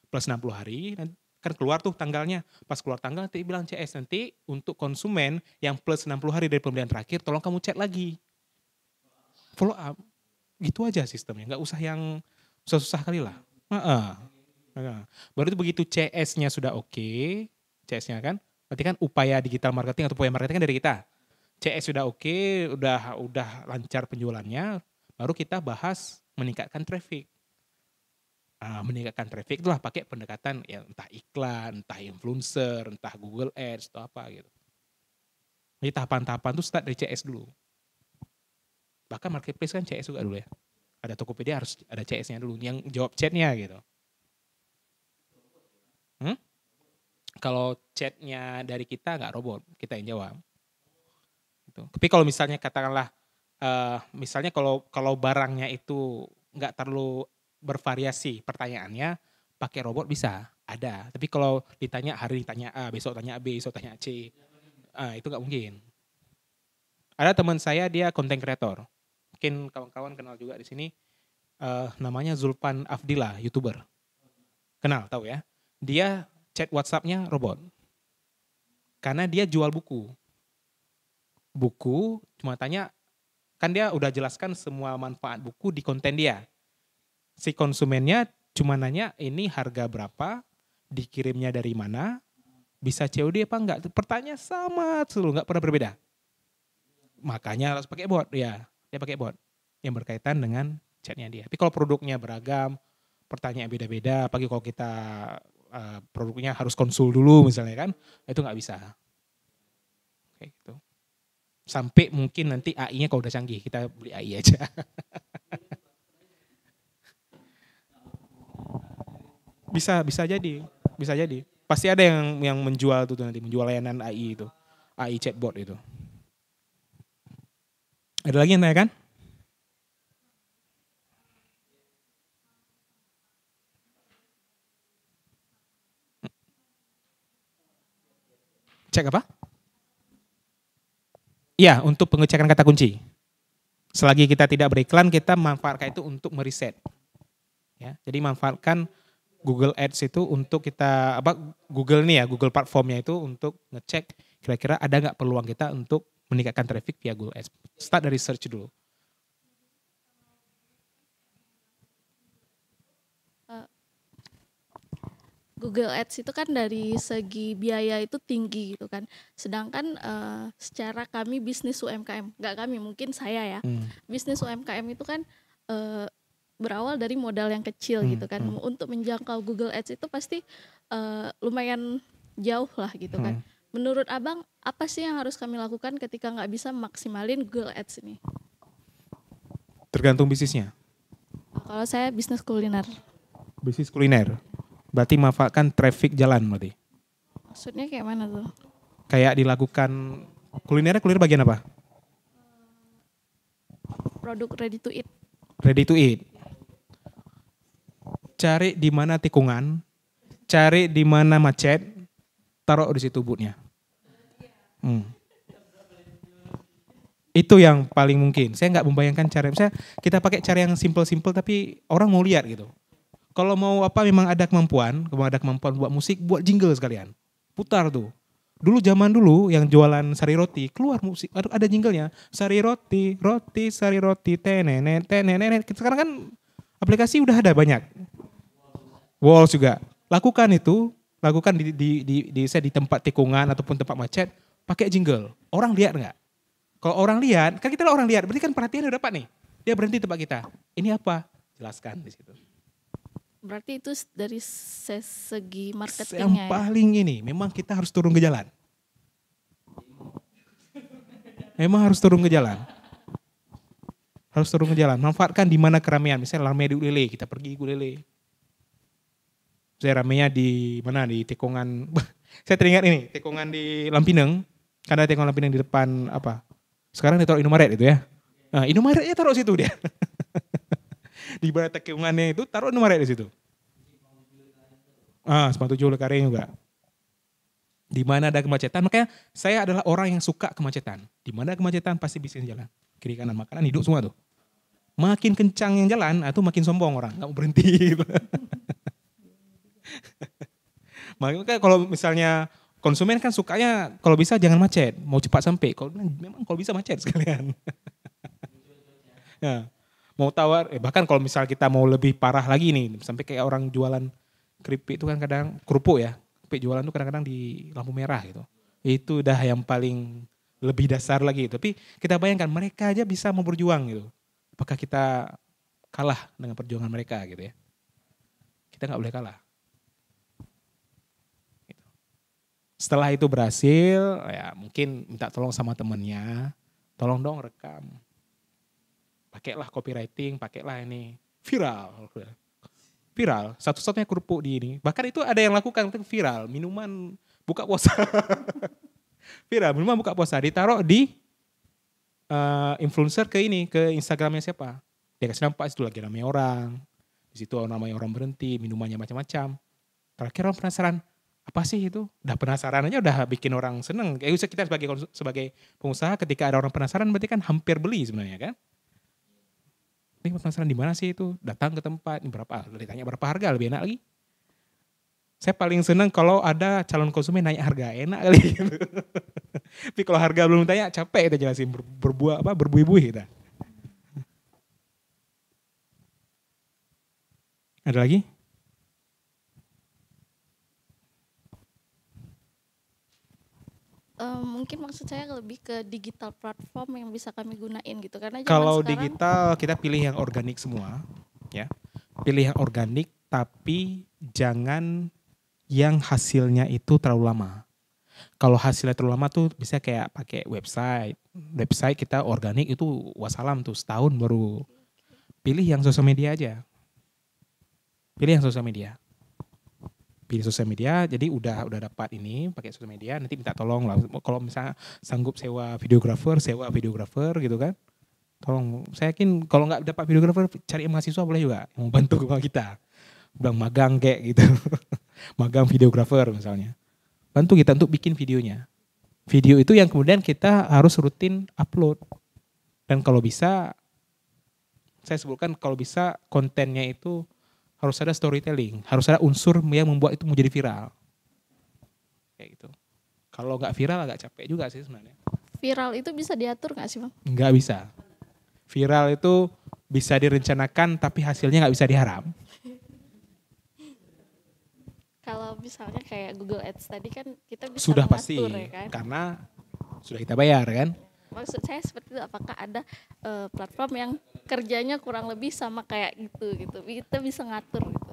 Speaker 2: Plus 60 hari, kan keluar tuh tanggalnya. Pas keluar tanggal nanti bilang CS, nanti untuk konsumen yang plus 60 hari dari pembelian terakhir, tolong kamu cek lagi. Follow up. Gitu aja sistemnya, nggak usah yang susah-susah kali lah. Baru itu begitu CS-nya sudah oke, CS-nya kan, berarti kan upaya digital marketing atau upaya marketing kan dari kita. CS sudah oke, udah lancar penjualannya, baru kita bahas meningkatkan traffic. Meningkatkan traffic itulah pakai pendekatan ya entah iklan, entah influencer, entah Google Ads atau apa gitu. Jadi tahapan-tahapan itu start dari CS dulu. Bahkan marketplace kan CS juga dulu ya. Ada Tokopedia harus ada CS-nya dulu, yang jawab chatnya gitu. Kalau chatnya dari kita nggak robot, kita yang jawab. Gitu. Tapi kalau misalnya katakanlah, misalnya kalau barangnya itu nggak terlalu bervariasi pertanyaannya, pakai robot bisa, ada. Tapi kalau ditanya hari ditanya A, besok tanya B, besok tanya C, itu nggak mungkin. Ada teman saya dia content creator, mungkin kawan-kawan kenal juga di sini, namanya Zulpan Afdillah, YouTuber. Kenal, tahu ya? Dia chat WhatsApp-nya robot. Karena dia jual buku. Buku cuma tanya, kan dia udah jelaskan semua manfaat buku di konten dia. Si konsumennya cuma nanya ini harga berapa, dikirimnya dari mana, bisa COD apa enggak. Pertanyaan sama selalu, enggak pernah berbeda. Makanya harus pakai bot, ya. Dia pakai bot yang berkaitan dengan chatnya dia. Tapi kalau produknya beragam, pertanyaan beda-beda, apalagi kalau kita produknya harus konsul dulu misalnya kan, itu nggak bisa. Kayak gitu. Sampai mungkin nanti AI-nya kalau udah canggih, kita beli AI aja. bisa jadi. Pasti ada yang menjual tuh nanti, menjual layanan AI itu, AI chatbot itu. Ada lagi yang tanya kan? Cek apa? Ya, untuk pengecekan kata kunci. Selagi kita tidak beriklan, kita manfaatkan itu untuk meriset. Ya, jadi manfaatkan Google Ads itu untuk kita Google nih ya, Google platformnya itu untuk ngecek kira-kira ada nggak peluang kita untuk meningkatkan traffic via Google Ads. Start dari search dulu.
Speaker 10: Google Ads itu kan dari segi biaya itu tinggi gitu kan. Sedangkan secara kami bisnis UMKM, nggak kami mungkin saya ya, bisnis UMKM itu kan berawal dari modal yang kecil gitu kan. Untuk menjangkau Google Ads itu pasti lumayan jauh lah gitu kan. Menurut Abang, apa sih yang harus kami lakukan ketika nggak bisa maksimalin Google Ads ini?
Speaker 2: Tergantung bisnisnya.
Speaker 10: Kalau saya bisnis kuliner.
Speaker 2: Bisnis kuliner. Berarti manfaatkan traffic jalan berarti.
Speaker 10: Maksudnya kayak mana tuh?
Speaker 2: Kayak dilakukan kuliner bagian apa?
Speaker 10: produk ready to eat.
Speaker 2: Ready to eat. Cari di mana tikungan, cari di mana macet, taruh di situ bootnya. Itu yang paling mungkin. Saya nggak membayangkan cara, misalnya kita pakai cara yang simple-simple tapi orang mau lihat gitu. Kalau mau apa memang ada kemampuan buat musik, buat jingle sekalian. Putar tuh. Dulu zaman dulu yang jualan sari roti, keluar musik, ada jinglenya. Sari roti, sari roti, tenenet. Sekarang kan aplikasi udah ada banyak. Walls juga. Lakukan itu, di tempat tikungan ataupun tempat macet, pakai jingle. Orang lihat nggak? Kalau orang lihat, kan kita orang lihat, berarti kan perhatian udah dapat nih. Dia berhenti tempat kita. Ini apa? Jelaskan di situ.
Speaker 10: Berarti itu dari segi marketingnya.
Speaker 2: Yang paling ini, memang kita harus turun ke jalan. Memang harus turun ke jalan. Harus turun ke jalan. Manfaatkan di mana keramaian. Misalnya ramai di Ulele, kita pergi ke Ulele. Saya ramainya di mana? Di tikungan. Saya teringat ini, tikungan di Lampineng. Karena tikungan Lampineng di depan apa? Sekarang ditaruh Indomaret itu ya. Nah, Indomaretnya taruh situ dia. Di bawah tikungannya itu taruh Indomaret di situ. Simpang 7 Lekaring juga. Di mana ada kemacetan, makanya saya adalah orang yang suka kemacetan. Di mana kemacetan pasti bisnis jalan. Kiri kanan makanan hidup semua tuh. Makin kencang yang jalan, itu makin sombong orang, nggak mau berhenti. Makanya kalau misalnya konsumen kan sukanya kalau bisa jangan macet, mau cepat sampai. Memang kalau bisa macet sekalian. Ya. Mau tawar, bahkan kalau misal kita mau lebih parah lagi nih, sampai kayak orang jualan keripik itu kan kadang kerupuk ya, keripik jualan itu kadang-kadang di lampu merah gitu. Itu udah yang paling lebih dasar lagi. Tapi kita bayangkan mereka aja bisa mau berjuang gitu. Apakah kita kalah dengan perjuangan mereka gitu ya? Kita nggak boleh kalah. Gitu. Setelah itu berhasil, ya mungkin minta tolong sama temennya, tolong dong rekam. Pakailah copywriting, pakailah ini viral, satu-satunya kerupuk di ini. Bahkan itu ada yang lakukan viral, minuman buka puasa, viral minuman buka puasa, ditaruh di influencer ke Instagramnya siapa? Dia kasih nampak itu lagi ramai orang, di situ namanya orang berhenti, minumannya macam-macam. Terakhir orang penasaran, apa sih itu? Udah penasaran aja udah bikin orang seneng. Kayak kita sebagai pengusaha ketika ada orang penasaran berarti kan hampir beli sebenarnya kan? Ini penasaran di mana sih itu? Datang ke tempat, ini berapa? Ditanya berapa harga, lebih enak lagi. Saya paling senang kalau ada calon konsumen nanya harga, enak kali gitu. Tapi kalau harga belum tanya, capek kita jelasin berbuih-buih kita. Ada lagi?
Speaker 10: Mungkin maksud saya lebih ke digital platform yang bisa kami gunain gitu karena
Speaker 2: kalau
Speaker 10: sekarang,
Speaker 2: digital kita pilih yang organik semua ya, pilih yang organik tapi jangan yang hasilnya itu terlalu lama. Kalau hasilnya terlalu lama tuh bisa kayak pakai website kita organik itu wassalam tuh setahun baru. Pilih yang sosial media aja, pilih sosial media, jadi udah dapat ini pakai sosial media, nanti minta tolong lah. Kalau misalnya sanggup sewa videografer gitu kan, tolong. Saya yakin kalau nggak dapat videografer, cari mahasiswa boleh juga yang mau bantu kita, bilang magang kayak gitu, magang videografer misalnya, bantu kita untuk bikin videonya. Video itu yang kemudian kita harus rutin upload, dan kalau bisa, saya sebutkan kalau bisa kontennya itu harus ada storytelling, harus ada unsur yang membuat itu menjadi viral. Kayak gitu. Kalau nggak viral agak capek juga sih sebenarnya.
Speaker 10: Viral itu bisa diatur nggak sih Bang?
Speaker 2: Nggak bisa. Viral itu bisa direncanakan tapi hasilnya nggak bisa diharap.
Speaker 10: Kalau misalnya kayak Google Ads tadi kan kita bisa
Speaker 2: sudah
Speaker 10: mengatur
Speaker 2: pasti,
Speaker 10: ya kan?
Speaker 2: Karena sudah kita bayar kan.
Speaker 10: Maksud saya seperti itu, apakah ada platform yang kerjanya kurang lebih sama kayak gitu kita bisa ngatur gitu.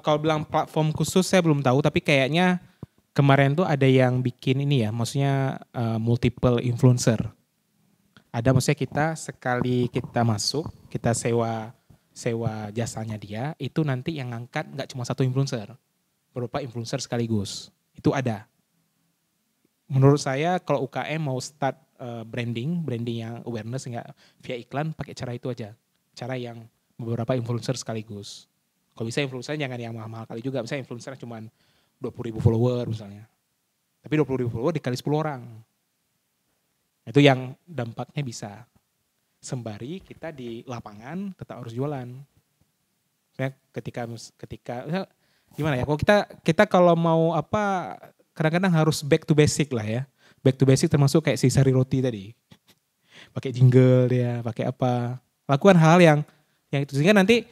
Speaker 2: Kalau bilang platform khusus saya belum tahu, tapi kayaknya kemarin tuh ada yang bikin ini ya, maksudnya multiple influencer. Ada maksudnya kita sekali kita masuk, kita sewa jasanya dia, itu nanti yang ngangkat nggak cuma satu influencer, beberapa influencer sekaligus. Itu ada. Menurut saya kalau UKM mau start branding yang awareness, nggak via iklan, pakai cara itu aja. Cara yang beberapa influencer sekaligus. Kalau bisa influencer jangan yang mahal-mahal kali juga, misalnya influencer cuma 20.000 follower misalnya. Tapi 20.000 follower dikali 10 orang. Itu yang dampaknya bisa. Sembari kita di lapangan tetap harus jualan. Saya ketika gimana ya? Kalau kita kalau mau apa, kadang-kadang harus back to basic lah ya. Back to basic termasuk kayak si Sari Roti tadi. Pakai jingle dia, pakai apa? Lakukan hal yang itu, sehingga nanti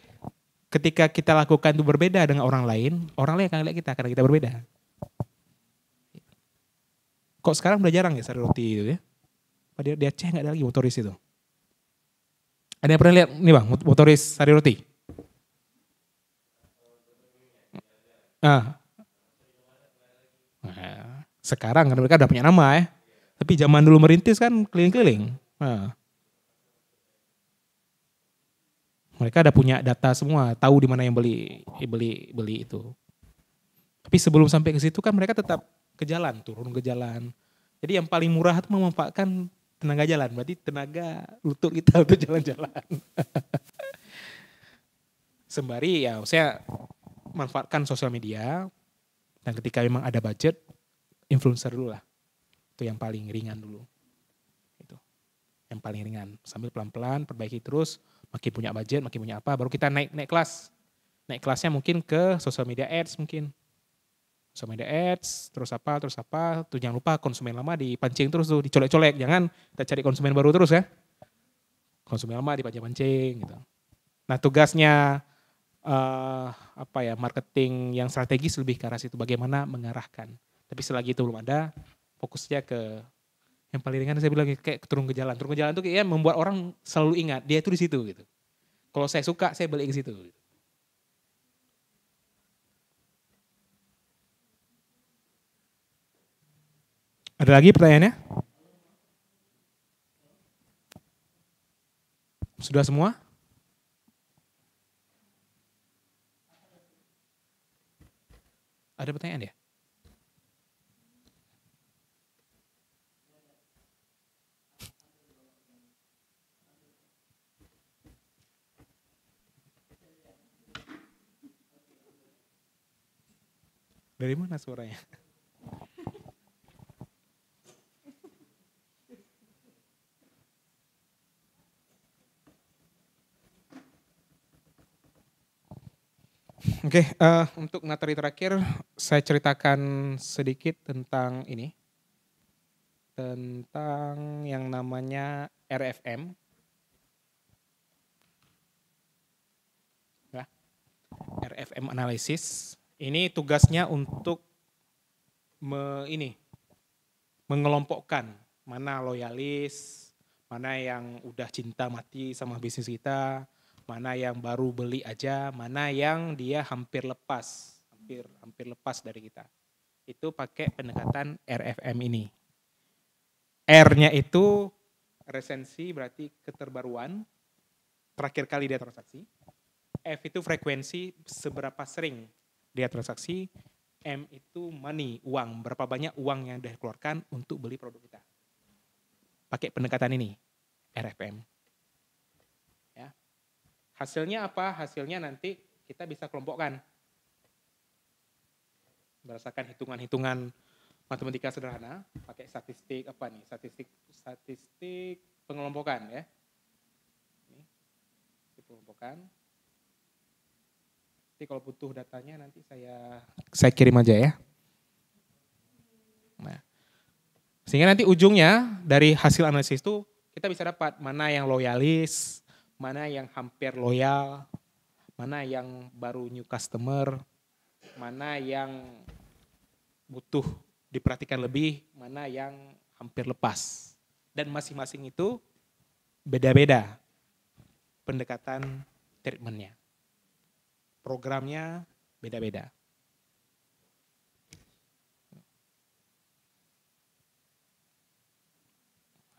Speaker 2: ketika kita lakukan itu berbeda dengan orang lain akan lihat kita karena kita berbeda. Kok sekarang udah jarang ya Sari Roti itu ya? Di Aceh nggak ada lagi motoris itu. Ada yang pernah lihat nih bang, motoris Sari Roti? Sekarang kan mereka udah punya nama ya. Tapi zaman dulu merintis kan keliling-keliling. Mereka ada punya data semua, tahu di mana yang beli itu. Tapi sebelum sampai ke situ kan mereka tetap ke jalan, turun ke jalan. Jadi yang paling murah itu memanfaatkan tenaga jalan, berarti tenaga lutut kita untuk jalan-jalan. Sembari ya saya manfaatkan sosial media, dan ketika memang ada budget, influencer dulu lah. Itu yang paling ringan dulu. Itu yang paling ringan. Sambil pelan-pelan perbaiki terus, makin punya budget, makin punya apa, baru kita naik kelas. Naik kelasnya mungkin ke social media ads mungkin. Social media ads, terus apa. Tuh jangan lupa konsumen lama dipancing terus tuh, dicolek-colek. Jangan kita cari konsumen baru terus ya. Konsumen lama dipancing-pancing gitu. Nah tugasnya marketing yang strategis lebih ke arah situ, bagaimana mengarahkan. Tapi selagi itu belum ada, fokusnya ke yang paling ringan. Saya bilang kayak turun ke jalan. Turun ke jalan itu kayak membuat orang selalu ingat dia itu di situ gitu. Kalau saya suka, saya balik ke situ. Gitu. Ada lagi pertanyaannya? Sudah semua? Ada pertanyaan ya? Dari mana suaranya? Oke, untuk materi terakhir saya ceritakan sedikit tentang ini. Tentang yang namanya RFM. Ya. RFM analysis. Ini tugasnya untuk mengelompokkan mana loyalis, mana yang udah cinta mati sama bisnis kita, mana yang baru beli aja, mana yang dia hampir lepas dari kita. Itu pakai pendekatan RFM ini. R-nya itu resensi, berarti keterbaruan, terakhir kali dia transaksi. F itu frekuensi, seberapa sering dia transaksi. M itu money, uang, berapa banyak uang yang dia keluarkan untuk beli produk kita. Pakai pendekatan ini, RFM. Ya. Hasilnya apa? Hasilnya nanti kita bisa kelompokkan. Berdasarkan hitungan-hitungan matematika sederhana, pakai statistik statistik pengelompokan ya. Ini, pengelompokan. Nanti kalau butuh datanya nanti saya kirim aja ya. Nah, sehingga nanti ujungnya dari hasil analisis itu kita bisa dapat mana yang loyalis, mana yang hampir loyal, mana yang baru new customer, mana yang butuh diperhatikan lebih, mana yang hampir lepas. Dan masing-masing itu beda-beda pendekatan treatmentnya. Programnya beda-beda.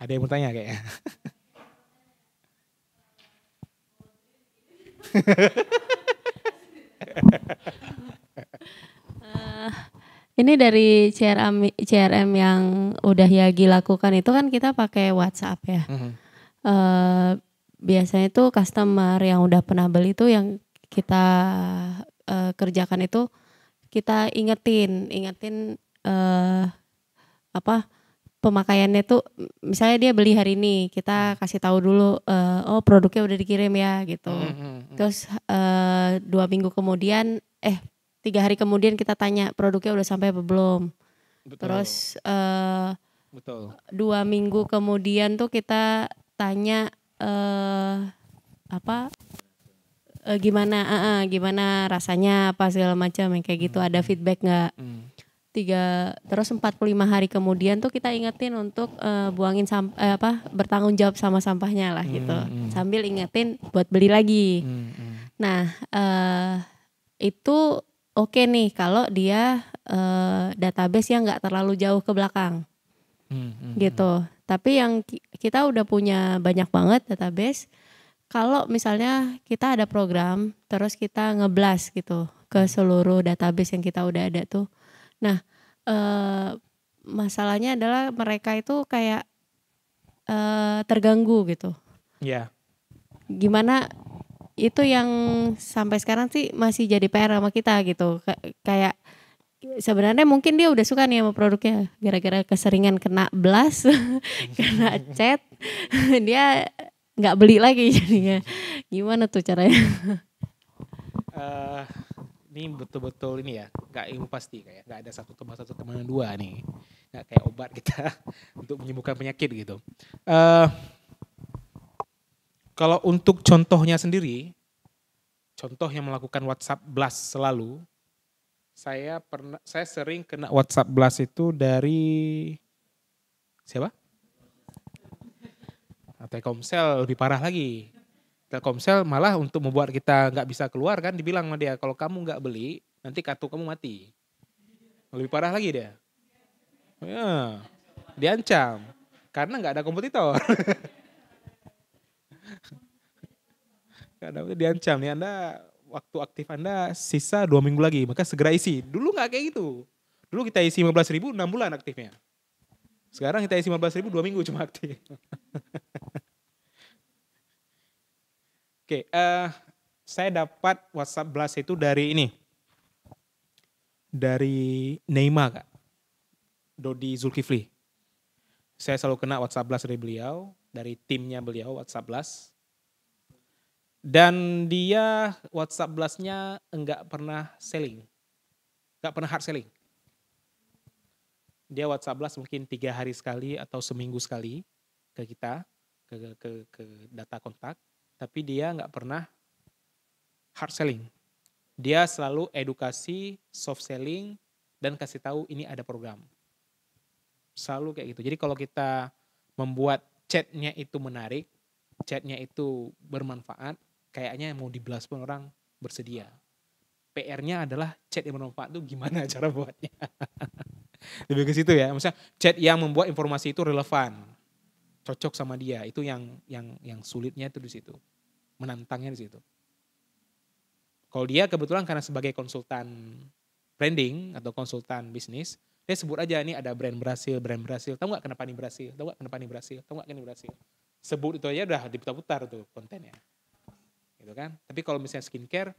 Speaker 2: Ada yang mau tanya kayaknya?
Speaker 8: Ini dari CRM yang udah Yagi lakukan itu kan kita pakai WhatsApp ya. Biasanya itu customer yang udah pernah beli itu yang kita kerjakan itu kita ingetin pemakaiannya tuh, misalnya dia beli hari ini, kita kasih tahu dulu, oh produknya udah dikirim ya gitu. Terus 2 minggu kemudian, 3 hari kemudian kita tanya produknya udah sampai apa belum.
Speaker 2: Betul.
Speaker 8: Terus
Speaker 2: Betul.
Speaker 8: 2 minggu kemudian tuh kita tanya gimana rasanya apa segala macam yang kayak gitu, ada feedback nggak. Terus 45 hari kemudian tuh kita ingetin untuk bertanggung jawab sama sampahnya lah gitu, sambil ingetin buat beli lagi. Nah itu oke nih kalau dia database yang nggak terlalu jauh ke belakang gitu. Tapi yang kita udah punya banyak banget database, kalau misalnya kita ada program terus kita nge-blast gitu ke seluruh database yang kita udah ada tuh. Nah masalahnya adalah mereka itu kayak terganggu gitu.
Speaker 2: Iya.
Speaker 8: Gimana itu yang sampai sekarang sih masih jadi PR sama kita gitu. Kayak sebenarnya mungkin dia udah suka nih sama produknya, gara-gara keseringan kena blast, kena chat, dia nggak beli lagi jadinya. Gimana tuh caranya?
Speaker 2: Ini betul-betul ini ya, nggak ilmu pasti, kayak nggak ada 1+1=2 nih, nggak kayak obat kita untuk menyembuhkan penyakit gitu. Kalau untuk contohnya sendiri, contoh yang melakukan WhatsApp blast selalu, saya sering kena WhatsApp blast itu dari siapa? Telkomsel, lebih parah lagi. Telkomsel malah untuk membuat kita nggak bisa keluar kan, dibilang sama dia, kalau kamu nggak beli nanti kartu kamu mati. Lebih parah lagi dia. Ya, diancam karena nggak ada kompetitor. Diancam nih, Anda waktu aktif Anda sisa 2 minggu lagi, maka segera isi. Dulu nggak kayak gitu. Dulu kita isi 15.000 6 bulan aktifnya. Sekarang kita isi 15.000 2 minggu cuma aktif. Oke, saya dapat WhatsApp blast itu dari ini. Dari Neymar, Kak. Dodi Zulkifli. Saya selalu kena WhatsApp blast dari beliau, dari timnya beliau WhatsApp blast. Dan dia WhatsApp blast-nya enggak pernah selling. Enggak pernah hard selling. Dia WhatsApp blast mungkin 3 hari sekali atau seminggu sekali ke kita, ke data kontak. Tapi dia nggak pernah hard selling. Dia selalu edukasi, soft selling, dan kasih tahu ini ada program. Selalu kayak gitu. Jadi kalau kita membuat chatnya itu menarik, chatnya itu bermanfaat, kayaknya mau di-blast pun orang bersedia. PR-nya adalah chat yang bermanfaat itu gimana cara buatnya. Lebih ke situ ya. Maksudnya chat yang membuat informasi itu relevan, cocok sama dia, itu yang sulitnya itu di situ, menantangnya di situ. Kalau dia kebetulan karena sebagai konsultan branding atau konsultan bisnis, dia sebut aja nih ada brand berhasil, tahu nggak kenapa ini berhasil, tahu nggak kenapa ini berhasil, tahu nggak ini berhasil. Sebut itu aja udah diputar-putar tuh kontennya, gitu kan. Tapi kalau misalnya skincare,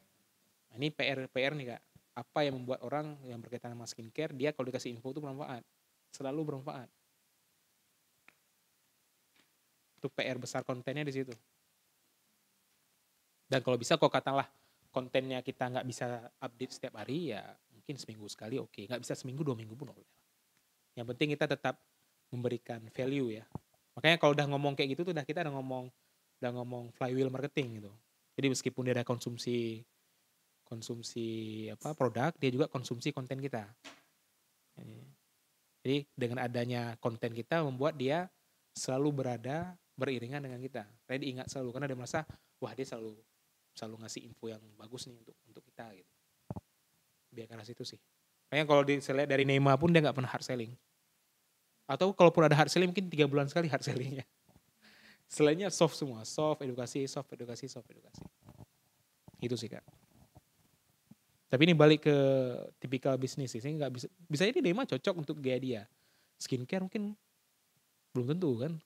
Speaker 2: ini PR nih Kak, apa yang membuat orang yang berkaitan sama skincare, dia kalau dikasih info itu bermanfaat, selalu bermanfaat. Itu PR besar kontennya di situ. Dan kalau bisa, kalau katakanlah kontennya kita nggak bisa update setiap hari, ya mungkin seminggu sekali oke. Nggak bisa seminggu 2 minggu pun boleh. Yang penting kita tetap memberikan value ya. Makanya kalau udah ngomong kayak gitu tuh kita udah ngomong flywheel marketing gitu. Jadi meskipun dia ada konsumsi produk, dia juga konsumsi konten kita. Jadi dengan adanya konten kita membuat dia selalu beriringan dengan kita. Saya diingat selalu karena dia merasa wah dia selalu ngasih info yang bagus nih untuk kita gitu. Biar karena situ sih. Makanya kalau dilihat dari Neymar pun dia nggak pernah hard selling. Atau kalaupun ada hard selling mungkin 3 bulan sekali hard sellingnya. Selainnya soft semua, soft edukasi. Itu sih Kak. Tapi ini balik ke tipikal bisnis sih. Saya nggak bisa ini deh mah cocok untuk gaya dia. Skincare mungkin belum tentu kan.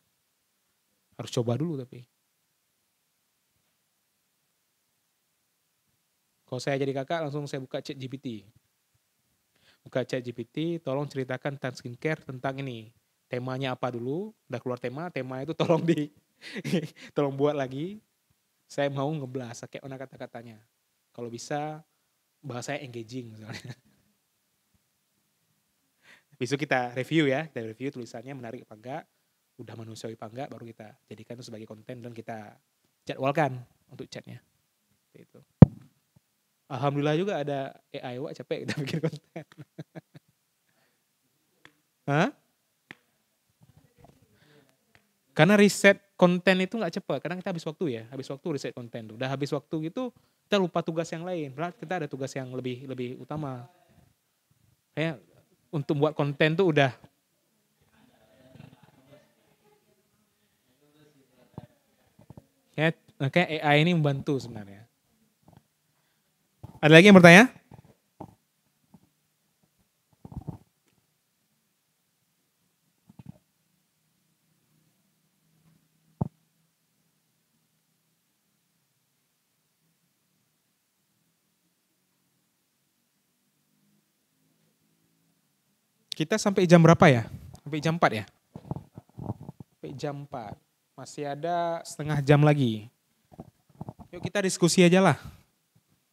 Speaker 2: Harus coba dulu tapi. Kalau saya jadi kakak langsung saya buka ChatGPT. Buka ChatGPT, tolong ceritakan tentang skincare, tentang ini. Temanya apa dulu, udah keluar tema itu tolong tolong buat lagi. Saya mau ngeblas, kayak mana kata-katanya. Kalau bisa bahasanya engaging misalnya. Besok kita review ya, kita review tulisannya menarik apa enggak, udah manusiawi apa enggak, baru kita jadikan itu sebagai konten dan kita jadwalkan untuk chatnya. Itu. Alhamdulillah juga ada AI, wah capek kita bikin konten. Hah? Karena riset konten itu nggak cepat, karena kita habis waktu ya, habis waktu riset konten. Udah habis waktu gitu, kita lupa tugas yang lain. Berarti kita ada tugas yang lebih utama. Kayak untuk buat konten tuh udah. Kayak AI ini membantu sebenarnya. Ada lagi yang bertanya? Kita sampai jam berapa ya? Sampai jam 4 ya? Sampai jam 4. Masih ada setengah jam lagi. Yuk kita diskusi aja lah.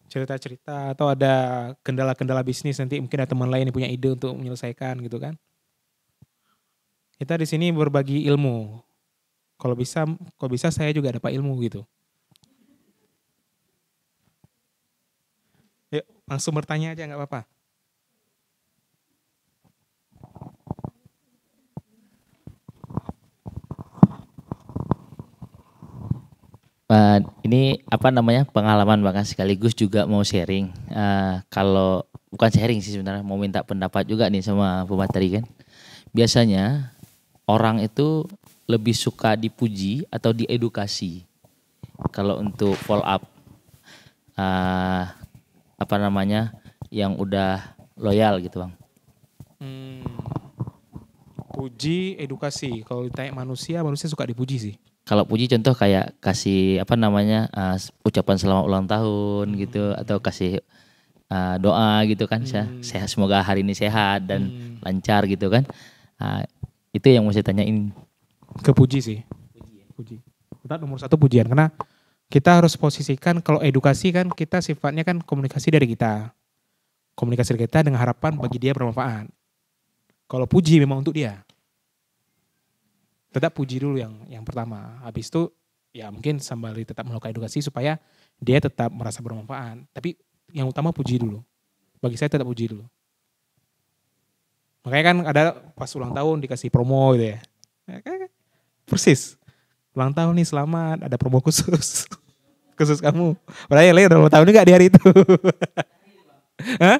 Speaker 2: Cerita-cerita atau ada kendala-kendala bisnis, nanti mungkin ada teman lain yang punya ide untuk menyelesaikan gitu kan. Kita di sini berbagi ilmu. Kalau bisa saya juga dapat ilmu gitu. Yuk langsung bertanya aja nggak apa-apa.
Speaker 9: Ini apa namanya pengalaman bahkan sekaligus juga mau sharing. Kalau bukan sharing sih sebenarnya, mau minta pendapat juga nih sama pemateri kan. Biasanya orang itu lebih suka dipuji atau diedukasi. Kalau untuk follow up, apa namanya yang udah loyal gitu bang.
Speaker 2: Puji, edukasi. Kalau ditanya manusia suka dipuji sih.
Speaker 9: Kalau puji contoh kayak kasih apa namanya ucapan selamat ulang tahun gitu, atau kasih doa gitu kan, sehat, semoga hari ini sehat dan lancar gitu kan. Itu yang mau saya tanyain.
Speaker 2: Ke puji sih. Puji. Kita nomor 1 pujian, karena kita harus posisikan kalau edukasi kan kita sifatnya kan komunikasi dari kita. Komunikasi dari kita dengan harapan bagi dia bermanfaat. Kalau puji memang untuk dia. Tetap puji dulu yang pertama. Habis itu ya mungkin sembari tetap melakukan edukasi supaya dia tetap merasa bermanfaat. Tapi yang utama puji dulu. Bagi saya tetap puji dulu. Makanya kan ada pas ulang tahun dikasih promo gitu ya. Persis. Ulang tahun nih selamat, ada promo khusus. Khusus kamu. Padahal yang lain udah ulang tahun juga di hari itu. Hah?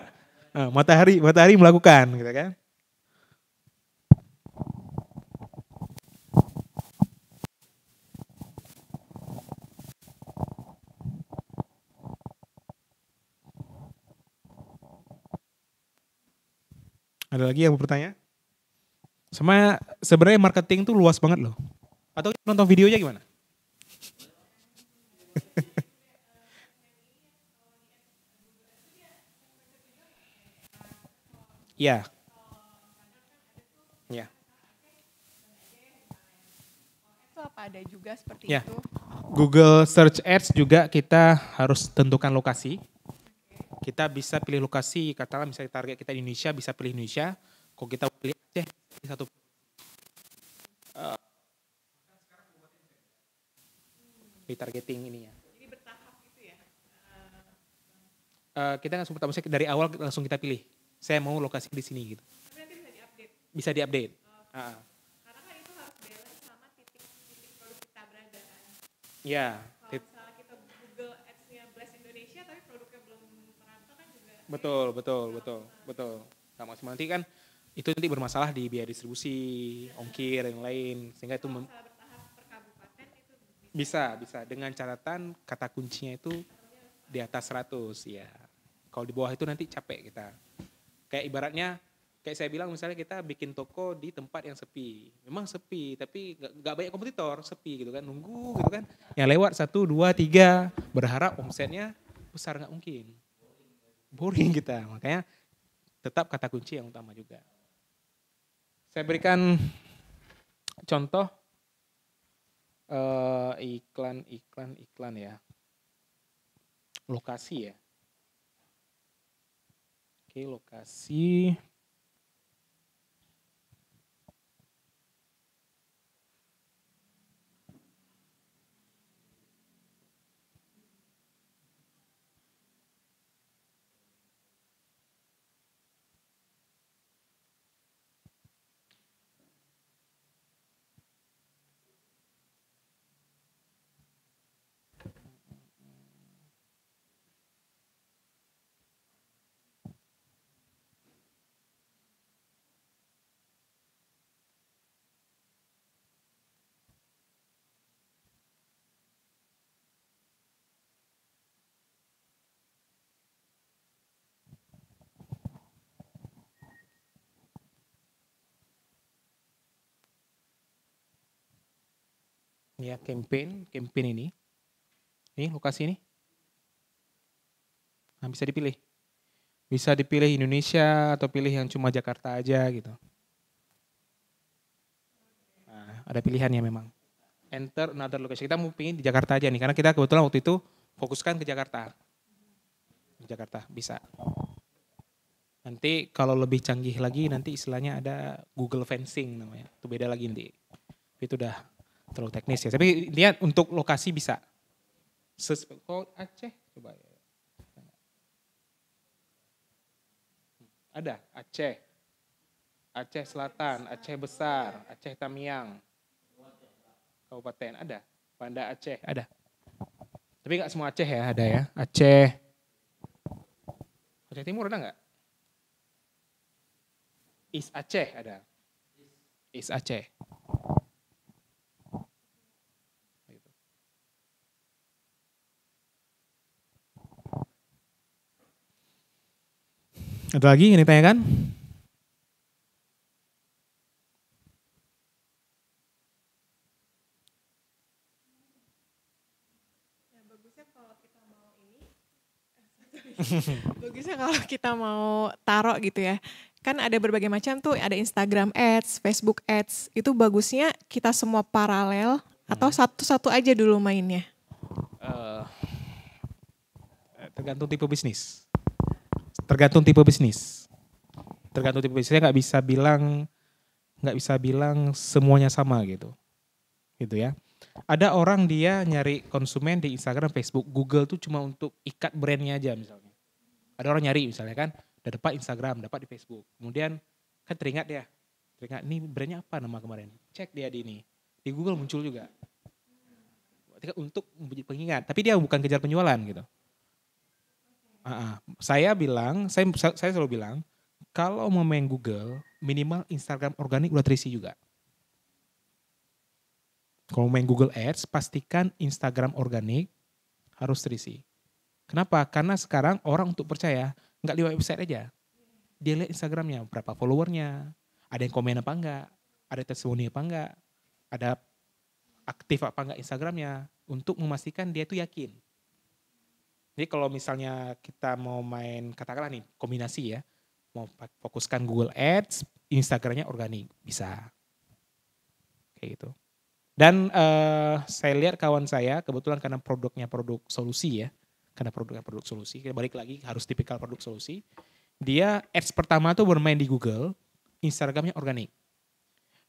Speaker 2: Matahari melakukan gitu kan. Ada lagi yang mau bertanya? Sebenarnya marketing tuh luas banget loh. Atau nonton videonya gimana? Iya. Iya.
Speaker 4: Itu apa ada juga seperti
Speaker 2: Ya.
Speaker 4: itu?
Speaker 2: Google Search Ads juga kita harus tentukan lokasi. Kita bisa pilih lokasi, katakanlah misalnya target kita di Indonesia, bisa pilih Indonesia. Kalau kita pilih Aceh, satu. Di targeting ininya.
Speaker 4: Jadi bertahap gitu ya?
Speaker 2: Kita langsung pertama dari awal langsung kita pilih. Saya mau lokasi di sini gitu.
Speaker 4: Tapi nanti bisa diupdate?
Speaker 2: Bisa diupdate.
Speaker 4: Karena kan itu harus balance sama titik produk kita berada kan?
Speaker 2: Iya.
Speaker 4: Kalau misalnya kita Google Ads-nya Blast Indonesia tapi produknya belum merantau kan juga.
Speaker 2: Betul. Nah, maksimal nanti kan itu nanti bermasalah di biaya distribusi, ongkir dan lain, sehingga itu
Speaker 4: Bertahap per kabupaten itu
Speaker 2: bisa dengan catatan kata kuncinya itu di atas 100 ya. Kalau di bawah itu nanti capek kita. Kayak ibaratnya, kayak saya bilang misalnya kita bikin toko di tempat yang sepi. Memang sepi, tapi gak banyak kompetitor, sepi gitu kan. Nunggu gitu kan. Yang lewat 1, 2, 3, berharap omsetnya besar, gak mungkin. Boring kita, makanya tetap kata kunci yang utama juga. Saya berikan contoh iklan ya. Lokasi ya. Oke, lokasi. Ya, campaign ini. Ini lokasi ini. Nah, bisa dipilih. Bisa dipilih Indonesia atau pilih yang cuma Jakarta aja gitu. Nah, ada pilihannya memang. Enter another location. Kita mau pilih di Jakarta aja nih, karena kita kebetulan waktu itu fokuskan ke Jakarta. Di Jakarta bisa. Nanti kalau lebih canggih lagi nanti istilahnya ada Google Fencing namanya. Itu beda lagi nanti. Itu udah terlalu teknis ya. Tapi lihat untuk lokasi bisa. Aceh coba ya. Ada Aceh. Aceh Selatan, Aceh Besar, Aceh Tamiang. Kabupaten ada. Banda Aceh ada. Tapi nggak semua Aceh ya, ada ya. Aceh Timur ada nggak? East Aceh ada. East Aceh. Ada lagi yang ditanyakan?
Speaker 11: Bagusnya kalau kita mau taruh gitu ya. Kan ada berbagai macam tuh, ada Instagram Ads, Facebook Ads. Itu bagusnya kita semua paralel atau satu-satu aja dulu mainnya?
Speaker 2: Tergantung tipe bisnis. Tergantung tipe bisnis. Saya nggak bisa bilang semuanya sama gitu. Gitu ya. Ada orang dia nyari konsumen di Instagram, Facebook, Google tuh cuma untuk ikat brandnya aja misalnya. Ada orang nyari misalnya kan, udah dapat Instagram, dapat di Facebook. Kemudian kan teringat ini brandnya apa nama kemarin. Cek dia di ini. Di Google muncul juga. Untuk pengingat, tapi dia bukan kejar penjualan gitu. Saya selalu bilang, kalau mau main Google, minimal Instagram organik udah terisi juga. Kalau main Google Ads, pastikan Instagram organik harus terisi. Kenapa? Karena sekarang orang untuk percaya, nggak lihat website aja. Dia lihat Instagramnya, berapa followernya, ada yang komen apa enggak, ada testimoni apa enggak, ada aktif apa enggak Instagramnya, untuk memastikan dia itu yakin. Jadi kalau misalnya kita mau main, katakanlah nih, kombinasi ya, mau fokuskan Google Ads, Instagramnya organik, bisa. Kayak gitu. Dan saya lihat kawan saya, kebetulan karena produknya produk solusi ya, kita balik lagi harus tipikal produk solusi. Dia ads pertama tuh bermain di Google, Instagramnya organik.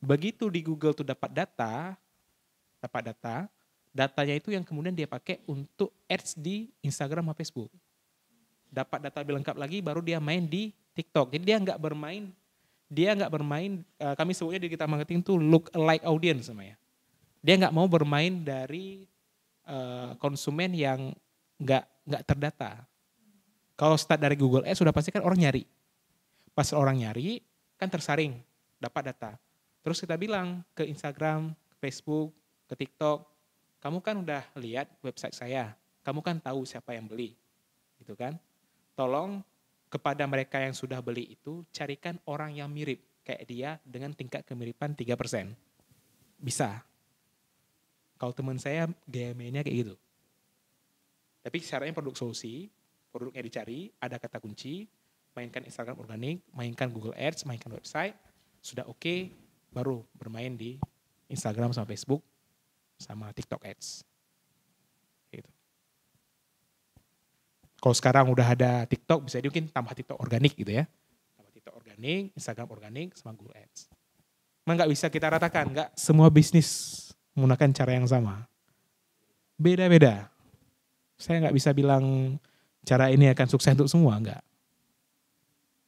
Speaker 2: Begitu di Google tuh dapat data, datanya itu yang kemudian dia pakai untuk ads di Instagram sama Facebook. Dapat data lebih lengkap lagi, baru dia main di TikTok. Jadi dia nggak bermain, kami sebutnya di kita marketing tuh look alike audience namanya. Dia nggak mau bermain dari konsumen yang nggak terdata. Kalau start dari Google Ads sudah pasti kan orang nyari. Pas orang nyari kan tersaring, dapat data. Terus kita bilang ke Instagram, ke Facebook, ke TikTok, kamu kan udah lihat website saya, kamu kan tahu siapa yang beli, gitu kan? tolong kepada mereka yang sudah beli itu carikan orang yang mirip kayak dia dengan tingkat kemiripan 3%. Bisa. Kalau teman saya gaya mainnya kayak gitu. Tapi syaratnya produk solusi, produknya dicari, ada kata kunci, mainkan Instagram organik, mainkan Google Ads, mainkan website, sudah oke, baru bermain di Instagram sama Facebook sama TikTok Ads. Gitu. Kalau sekarang udah ada TikTok, bisa mungkin tambah TikTok organik gitu ya. Tambah TikTok organik, Instagram organik, sama Google Ads. Memang nggak bisa kita ratakan, nggak semua bisnis menggunakan cara yang sama. Beda-beda. Saya nggak bisa bilang cara ini akan sukses untuk semua, nggak.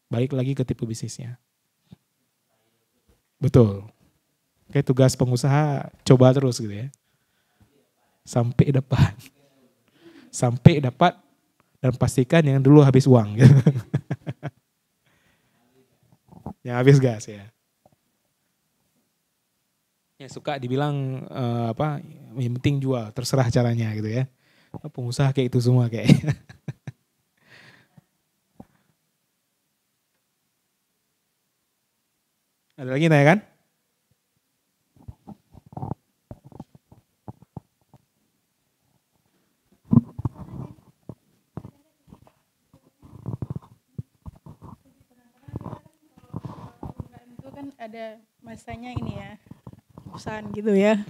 Speaker 2: Balik lagi ke tipe bisnisnya. Betul. Kayak tugas pengusaha, coba terus gitu ya. Sampai dapat. Sampai dapat. Dan pastikan yang dulu habis uang. Gitu. Yang habis gas ya. Yang suka dibilang yang penting jual, terserah caranya gitu ya. Pengusaha kayak itu semua kayak. Ada lagi tanya kan?
Speaker 5: Ada masanya ini ya, bosan gitu ya.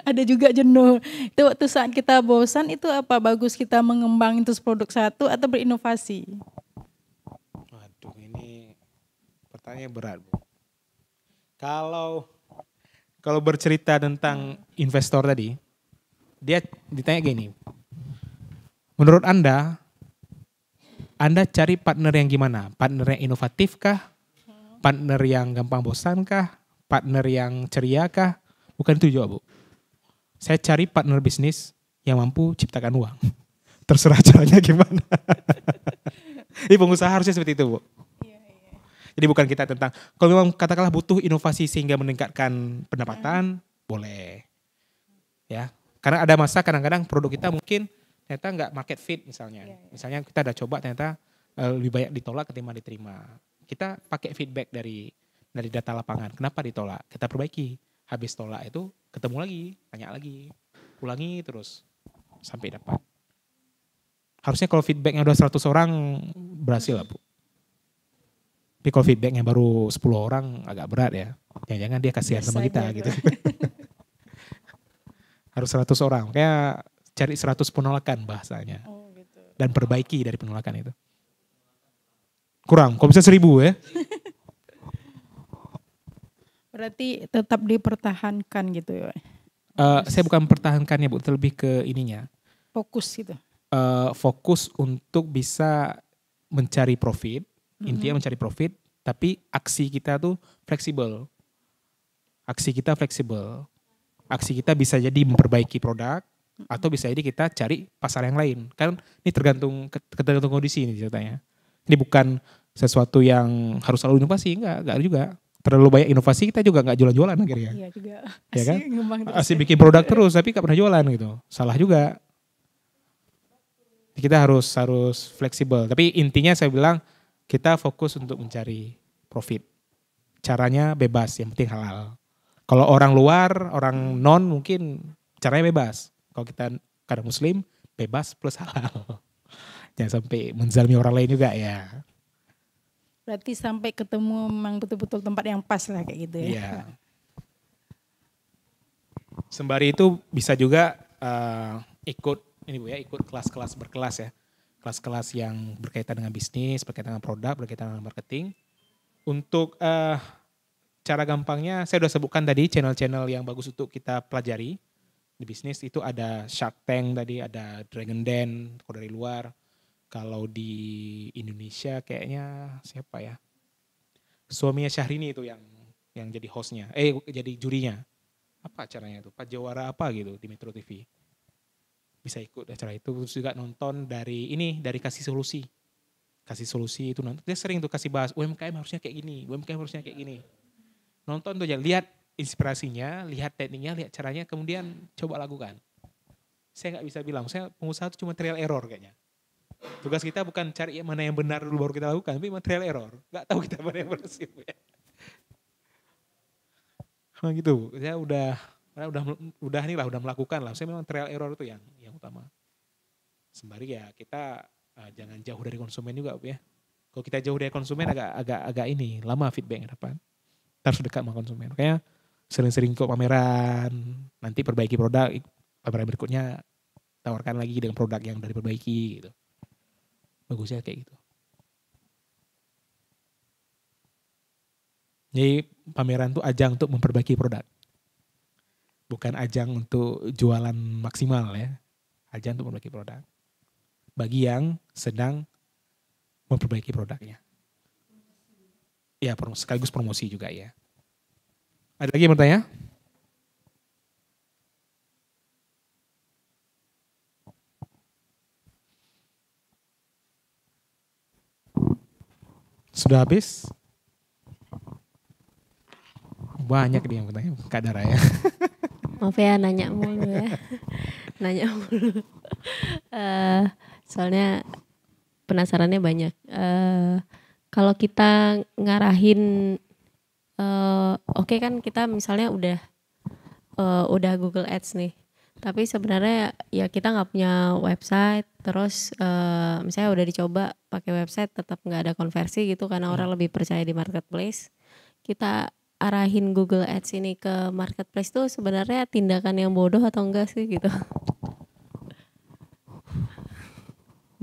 Speaker 5: Ada juga jenuh. Itu waktu saat kita bosan itu apa bagus kita mengembangin terus produk satu atau berinovasi?
Speaker 2: Waduh, ini pertanyaan berat, Bu. Kalau bercerita tentang investor tadi, dia ditanya gini. Menurut Anda cari partner yang gimana? Partner yang inovatif kah? Partner yang gampang bosan kah? Partner yang ceria kah? Bukan itu jawab, Bu. Saya cari partner bisnis yang mampu ciptakan uang. Terserah caranya gimana. Ini pengusaha harusnya seperti itu, Bu. Jadi bukan kita tentang, kalau memang katakanlah butuh inovasi sehingga meningkatkan pendapatan, boleh. Ya, karena ada masa kadang-kadang produk kita mungkin ternyata nggak market fit misalnya. Misalnya kita udah coba ternyata lebih banyak ditolak ketimbang diterima. Kita pakai feedback dari data lapangan. Kenapa ditolak? Kita perbaiki. Habis tolak itu ketemu lagi, tanya lagi, ulangi terus sampai dapat. Harusnya kalau feedbacknya udah 100 orang berhasil lah, Bu. Tapi kalau feedbacknya baru 10 orang agak berat ya. Jangan-jangan dia kasihan sama kita gitu. Harus 100 orang. Kayak cari 100 penolakan bahasanya. Dan perbaiki dari penolakan itu. Kurang, kalau bisa 1000 ya.
Speaker 5: Berarti tetap dipertahankan gitu ya.
Speaker 2: Saya bukan mempertahankannya, Bu, lebih ke ininya.
Speaker 5: Fokus gitu.
Speaker 2: Fokus untuk bisa mencari profit, intinya mencari profit, tapi aksi kita tuh fleksibel. Aksi kita fleksibel. Aksi kita bisa jadi memperbaiki produk, atau bisa jadi kita cari pasar yang lain. Kan ini tergantung kondisi ini ceritanya. Ini bukan sesuatu yang harus selalu inovasi, enggak juga. Terlalu banyak inovasi kita juga enggak jualan-jualan akhirnya.
Speaker 5: Iya juga.
Speaker 2: Ya kan? Asik bikin produk terus tapi enggak pernah jualan gitu. Salah juga. Kita harus fleksibel. Tapi intinya saya bilang kita fokus untuk mencari profit. Caranya bebas, yang penting halal. Kalau orang luar, orang non mungkin caranya bebas. Kalau kita karena muslim, bebas plus halal. Jangan sampai menzalimi orang lain juga ya.
Speaker 5: Berarti sampai ketemu memang betul-betul tempat yang pas lah kayak gitu ya.
Speaker 2: Iya. Sembari itu bisa juga ikut kelas-kelas berkelas ya. Kelas-kelas yang berkaitan dengan bisnis, berkaitan dengan produk, berkaitan dengan marketing. Untuk cara gampangnya saya sudah sebutkan tadi channel-channel yang bagus untuk kita pelajari. Di bisnis itu ada Shark Tank tadi, ada Dragon Den kalau dari luar. Kalau di Indonesia kayaknya siapa ya? Suaminya Syahrini itu yang jadi hostnya, jadi jurinya. Apa acaranya itu? Pak Jawara apa gitu di Metro TV. Bisa ikut acara itu. Terus juga nonton dari Kasih Solusi. Kasih Solusi itu nonton. Dia sering tuh kasih bahas UMKM harusnya kayak gini, UMKM harusnya kayak gini. Nonton tuh, lihat inspirasinya, lihat tekniknya, lihat caranya, kemudian coba lakukan. Saya nggak bisa bilang, saya pengusaha itu cuma trial error kayaknya. Tugas kita bukan cari mana yang benar dulu baru kita lakukan, tapi trial error. Gak tahu kita mana yang berhasil. Ya. Nah gitu, saya udah melakukan lah. Saya memang trial error itu yang utama. Sembari ya kita jangan jauh dari konsumen juga, ya. Kalau kita jauh dari konsumen agak ini lama feedback dapat. Harus dekat sama konsumen. Makanya sering-sering ikut pameran, nanti perbaiki produk, pameran berikutnya tawarkan lagi dengan produk yang dari perbaiki gitu. Bagusnya kayak gitu. Jadi pameran itu ajang untuk memperbaiki produk. Bukan ajang untuk jualan maksimal ya. Ajang untuk memperbaiki produk. Bagi yang sedang memperbaiki produknya. Ya sekaligus promosi juga ya. Ada lagi yang bertanya? Sudah habis? Banyak dia yang bertanya, Kak Dara ya.
Speaker 8: Maaf ya nanya mulu ya. Nanya mulu. Soalnya penasarannya banyak. Kalau kita ngarahin, oke kan kita misalnya udah Google Ads nih. Tapi sebenarnya ya kita nggak punya website. Terus misalnya udah dicoba pakai website tetap nggak ada konversi gitu karena orang lebih percaya di marketplace. Kita arahin Google Ads ini ke marketplace tuh sebenarnya tindakan yang bodoh atau enggak sih gitu?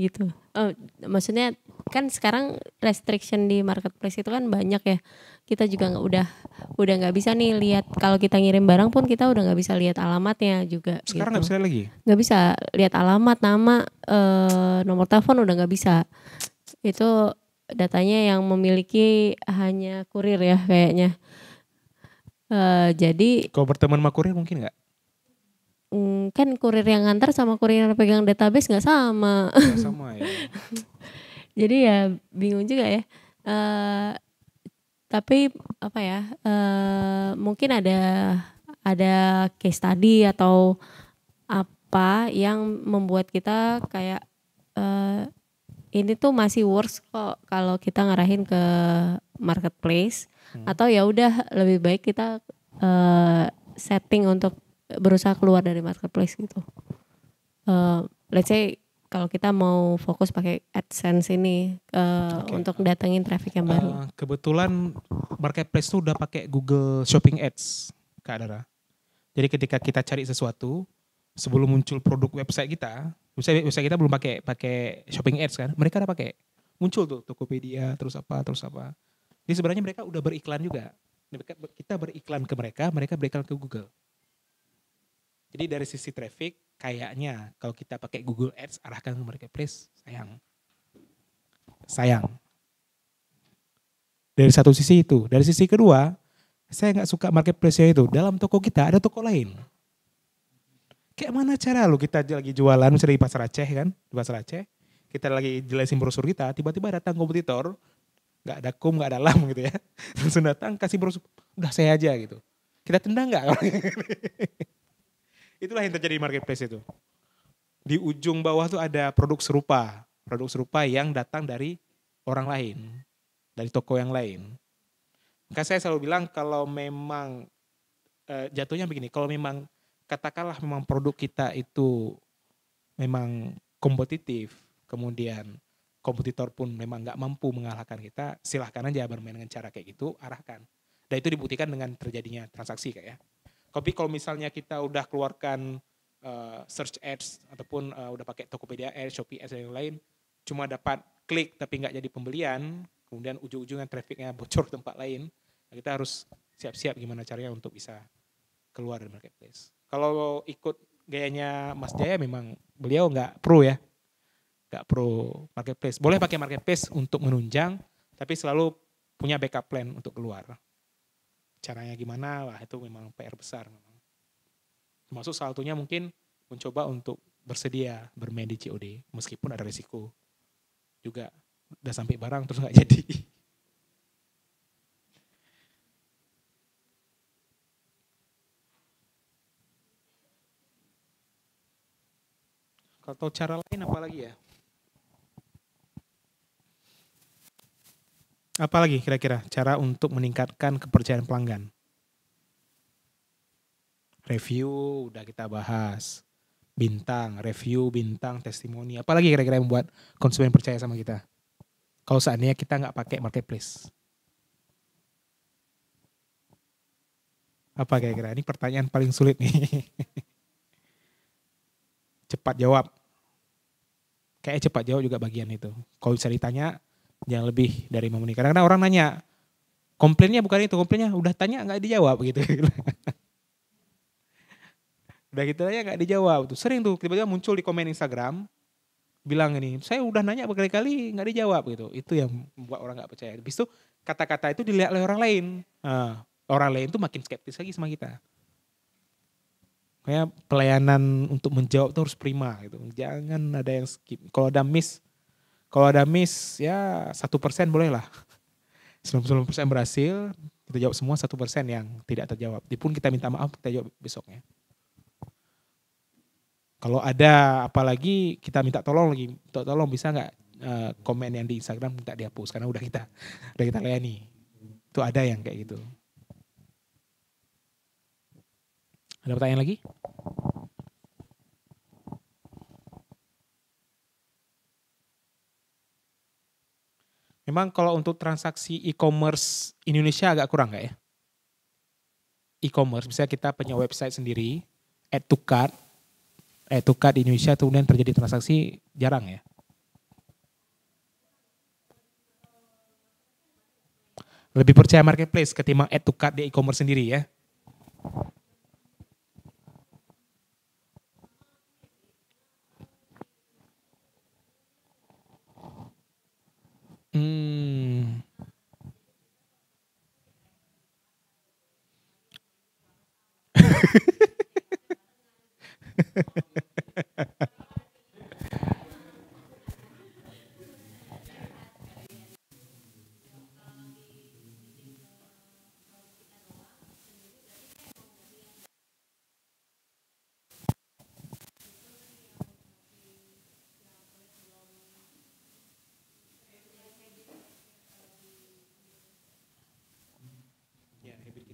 Speaker 8: Gitu. Maksudnya kan sekarang restriction di marketplace itu kan banyak ya. Kita juga udah nggak bisa nih lihat kalau kita ngirim barang pun kita udah nggak bisa lihat alamatnya juga.
Speaker 2: Sekarang
Speaker 8: gitu.
Speaker 2: nggak bisa lagi?
Speaker 8: Nggak bisa lihat alamat, nama, nomor telepon udah nggak bisa. Itu datanya yang memiliki hanya kurir ya kayaknya. Jadi
Speaker 2: kalau berteman sama kurir mungkin nggak?
Speaker 8: Kan kurir yang ngantar sama kurir yang pegang database nggak sama.
Speaker 2: Nggak sama ya.
Speaker 8: Jadi ya bingung juga ya. Tapi apa ya? Mungkin ada case study atau apa yang membuat kita kayak ini tuh masih worse kok kalau kita ngarahin ke marketplace. Atau ya udah lebih baik kita setting untuk berusaha keluar dari marketplace gitu. Let's say kalau kita mau fokus pakai AdSense ini untuk datengin traffic yang baru.
Speaker 2: Kebetulan marketplace itu udah pakai Google Shopping Ads, Kak Dara. Jadi ketika kita cari sesuatu sebelum muncul produk website kita kita belum pakai Shopping Ads kan, mereka udah pakai muncul tuh Tokopedia terus apa. Jadi sebenarnya mereka udah beriklan juga. Kita beriklan ke mereka beriklan ke Google. Jadi dari sisi traffic, kayaknya kalau kita pakai Google Ads arahkan ke marketplace, sayang. Dari satu sisi itu. Dari sisi kedua, saya nggak suka marketplace-nya itu. Dalam toko kita ada toko lain. Kayak mana cara lo kita lagi jualan, misalnya di Pasar Aceh kan, di Pasar Aceh, kita lagi jelasin brosur kita, tiba-tiba datang kompetitor, nggak ada kum, nggak ada lam gitu ya. Langsung datang kasih brosur, udah saya aja gitu. Kita tendang nggak? Itulah yang terjadi di marketplace itu. Di ujung bawah tuh ada produk serupa yang datang dari orang lain, dari toko yang lain. Maka saya selalu bilang kalau memang jatuhnya begini, kalau memang katakanlah memang produk kita itu memang kompetitif, kemudian kompetitor pun memang nggak mampu mengalahkan kita, silahkan aja bermain dengan cara kayak gitu, arahkan. Dan itu dibuktikan dengan terjadinya transaksi kayak ya. Tapi kalau misalnya kita udah keluarkan search ads ataupun udah pakai Tokopedia ads, Shopee ads dan yang lain, cuma dapat klik tapi nggak jadi pembelian, kemudian ujung-ujungnya trafficnya bocor tempat lain, kita harus siap-siap gimana caranya untuk bisa keluar dari marketplace. Kalau ikut gayanya Mas Jaya memang beliau nggak pro ya, nggak pro marketplace. Boleh pakai marketplace untuk menunjang, tapi selalu punya backup plan untuk keluar. Caranya gimana, wah itu memang PR besar. Termasuk salah satunya mungkin mencoba untuk bersedia bermain di COD, meskipun ada risiko. Juga udah sampai barang terus nggak jadi. Kalau cara lain apa lagi ya? Apalagi kira-kira cara untuk meningkatkan kepercayaan pelanggan? Review udah kita bahas. Bintang, review, bintang, testimoni. Apalagi kira-kira yang membuat konsumen percaya sama kita? Kalau seandainya kita nggak pakai marketplace. Apa kira-kira? Ini pertanyaan paling sulit nih. Cepat jawab. Kayak cepat jawab juga bagian itu. Kalau bisa ditanya, jangan lebih dari 5 menit. Karena orang nanya, komplainnya bukan itu, komplainnya udah tanya nggak dijawab gitu. Udah gitu aja nggak dijawab. Tuh sering tuh tiba-tiba muncul di komen Instagram, bilang ini, saya udah nanya berkali-kali nggak dijawab gitu. Itu yang membuat orang nggak percaya. Habis itu kata-kata itu dilihat oleh orang lain. Nah, orang lain tuh makin skeptis lagi sama kita. Kayak pelayanan untuk menjawab tuh harus prima gitu. Jangan ada yang skip. Kalau ada miss ya 1% boleh lah. 99% berhasil, kita jawab semua, 1% yang tidak terjawab. Dipun kita minta maaf, kita jawab besoknya. Kalau ada apalagi kita minta tolong lagi, tolong bisa nggak komen yang di Instagram minta dihapus karena udah kita layani. Itu ada yang kayak gitu. Ada pertanyaan lagi? Memang kalau untuk transaksi e-commerce Indonesia agak kurang nggak ya? E-commerce, misalnya kita punya website sendiri, add to cart di Indonesia kemudian terjadi transaksi jarang ya? Lebih percaya marketplace ketimbang add to cart di e-commerce sendiri ya?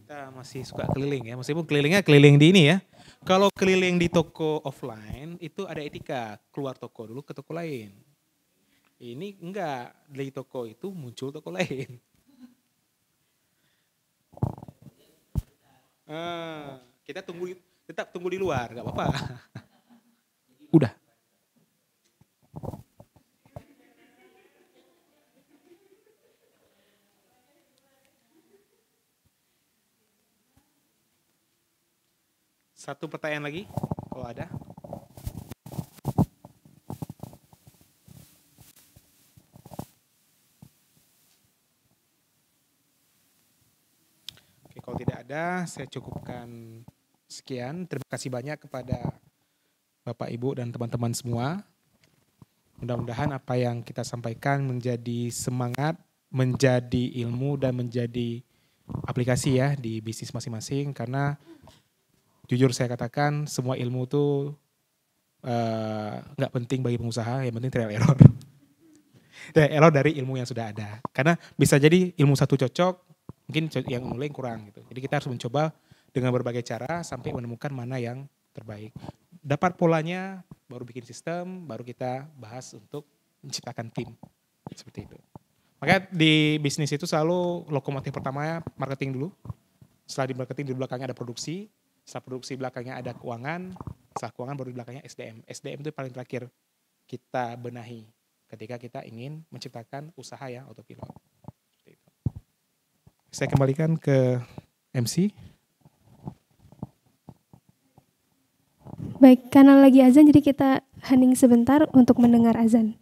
Speaker 2: Kita masih suka keliling ya, meskipun kelilingnya keliling di ini ya. Kalau keliling di toko offline itu ada etika, keluar toko dulu ke toko lain. Ini enggak, dari toko itu muncul toko lain. Kita tetap tunggu di luar, nggak apa-apa. Udah. Satu pertanyaan lagi, kalau ada. Oke, kalau tidak ada, saya cukupkan sekian. Terima kasih banyak kepada Bapak, Ibu, dan teman-teman semua. Mudah-mudahan apa yang kita sampaikan menjadi semangat, menjadi ilmu, dan menjadi aplikasi ya di bisnis masing-masing. Karena jujur saya katakan semua ilmu itu nggak penting bagi pengusaha, yang penting trial error. Trial error dari ilmu yang sudah ada. Karena bisa jadi ilmu satu cocok, mungkin yang lain kurang gitu. Jadi kita harus mencoba dengan berbagai cara sampai menemukan mana yang terbaik. Dapat polanya, baru bikin sistem, baru kita bahas untuk menciptakan tim. Seperti itu. Makanya di bisnis itu selalu lokomotif pertamanya marketing dulu. Setelah di marketing di belakangnya ada produksi. Setelah produksi belakangnya ada keuangan, setelah keuangan baru di belakangnya SDM. SDM itu paling terakhir kita benahi ketika kita ingin menciptakan usaha yang autopilot. Saya kembalikan ke MC.
Speaker 1: Baik, karena lagi azan jadi kita hening sebentar untuk mendengar azan.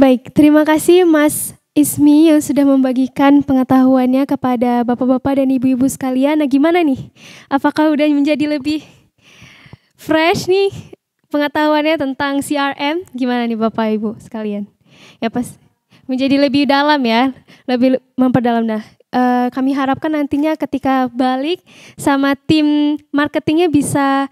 Speaker 1: Baik, terima kasih Mas Ismi yang sudah membagikan pengetahuannya kepada bapak-bapak dan ibu-ibu sekalian. Nah gimana nih? Apakah udah menjadi lebih fresh nih pengetahuannya tentang CRM? Gimana nih Bapak Ibu sekalian? Ya pas menjadi lebih dalam ya, lebih memperdalam. Nah, kami harapkan nantinya ketika balik sama tim marketingnya bisa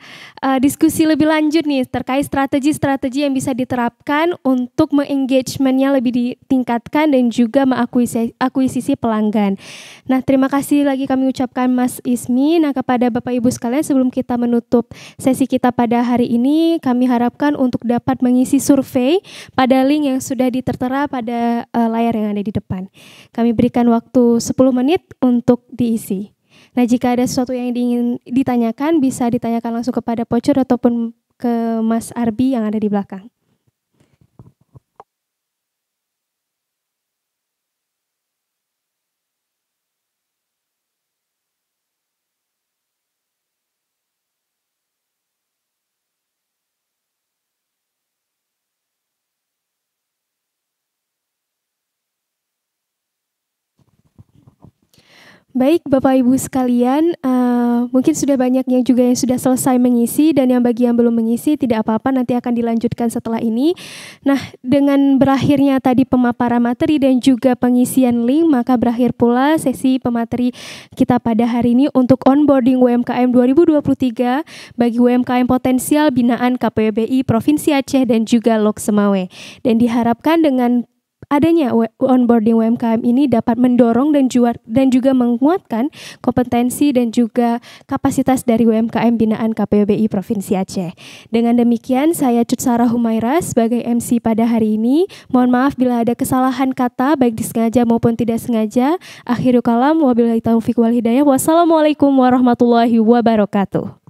Speaker 1: diskusi lebih lanjut nih terkait strategi-strategi yang bisa diterapkan untuk mengengagementnya lebih ditingkatkan dan juga mengakuisisi pelanggan. Nah, terima kasih lagi kami ucapkan Mas Ismi. Nah, kepada Bapak Ibu sekalian, sebelum kita menutup sesi kita pada hari ini, kami harapkan untuk dapat mengisi survei pada link yang sudah ditertera pada layar yang ada di depan. Kami berikan waktu 10 menit untuk diisi. Nah, jika ada sesuatu yang ingin ditanyakan, bisa ditanyakan langsung kepada Pocur ataupun ke Mas Arbi yang ada di belakang. Baik Bapak Ibu sekalian, mungkin sudah banyak yang juga yang sudah selesai mengisi dan yang bagi yang belum mengisi tidak apa-apa, nanti akan dilanjutkan setelah ini. Nah, dengan berakhirnya tadi pemaparan materi dan juga pengisian link, maka berakhir pula sesi pemateri kita pada hari ini untuk onboarding UMKM 2023 bagi UMKM potensial binaan KPWBI Provinsi Aceh dan juga Lok Semawe. Dan diharapkan dengan adanya onboarding UMKM ini dapat mendorong dan juga menguatkan kompetensi dan juga kapasitas dari UMKM binaan KPWBI Provinsi Aceh. Dengan demikian, saya Cut Sarah Humaira sebagai MC pada hari ini. Mohon maaf bila ada kesalahan kata, baik disengaja maupun tidak sengaja. Akhirul kalam, wabillahi taufiq wal hidayah. Wassalamualaikum warahmatullahi wabarakatuh.